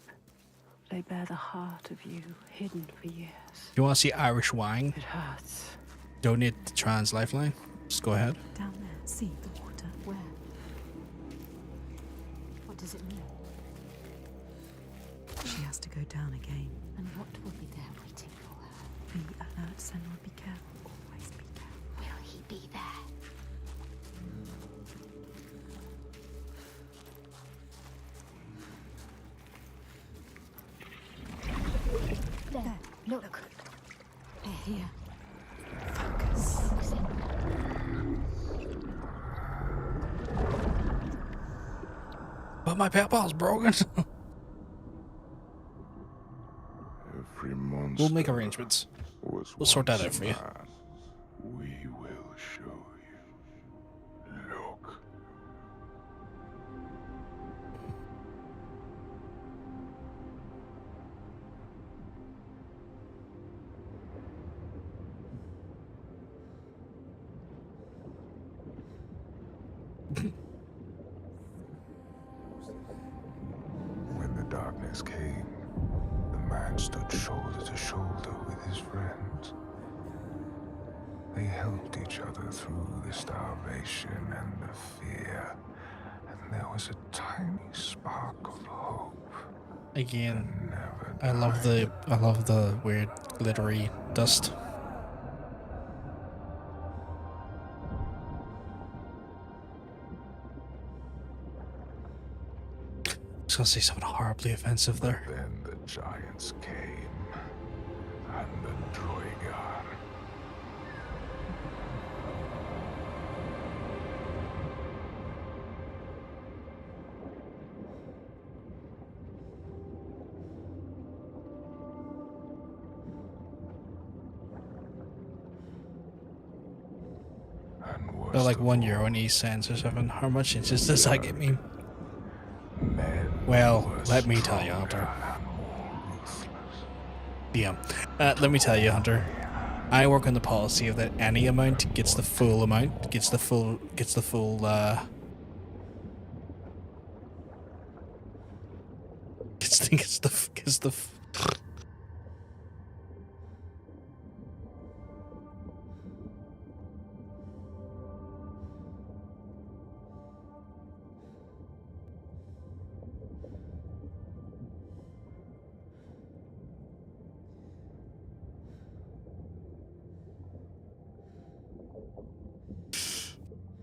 Lay bare the heart of you, hidden for years. You want to see Irish wine? It hurts. Donate to Trans Lifeline. Just go ahead. Down there, see the water. Where? What does it mean? She has to go down again. And what will be there waiting for her? Be alert, Senor. Be careful. Always be careful. Will he be there? There. Look. Here. Focus. But my PayPal's broken. Every monster We'll make arrangements. We'll sort that out for you. We will show you. Look. When the darkness came, the man stood shoulder to shoulder with his friends. They helped each other through the starvation and the fear and there was a tiny spark of hope. Again, I love the weird glittery dust. I was gonna say something horribly offensive there. Then the giants came, and the Droigar. But like €1 in East cents or something. How much interest does that get me? Well, let me tell you, Hunter. Yeah, let me tell you, Hunter. I work on the policy of that any amount gets the full amount, gets the full, gets the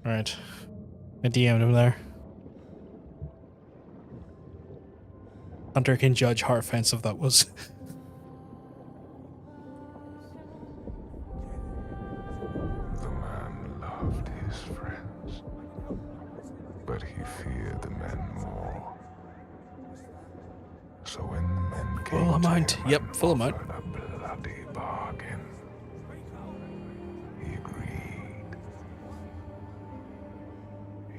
Right. I DM'd him there. Hunter can judge how offensive that was. The man loved his friends, but he feared the men more. So when the men came Full amount. to him Yep, full amount. a bloody bargain, he agreed.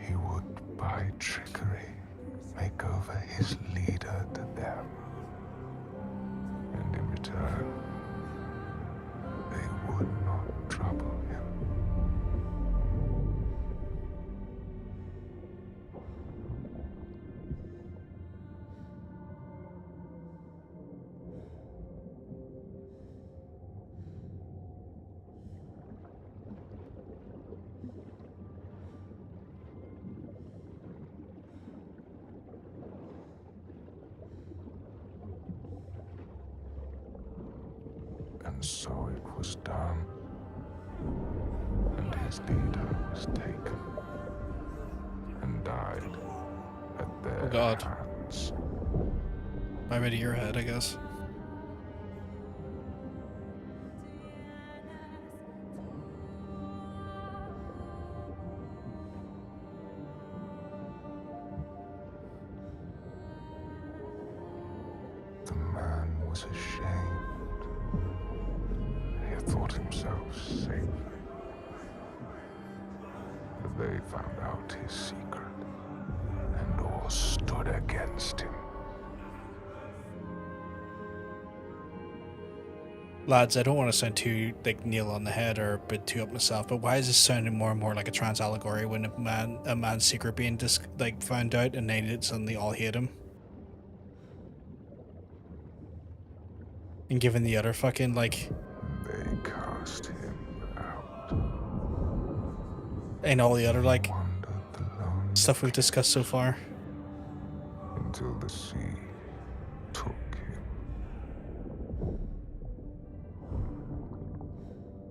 He would, by trickery, make over his leader to them. And in return, they would not trouble him. And so it was done, and his leader was taken and died at their hands. By way to your head, I guess. The man was ashamed. He thought himself safe. But they found out his secret, and all stood against him. Lads, I don't want to sound too like nail on the head or a bit too up myself, but why is this sounding more and more like a trans allegory when a man's secret being found out and then suddenly all hate him? And given the other fucking like They cast him out. and all the other like stuff we've discussed so far. Until the sea took him.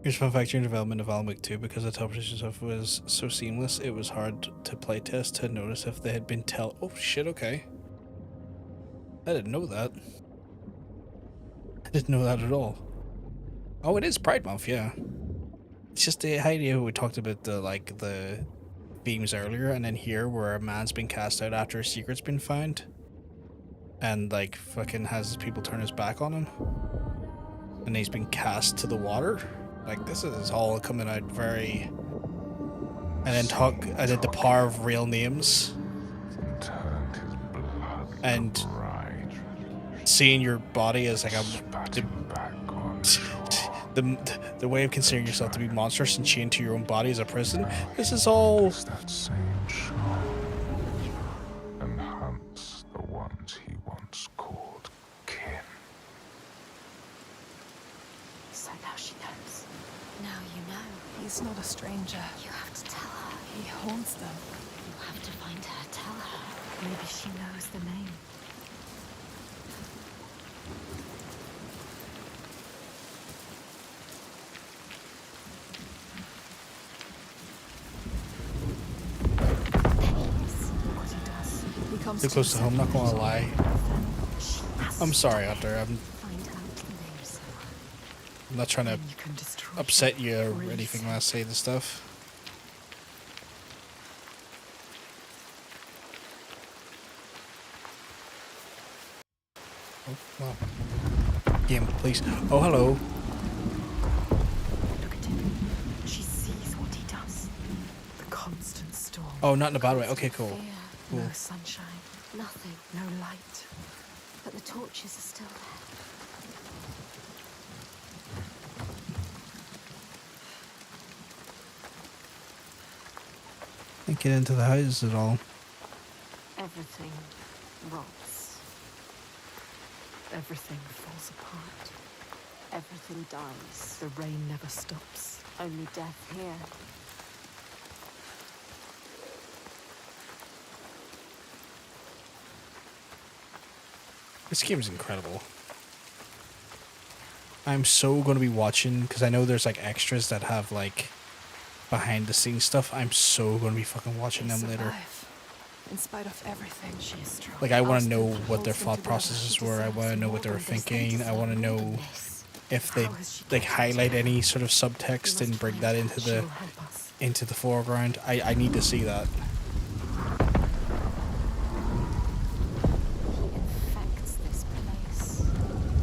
Here's fun fact: during development of Alan Wake 2, because the television stuff was so seamless, it was hard to playtest to notice if they had been oh shit, okay. I didn't know that. I didn't know that at all. Oh, it is Pride Month, yeah. It's just the idea we talked about the themes earlier, and then here where a man's been cast out after a secret's been found, and like fucking has people turn his back on him, and he's been cast to the water. Like this is all coming out very. And then I did the power of real names, and seeing your body as like the way of considering yourself to be monstrous and chained to your own body as a prison. This is all. That same show, and hunts the ones he once called kin. So now she knows. Now you know. He's not a stranger. You have to tell her. He haunts them. You'll have to find her. Tell her. Maybe she knows the name. What he does. He comes Too close to home, not gonna lie. I'm sorry, Hunter. I'm not trying to upset you or anything when I say this stuff. Oh, wow. Game, please. Oh, hello. Look at him. She sees what he does. The constant storm. Oh, not in a bad way. Okay, cool. Cool. No sunshine. Nothing. No light. But the torches are still there. Can't get into the houses at all. Everything rots. Everything falls apart. Everything dies. The rain never stops. Only death here. This game is incredible. I'm so going to be watching, because I know there's like extras that have like behind the scenes stuff. I'm so going to be fucking watching them later. In spite of everything, she is strong. Like, I want to know what their thought processes were. I want to know what they were thinking. I want to know if they like highlight any sort of subtext and bring that into the foreground. I need to see that. Infects this place.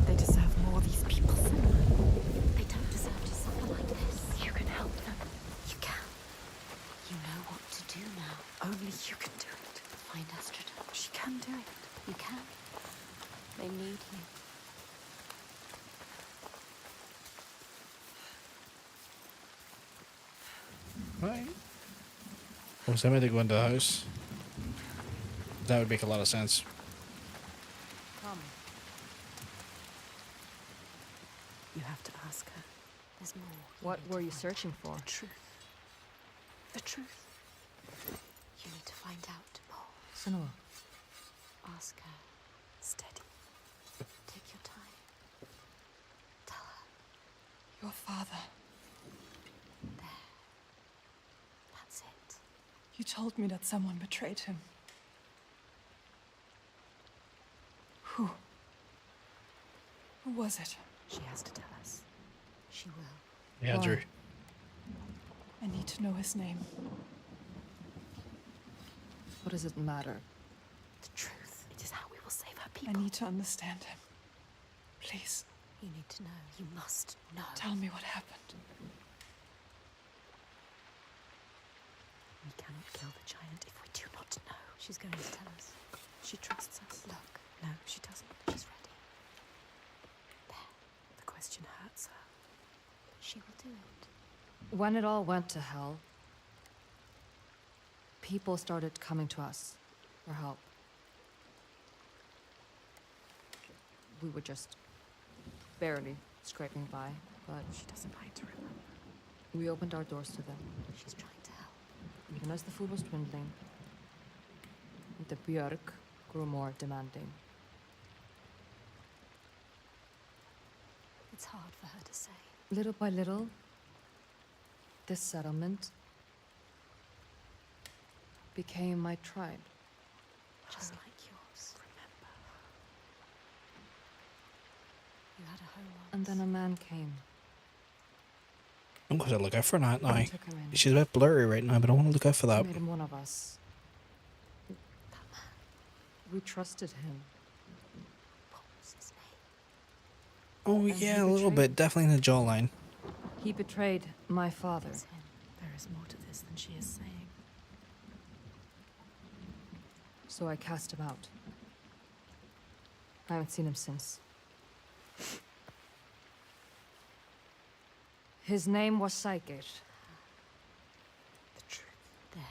They deserve more, these people. They don't deserve to suffer like this. You can help them. You can. You know what to do now. Only you can do it. Find Astrid. She can do it. You can. They need you. Right. Was I meant to go into the house? That would make a lot of sense. Come. You have to ask her. There's more. What were you searching for? The truth. The truth. You need to find out, Paul. Senua. Ask her. Steady. Take your time. Tell her. Your father. There. That's it. You told me that someone betrayed him. Who? Who was it? She has to tell us. She will. Yeah, Why? Drew. I need to know his name. What does it matter? The truth. It is how we will save her I people. need to understand him. Please, You need to know. You must know. tell me what happened. We cannot kill the giant if we do not know. She's going to tell us. She trusts us. Look. No, she doesn't. She's ready. There. The question hurts her. She will do it. When it all went to hell, people started coming to us for help. We were just barely scraping by, but She doesn't like to remember. we opened our doors to them. She's trying to help. Even as the food was dwindling, the Björk grew more demanding. It's hard for her to say. Little by little, this settlement became my tribe. Just like yours. Remember. You had a home once. And then a man came. I'm going to look out for that now. Took him in. She's a bit blurry right now, but I want to look out for that. Made him one of us. We trusted him. What was his name? Oh, And he yeah, a little betrayed- bit. Definitely in the jawline. He betrayed my father. It's him. There is more to this than she is saying. So I cast him out. I haven't seen him since. His name was Saikir. The truth. There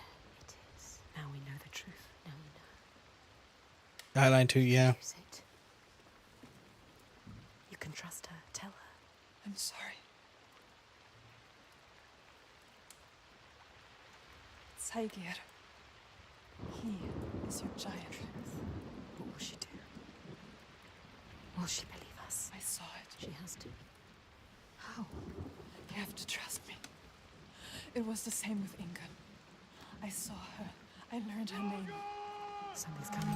it is. Now we know the truth. Now you know. Highline too, yeah. Use it. You can trust her. Tell her. I'm sorry. Saigir. He is your giant. What will she do? Will she believe us? I saw it. She has to. How? You have to trust me. It was the same with Inga. I saw her. I learned her name. Somebody's coming.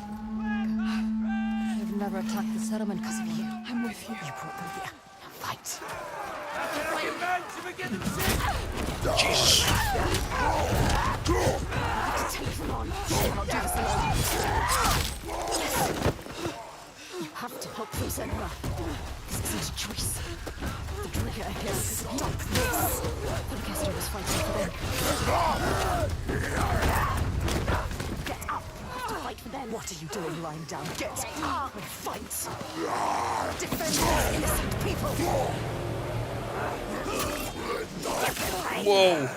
They've never attacked the settlement because of you. I'm with you. You brought them here. Now fight. Jesus. Take them on. She cannot do this alone. You have to help them, Senua. This isn't a choice. The trigger here. Stop this. The Kester was fighting for them. Get up. You have to fight for them. What are you doing lying down? Get up and fight. Defend these innocent people. Whoa.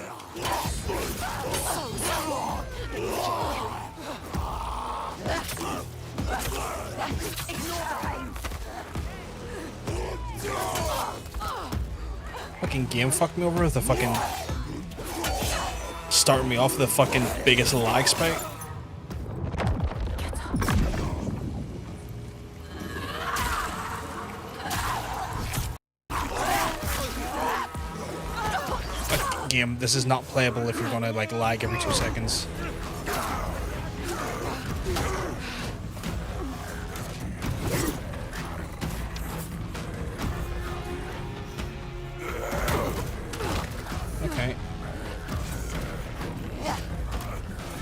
Fucking game fucked me over with the fucking starting me off with the fucking biggest lag spike. Game, this is not playable if you're gonna like lag every 2 seconds. Okay.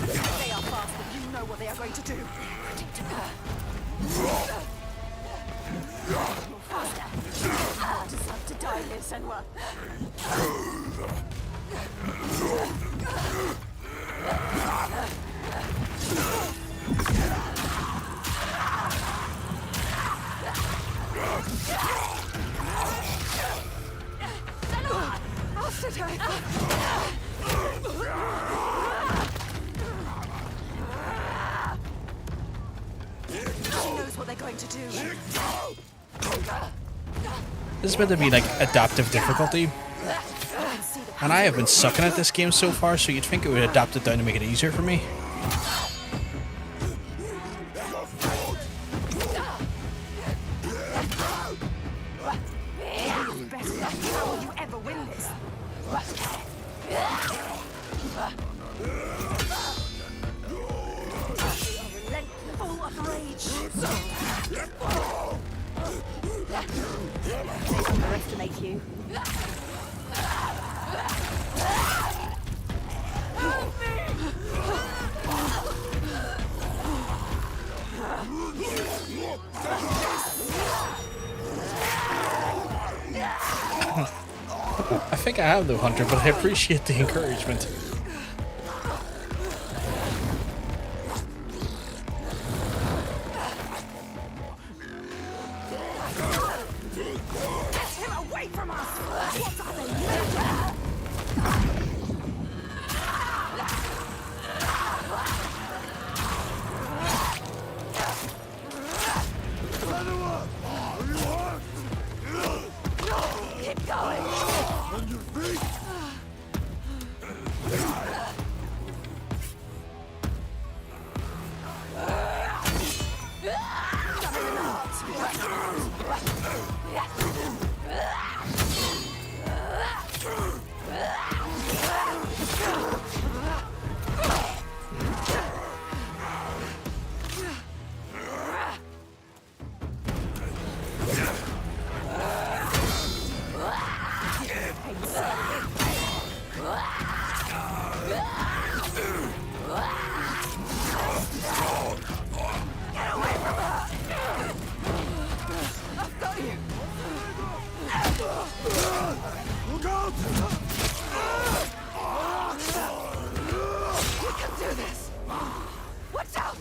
They are fast, but you know what they are going to do. Faster. I deserve to die here, Senua. I'll sit her. She knows what they're going to do. This is meant to be like adaptive difficulty. And I have been sucking at this game so far, so you'd think it would adapt it down to make it easier for me. How will you ever win this? Full of rage. They underestimate you. I think I have the Hunter, but I appreciate the encouragement. Get him away from us! What are they? Keep going! On your feet! Look out! We can do this! Watch out!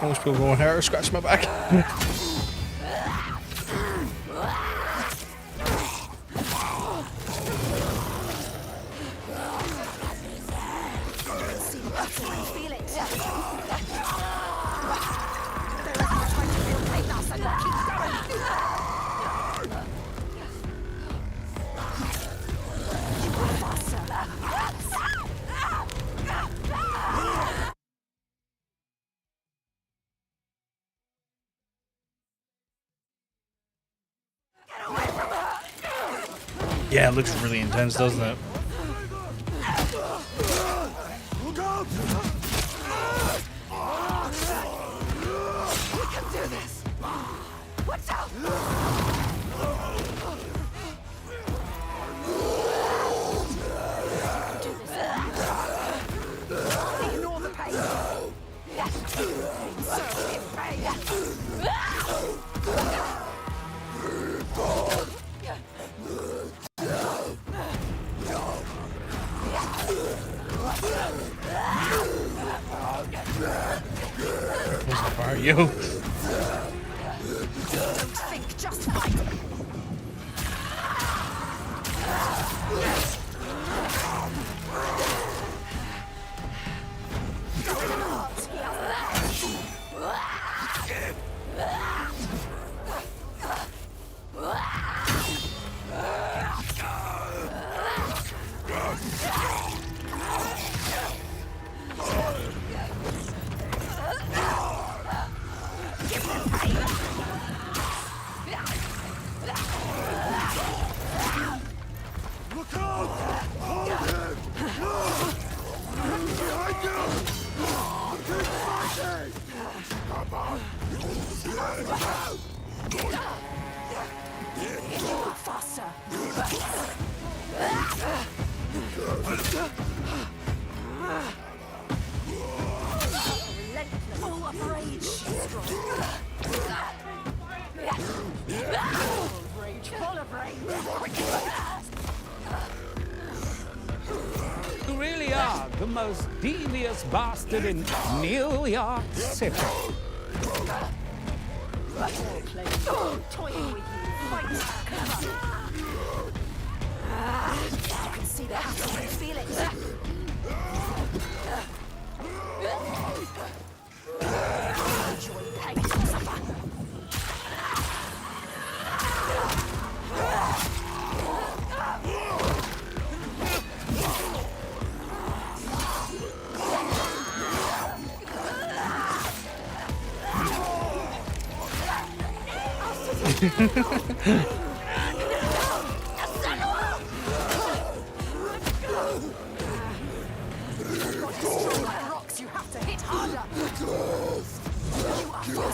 Most people going here scratch my back. Yeah, it looks really intense, doesn't it? Look out! We can do this! Watch out! Ignore the pain! Serve in pain! How far are you? Don't think, just fight! Look out! Hold him! Behind you! Keep fighting! Come on! Faster! Relentless! Full of rage! Full of rage! You really are the most devious bastard in New York City. Toying with you, fight, cover. You can see the hassle and feel it. Enjoy pain, suffer. Rocks, you have to hit harder. You are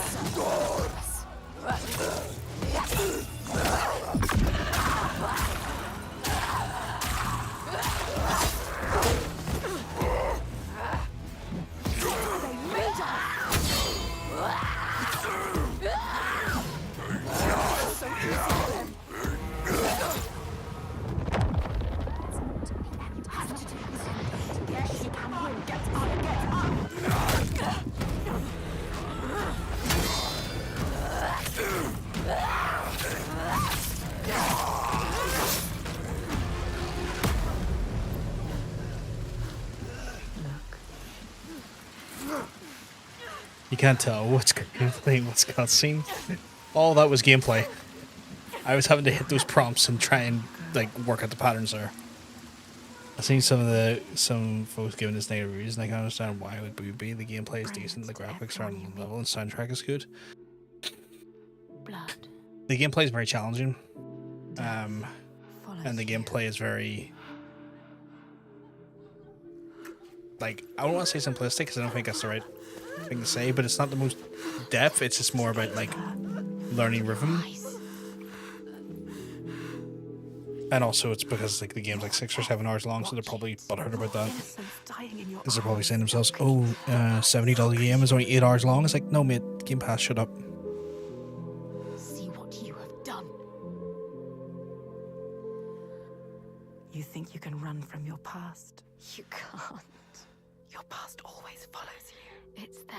You can't tell what's gameplay, what's cutscene. All that was gameplay. I was having to hit those prompts and try and like work out the patterns there. I've seen some folks giving this negative reviews, and I can understand why it would be. The gameplay is decent, the graphics are on level, and soundtrack is good. Blood. The gameplay is very challenging, and the gameplay is very, like, I don't want to say simplistic because I don't think that's the right thing to say, but it's not the most depth. It's just more about like learning rhythm. And also it's because like the game's like 6 or 7 hours long, so they're probably butthurt about that. Because they're probably saying to themselves, oh, $70 game is only 8 hours long. It's like, no mate, Game Pass, shut up. See what you have done. You think you can run from your past? You can't. Your past always follows you. It's there.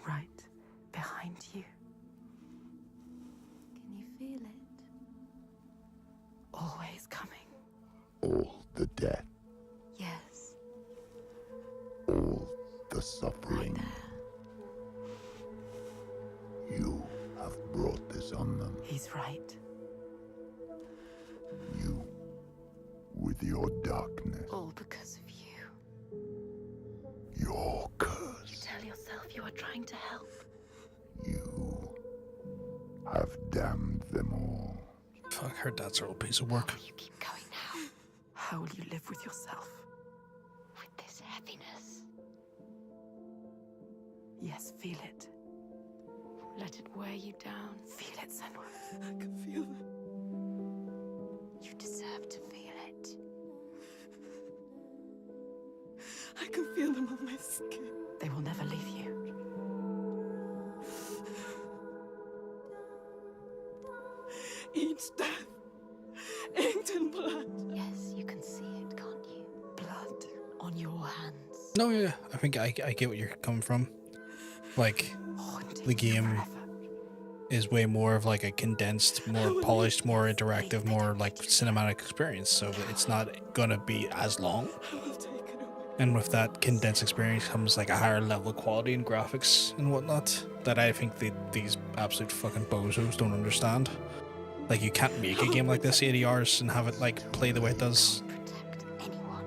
right behind you. Can you feel it? Always coming. All the death, Yes. all the suffering. You have brought this on them. He's right. You, with your darkness, All because of you. your curse. You tell yourself you are trying to help. You have damned them all. Fuck, her dad's a real piece of work. You keep going now. How will you live with yourself? With this heaviness. Yes, feel it. Let it weigh you down. Feel it, Senua. I can feel them. You deserve to feel it. I can feel them on my skin. They will never leave you. Each death inked in blood. Yes, you can see it, can't you? Blood On your hands. No, yeah, I think I get what you're coming from. Like, the game is way more of like a condensed, more polished, more interactive, more like cinematic experience. So it's not gonna be as long. And with that condensed experience comes like a higher level of quality and graphics and whatnot that I think these absolute fucking bozos don't understand. Like, you can't make a game like this 80 hours and have it like play the way it does.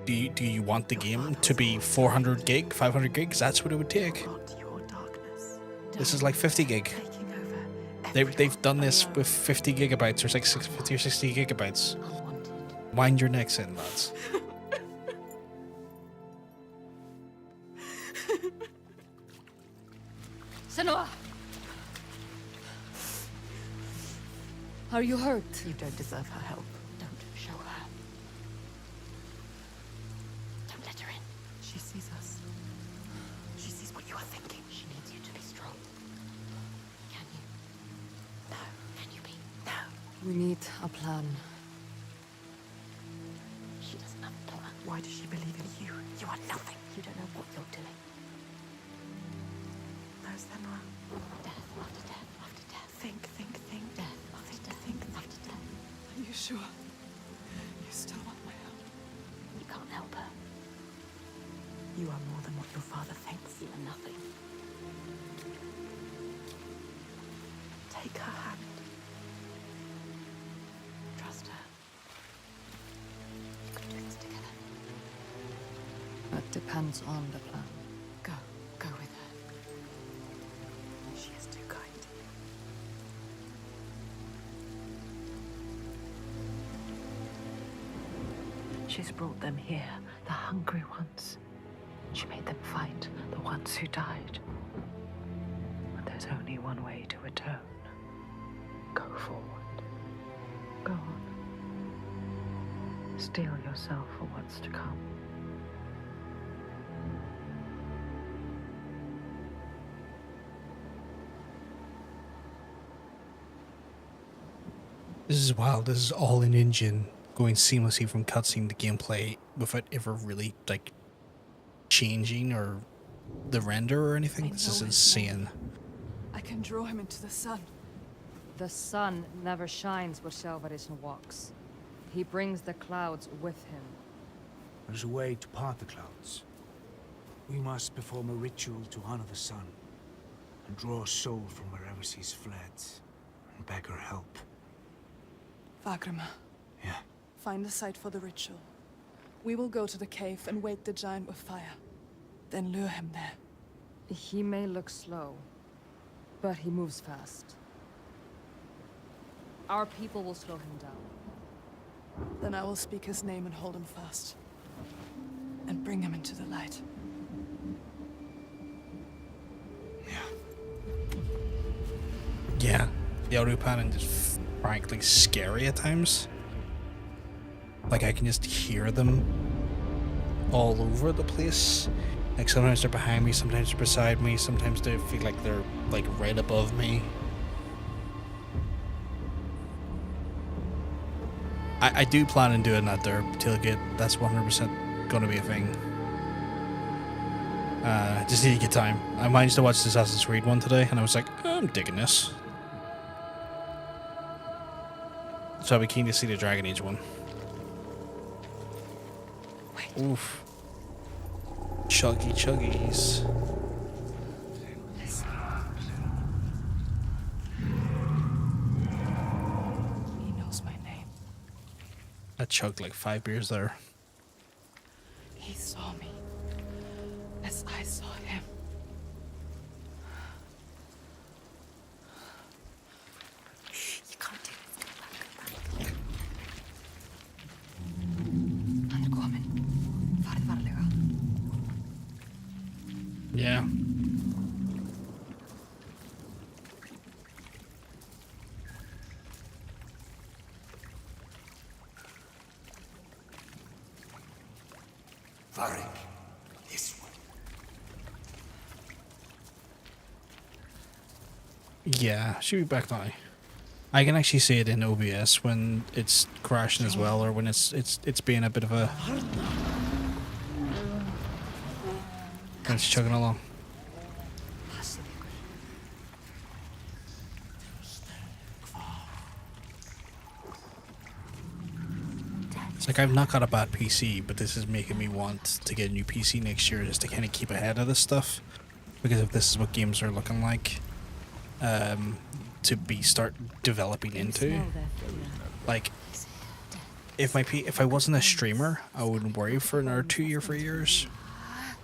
Do you want the game to be 400 gig, 500 gigs? That's what it would take. This is like 50 gig. They've done this with 50 gigabytes or like 50 or 60 gigabytes. Wind your necks in, lads. Senua! Are you hurt? You don't deserve her help. Don't show her. Don't let her in. She sees us. She sees what you are thinking. She needs you to be strong. Can you? No. Can you be? No. We need a plan. She doesn't have a plan. Why does she believe in you? You are nothing. You don't know what you're doing. No, Senua. Death after death after death. Think. Death after death after death. Are you sure? You still want my help? You can't help her. You are more than what your father thinks. You are nothing. Take her hand. Trust her. You can do this together. That depends on the plan. Go with her. She is too kind. She's brought them here, the hungry ones. She made them fight the ones who died. But there's only one way to atone. Go forward. Go on. Steel yourself for what's to come. This is wild. This is all in engine, going seamlessly from cutscene to gameplay without ever really like changing or the render or anything. This is insane. I can draw him into the sun. The sun never shines where Salvation walks. He brings the clouds with him. There's a way to part the clouds. We must perform a ritual to honor the sun and draw a soul from wherever she's fled and beg her help. Vagrima. Yeah? Find a site for the ritual. We will go to the cave and wake the giant with fire. Then lure him there. He may look slow, but he moves fast. Our people will slow him down. Then I will speak his name and hold him fast. And bring him into the light. Yeah, the audio pattern is frankly scary at times. Like, I can just hear them all over the place. Like, sometimes they're behind me, sometimes they're beside me, sometimes they feel like they're like right above me. I do plan on doing that there, tailgate. That's 100% going to be a thing. Just need to get time. I managed to watch the Assassin's Creed one today, and I was like, I'm digging this. So I'll be keen to see the Dragon Age one. Wait. Oof. Chuggy chuggies. He knows my name. I chugged like 5 beers there. He saw me as I saw him. You can't do this. Go back. Hann kominn. Farið varlega. Yeah. Varric, this one. Yeah, should be back now. I can actually see it in OBS when it's crashing as well, or when it's being a bit of a. When it's chugging along. It's like I've not got a bad PC, but this is making me want to get a new PC next year just to kind of keep ahead of this stuff. Because if this is what games are looking like, to start developing into, like, if I wasn't a streamer, I wouldn't worry for another 2 or 3 years.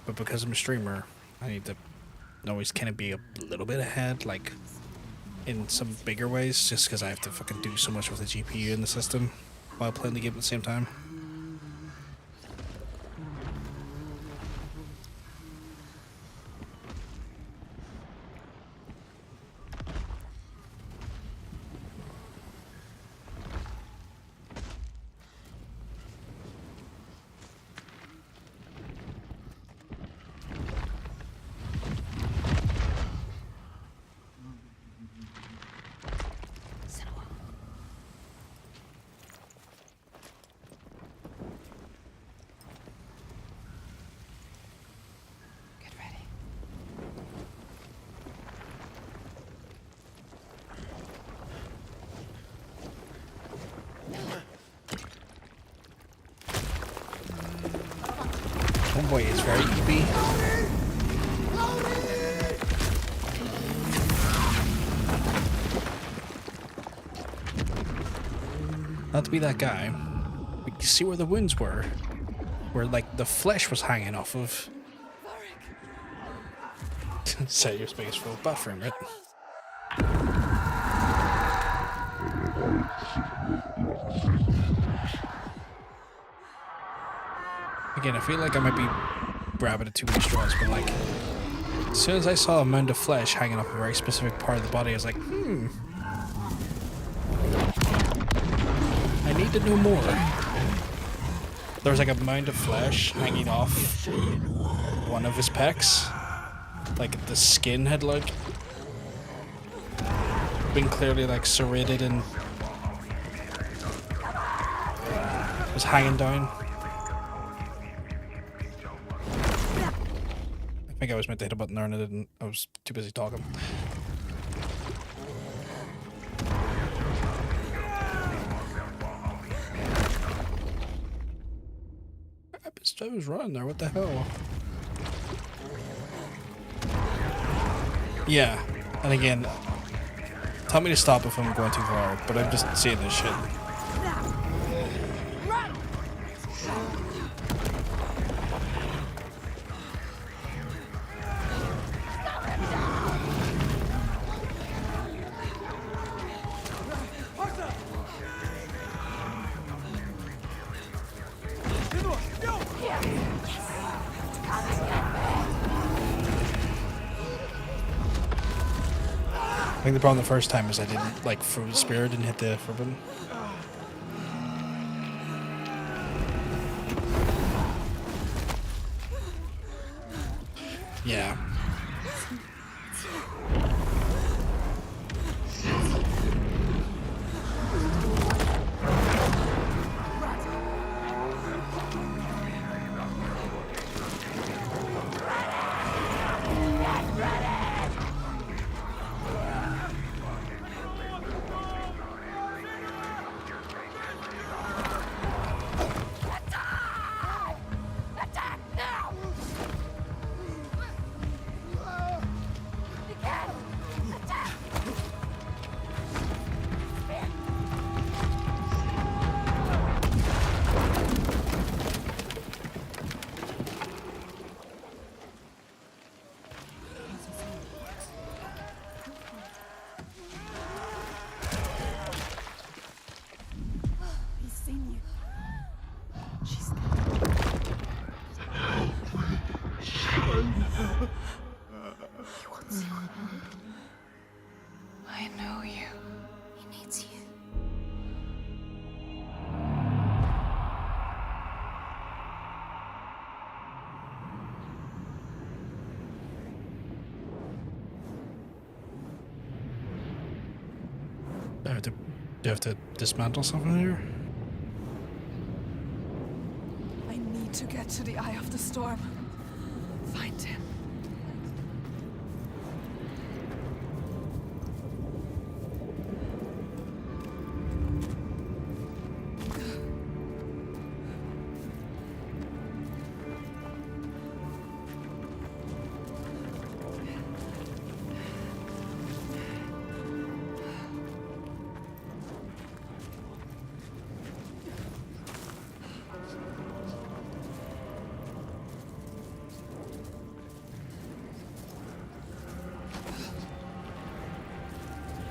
But because I'm a streamer, I need to always kind of be a little bit ahead, like in some bigger ways, just because I have to fucking do so much with the GPU in the system while playing the game at the same time. Oh boy, it's very EB. Not to be that guy, but you see where the wounds were? Where, like, the flesh was hanging off of. Set your space for buffering, right? Again, I feel like I might be grabbing at too many straws, but like, as soon as I saw a mound of flesh hanging off a very specific part of the body, I was like, I need to know more. There was like a mound of flesh hanging off one of his pecs. Like, the skin had like been clearly like serrated and was hanging down. I think I was meant to hit a button there and I didn't. I was too busy talking. I was running there, what the hell? Yeah, and again, tell me to stop if I'm going too far, but I'm just seeing this shit. I think the problem the first time is I didn't like throw the spear, didn't hit the forbidden. Yeah. He wants your help. I know you. He needs you. Do you have to dismantle something here? I need to get to the Eye of the Storm. Find him.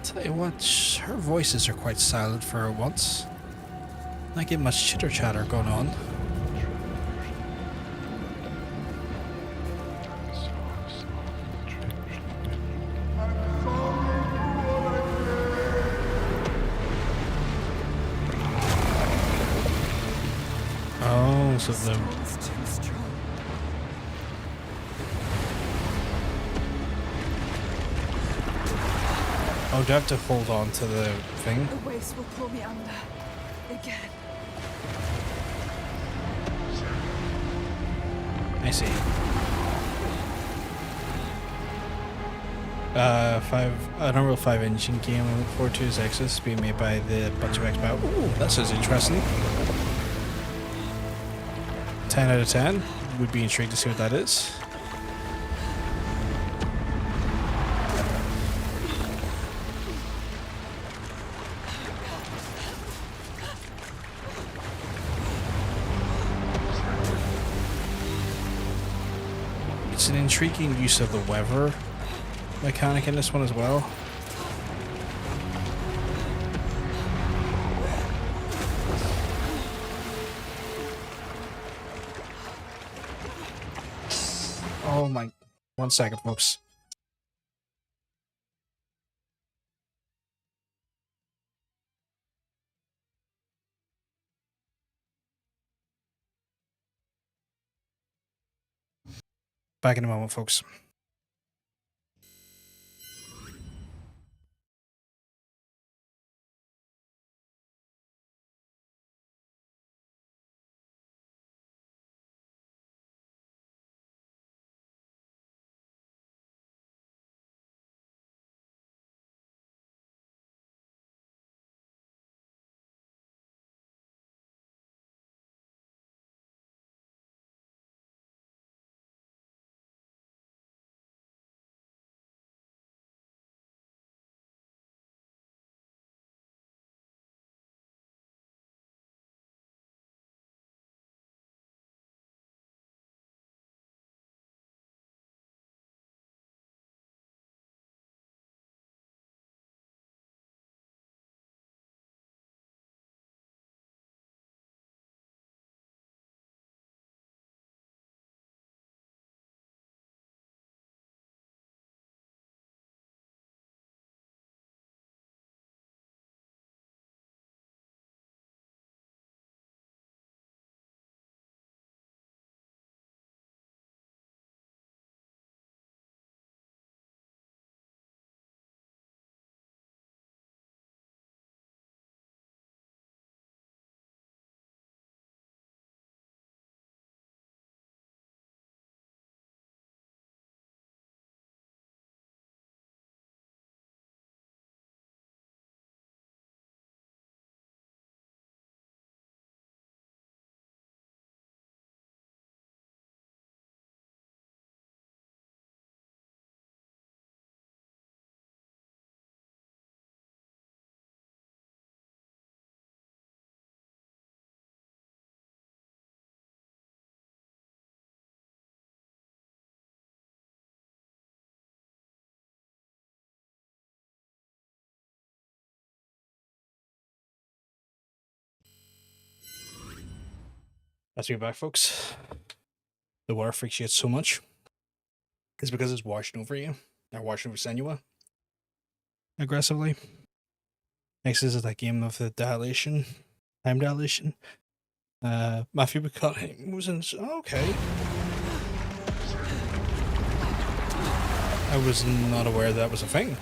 Tell you what, her voices are quite silent for once. Not getting much chitter chatter going on. Oh, so the oh, do I have to hold on to the thing? The waves will pull me under. Again. I see. An Unreal 5 engine game I look forward to is Exodus, being made by the bunch of Xbox. Ooh, that sounds interesting. 10 out of 10. Would be intrigued to see what that is. It's an intriguing use of the weather mechanic in this one as well. Oh my... 1 second, folks. Back in a moment, folks. That's me back, folks. The water freaks you out so much. is because it's washing over you. Or washing over Senua. Aggressively. Next is that game of the dilation. Time dilation. Matthew McConaughey was in... Okay. I was not aware that was a thing.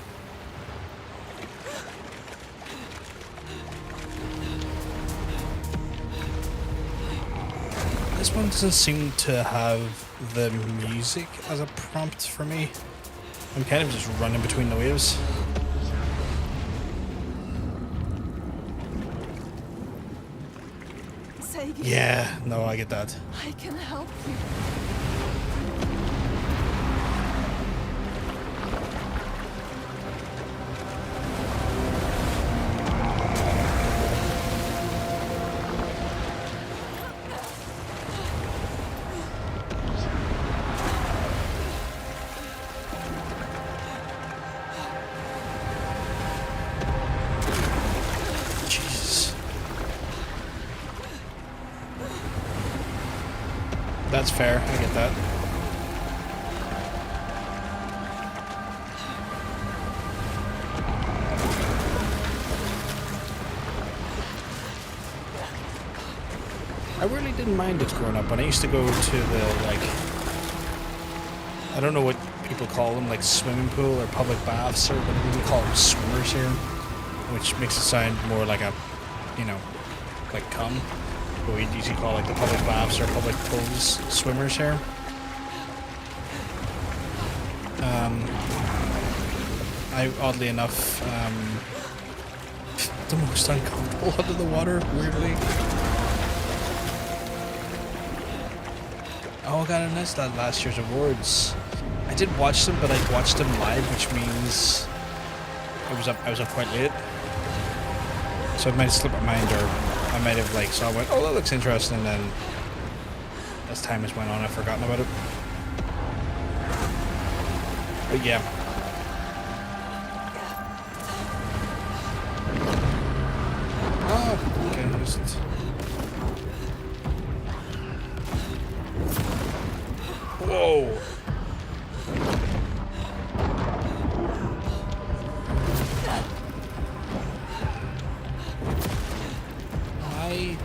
This one doesn't seem to have the music as a prompt for me. I'm kind of just running between the waves. Yeah, no, I get that. I can help you. That's fair, I get that. I really didn't mind it growing up. When I used to go to the, like, I don't know what people call them, like swimming pool or public baths, or whatever we call them, swimmers here, which makes it sound more like a, you know, like cum. But we usually call like the public baths or public pools swimmers here. I oddly enough the most uncomfortable under the water, weirdly. Oh god, I missed that last year's awards. I did watch them, but I watched them live, which means I was up quite late. So it might have slipped my mind, or I might have like saw went, oh that looks interesting, and then as time has went on I've forgotten about it. But yeah. Oh, okay, just whoa.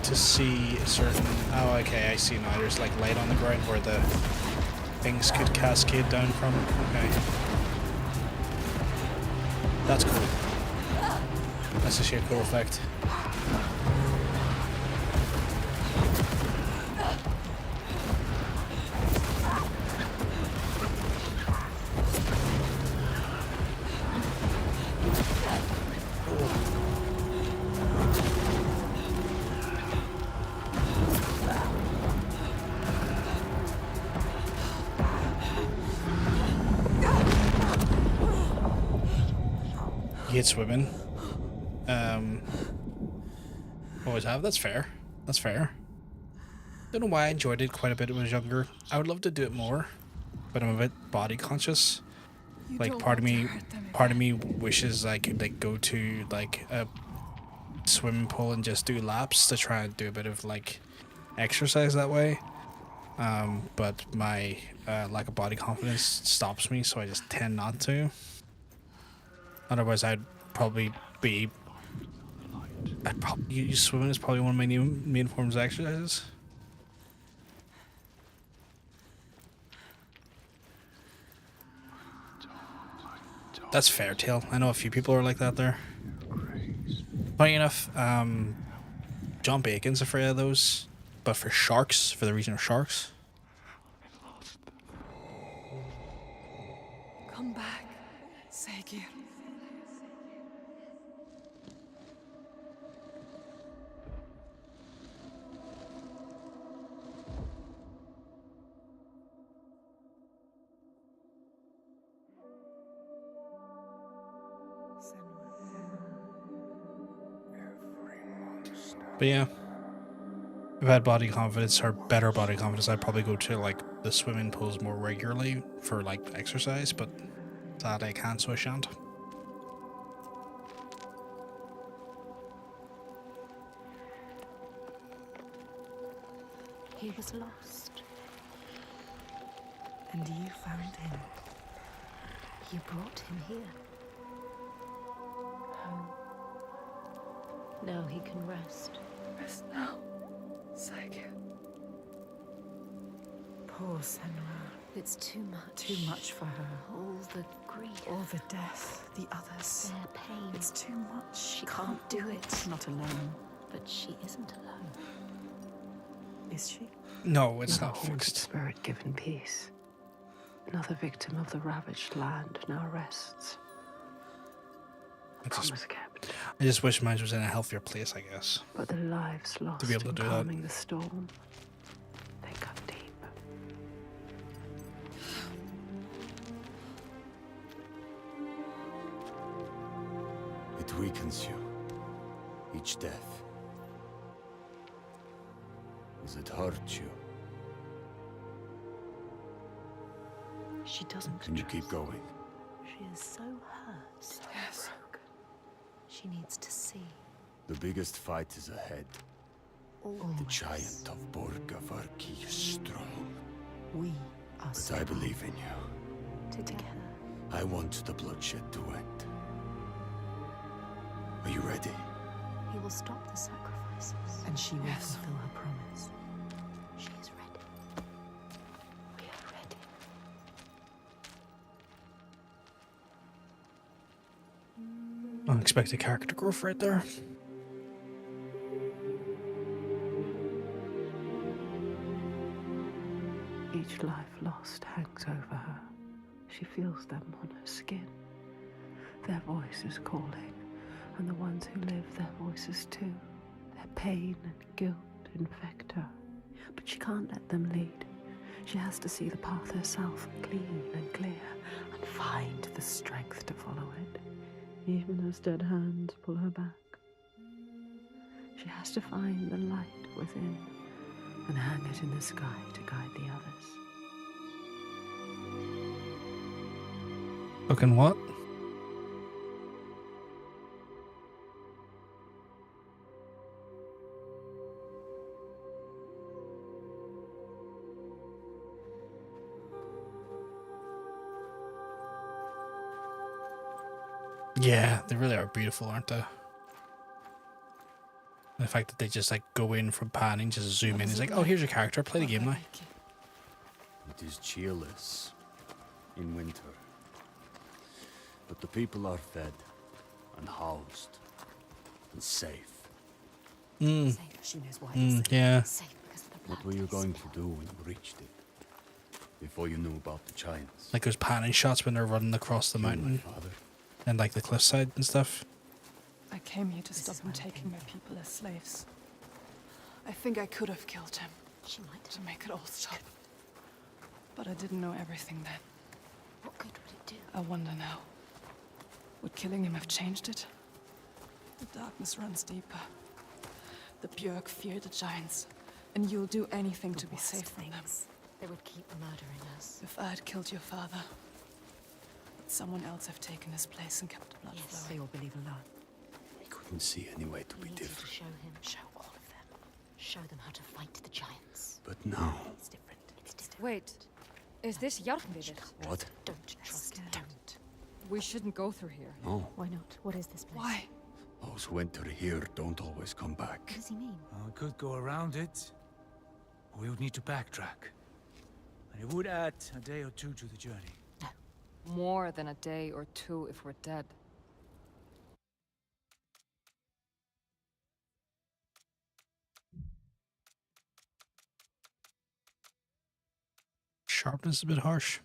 To see a certain... Oh, okay, I see now. There's like light on the ground where the things could cascade down from. Okay. That's cool. That's a sheer cool effect. Hate swimming. Always have. That's fair. That's fair. Don't know why I enjoyed it quite a bit when I was younger. I would love to do it more, but I'm a bit body conscious. Like part of me wishes I could like go to like a swimming pool and just do laps to try and do a bit of like exercise that way. But my lack of body confidence stops me, so I just tend not to. Otherwise, I'd probably be. Swimming is probably one of my new main forms of exercises. That's fair, Tail. I know a few people are like that there. Funny enough, John Bacon's afraid of those, but for sharks, for the reason of sharks. Come back, Segir. But yeah, if I had body confidence or better body confidence, I'd probably go to like the swimming pools more regularly for like exercise, but that I can't, so I shan't. He was lost. And you found him. You brought him here. Home. Now he can rest. Rest now. Saigir. Poor Senua. It's too much. Too much for her. All the grief. All the death, the others. Their pain. It's too much. She can't do it. Not alone. But she isn't alone. Is she? No, it's not haunted fixed. Spirit given peace. Another victim of the ravaged land now rests. Promise kept. I just wish mine was in a healthier place, I guess. But the lives lost To be able to in do that. calming the storm, they cut deep. It weakens you. Each death. Does it hurt you? She doesn't. Can you keep going? She is so hurt, so broken. She needs to see. The biggest fight is ahead. Always. The giant of Borgavarki is strong. We are But strong. I believe in you. Together. I want the bloodshed to end. Are you ready? He will stop the sacrifices. And she will fulfill her promise. She is ready. We are ready. Unexpected character growth right there. Each life lost hangs over her. She feels them on her skin. Their voices calling, and the ones who live, their voices too. Their pain and guilt infect her. But she can't let them lead. She has to see the path herself, clean and clear, and find the strength to follow it, even as dead hands pull her back. She has to find the light within and hang it in the sky to guide the others. Fucking what? Yeah, they really are beautiful, aren't they? The fact that they just like go in from panning, just zoom in. It's like, oh, here's your character. Play the game now. It is cheerless in winter. But the people are fed and housed and safe. Mm. She knows why. Yeah. Safe because of the blood. What were you going to do when you reached it? Before you knew about the giants? Like those panning shots when they're running across the mountain and like the cliffside and stuff. I came here to stop him taking my people as slaves. I think I could have killed him. She might to make it all stop. But I didn't know everything then. What good would it do? I wonder now. Would killing him have changed it? The darkness runs deeper. The Björk fear the giants, and you'll do anything to be safe from them. They would keep murdering us. If I had killed your father, would someone else have taken his place and kept the blood flowing? They all believe in love. We couldn't see any way to be different. To show him. Show all of them. Show them how to fight the giants. But now... It's different. It's different. Wait, is this Jarnvidir? What? Don't trust him. Don't. We shouldn't go through here. No. Why not? What is this place? Why? Those who enter here don't always come back. What does he mean? We could go around it, or we would need to backtrack. And it would add a day or two to the journey. More than a day or two if we're dead. Sharpness is a bit harsh.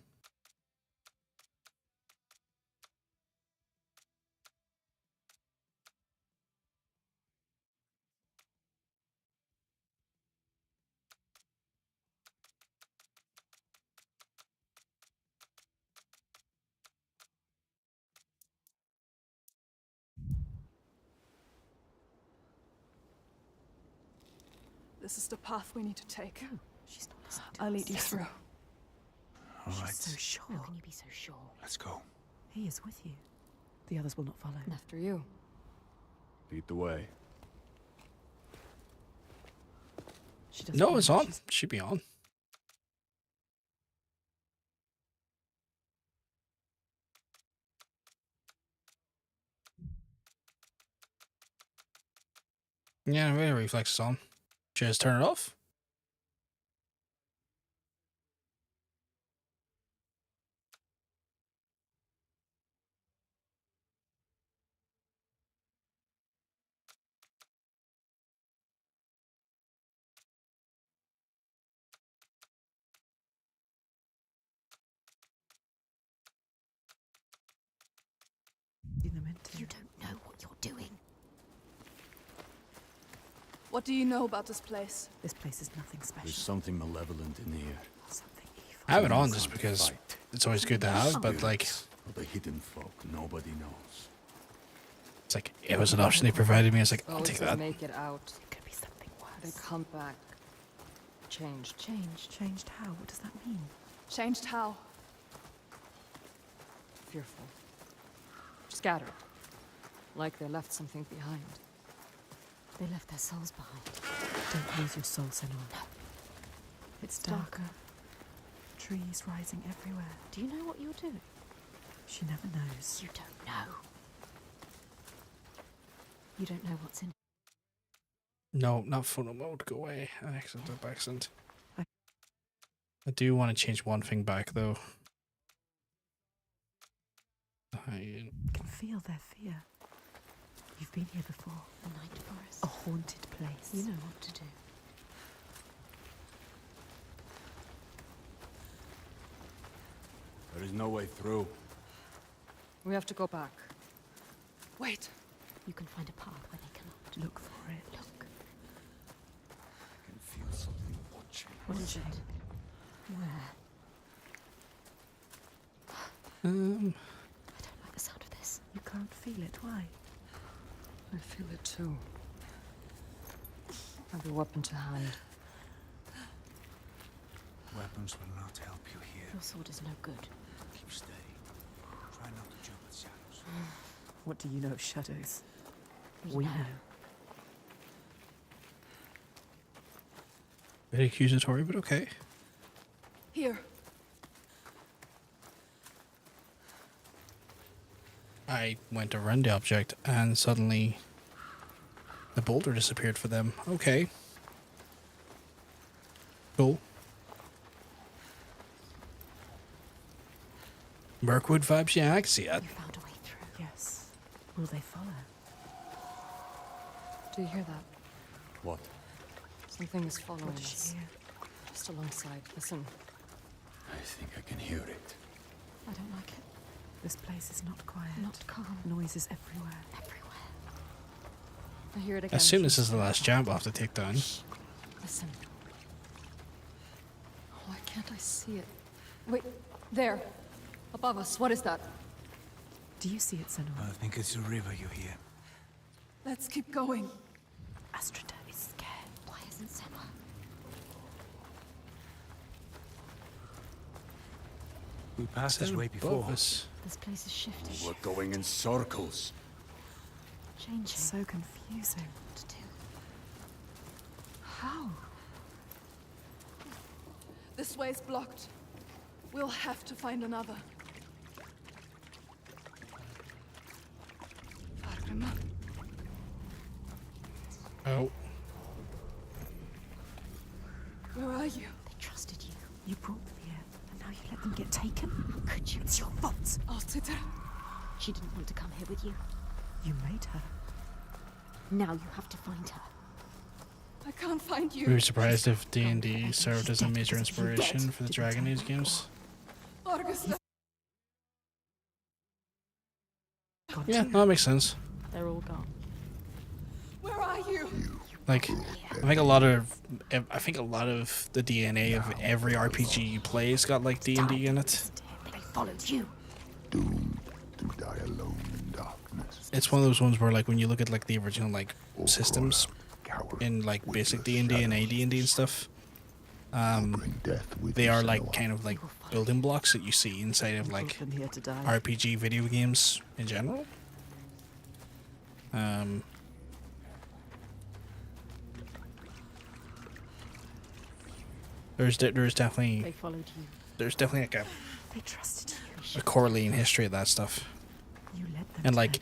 This is the path we need to take. She's not listening to I'll us. lead you through. All right, She's so sure. How can you be so sure? let's go. He is with you. The others will not follow. After you. Lead the way. She doesn't No, know it's on. she's- Should be on. Yeah, very reflexes on. Just turn it off. You don't know what you're doing. What do you know about this place? This place is nothing special. There's something malevolent in here. Something evil. I have it on just because it's always good to have, but like, Of the hidden folk nobody knows. it's like it was an option they provided me. I was like, I'll Those take that that. make it out, It could be something they worse. come back changed. Changed how? What does that mean? Changed how? Fearful. Scattered. Like they left something behind. They left their souls behind. Don't lose your soul, Senor. No. It's darker. Trees rising everywhere. Do you know what you're doing? She never knows. You don't know. You don't know what's in. No, not photo mode. Go away. Excellent. Excellent. I do want to change one thing back though. I can feel their fear. You've been here before. The Night Forest. A haunted place. You know what to do. There is no way through. We have to go back. Wait. You can find a path where they cannot. Look for it. Look. I can feel something watching. What is it? Where? Um. I don't like the sound of this. You can't feel it. Why? I feel it too. Have your weapon to hand. Weapons will not help you here. Your sword is no good. Keep steady. Try not to jump at shadows. What do you know of shadows? We know. Very accusatory, but okay. Here. I went to run the object and suddenly the boulder disappeared for them. Okay. Cool. Mirkwood vibes? Yeah, I can see that. You found a way through. Yes. Will they follow? Do you hear that? What? Something is following What does us. she hear? Just alongside. Listen. I think I can hear it. I don't like it. This place is not quiet. Not calm. Noises everywhere. Everywhere. I hear it again. I assume this is the last jump I'll have to take down. Listen. Why can't I see it? Wait, there. Above us. What is that? Do you see it, Senor? I think it's a river you hear. Let's keep going. Astrida is scared. Why isn't Senua? We passed this way before. Above us. This place is shifting. We're going in circles. Changing. So confusing. What to do? How? This way's blocked. We'll have to find another. Fatima. Oh. Where are you? They trusted you. You brought them here, and now you let them get taken? How could you? It's your fault. Altiter. She didn't want to come here with you. You made her. Now you have to find her. I can't find you. We were surprised if D&D served as a major inspiration for the Dragon Age games. Augusta. Yeah, that makes sense. They're all gone. Where are you? Like, I think a lot of the DNA of every RPG you play has got like D&D in it. They followed you. Doomed to die alone in darkness. It's one of those ones where like when you look at like the original like systems in like basic D&D and AD&D and stuff, they are like kind of like building blocks that you see inside of like Brought them here to die. RPG video games in general. There's definitely They followed you. there's definitely like They trusted you. a correlating history of that stuff, You led them and to like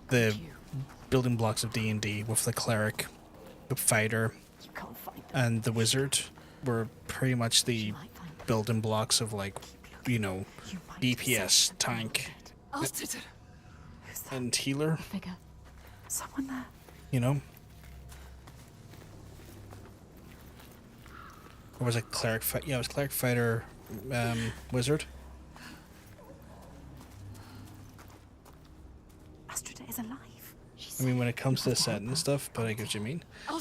their death. the building blocks of D&D with the cleric the fighter, and the wizard were pretty much the building blocks of, like, you know, DPS, tank, and healer. Someone there. You know? Or was it cleric fight? Yeah, it was cleric fighter, wizard. Astrida is alive. I mean, when it comes to the set and stuff, but I get what you mean. Why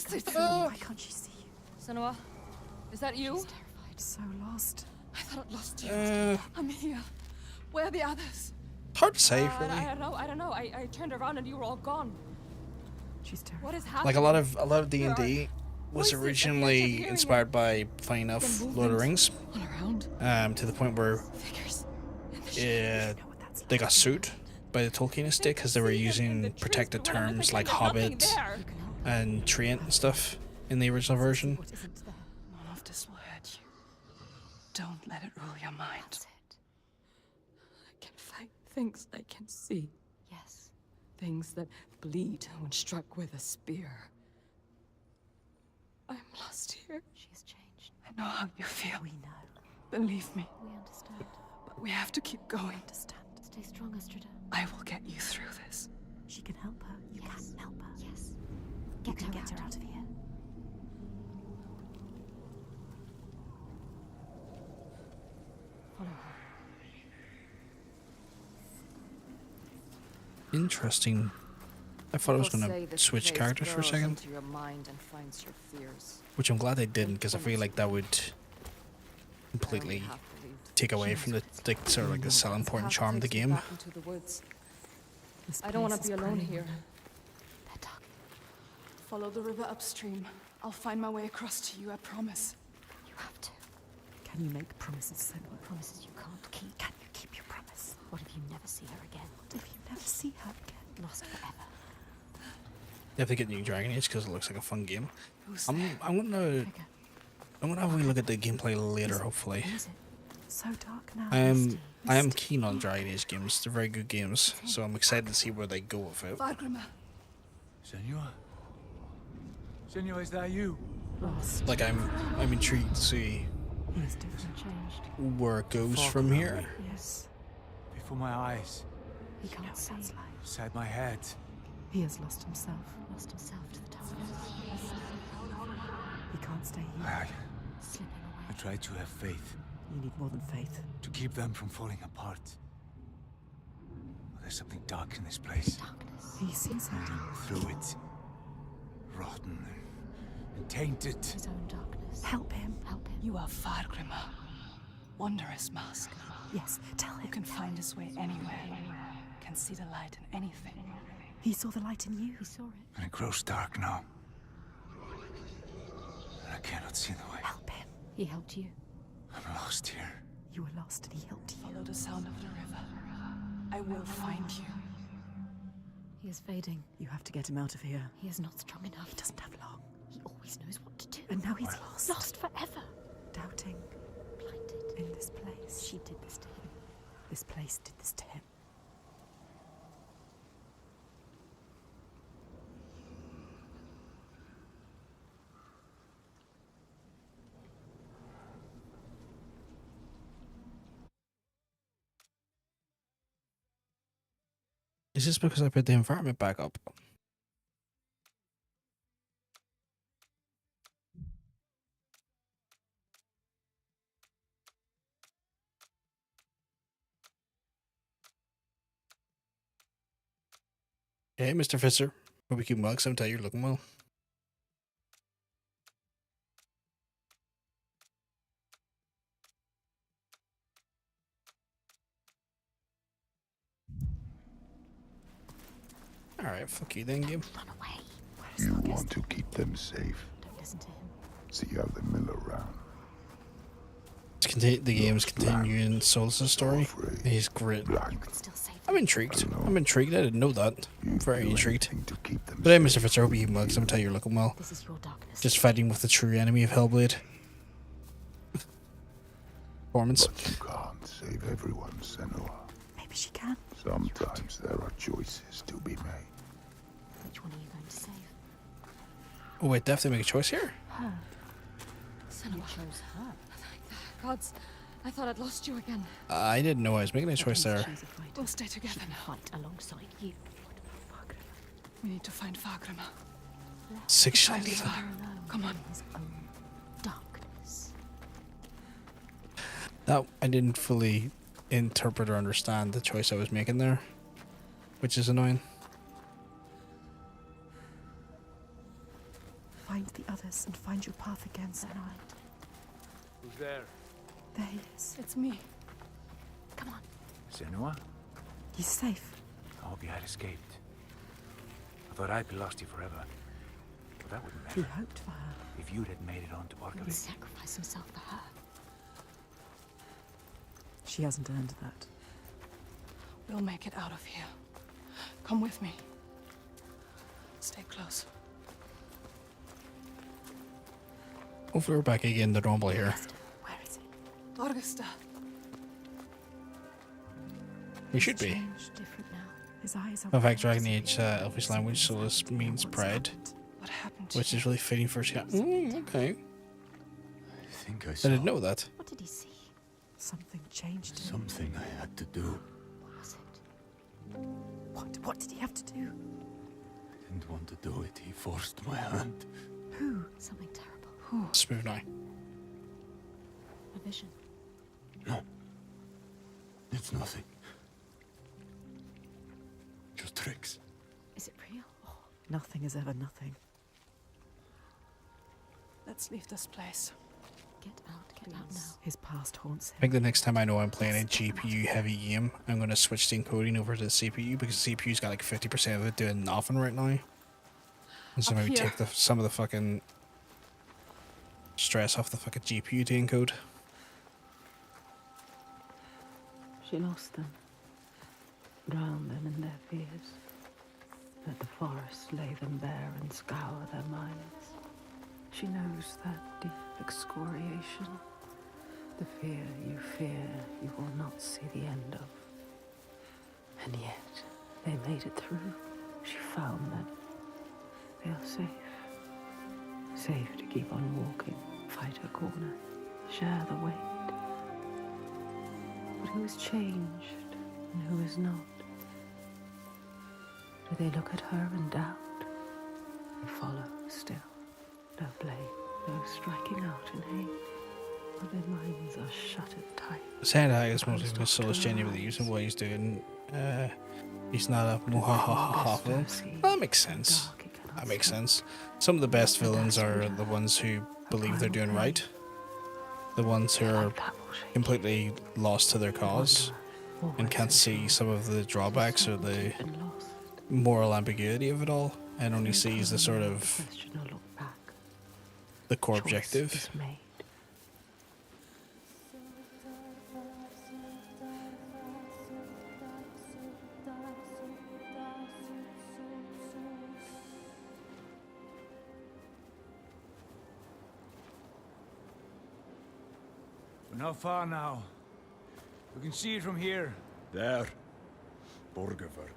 can't she see you? Senua, is that you? So lost. I thought I lost you. Uh, I'm here. Where are the others? Hard to say, really. I don't know. I turned around and you were all gone. She's terrified. What is happening? Like a lot of D&D was originally inspired by, funny enough, Lord of the Rings. To the point where they got sued by the Tolkien estate because they were using protected terms like Hobbit and Treant and stuff in the original version. None of this will hurt you. Don't let it rule your mind. I can fight things I can see. Yes. Things that bleed when struck with a spear. I'm lost here. She has changed. I know how you feel. We know. Believe me. We understand. But we have to keep going. Understand. Stay strong, Astrida. I will get you through this. She can help her. You can help her. Yes. Get her out of here. Follow her. Interesting. I thought I was going to switch characters for a second. Your mind and finds your fears. Which I'm glad they didn't, because I feel like that would completely take away from the sort of like the selling point and charm of the game. I don't want to be alone here. Follow the river upstream. I'll find my way across to you, I promise. You have to. Can you make promises, Senua? Promises you can't keep. Can you keep your promise? What if you never see her again? What if you never see her again? Lost forever. You have to get New Dragon Age because it looks like a fun game. I'm gonna have a wee look at the gameplay later, hopefully. So dark now. I am keen on Dragon Age games. They're very good games, so I'm excited to see where they go with it. Senua? Senua, is that you? Like I'm intrigued to see He is different, changed. where it goes from here. Yes. Before my eyes. He can't see. Beside my head. He has lost himself. Lost himself to the darkness. He can't stay here. I tried to have faith. You need more than faith. To keep them from falling apart. There's something dark in this place. Darkness. He sees it. Through it. Rotten and tainted. His own darkness. Help him. Help him. You are Fargrimr. Wondrous mask. Yes, tell him. Who can find his way anywhere. Can see the light in anything. He saw the light in you. He saw it. And it grows dark now. And I cannot see the way. Help him. He helped you. I'm lost here. You were lost and he helped you. Follow the sound of the river. I will find you. He is fading. You have to get him out of here. He is not strong enough. He doesn't have long. He always knows what to do. And now he's lost. Lost forever. Doubting. Blinded. In this place. She did this to him. This place did this to him. Is this because I put the environment back up? Hey, Mr. Fisher. Hope you keep well. Sometimes you're looking well. Alright, fuck you then, game. Run away. You want to keep them safe. Don't listen to him. See how they mill around. The game's continuing Solus' story. He's great. I'm intrigued. I'm intrigued. I didn't know that. I'm very intrigued. But hey, Mr. Fitz, I hope you keep well. Sometimes you're looking well. This is your darkness. Just fighting with the true enemy of Hellblade. Performance. But you can't save everyone, Senua. Maybe she can. Sometimes there are choices to be made. Which one are you going to save? Oh, wait, definitely make a choice here. Her. Senua. You chose her. Gods, I thought I'd lost you again. I didn't know I was making a choice there. We'll stay together now. Fight alongside you. We need to find Fagrima. 6 shinies. Come on. His own darkness. No, I didn't fully interpret or understand the choice I was making there, which is annoying. Find the others and find your path again, Senua. Who's there? There he is. It's me. Come on. Senua? He's safe. I hope you had escaped. I thought I'd be lost you forever. But that wouldn't He matter. hoped for her. If you'd had made it on to He would Borgavik. sacrifice himself for her. She hasn't earned that. We'll make it out of here. Come with me. Stay close. Hopefully we're back again to normal here. Where is he? Dorgesta. We should be. Changed, different now. His eyes are In fact, Dragon Age Elfish language, so this means pride, What happened to which is really fitting for okay. I think I I saw didn't know that. What did he see? something changed him. something I had to do. What was it? What did he have to do? I didn't want to do it. He forced my hand. Who? Something terrible. Who? Smooth now. A vision. No. It's nothing. Just tricks. Is it real? Nothing is ever nothing. Let's leave this place. Get out now. His past haunts I him. think the next time I know I'm playing a GPU heavy game, I'm going to switch the encoding over to the CPU because the CPU's got like 50% of it doing nothing right now. And so Up maybe here. take some of the fucking stress off the fucking GPU to encode. She lost them. Drowned them in their fears. Let the forest lay them bare and scour their minds. She knows that deep excoriation. The fear you will not see the end of. And yet, they made it through. She found them. They are safe. Safe to keep on walking, fight her corner, share the weight. But who is changed and who is not? Do they look at her and doubt? They follow still. No blame, no striking out in hate. But their minds are shuttered tight. Sandhag is mostly because Soul is genuinely using what he's doing. He's not a muhahaha villain. That makes sense. That makes sense. Some of the best villains are the ones who believe they're doing right. The ones who are completely lost to their cause and can't see some of the drawbacks or the moral ambiguity of it all and only sees the sort of the core objective. We're not far now. We can see it from here. There. Borgavik.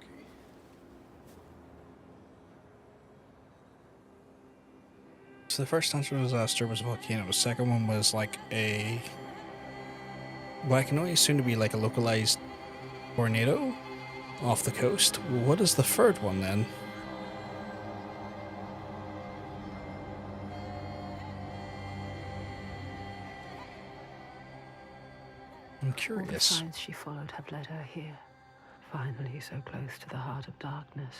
So the first natural disaster was a volcano. The second one was like a... Well, I can only assume to be like a localized tornado off the coast. What is the third one then? I'm All the curious. signs she followed have led her here. Finally, so close to the heart of darkness.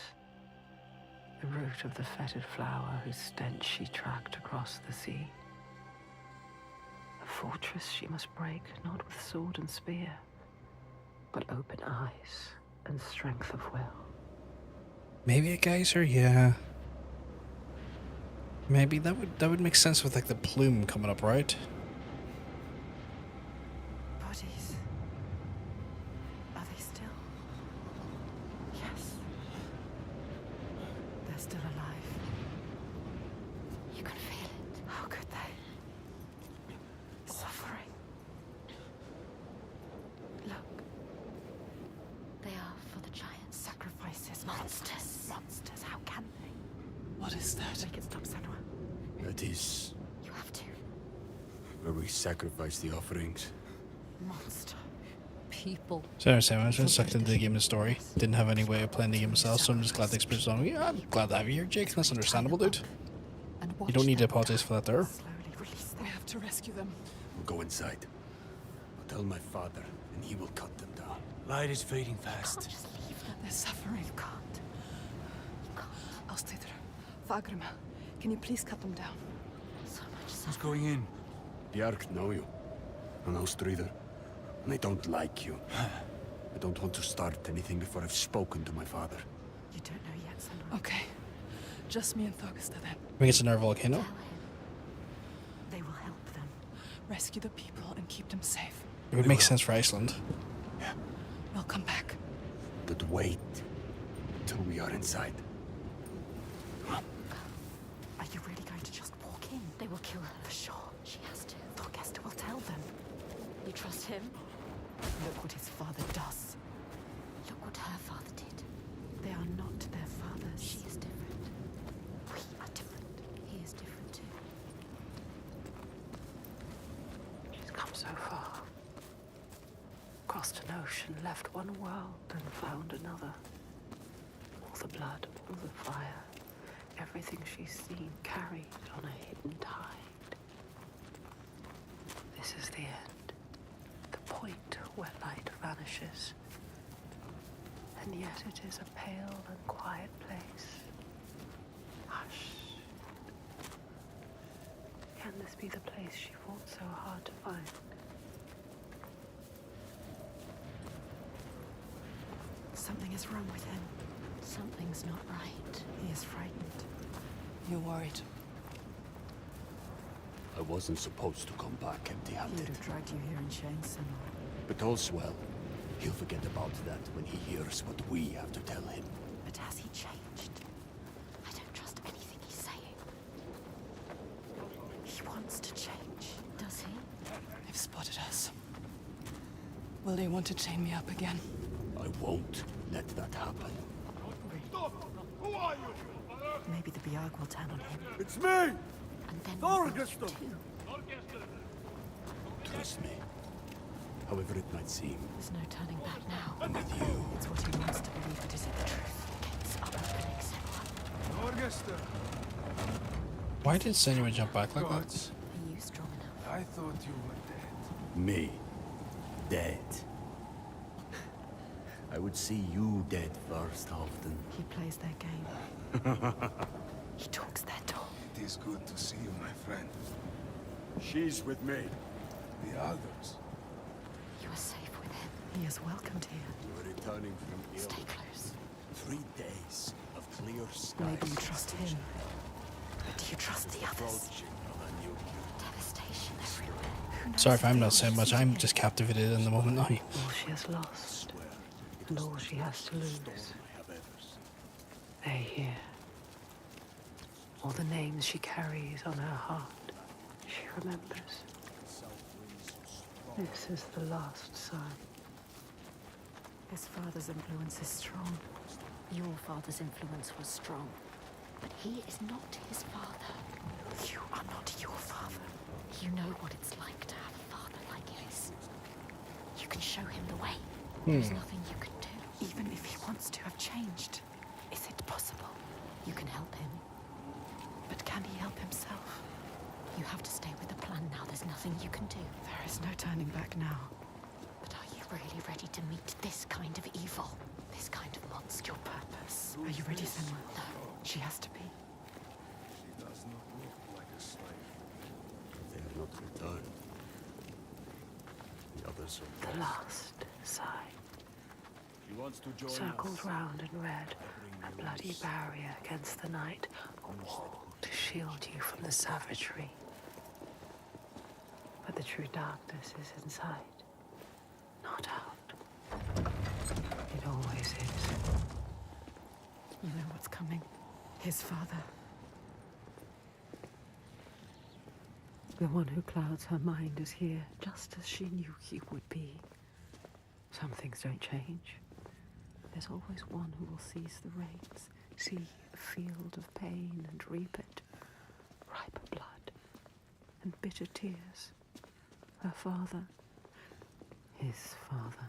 The root of the fetid flower whose stench she tracked across the sea. A fortress she must break, not with sword and spear, but open eyes and strength of will. Maybe a geyser, yeah. Maybe that would make sense with like the plume coming up, right? Bodies. Are they still? Yes. They're still alive. You can feel it. How could they? Suffering. Look. They are for the giants. Sacrifices. Monsters. Monsters. How can they? What is that? Make it stop, Senua. That is You have to. where we sacrifice the offerings. Monster. People. So I understand, I was just sucked into the game of story. Didn't have any way of playing the game myself, so I'm just glad the experience was on. Yeah, I'm glad to have you here, Jake. That's understandable, dude. You don't need to apologize for that there. We have to rescue them. We'll go inside. I'll tell my father, and he will cut them down. Light is fading fast. They're suffering. You can't. I'll stay there. Fagrima, can you please cut them down? So much Who's going in? Bjark know you. An Austrider. And they don't like you. I don't want to start anything before I've spoken to my father. You don't know yet, Senua. Okay. Just me and Thogesta then. We get to another volcano. They will help them. Rescue the people and keep them safe. It would make sense for Iceland. We'll come back. But wait till we are inside. Are you really going to just walk in? They will kill her. For sure. She has to. Thorgesta will tell them. You trust him? Look what his father does. Look what her father did. They are not their fathers. She is different. We are different. He is different too. She's come so far. Crossed an ocean, left one world and found another. All the blood, all the fire, everything she's seen carried on a hidden tide. This is the end. The point where light vanishes. And yet it is a pale and quiet place. Hush. Can this be the place she fought so hard to find? Something is wrong with him. Something's not right. He is frightened. You're worried. I wasn't supposed to come back He would empty-handed. have dragged you here in chains, Senua. But all's well. He'll forget about that when he hears what we have to tell him. But has he changed? I don't trust anything he's saying. He wants to change. Does he? They've spotted us. Will they want to chain me up again? I won't let that happen. Who are you? Maybe the Biag will turn on him. It's me! And then Thorgesta! Trust me. However it might seem. there's no turning back now. I'm with you. It's what he wants to believe, but is it the truth? Gates are opening, Senua. Thorgesta! Why did Senua jump back like that? Are you strong enough? I thought you were dead. Me. Dead. I would see you dead first often. He plays their game. He talks their talk. It is good to see you, my friend. She's with me. The others. You are safe with him. He is welcomed here. We're returning from ill. Stay close. 3 days of clear skies. Maybe you trust him. But do you trust the others? Approaching of a new Devastation everywhere. Sorry if I'm not saying much, I'm just captivated in the moment now. All she has lost, and all she has to lose. They hear. All the names she carries on her heart, she remembers. This is the last sign. His father's influence is strong. Your father's influence was strong. But he is not his father. You are not your father. You know what it's like to have a father like his. You can show him the way. There's nothing you can do. Even if he wants to have changed, is it possible? You can help him. But can he help himself? You have to stay with the plan now. There's nothing you can do. There is no turning back now. But are you really ready to meet this kind of evil? This kind of monster? Your purpose. Are you ready, Senua? No. She has to be. She does not look like a slave. They have not returned. The others are The last sign. He wants to join Circled us. round in red, a bloody barrier against the night, a wall to shield you from the savagery. But the true darkness is inside, not out. It always is. You know what's coming. His father. The one who clouds her mind is here, just as she knew he would be. Some things don't change. There's always one who will seize the reins, see the field of pain and reap it. Ripe blood. and bitter tears. Her father. His father.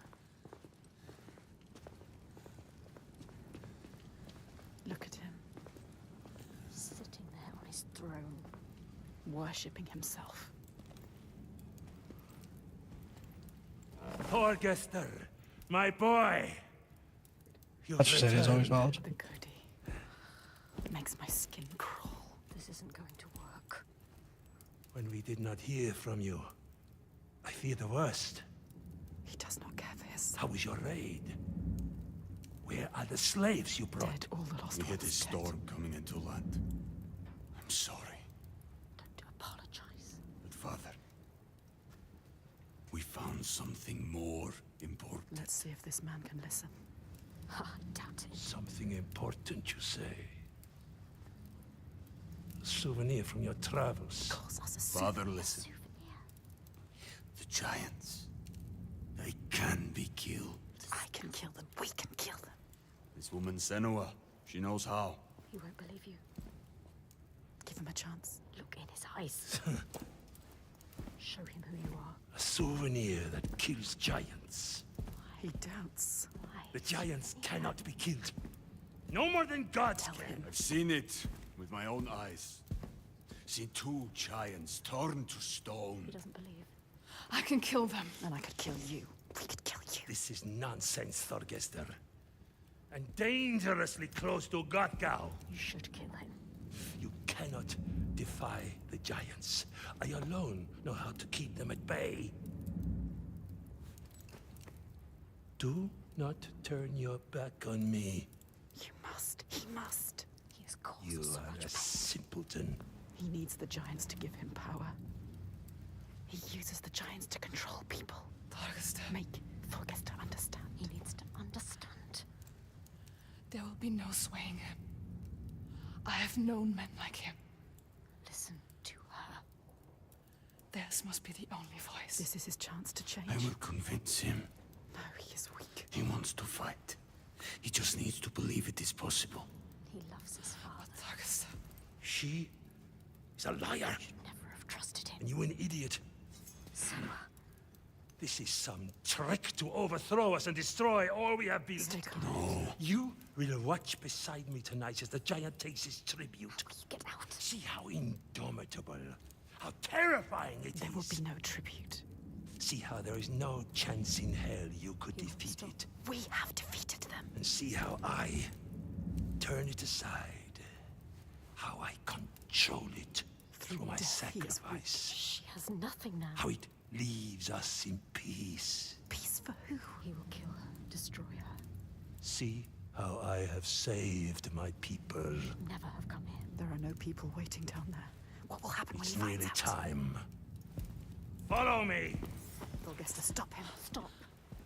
Look at him. Sitting there on his throne. Worshipping himself. Torgester, my boy. That's just it, it's always valid. The goodie. It makes my skin crawl. This isn't going to work. When we did not hear from you, I fear the worst. He does not care for his son. How was your raid? Where are the slaves you brought? Dead, all the lost We hit a ones dead. storm coming into land. I'm sorry. Don't apologize. But Father, we found something more important. Let's see if this man can listen. I doubt it. Something important, you say? A souvenir from your travels. Calls us a Father, listen. The giants, they can be killed. I can kill them. We can kill them. This woman Senua, she knows how. He won't believe you. Give him a chance. Look in his eyes. Show him who you are. A souvenir that kills giants. He doubts. The giants cannot be killed. No more than gods can. I've seen it with my own eyes. Seen 2 giants torn to stone. He doesn't believe. I can kill them. And I could kill you. We could kill you. This is nonsense, Thorgester. And dangerously close to Gothgau. You should kill him. You cannot defy the giants. I alone know how to keep them at bay. Do not turn your back on me. You must. He must. He has caused You so are much a simpleton. He needs the giants to give him power. He uses the giants to control people. Make Thorgester understand. He needs to understand. There will be no swaying him. I have known men like him. Listen to her. Theirs must be the only voice. This is his chance to change. I will convince him. No, he is weak. He wants to fight. He just needs to believe it is possible. He loves his father. Thorgester. She is a liar. You should never have trusted him. And you an idiot. Senua. This is some trick to overthrow us and destroy all we have built. Stay calm. No. You will watch beside me tonight as the giant takes his tribute. Get out. See how indomitable, how terrifying it is. There will be no tribute. See how there is no chance in hell you could defeat it. We have defeated them. And see how I turn it aside. How I control it through my death, he is sacrifice. She has nothing now. How it leaves us in peace. Peace for who? He will kill her, destroy her. See how I have saved my people. Never have come here. There are no people waiting down there. What will happen It's when he nearly finds out? time. Follow me! Thorgester, stop him. Stop.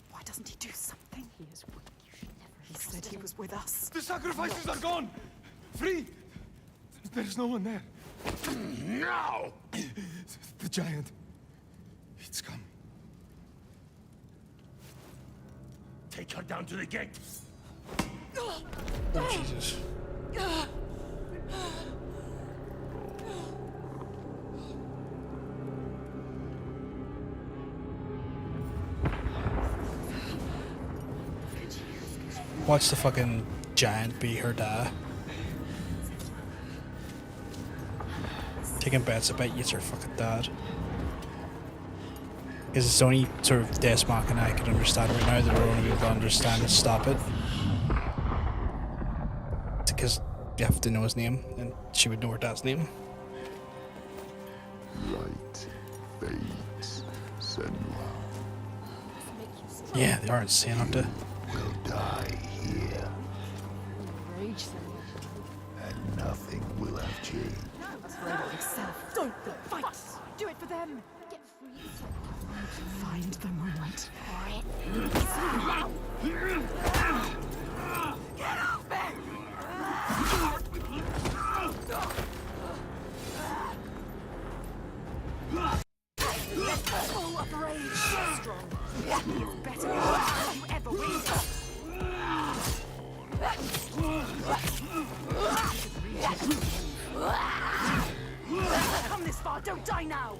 Why doesn't he do something? He is weak. You should never He have said trusted he him. was with us. The sacrifices are gone! Free! There's no one there. Now! The giant. It's come. Take her down to the gate. Oh, Jesus. Watch the fucking giant be her dad. Taking bets about it's her fucking dad. Because it's the only sort of Deus Machina I can understand right now that we're only able to understand and stop it. Because you have to know his name, and she would know her dad's name. Light fades, Senua. Yeah, they are insane, aren't they? Will die here, Rage, Senua. and nothing will have changed. Pray for yourself. Don't fight. Do it for them. Get free, Find the moment. Get off me! Full of rage. Strong. It's better than you ever will. Come this far, don't die now.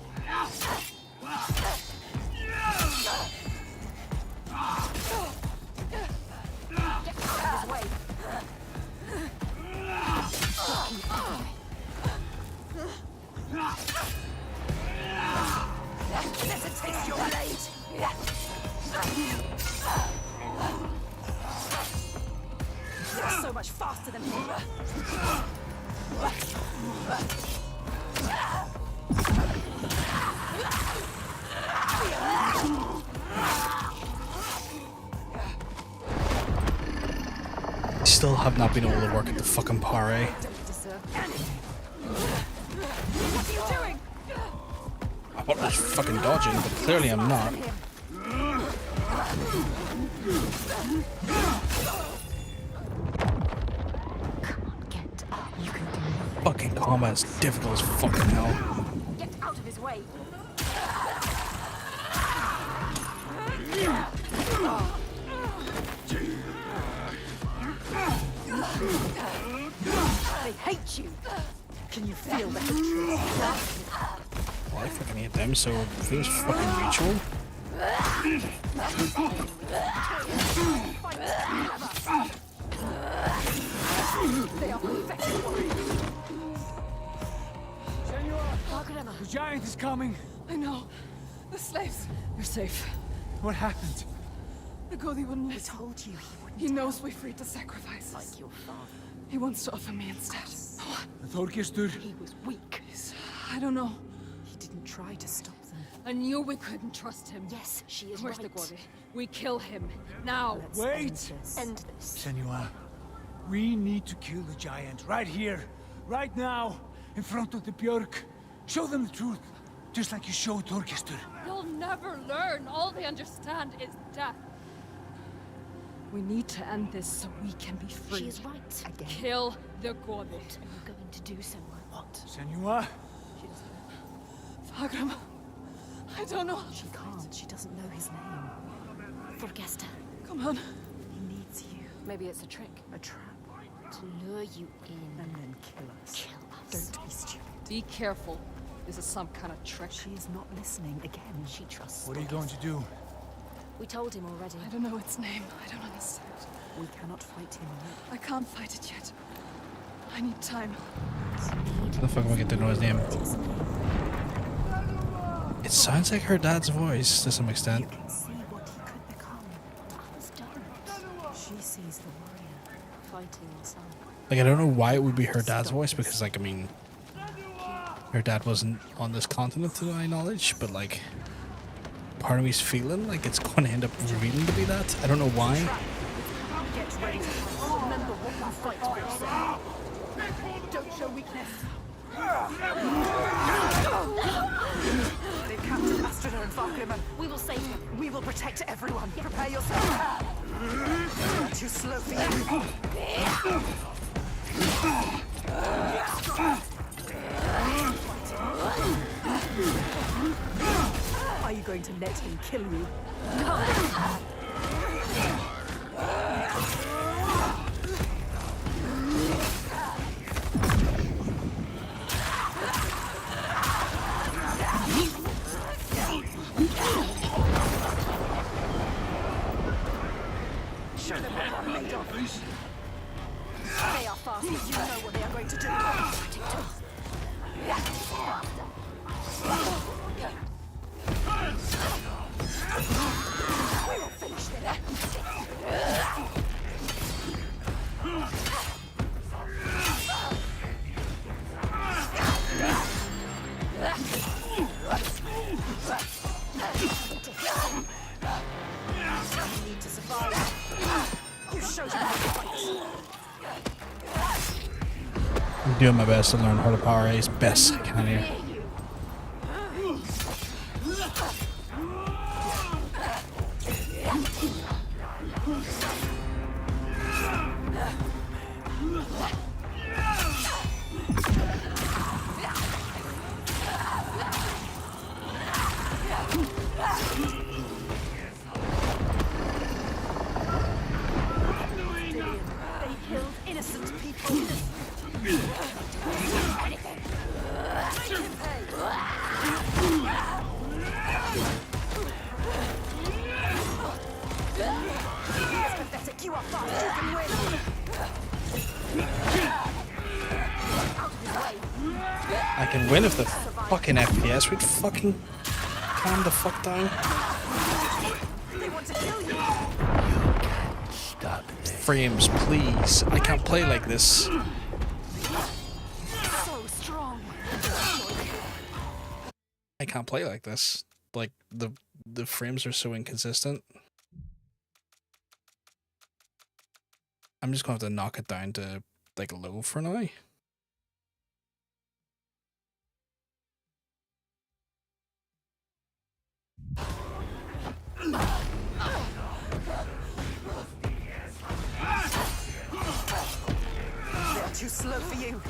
faster than him. Still have not been able to work at the fucking parry. What are you doing? I thought I was fucking dodging, but clearly I'm not. Fucking combat is difficult as fucking hell. Get out of his way. They hate you. Can you feel the hatred? Well, I fucking hate them, so it feels fucking mutual. They are perfect warriors. The giant is coming. I know. The slaves. You're safe. What happened? The Godi wouldn't We listen. told you he wouldn't. He knows we freed the sacrifices. Like your father. He wants to offer me instead. Þorgestur. He was weak. I don't know. He didn't try to stop them. I knew we couldn't trust him. Yes, she is Where's right. the Godi? We kill him. Now. Let's Wait. End this. Senua, we need to kill the giant right here, right now, in front of the Björk. Show them the truth, just like you showed Þorgestur. They'll never learn. All they understand is death. We need to end this so we can be free. She is right. Again. Kill the Godi. What are you going to do, Senua? What? Senua? She doesn't know. Fagram. I don't know. She can't. She doesn't know his name. Forgesta. Come on. He needs you. Maybe it's a trick. A trap. To lure you in. And then kill us. Kill us. Don't be stupid. Be careful. This is some kind of trick. She is not listening again. She trusts What are you going to do? We told him already. I don't know its name. I don't understand. We cannot fight him yet. I can't fight it yet. I need time. How the fuck am I get to know his name? It sounds like her dad's voice to some extent. You can see what he could become. Others don't. She sees the warrior fighting inside. Like, I don't know why it would be her dad's voice, because, like, I mean, her dad wasn't on this continent to my knowledge, but, like, part of me's feeling like it's going to end up revealing to be that. I don't know why. Get ready. Remember what you fight for. Don't show weakness. They've captured Astrida and Fargrimman. We will save him. We will protect everyone. Prepare yourself. Too slow for you. Are you going to let him kill you? Show them what I'm made of. They are fast. You know what they are going to do. We will finish them. You need to survive. You showed him how to fight. I'm doing my best to learn how to power as best I can here. They killed innocent people. Anything. Make him It's pathetic. You are fast. You can win. Out of his way. I can win if the fucking FPS would fucking calm the fuck down. They want to kill you. Stop this. frames, please. I can't play like this. So strong. I can't play like this. Like, the frames are so inconsistent. I'm just gonna have to knock it down to, like, low for now. They're too slow for you.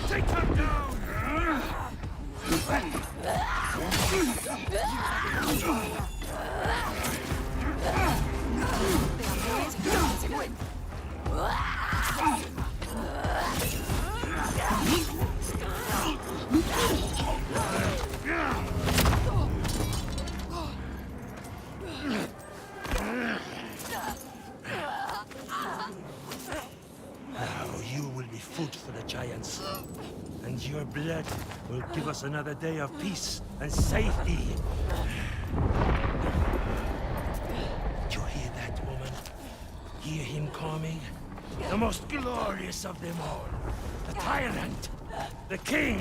Take them down! Now you will be food for the giants, and your blood will give us another day of peace and safety. You hear that, woman? Hear him coming? The most glorious of them all. The tyrant. The king.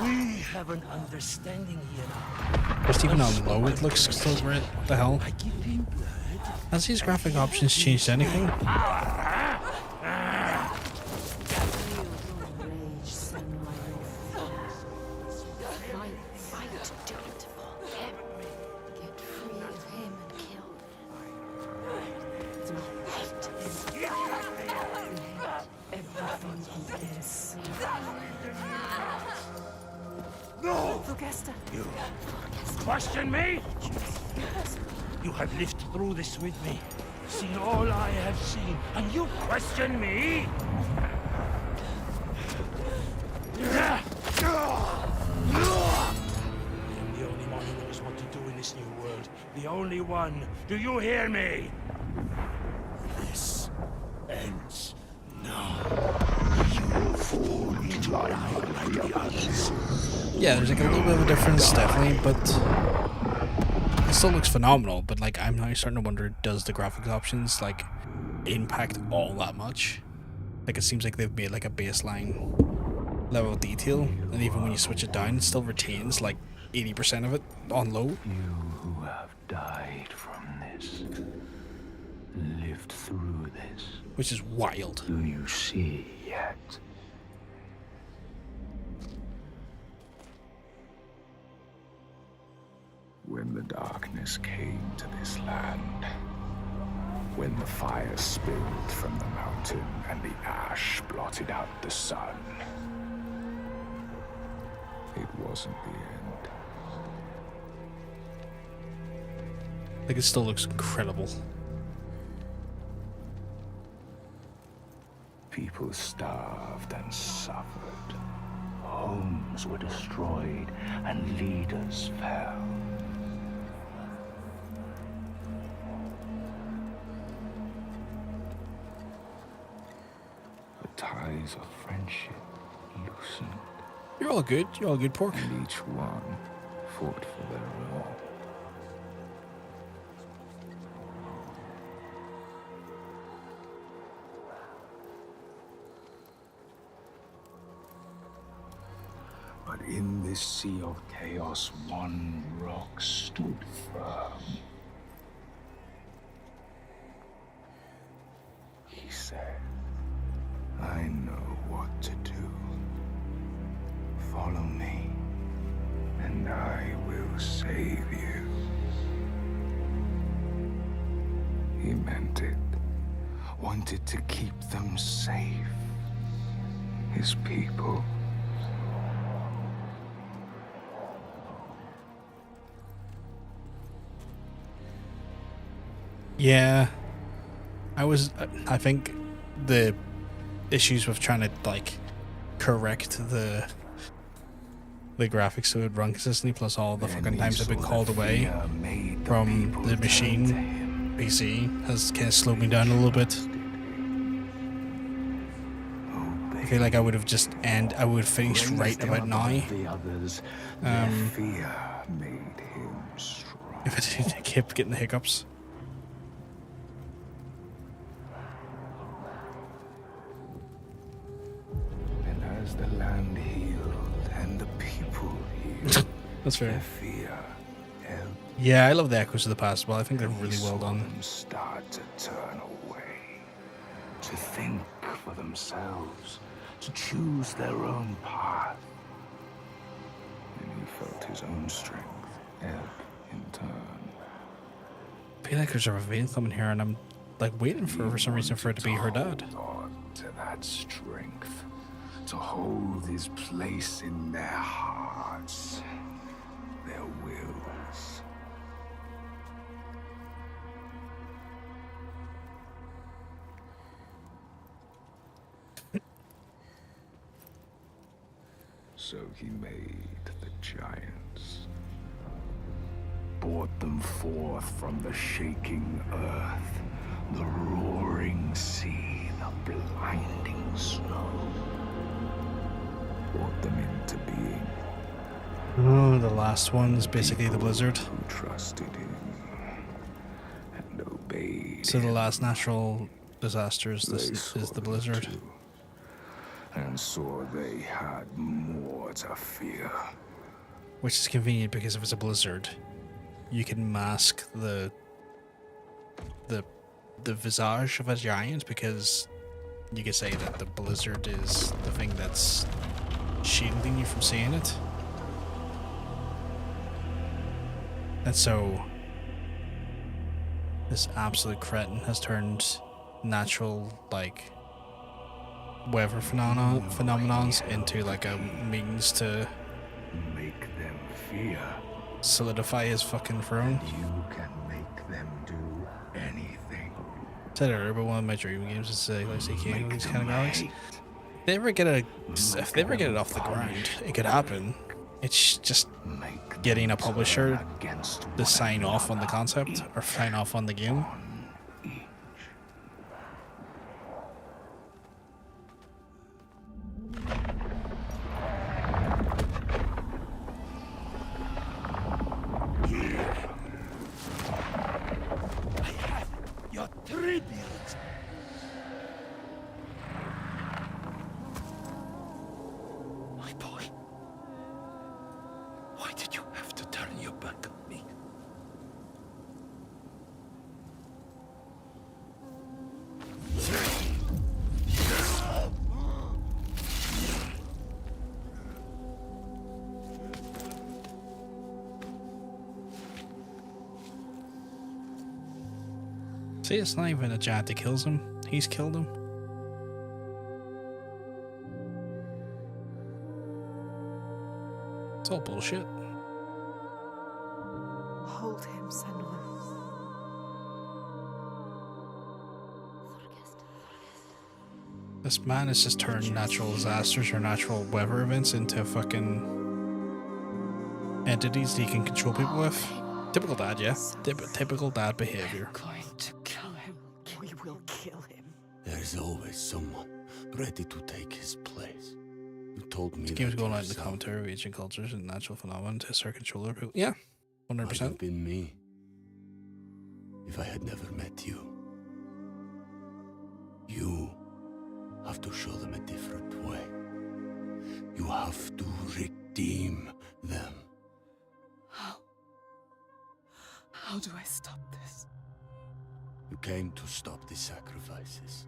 We have an understanding here now. Just even on low, it looks still great. What the hell? Has these graphic options changed anything? No! You question me? You have lived through this with me, seen all I have seen, and you question me? I am the only one who knows what to do in this new world. The only one. Do you hear me? This ends now. You fall into line like the others. Yeah, there's like a little bit of a difference, definitely, but it still looks phenomenal. But like, I'm now starting to wonder, does the graphics options like impact all that much? Like, it seems like they've made like a baseline level of detail, and even when you switch it down, it still retains like 80% of it on low. You who have died from this, lived through this, which is wild. Do you see yet? When the darkness came to this land, when the fire spilled from the mountain and the ash blotted out the sun, it wasn't the end. Like, it still looks incredible. People starved and suffered. Homes were destroyed and leaders fell. The ties of friendship loosened. You're all good. You're all good, Pork. And each one fought for their own. But in this sea of chaos, one rock stood firm. He said, I know what to do. Follow me, and I will save you. He meant it. Wanted to keep them safe. His people. Yeah, I think the issues with trying to like correct the the graphics so it would run consistently, plus all the fucking times I've been called away from the machine PC has kind of slowed me down a little bit. I feel like I would have I would have finished right about now. If I didn't keep getting the hiccups. And as the land healed and the people healed, That's fair. their fear helped. Yeah, I love the Echoes of the Past. Well, I think they're really well done. Them start to turn away, to think for themselves, to choose their own path. And he felt his own strength ebb in turn. I feel like there's a reveal coming here, and I'm like waiting for some reason for it to be her dad. On to that strength, to hold his place in their hearts, their wills. So he made the giants, brought them forth from the shaking earth, the roaring sea, the blinding snow, brought them into being. Oh, the last one's basically the blizzard. Who trusted him and obeyed. So the last natural disaster is the blizzard. Too, and saw they had more to fear. Which is convenient because if it's a blizzard, you can mask the visage of a giant, because you could say that the blizzard is the thing that's shielding you from seeing it. And so this absolute cretin has turned natural like weather phenomenons into like a means to make them fear. Solidify his fucking throne. You can make them do anything. I said earlier, but one of my dream games is like say King of these kind of galaxies. If they ever get it off the ground, it could happen. It's just getting a publisher to sign off on the concept or sign off on the game. Your tribute. My boy, why did you have to turn your back on me? See, it's not even a giant that kills him. He's killed him. It's all bullshit. Hold him, Senua. This man has just turned natural disasters or natural weather events into fucking entities that he can control people with. Typical dad, yeah. Typical dad behavior. Going to kill him. We will kill him. There's always someone ready to take his place. You told me The game's going out in the commentary of ancient cultures and natural phenomena to start controller people. Yeah, 100%. Might have been me if I had never met you. You have to show them a different way. You have to redeem them. How do I stop this? You came to stop the sacrifices.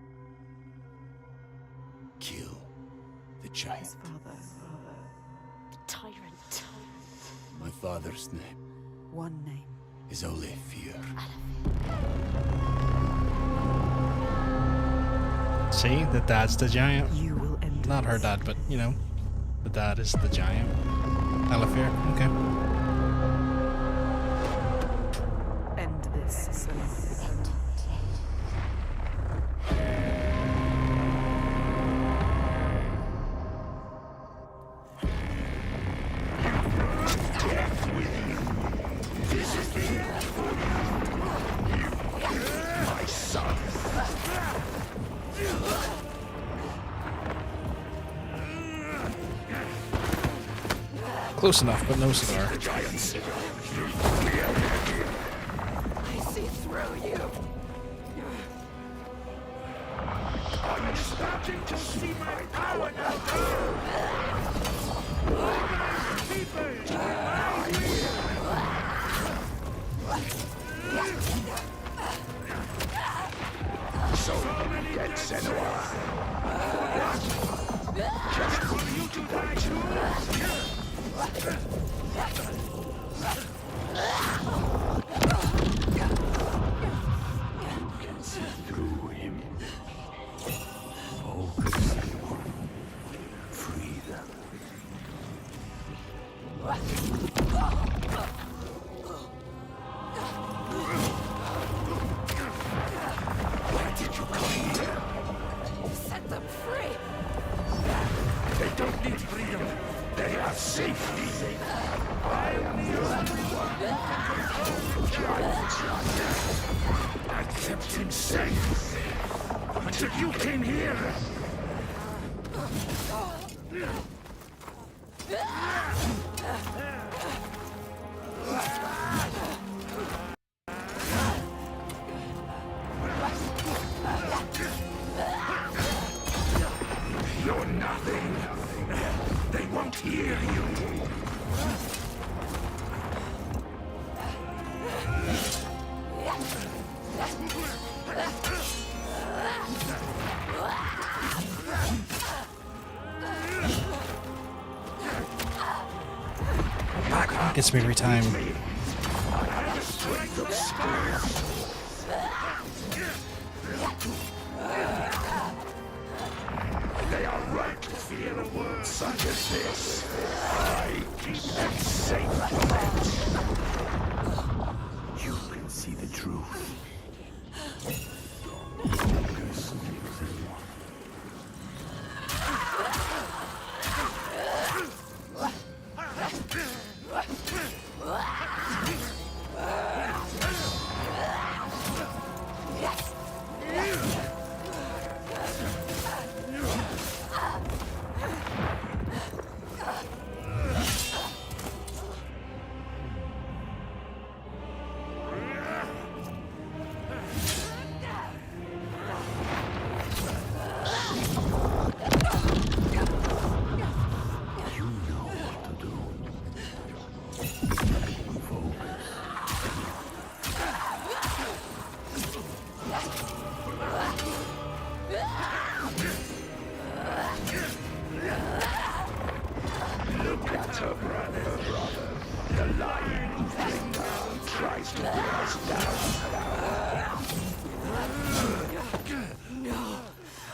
Kill the giant. His father. The tyrant. My father's name One name. is only fear. See, the dad's the giant. You will end Not her dad, but you know, the dad is the giant. Alafir, okay. End this, Senua. Close enough, but no cigar. I see through you. I'm starting to see my power now. So get Senua. Just for you to die too. You can see through him. Focus. Free them. Where did you come here? Set them free. They don't need freedom. They have safety. I am the only one who can control I kept him safe until you came here. You're nothing. They won't hear you. Gets me every time. They are right to fear a world such as this. I keep them safe from it. You can see the truth. Focus.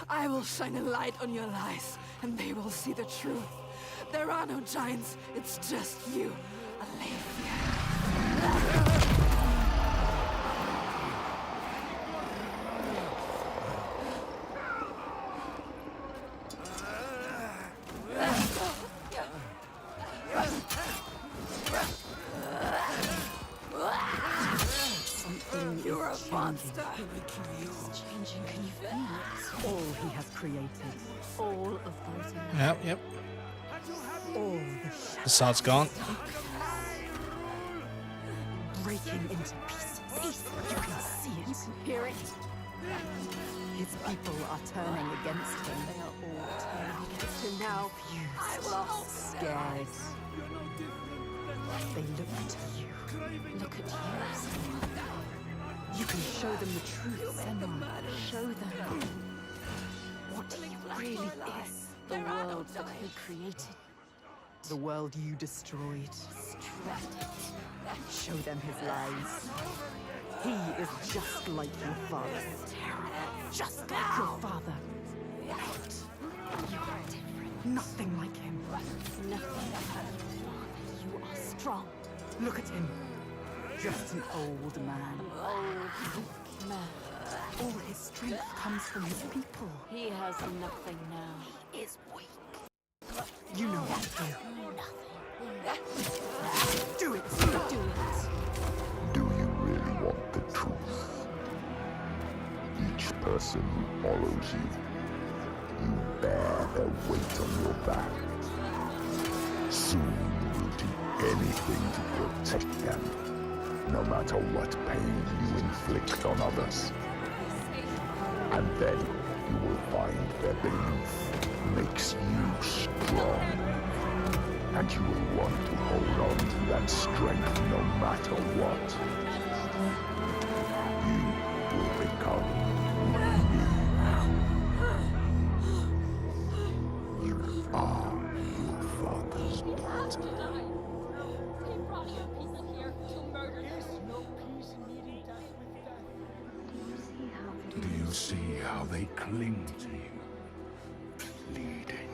I will shine a light on your lies, and they will see the truth. There are no giants, it's just you, Alethea. You're a monster. He's changing. Can you feel it? All he has created. All of those. Yep. All The sod's gone. breaking into pieces. You can see it. You can hear it. His people are turning against him. They are all turning against him now. Confused, lost, scared. They look to you. Look at you. You can show them the truth, Senua. Show them what he really is. The world that he created. The world you destroyed. Show them his lies. He is just like your father. Just like your father. You are different. Nothing like him. Nothing like your father. You are strong. Look at him. Just an old man. Old man. All his strength comes from his people. He has nothing now. He is weak. You know what to do. Nothing. Do it. Do it. Do you really want the truth? Each person who follows you, you bear their weight on your back. Soon you will anything to protect them, no matter what pain you inflict on others. And then you will find their belief makes you strong. And you will want to hold on to that strength no matter what. You will become you. You are your father's daughter. He brought your people here to murder them. Do you see how they cling to you, pleading?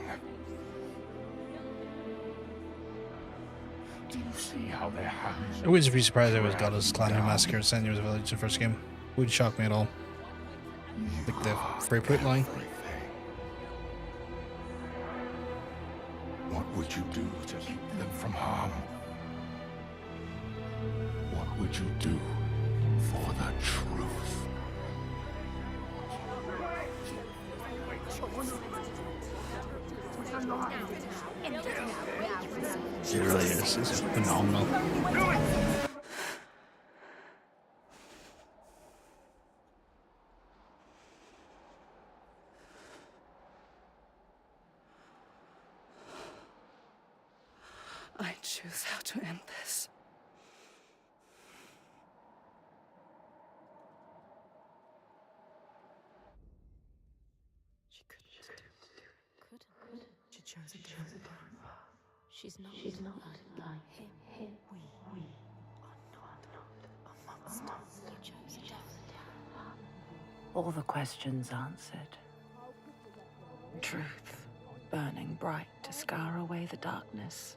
Do you see how their hands... I wouldn't be surprised if it was Godda's Clan who massacred Senua's village in the first game. Wouldn't shock me at all. Like the Freyput line. What would you do to keep them from harm? What would you do for the truth? It really is. It's phenomenal. I choose how to end this. She couldn't. She chose a different path. She's not like him. We are not a monster. You chose a different path. All the questions answered. Truth burning bright to scour away the darkness.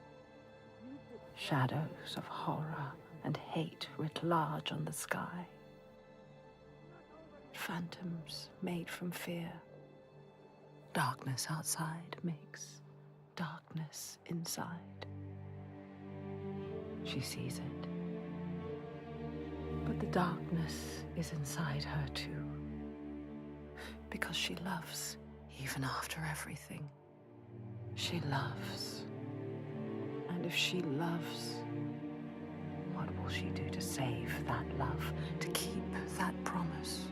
Shadows of horror and hate writ large on the sky. Phantoms made from fear. Darkness outside makes darkness inside. She sees it. But the darkness is inside her too. Because she loves, even after everything. She loves. And if she loves, what will she do to save that love, to keep that promise?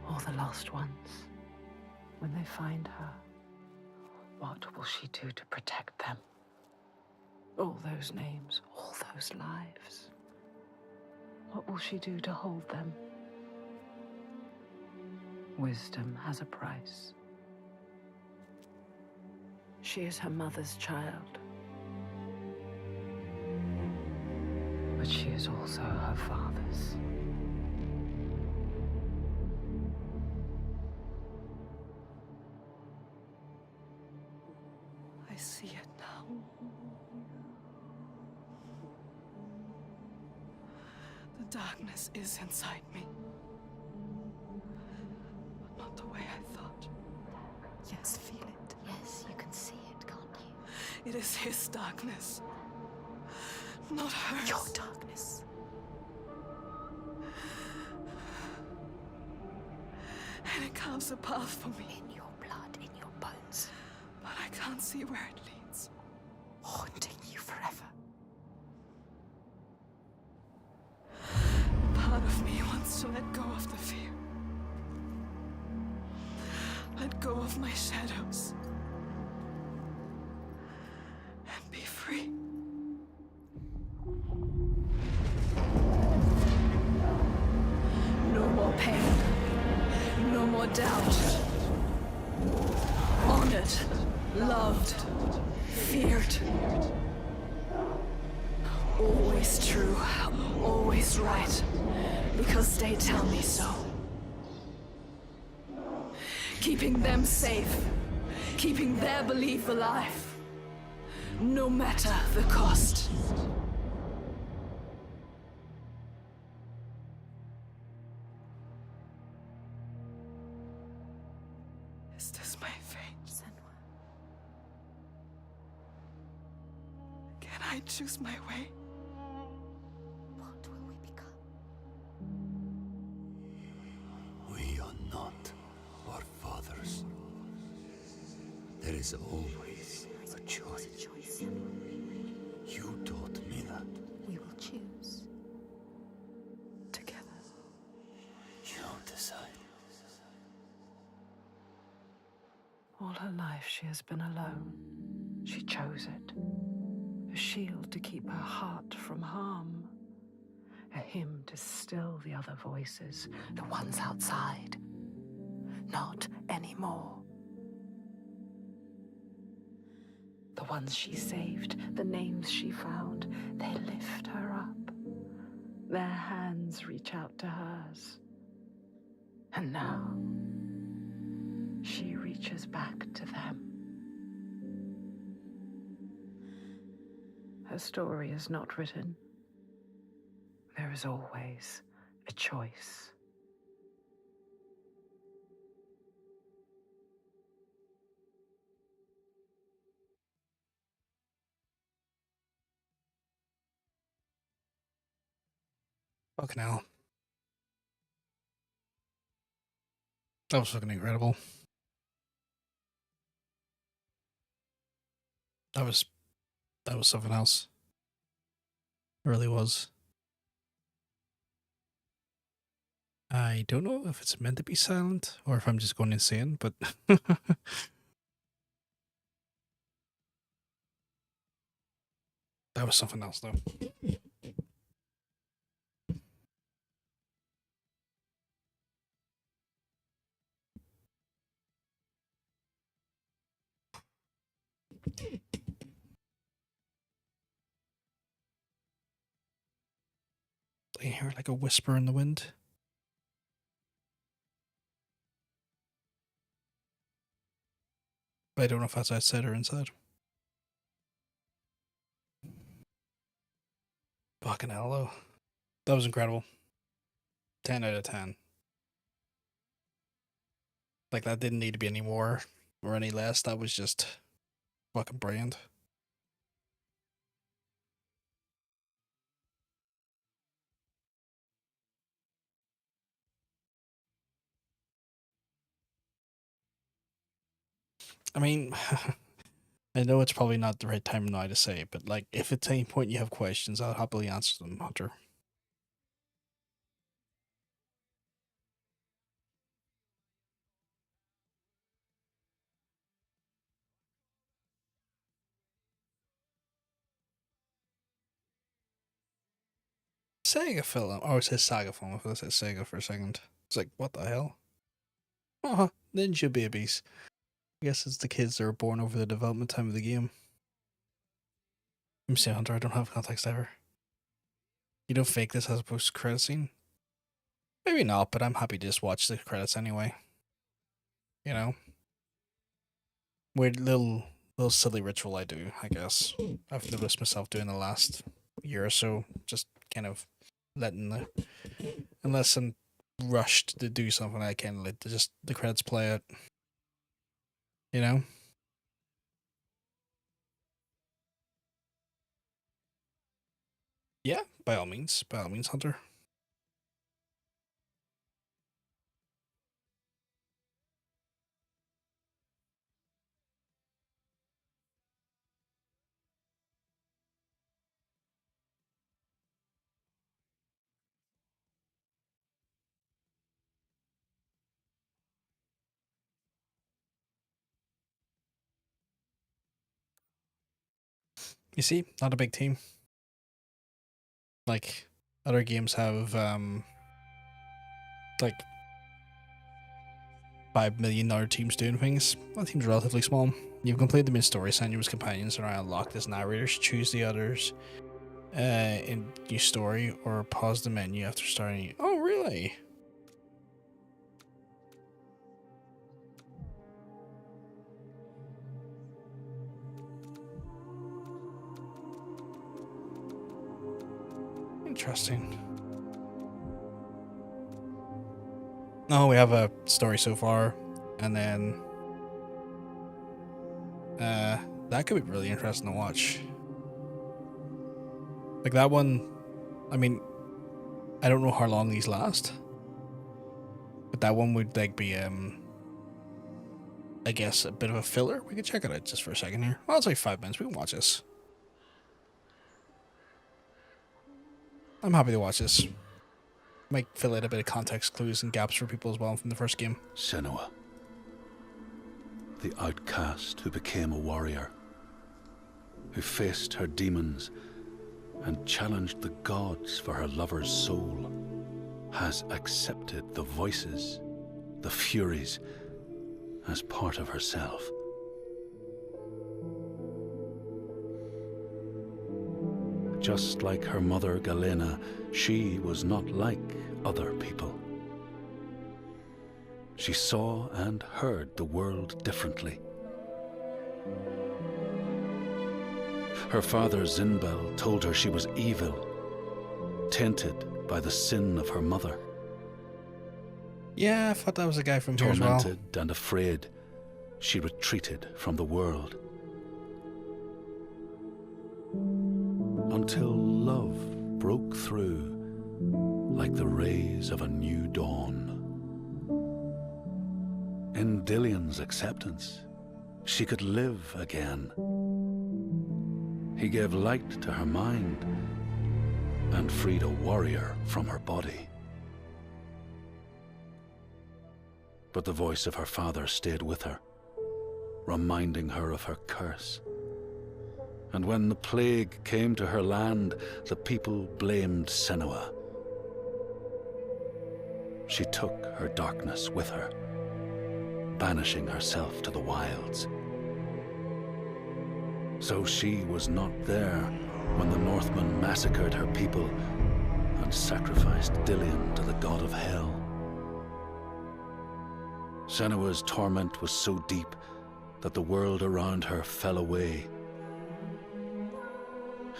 All the lost ones, when they find her, what will she do to protect them? All those names, all those lives. What will she do to hold them? Wisdom has a price. She is her mother's child. But she is also her father's. I see it now. The darkness is inside me. But not the way I thought. Yes, feel it. Yes, you can see it, can't you? It is his darkness, not hers. Your darkness. And it carves a path for me. In your blood, in your bones. But I can't see where it leads. Haunting you forever. Part of me wants to let go of the fear. Let go of my shadows. And be free. No more pain. No more doubt. Honored. Loved. Feared. Always true. Always right. Because they tell me so. Keeping them safe. Keeping their belief alive. No matter the cost. Is this my fate? Senua. Can I choose my way? What will we become? We are not our fathers. There is always a choice. her life she has been alone. She chose it. A shield to keep her heart from harm. A hymn to still the other voices, the ones outside. Not anymore. The ones she saved, the names she found, they lift her up. Their hands reach out to hers. And now, she reaches back to them. Her story is not written. There is always a choice. Fucking hell. That was fucking incredible. That was something else. It really was. I don't know if it's meant to be silent or if I'm just going insane, but that was something else though. I hear like a whisper in the wind. But I don't know if that's outside or inside. Fucking hell though. That was incredible. 10 out of 10. Like, that didn't need to be any more or any less. That was just fucking brilliant. I mean, I know it's probably not the right time now to say, but like, if at any point you have questions, I'll happily answer them, Hunter. Sega film. Oh, it says Saga film. I thought it said Sega for a second. It's like, what the hell? Oh, Ninja Babies. I guess it's the kids that are born over the development time of the game. Let me see, Hunter. I don't have context ever. You don't fake this as a post-credit scene? Maybe not, but I'm happy to just watch the credits anyway. You know? Weird little silly ritual I do, I guess. I've noticed myself doing the last year or so, just kind of letting unless I'm rushed to do something, I kind of let just the credits play out. You know? Yeah, by all means, Hunter. You see, not a big team. Like, other games have, like, 5 million other teams doing things. That team's relatively small. You've completed the main story, Senua's companions are now unlocked as narrators. Choose the others in new story or pause the menu after starting. Oh, really? Interesting. Oh, we have a story so far, and then that could be really interesting to watch. Like that one, I mean, I don't know how long these last, but that one would like be I guess a bit of a filler. We could check it out just for a second here. Well, it's like 5 minutes. We can watch this. I'm happy to watch this. Might fill out a bit of context clues and gaps for people as well from the first game. Senua. the outcast who became a warrior, who faced her demons and challenged the gods for her lover's soul, has accepted the voices, the furies, as part of herself. Just like her mother Galena, she was not like other people. She saw and heard the world differently. Her father Zinbel told her she was evil, tainted by the sin of her mother. Yeah, I thought that was a guy from here as well. Tormented and afraid, she retreated from the world. Until love broke through like the rays of a new dawn. In Dillion's acceptance, she could live again. He gave light to her mind and freed a warrior from her body. But the voice of her father stayed with her, reminding her of her curse. And when the plague came to her land, the people blamed Senua. She took her darkness with her, banishing herself to the wilds. So she was not there when the Northmen massacred her people and sacrificed Dillion to the god of hell. Senua's torment was so deep that the world around her fell away.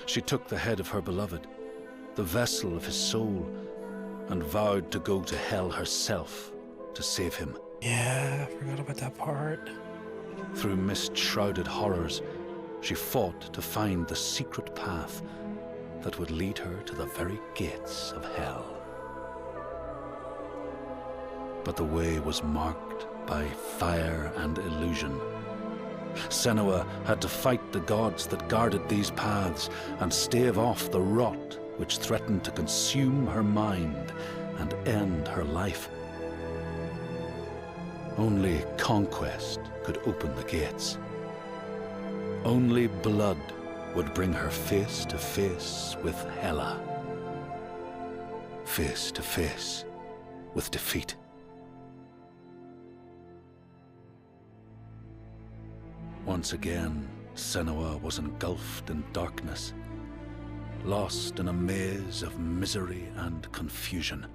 She took the head of her beloved, the vessel of his soul, and vowed to go to hell herself to save him. Yeah, I forgot about that part. Through mist-shrouded horrors, she fought to find the secret path that would lead her to the very gates of hell. But the way was marked by fire and illusion. Senua had to fight the gods that guarded these paths and stave off the rot which threatened to consume her mind and end her life. Only conquest could open the gates. Only blood would bring her face to face with Hela. Face to face with defeat. Once again, Senua was engulfed in darkness, lost in a maze of misery and confusion.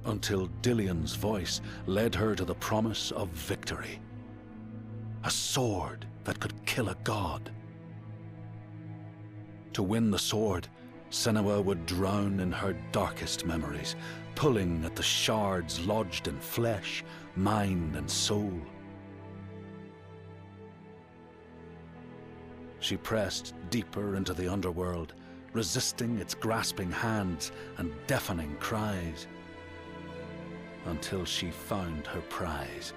Until Dillion's voice led her to the promise of victory. A sword that could kill a god. To win the sword, Senua would drown in her darkest memories, pulling at the shards lodged in flesh, mind, and soul. She pressed deeper into the underworld, resisting its grasping hands and deafening cries, until she found her prize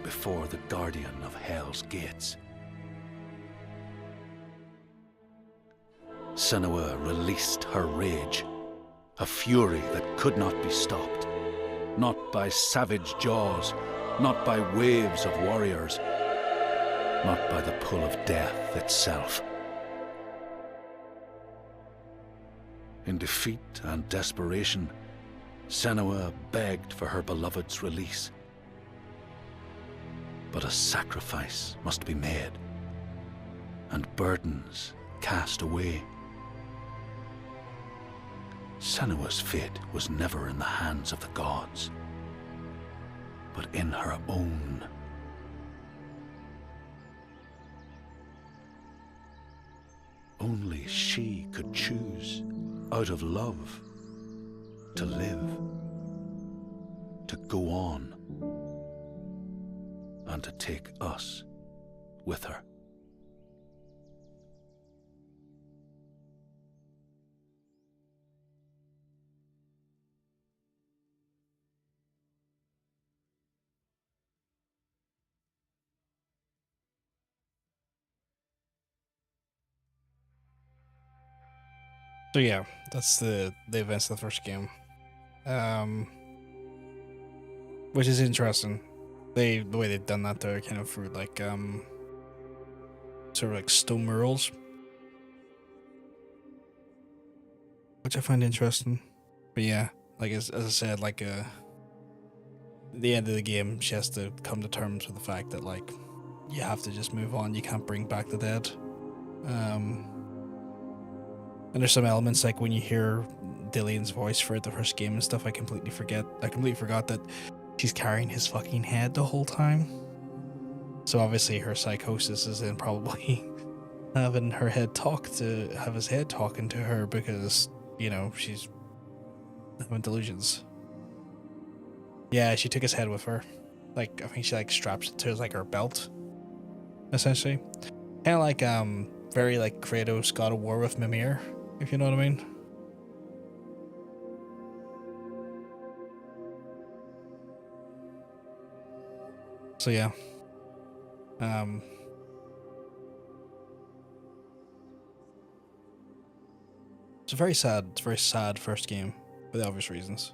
before the guardian of Hell's gates. Senua released her rage, a fury that could not be stopped, not by savage jaws, not by waves of warriors, not by the pull of death itself. In defeat and desperation, Senua begged for her beloved's release. But a sacrifice must be made, and burdens cast away. Senua's fate was never in the hands of the gods, but in her own. Only she could choose, out of love, to live, to go on, and to take us with her. So yeah, that's the events of the first game, which is interesting. The way they've done that there, kind of through like sort of like stone murals, which I find interesting. But yeah, like as I said, like at the end of the game, she has to come to terms with the fact that like you have to just move on. You can't bring back the dead. And there's some elements like when you hear Dillian's voice for the first game and stuff, I completely forgot that she's carrying his fucking head the whole time. So obviously her psychosis is in probably having her head have his head talking to her because, you know, she's having delusions. Yeah, she took his head with her. Like, I think she like straps it to like her belt, essentially. Kind of like very like Kratos God of War with Mimir, if you know what I mean. So yeah. It's a very sad first game for the obvious reasons.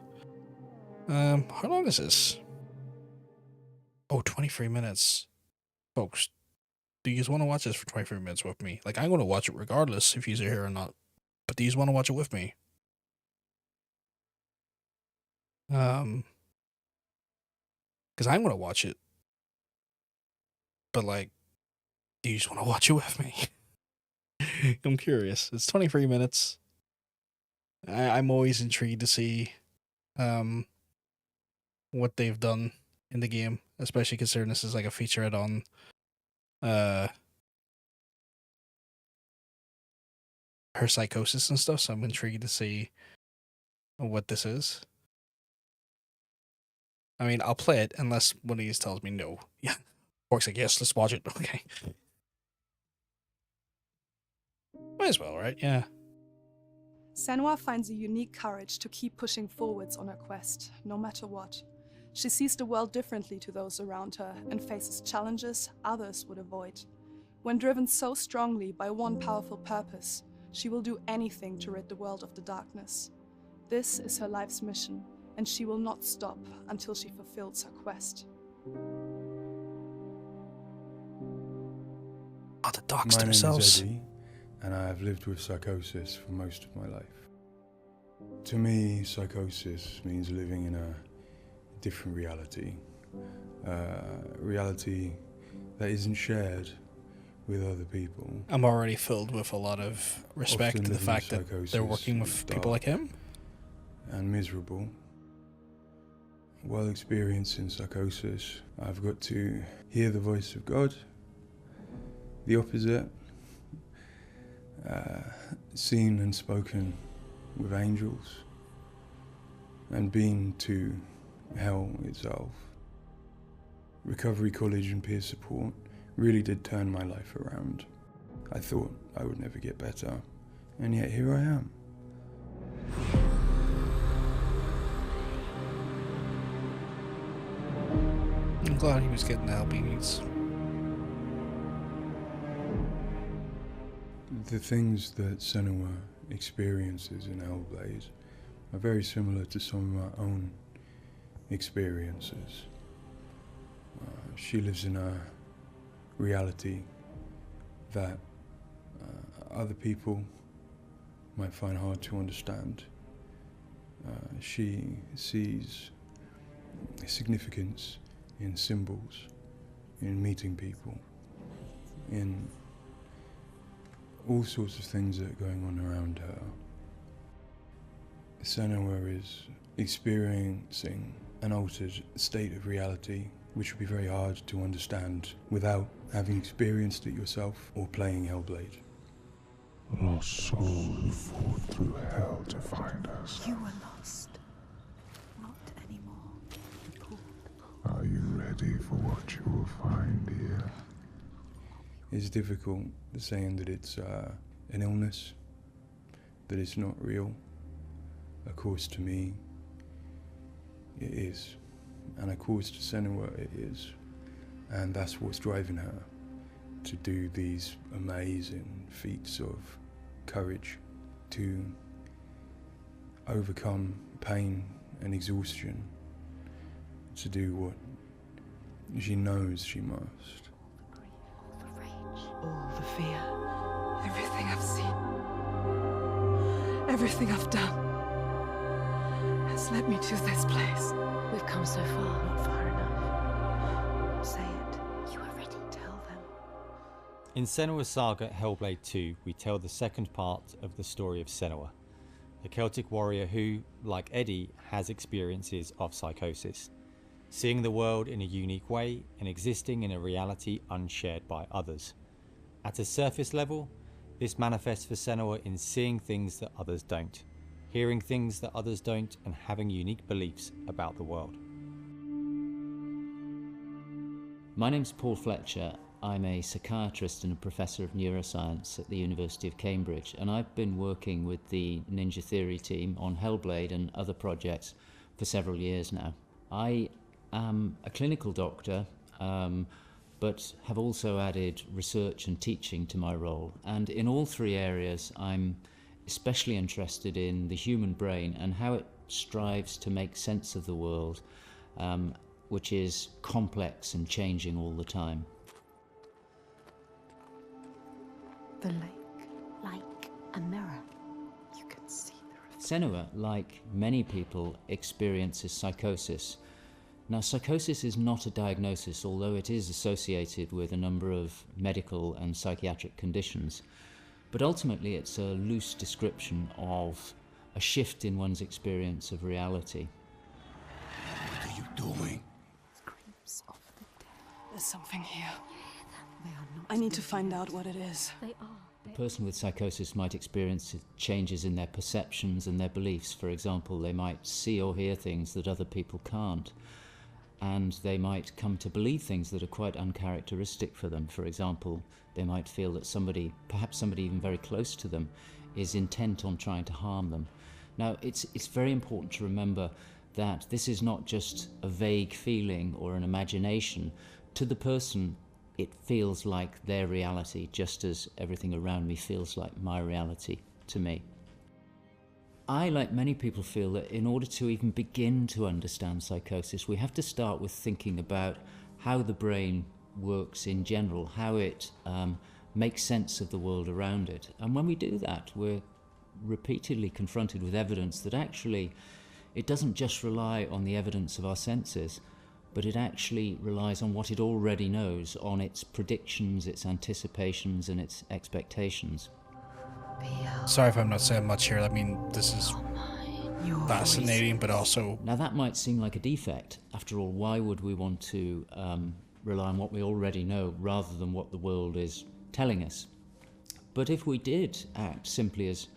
How long is this? Oh, 23 minutes. Folks, do you want to watch this for 23 minutes with me? Like, I'm going to watch it regardless if you're here or not. But do you want to watch it with me? Because I'm going to watch it. But, like, do you just want to watch it with me? I'm curious. It's 23 minutes. I'm always intrigued to see what they've done in the game, especially considering this is like a featurette on her psychosis and stuff, so I'm intrigued to see what this is. I mean, I'll play it unless one of these tells me no. Yeah. Orc's like, yes, let's watch it. Okay. Might as well, right? Yeah. Senua finds a unique courage to keep pushing forwards on her quest, no matter what. She sees the world differently to those around her and faces challenges others would avoid. When driven so strongly by one powerful purpose, she will do anything to rid the world of the darkness. This is her life's mission, and she will not stop until she fulfills her quest. Oh, the docs My name themselves. is Eddie, and I have lived with psychosis for most of my life. To me, psychosis means living in a different reality. Reality that isn't shared with other people. I'm already filled with a lot of respect to the fact that they're working with people like him. And miserable. While experiencing psychosis, I've got to hear the voice of God, the opposite, seen and spoken with angels, and been to hell itself. Recovery college and peer support really did turn my life around. I thought I would never get better, and yet here I am. I'm glad he was getting the help he needs. The things that Senua experiences in Hellblade are very similar to some of my own experiences. She lives in a reality that other people might find hard to understand. She sees significance in symbols, in meeting people, in all sorts of things that are going on around her. Senua is experiencing an altered state of reality which would be very hard to understand without having experienced it yourself or playing Hellblade. Lost soul who fought through hell to find us. You were lost. Not anymore. Are you ready for what you will find here? It's difficult saying that it's an illness, that it's not real. Of course, to me, it is. And of course, to Senua, it is. And that's what's driving her to do these amazing feats of courage, to overcome pain and exhaustion, to do what She knows she must. All the fear. Everything I've seen, everything I've done, has led me to this place. We've come so far, not far enough. Say it. You are ready. Tell them. In Senua's saga Hellblade 2, we tell the second part of the story of Senua, a Celtic warrior who, like Eddie, has experiences of psychosis, seeing the world in a unique way and existing in a reality unshared by others. At a surface level, this manifests for Senua in seeing things that others don't, hearing things that others don't, and having unique beliefs about the world. My name's Paul Fletcher. I'm a psychiatrist and a professor of neuroscience at the University of Cambridge, and I've been working with the Ninja Theory team on Hellblade and other projects for several years now. I am a clinical doctor, but have also added research and teaching to my role. And in all three areas, I'm especially interested in the human brain and how it strives to make sense of the world, which is complex and changing all the time. The lake, like a mirror. You can see the reflection. Senua, like many people, experiences psychosis. Now, psychosis is not a diagnosis, although it is associated with a number of medical and psychiatric conditions. But ultimately, it's a loose description of a shift in one's experience of reality. What are you doing? Screams of the dead. There's something here. I need to find out what it is. A person with psychosis might experience changes in their perceptions and their beliefs. For example, they might see or hear things that other people can't. And they might come to believe things that are quite uncharacteristic for them. For example, they might feel that somebody, perhaps somebody even very close to them, is intent on trying to harm them. Now, it's very important to remember that this is not just a vague feeling or an imagination. To the person, it feels like their reality, just as everything around me feels like my reality to me. I, like many people, feel that in order to even begin to understand psychosis, we have to start with thinking about how the brain works in general, how it makes sense of the world around it. And when we do that, we're repeatedly confronted with evidence that actually it doesn't just rely on the evidence of our senses, but it actually relies on what it already knows, on its predictions, its anticipations, and its expectations. Sorry if I'm not saying much here. I mean, this is fascinating, but also... Now that might seem like a defect. After all, why would we want to rely on what we already know rather than what the world is telling us? But if we did act simply as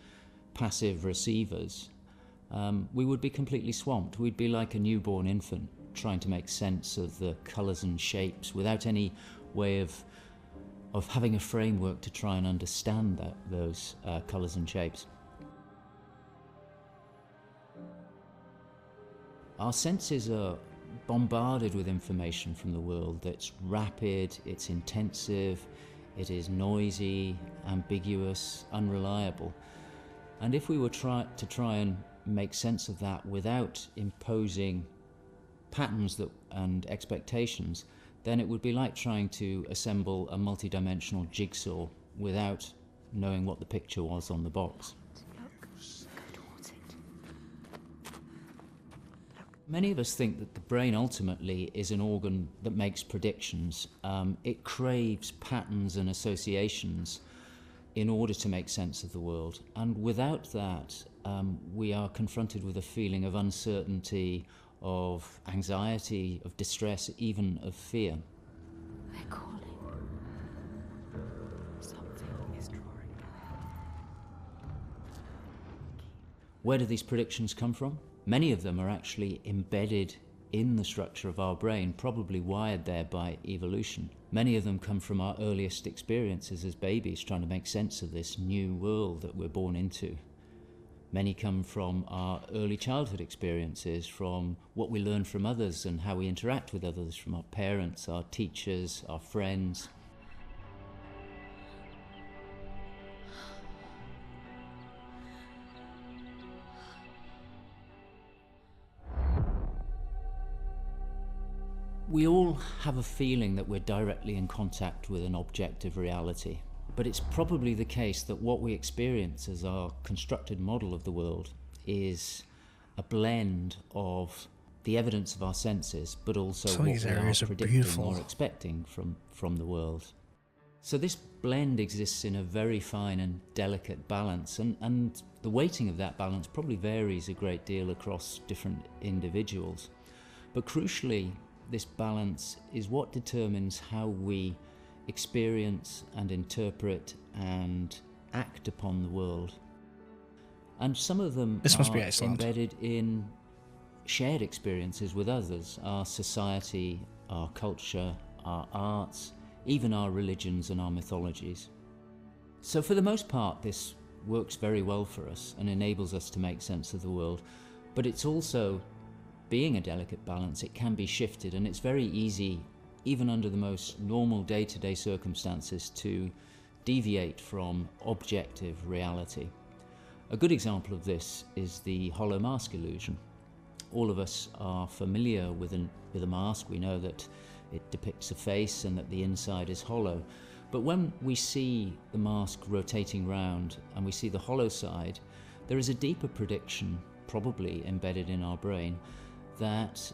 passive receivers, we would be completely swamped. We'd be like a newborn infant trying to make sense of the colours and shapes without any way of having a framework to try and understand those colours and shapes. Our senses are bombarded with information from the world that's rapid, it's intensive, it is noisy, ambiguous, unreliable. And if we were to try and make sense of that without imposing patterns and expectations, then it would be like trying to assemble a multi-dimensional jigsaw without knowing what the picture was on the box. Many of us think that the brain ultimately is an organ that makes predictions. It craves patterns and associations in order to make sense of the world. And without that, we are confronted with a feeling of uncertainty, of anxiety, of distress, even of fear. They're calling. Something is drawing near. Where do these predictions come from? Many of them are actually embedded in the structure of our brain, probably wired there by evolution. Many of them come from our earliest experiences as babies, trying to make sense of this new world that we're born into. Many come from our early childhood experiences, from what we learn from others and how we interact with others, from our parents, our teachers, our friends. We all have a feeling that we're directly in contact with an objective reality, but it's probably the case that what we experience as our constructed model of the world is a blend of the evidence of our senses, but also Some of what these we are areas are predicting beautiful. or expecting from the world. So this blend exists in a very fine and delicate balance, and the weighting of that balance probably varies a great deal across different individuals. But crucially, this balance is what determines how we experience and interpret and act upon the world. And some of them This must be are Iceland. embedded in shared experiences with others, our society, our culture, our arts, even our religions and our mythologies. So for the most part, this works very well for us and enables us to make sense of the world, but it's also, being a delicate balance, it can be shifted, and it's very easy, even under the most normal day-to-day circumstances, to deviate from objective reality. A good example of this is the hollow mask illusion. All of us are familiar with a mask. We know that it depicts a face and that the inside is hollow. But when we see the mask rotating round and we see the hollow side, there is a deeper prediction, probably embedded in our brain, that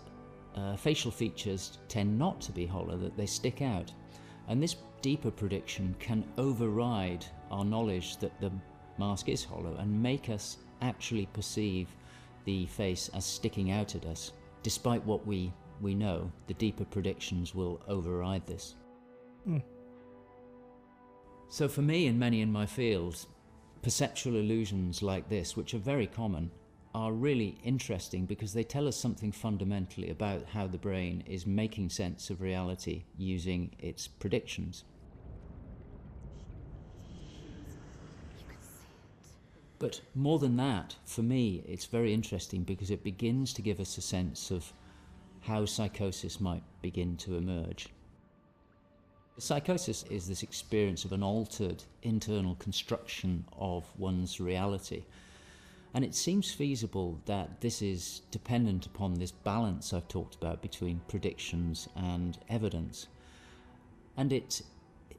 facial features tend not to be hollow, that they stick out. And this deeper prediction can override our knowledge that the mask is hollow and make us actually perceive the face as sticking out at us. Despite what we know, the deeper predictions will override this. So for me and many in my field, perceptual illusions like this, which are very common, are really interesting because they tell us something fundamentally about how the brain is making sense of reality using its predictions. But more than that, for me, it's very interesting because it begins to give us a sense of how psychosis might begin to emerge. Psychosis is this experience of an altered internal construction of one's reality. And it seems feasible that this is dependent upon this balance I've talked about between predictions and evidence. And it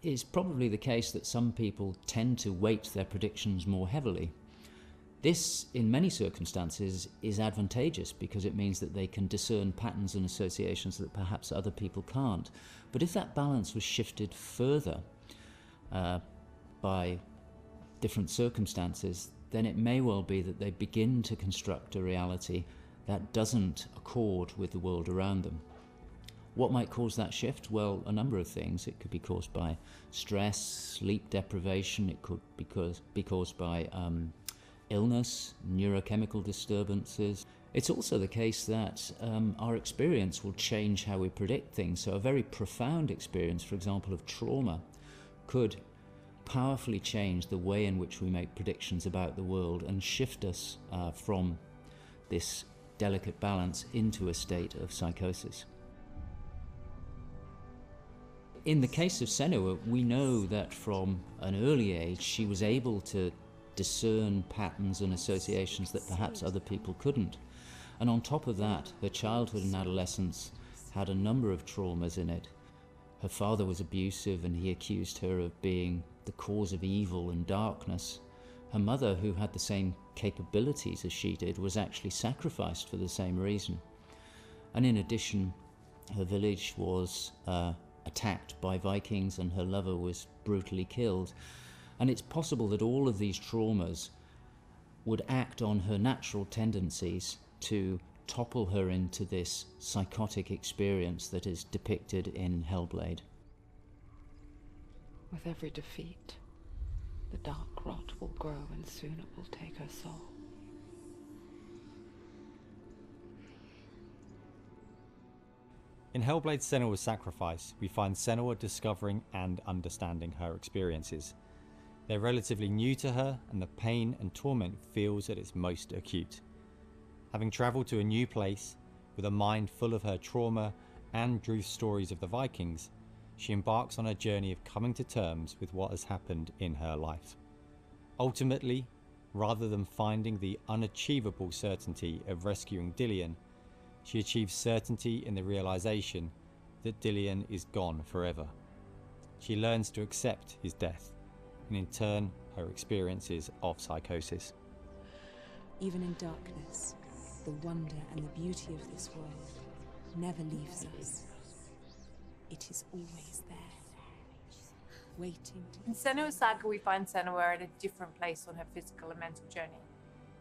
is probably the case that some people tend to weight their predictions more heavily. This, in many circumstances, is advantageous because it means that they can discern patterns and associations that perhaps other people can't. But if that balance was shifted further by different circumstances, then it may well be that they begin to construct a reality that doesn't accord with the world around them. What might cause that shift? Well, a number of things. It could be caused by stress, sleep deprivation. It could be caused by illness, neurochemical disturbances. It's also the case that our experience will change how we predict things. So a very profound experience, for example, of trauma, could powerfully change the way in which we make predictions about the world and shift us from this delicate balance into a state of psychosis. In the case of Senua, we know that from an early age she was able to discern patterns and associations that perhaps other people couldn't. And on top of that, her childhood and adolescence had a number of traumas in it. Her father was abusive and he accused her of being the cause of evil and darkness. Her mother, who had the same capabilities as she did, was actually sacrificed for the same reason. And in addition, her village was attacked by Vikings and her lover was brutally killed. And it's possible that all of these traumas would act on her natural tendencies to topple her into this psychotic experience that is depicted in Hellblade. With every defeat, the dark rot will grow and soon it will take her soul. In Hellblade Senua's Sacrifice, we find Senua discovering and understanding her experiences. They're relatively new to her, and the pain and torment feels at its most acute. Having travelled to a new place, with a mind full of her trauma and Druth's stories of the Vikings, she embarks on a journey of coming to terms with what has happened in her life. Ultimately, rather than finding the unachievable certainty of rescuing Dillion, she achieves certainty in the realization that Dillian is gone forever. She learns to accept his death, and in turn, her experiences of psychosis. Even in darkness, the wonder and the beauty of this world never leaves us. It is always there, waiting. In Senua's saga, we find Senua at a different place on her physical and mental journey.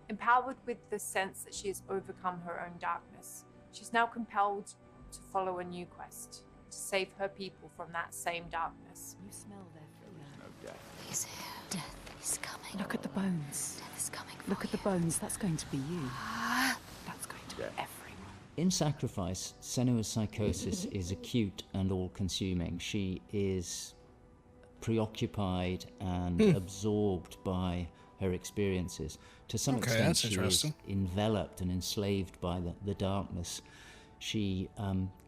Empowered with the sense that she has overcome her own darkness, she's now compelled to follow a new quest, to save her people from that same darkness. You smell their fear. He's here. Death is coming. Look at the bones. Death is coming. Look at the bones. That's going to be you. That's going to be everyone. In Sacrifice, Senua's psychosis is acute and all-consuming. She is preoccupied and absorbed by her experiences. To some extent, she is enveloped and enslaved by the darkness. She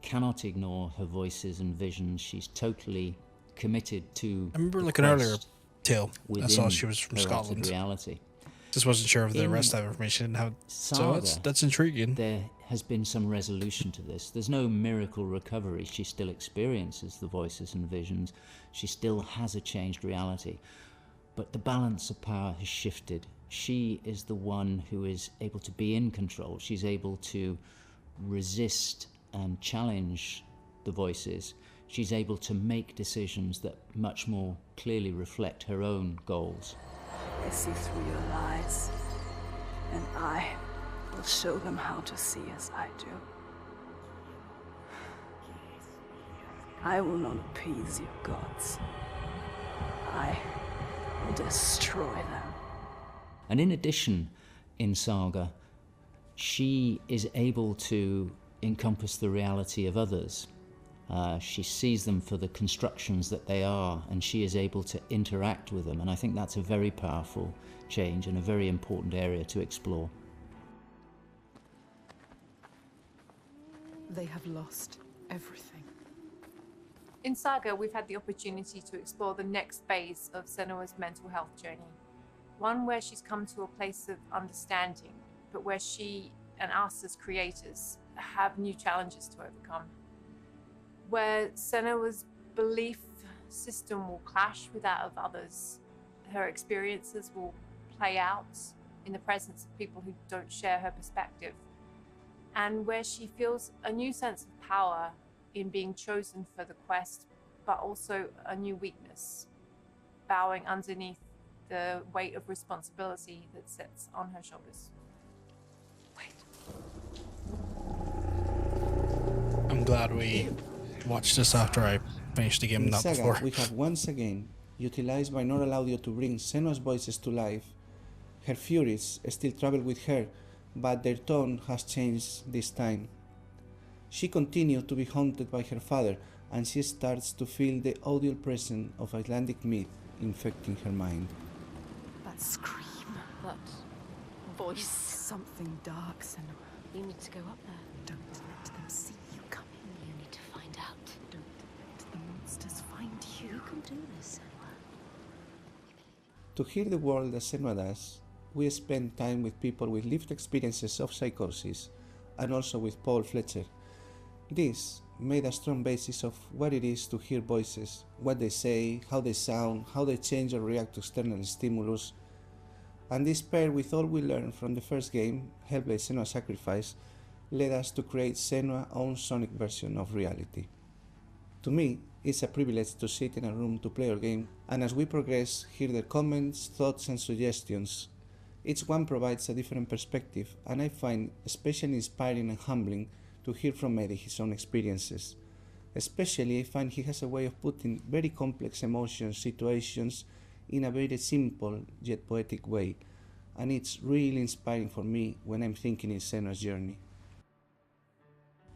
cannot ignore her voices and visions. She's totally committed to. I remember looking earlier tale. I saw she was from Scotland. Reality. Just wasn't sure of the rest of the information. So that's intriguing. There has been some resolution to this. There's no miracle recovery. She still experiences the voices and visions. She still has a changed reality. But the balance of power has shifted. She is the one who is able to be in control. She's able to resist and challenge the voices. She's able to make decisions that much more clearly reflect her own goals. They see through your lies, and I will show them how to see as I do. I will not appease your gods. I will destroy them. And in addition, in Saga, she is able to encompass the reality of others. She sees them for the constructions that they are, and she is able to interact with them. And I think that's a very powerful change and a very important area to explore. They have lost everything. In Saga, we've had the opportunity to explore the next phase of Senua's mental health journey. One where she's come to a place of understanding, but where she and us as creators have new challenges to overcome. Where Senua's belief system will clash with that of others. Her experiences will play out in the presence of people who don't share her perspective. And where she feels a new sense of power in being chosen for the quest, but also a new weakness, bowing underneath the weight of responsibility that sits on her shoulders. I'm glad we watched this after I finished the game, In not Saga, before. we have once again utilized binaural audio to bring Senua's voices to life. Her furies still travel with her, but their tone has changed this time. She continues to be haunted by her father, and she starts to feel the audible presence of Icelandic myth infecting her mind. That scream. That voice. Something dark, Senua. You need to go up there. Don't let them see you coming. You need to find out. Don't let the monsters find you. You can do this, Senua. To hear the world as Senua does, we spend time with people with lived experiences of psychosis, and also with Paul Fletcher. This made a strong basis of what it is to hear voices, what they say, how they sound, how they change or react to external stimulus, and this paired with all we learned from the first game, Hellblade: Senua's Sacrifice, led us to create Senua's own sonic version of reality. To me, it's a privilege to sit in a room to play our game, and as we progress, hear their comments, thoughts and suggestions. Each one provides a different perspective, and I find especially inspiring and humbling to hear from Eddie his own experiences. Especially, I find he has a way of putting very complex emotions, situations, in a very simple yet poetic way, and it's really inspiring for me when I'm thinking in Senua's journey.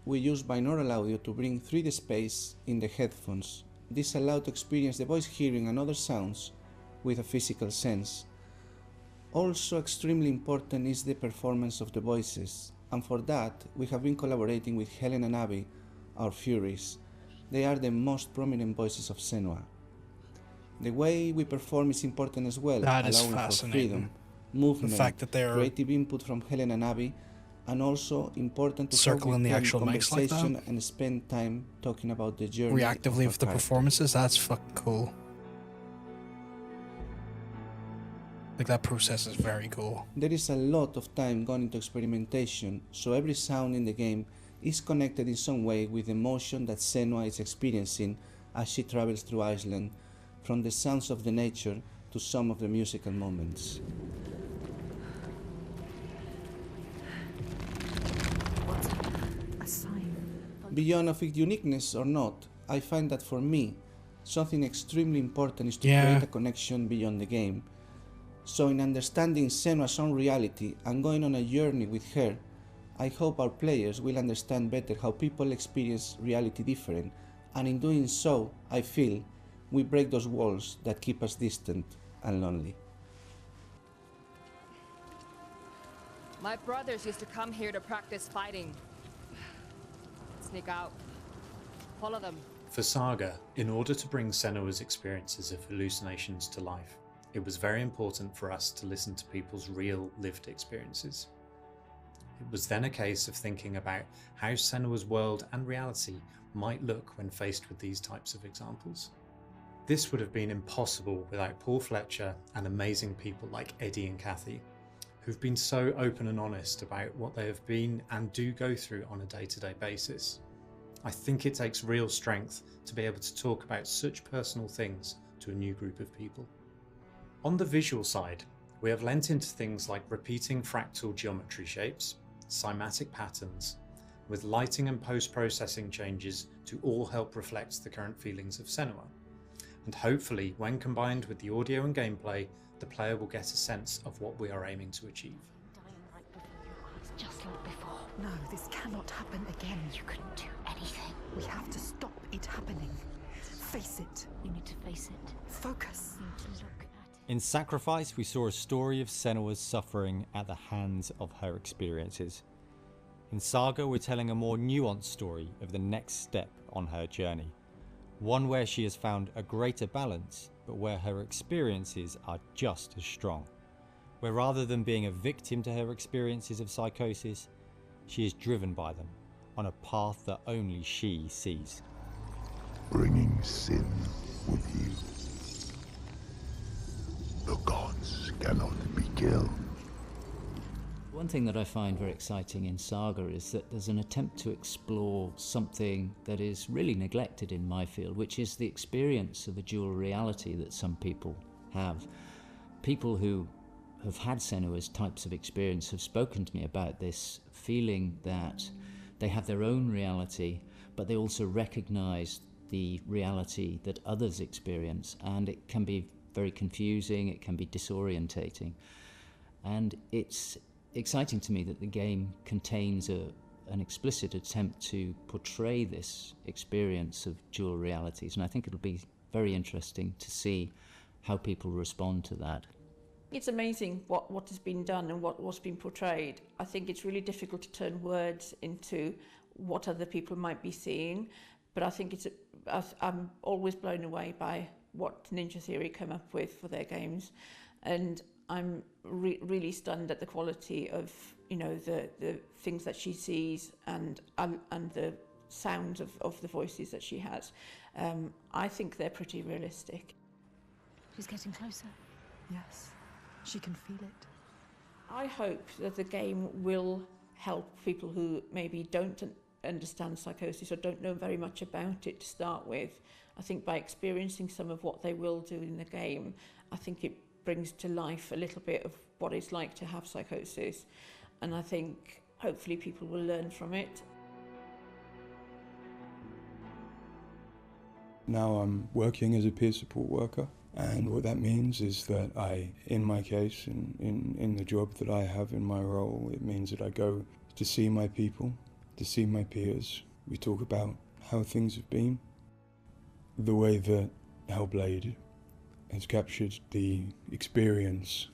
We use binaural audio to bring 3D space in the headphones. This allows to experience the voice hearing and other sounds with a physical sense. Also extremely important is the performance of the voices, and for that we have been collaborating with Helen and Abby, our Furies. They are the most prominent voices of Senua. The way we perform is important as well, That is allowing for fascinating. freedom, movement, The fact that they're creative input from Helen and Abby, and also important to Circle in the have actual mics like that? conversation and spend time talking about the journey. Reactively of with the our character. performances, that's fucking cool. Like, that process is very cool. There is a lot of time gone into experimentation, so every sound in the game is connected in some way with the emotion that Senua is experiencing as she travels through Iceland, from the sounds of the nature to some of the musical moments. A sign. Beyond of its uniqueness or not, I find that for me, something extremely important is to Yeah. create a connection beyond the game. So in understanding Senua's own reality and going on a journey with her, I hope our players will understand better how people experience reality different, and in doing so, I feel we break those walls that keep us distant and lonely. My brothers used to come here to practice fighting. Sneak out. Follow them. For Saga, in order to bring Senua's experiences of hallucinations to life, it was very important for us to listen to people's real lived experiences. It was then a case of thinking about how Senua's world and reality might look when faced with these types of examples. This would have been impossible without Paul Fletcher and amazing people like Eddie and Kathy, who've been so open and honest about what they have been and do go through on a day-to-day basis. I think it takes real strength to be able to talk about such personal things to a new group of people. On the visual side, we have lent into things like repeating fractal geometry shapes, cymatic patterns, with lighting and post-processing changes to all help reflect the current feelings of Senua. And hopefully, when combined with the audio and gameplay, the player will get a sense of what we are aiming to achieve. Just like before. No, this cannot happen again. You couldn't do anything. We have to stop it happening. Face it. You need to face it. Focus. You need to look at it. In Sacrifice, we saw a story of Senua's suffering at the hands of her experiences. In Saga, we're telling a more nuanced story of the next step on her journey. One where she has found a greater balance, but where her experiences are just as strong. Where rather than being a victim to her experiences of psychosis, she is driven by them on a path that only she sees. Bringing sin with you. The gods cannot be killed. One thing that I find very exciting in Saga is that there's an attempt to explore something that is really neglected in my field, which is the experience of a dual reality that some people have. People who have had Senua's types of experience have spoken to me about this feeling that they have their own reality, but they also recognize the reality that others experience, and it can be very confusing, it can be disorientating. And it's exciting to me that the game contains an explicit attempt to portray this experience of dual realities, and I think it'll be very interesting to see how people respond to that. It's amazing what has been done and what's been portrayed. I think it's really difficult to turn words into what other people might be seeing, but I think I'm always blown away by what Ninja Theory come up with for their games, and I'm really stunned at the quality of the things that she sees and the sounds of the voices that she has. I think they're pretty realistic. She's getting closer. Yes, she can feel it. I hope that the game will help people who maybe don't understand psychosis or don't know very much about it to start with. I think by experiencing some of what they will do in the game, I think it brings to life a little bit of what it's like to have psychosis, and I think hopefully people will learn from it. Now I'm working as a peer support worker, and what that means is that in my case, in the job that I have in my role, it means that I go to see my people, to see my peers. We talk about how things have been. The way that Hellblade has captured the experience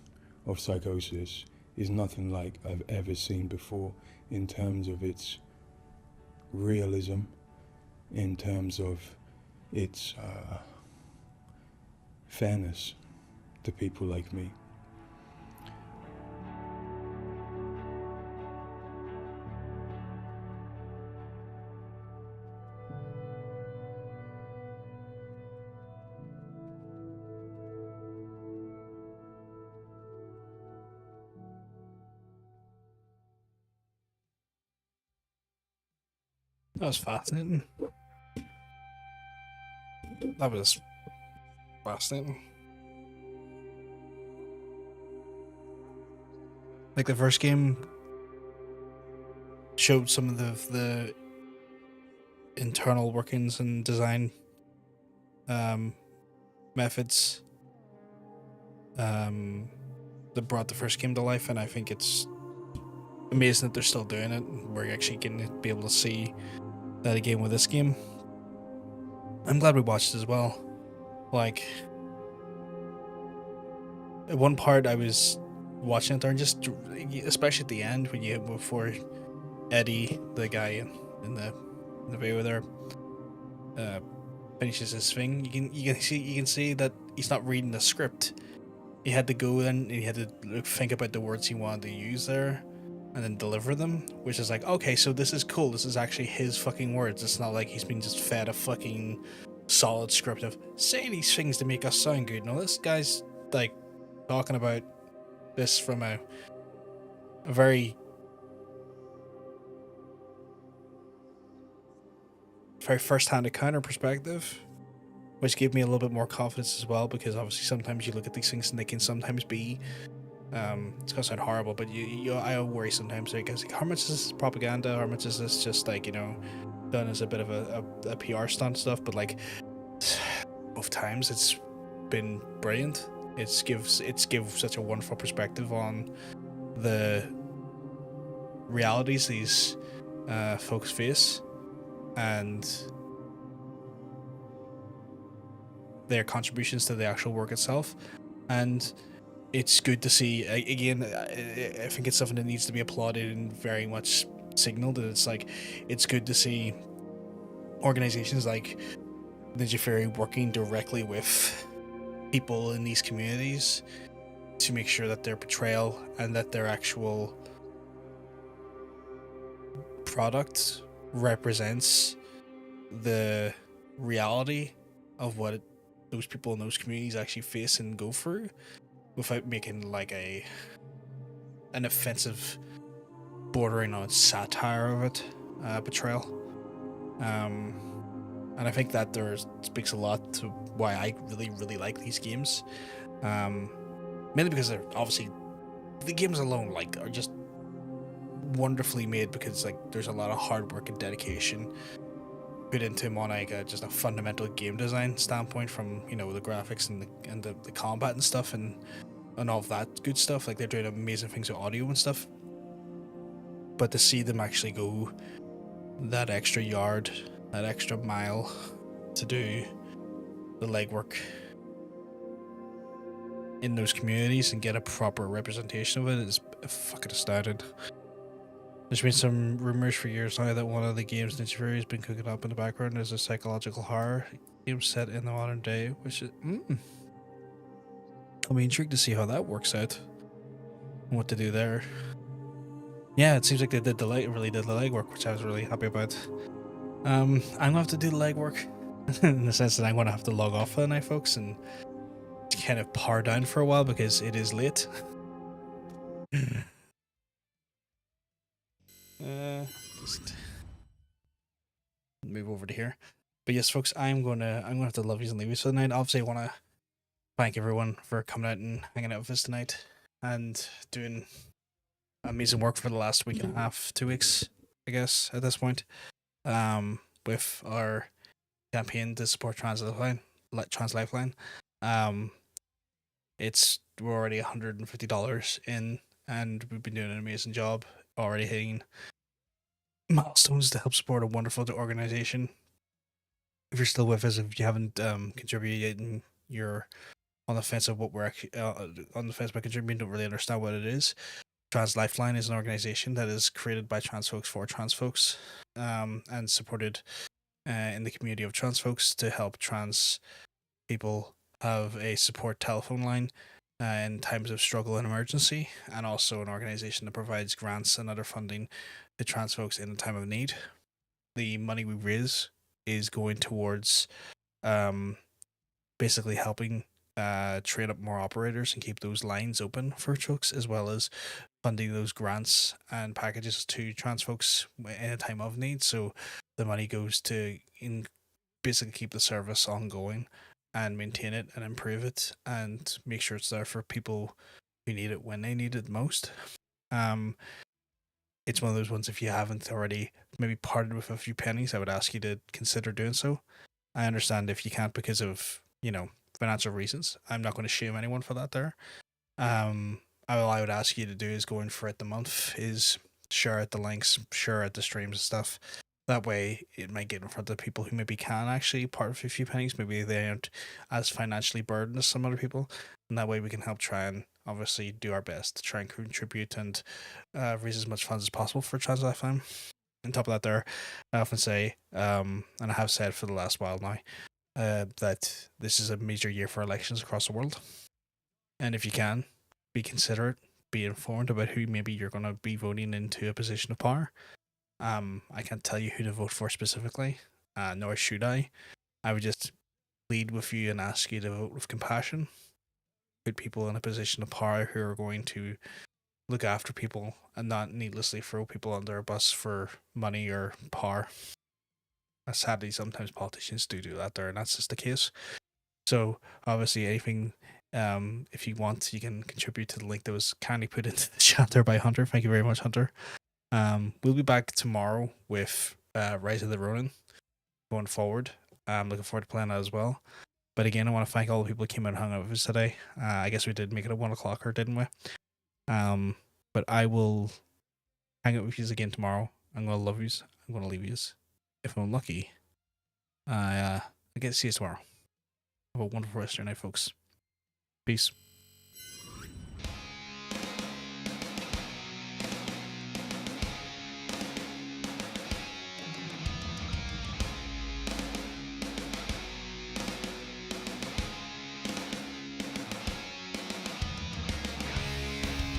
of psychosis is nothing like I've ever seen before in terms of its realism, in terms of its fairness to people like me. That was fascinating. That was fascinating. Like the first game showed some of the internal workings and design methods that brought the first game to life, and I think it's amazing that they're still doing it. We're actually going to be able to see that again with this game. I'm glad we watched it as well. Like, at one part I was watching it there, and just especially at the end before Eddie, the guy in the video there, finishes his thing. You can see that he's not reading the script. He had to go in and he had to think about the words he wanted to use there, and then deliver them. Which is like, okay, so this is cool. This is actually his fucking words. It's not like he's been just fed a fucking solid script of saying these things to make us sound good. No, this guy's like talking about this from a very first-hand encounter perspective, which gave me a little bit more confidence as well, because obviously sometimes you look at these things and they can sometimes be it's gonna sound horrible, but I worry sometimes, like, how much is this propaganda, how much is this just like, done as a bit of a PR stunt stuff. But like, both times it's been brilliant. It's give such a wonderful perspective on the realities these folks face and their contributions to the actual work itself. And it's good to see, again, I think it's something that needs to be applauded and very much signaled, that it's like, it's good to see organizations like Ninja Fury working directly with people in these communities to make sure that their portrayal and that their actual product represents the reality of what those people in those communities actually face and go through, without making like an offensive, bordering on satire of it portrayal. And I think that speaks a lot to why I really like these games. Mainly because they're obviously, the games alone like are just wonderfully made, because like there's a lot of hard work and dedication put into them on like just a fundamental game design standpoint, from the graphics and the combat and stuff, and all of that good stuff. Like, they're doing amazing things with audio and stuff, but to see them actually go that extra yard, that extra mile to do the legwork in those communities and get a proper representation of it is fucking astounding. There's been some rumors for years now that one of the games Ninja Fury has been cooking up in the background is a psychological horror game set in the modern day, which is I'll be intrigued to see how that works out and what to do there. Yeah, it seems like they really did the legwork, which I was really happy about. I'm gonna have to do the legwork in the sense that I'm gonna have to log off for the night, folks, and kind of power down for a while because it is late. Just move over to here. But yes, folks, I'm gonna have to love you and leave you for the night. Obviously, I want to thank everyone for coming out and hanging out with us tonight and doing amazing work for the last week and a half, 2 weeks, I guess, at this point, with our campaign to support Trans Lifeline. We're already $150 in, and we've been doing an amazing job, already hitting milestones to help support a wonderful organization. If you're still with us, if you haven't contributed yet and you're on the fence of what we're actually on the fence by contributing, don't really understand what it is, Trans Lifeline is an organization that is created by trans folks for trans folks, and supported in the community of trans folks to help trans people have a support telephone line in times of struggle and emergency, and also an organization that provides grants and other funding to trans folks in a time of need. The money we raise is going towards basically helping train up more operators and keep those lines open for folks, as well as funding those grants and packages to trans folks in a time of need. So the money goes to basically keep the service ongoing and maintain it and improve it and make sure it's there for people who need it when they need it most. It's one of those ones, if you haven't already maybe parted with a few pennies, I would ask you to consider doing so. I understand if you can't because of, financial reasons. I'm not going to shame anyone for that there. All I would ask you to do is going for it the month is share out the links, share out the streams and stuff. That way it might get in front of people who maybe can actually part with a few pennies. Maybe they aren't as financially burdened as some other people. And that way we can help try and obviously do our best to try and contribute and raise as much funds as possible for Trans Lifeline. On top of that there, I often say, and I have said for the last while now, that this is a major year for elections across the world. And if you can, be considerate, be informed about who maybe you're going to be voting into a position of power. I can't tell you who to vote for specifically, nor should I. I would just plead with you and ask you to vote with compassion. Put people in a position of power who are going to look after people and not needlessly throw people under a bus for money or power. Sadly, sometimes politicians do that there, and that's just the case. So, obviously, anything, if you want, you can contribute to the link that was kindly put into the chat there by Hunter. Thank you very much, Hunter. We'll be back tomorrow with Rise of the Ronin going forward. I'm looking forward to playing that as well. But again, I want to thank all the people who came out and hung out with us today. I guess we did make it a 1 o'clocker, didn't we? But I will hang out with you again tomorrow. I'm going to love you. I'm going to leave you. If I'm lucky, I get to see you tomorrow. Have a wonderful rest of your night, folks. Peace.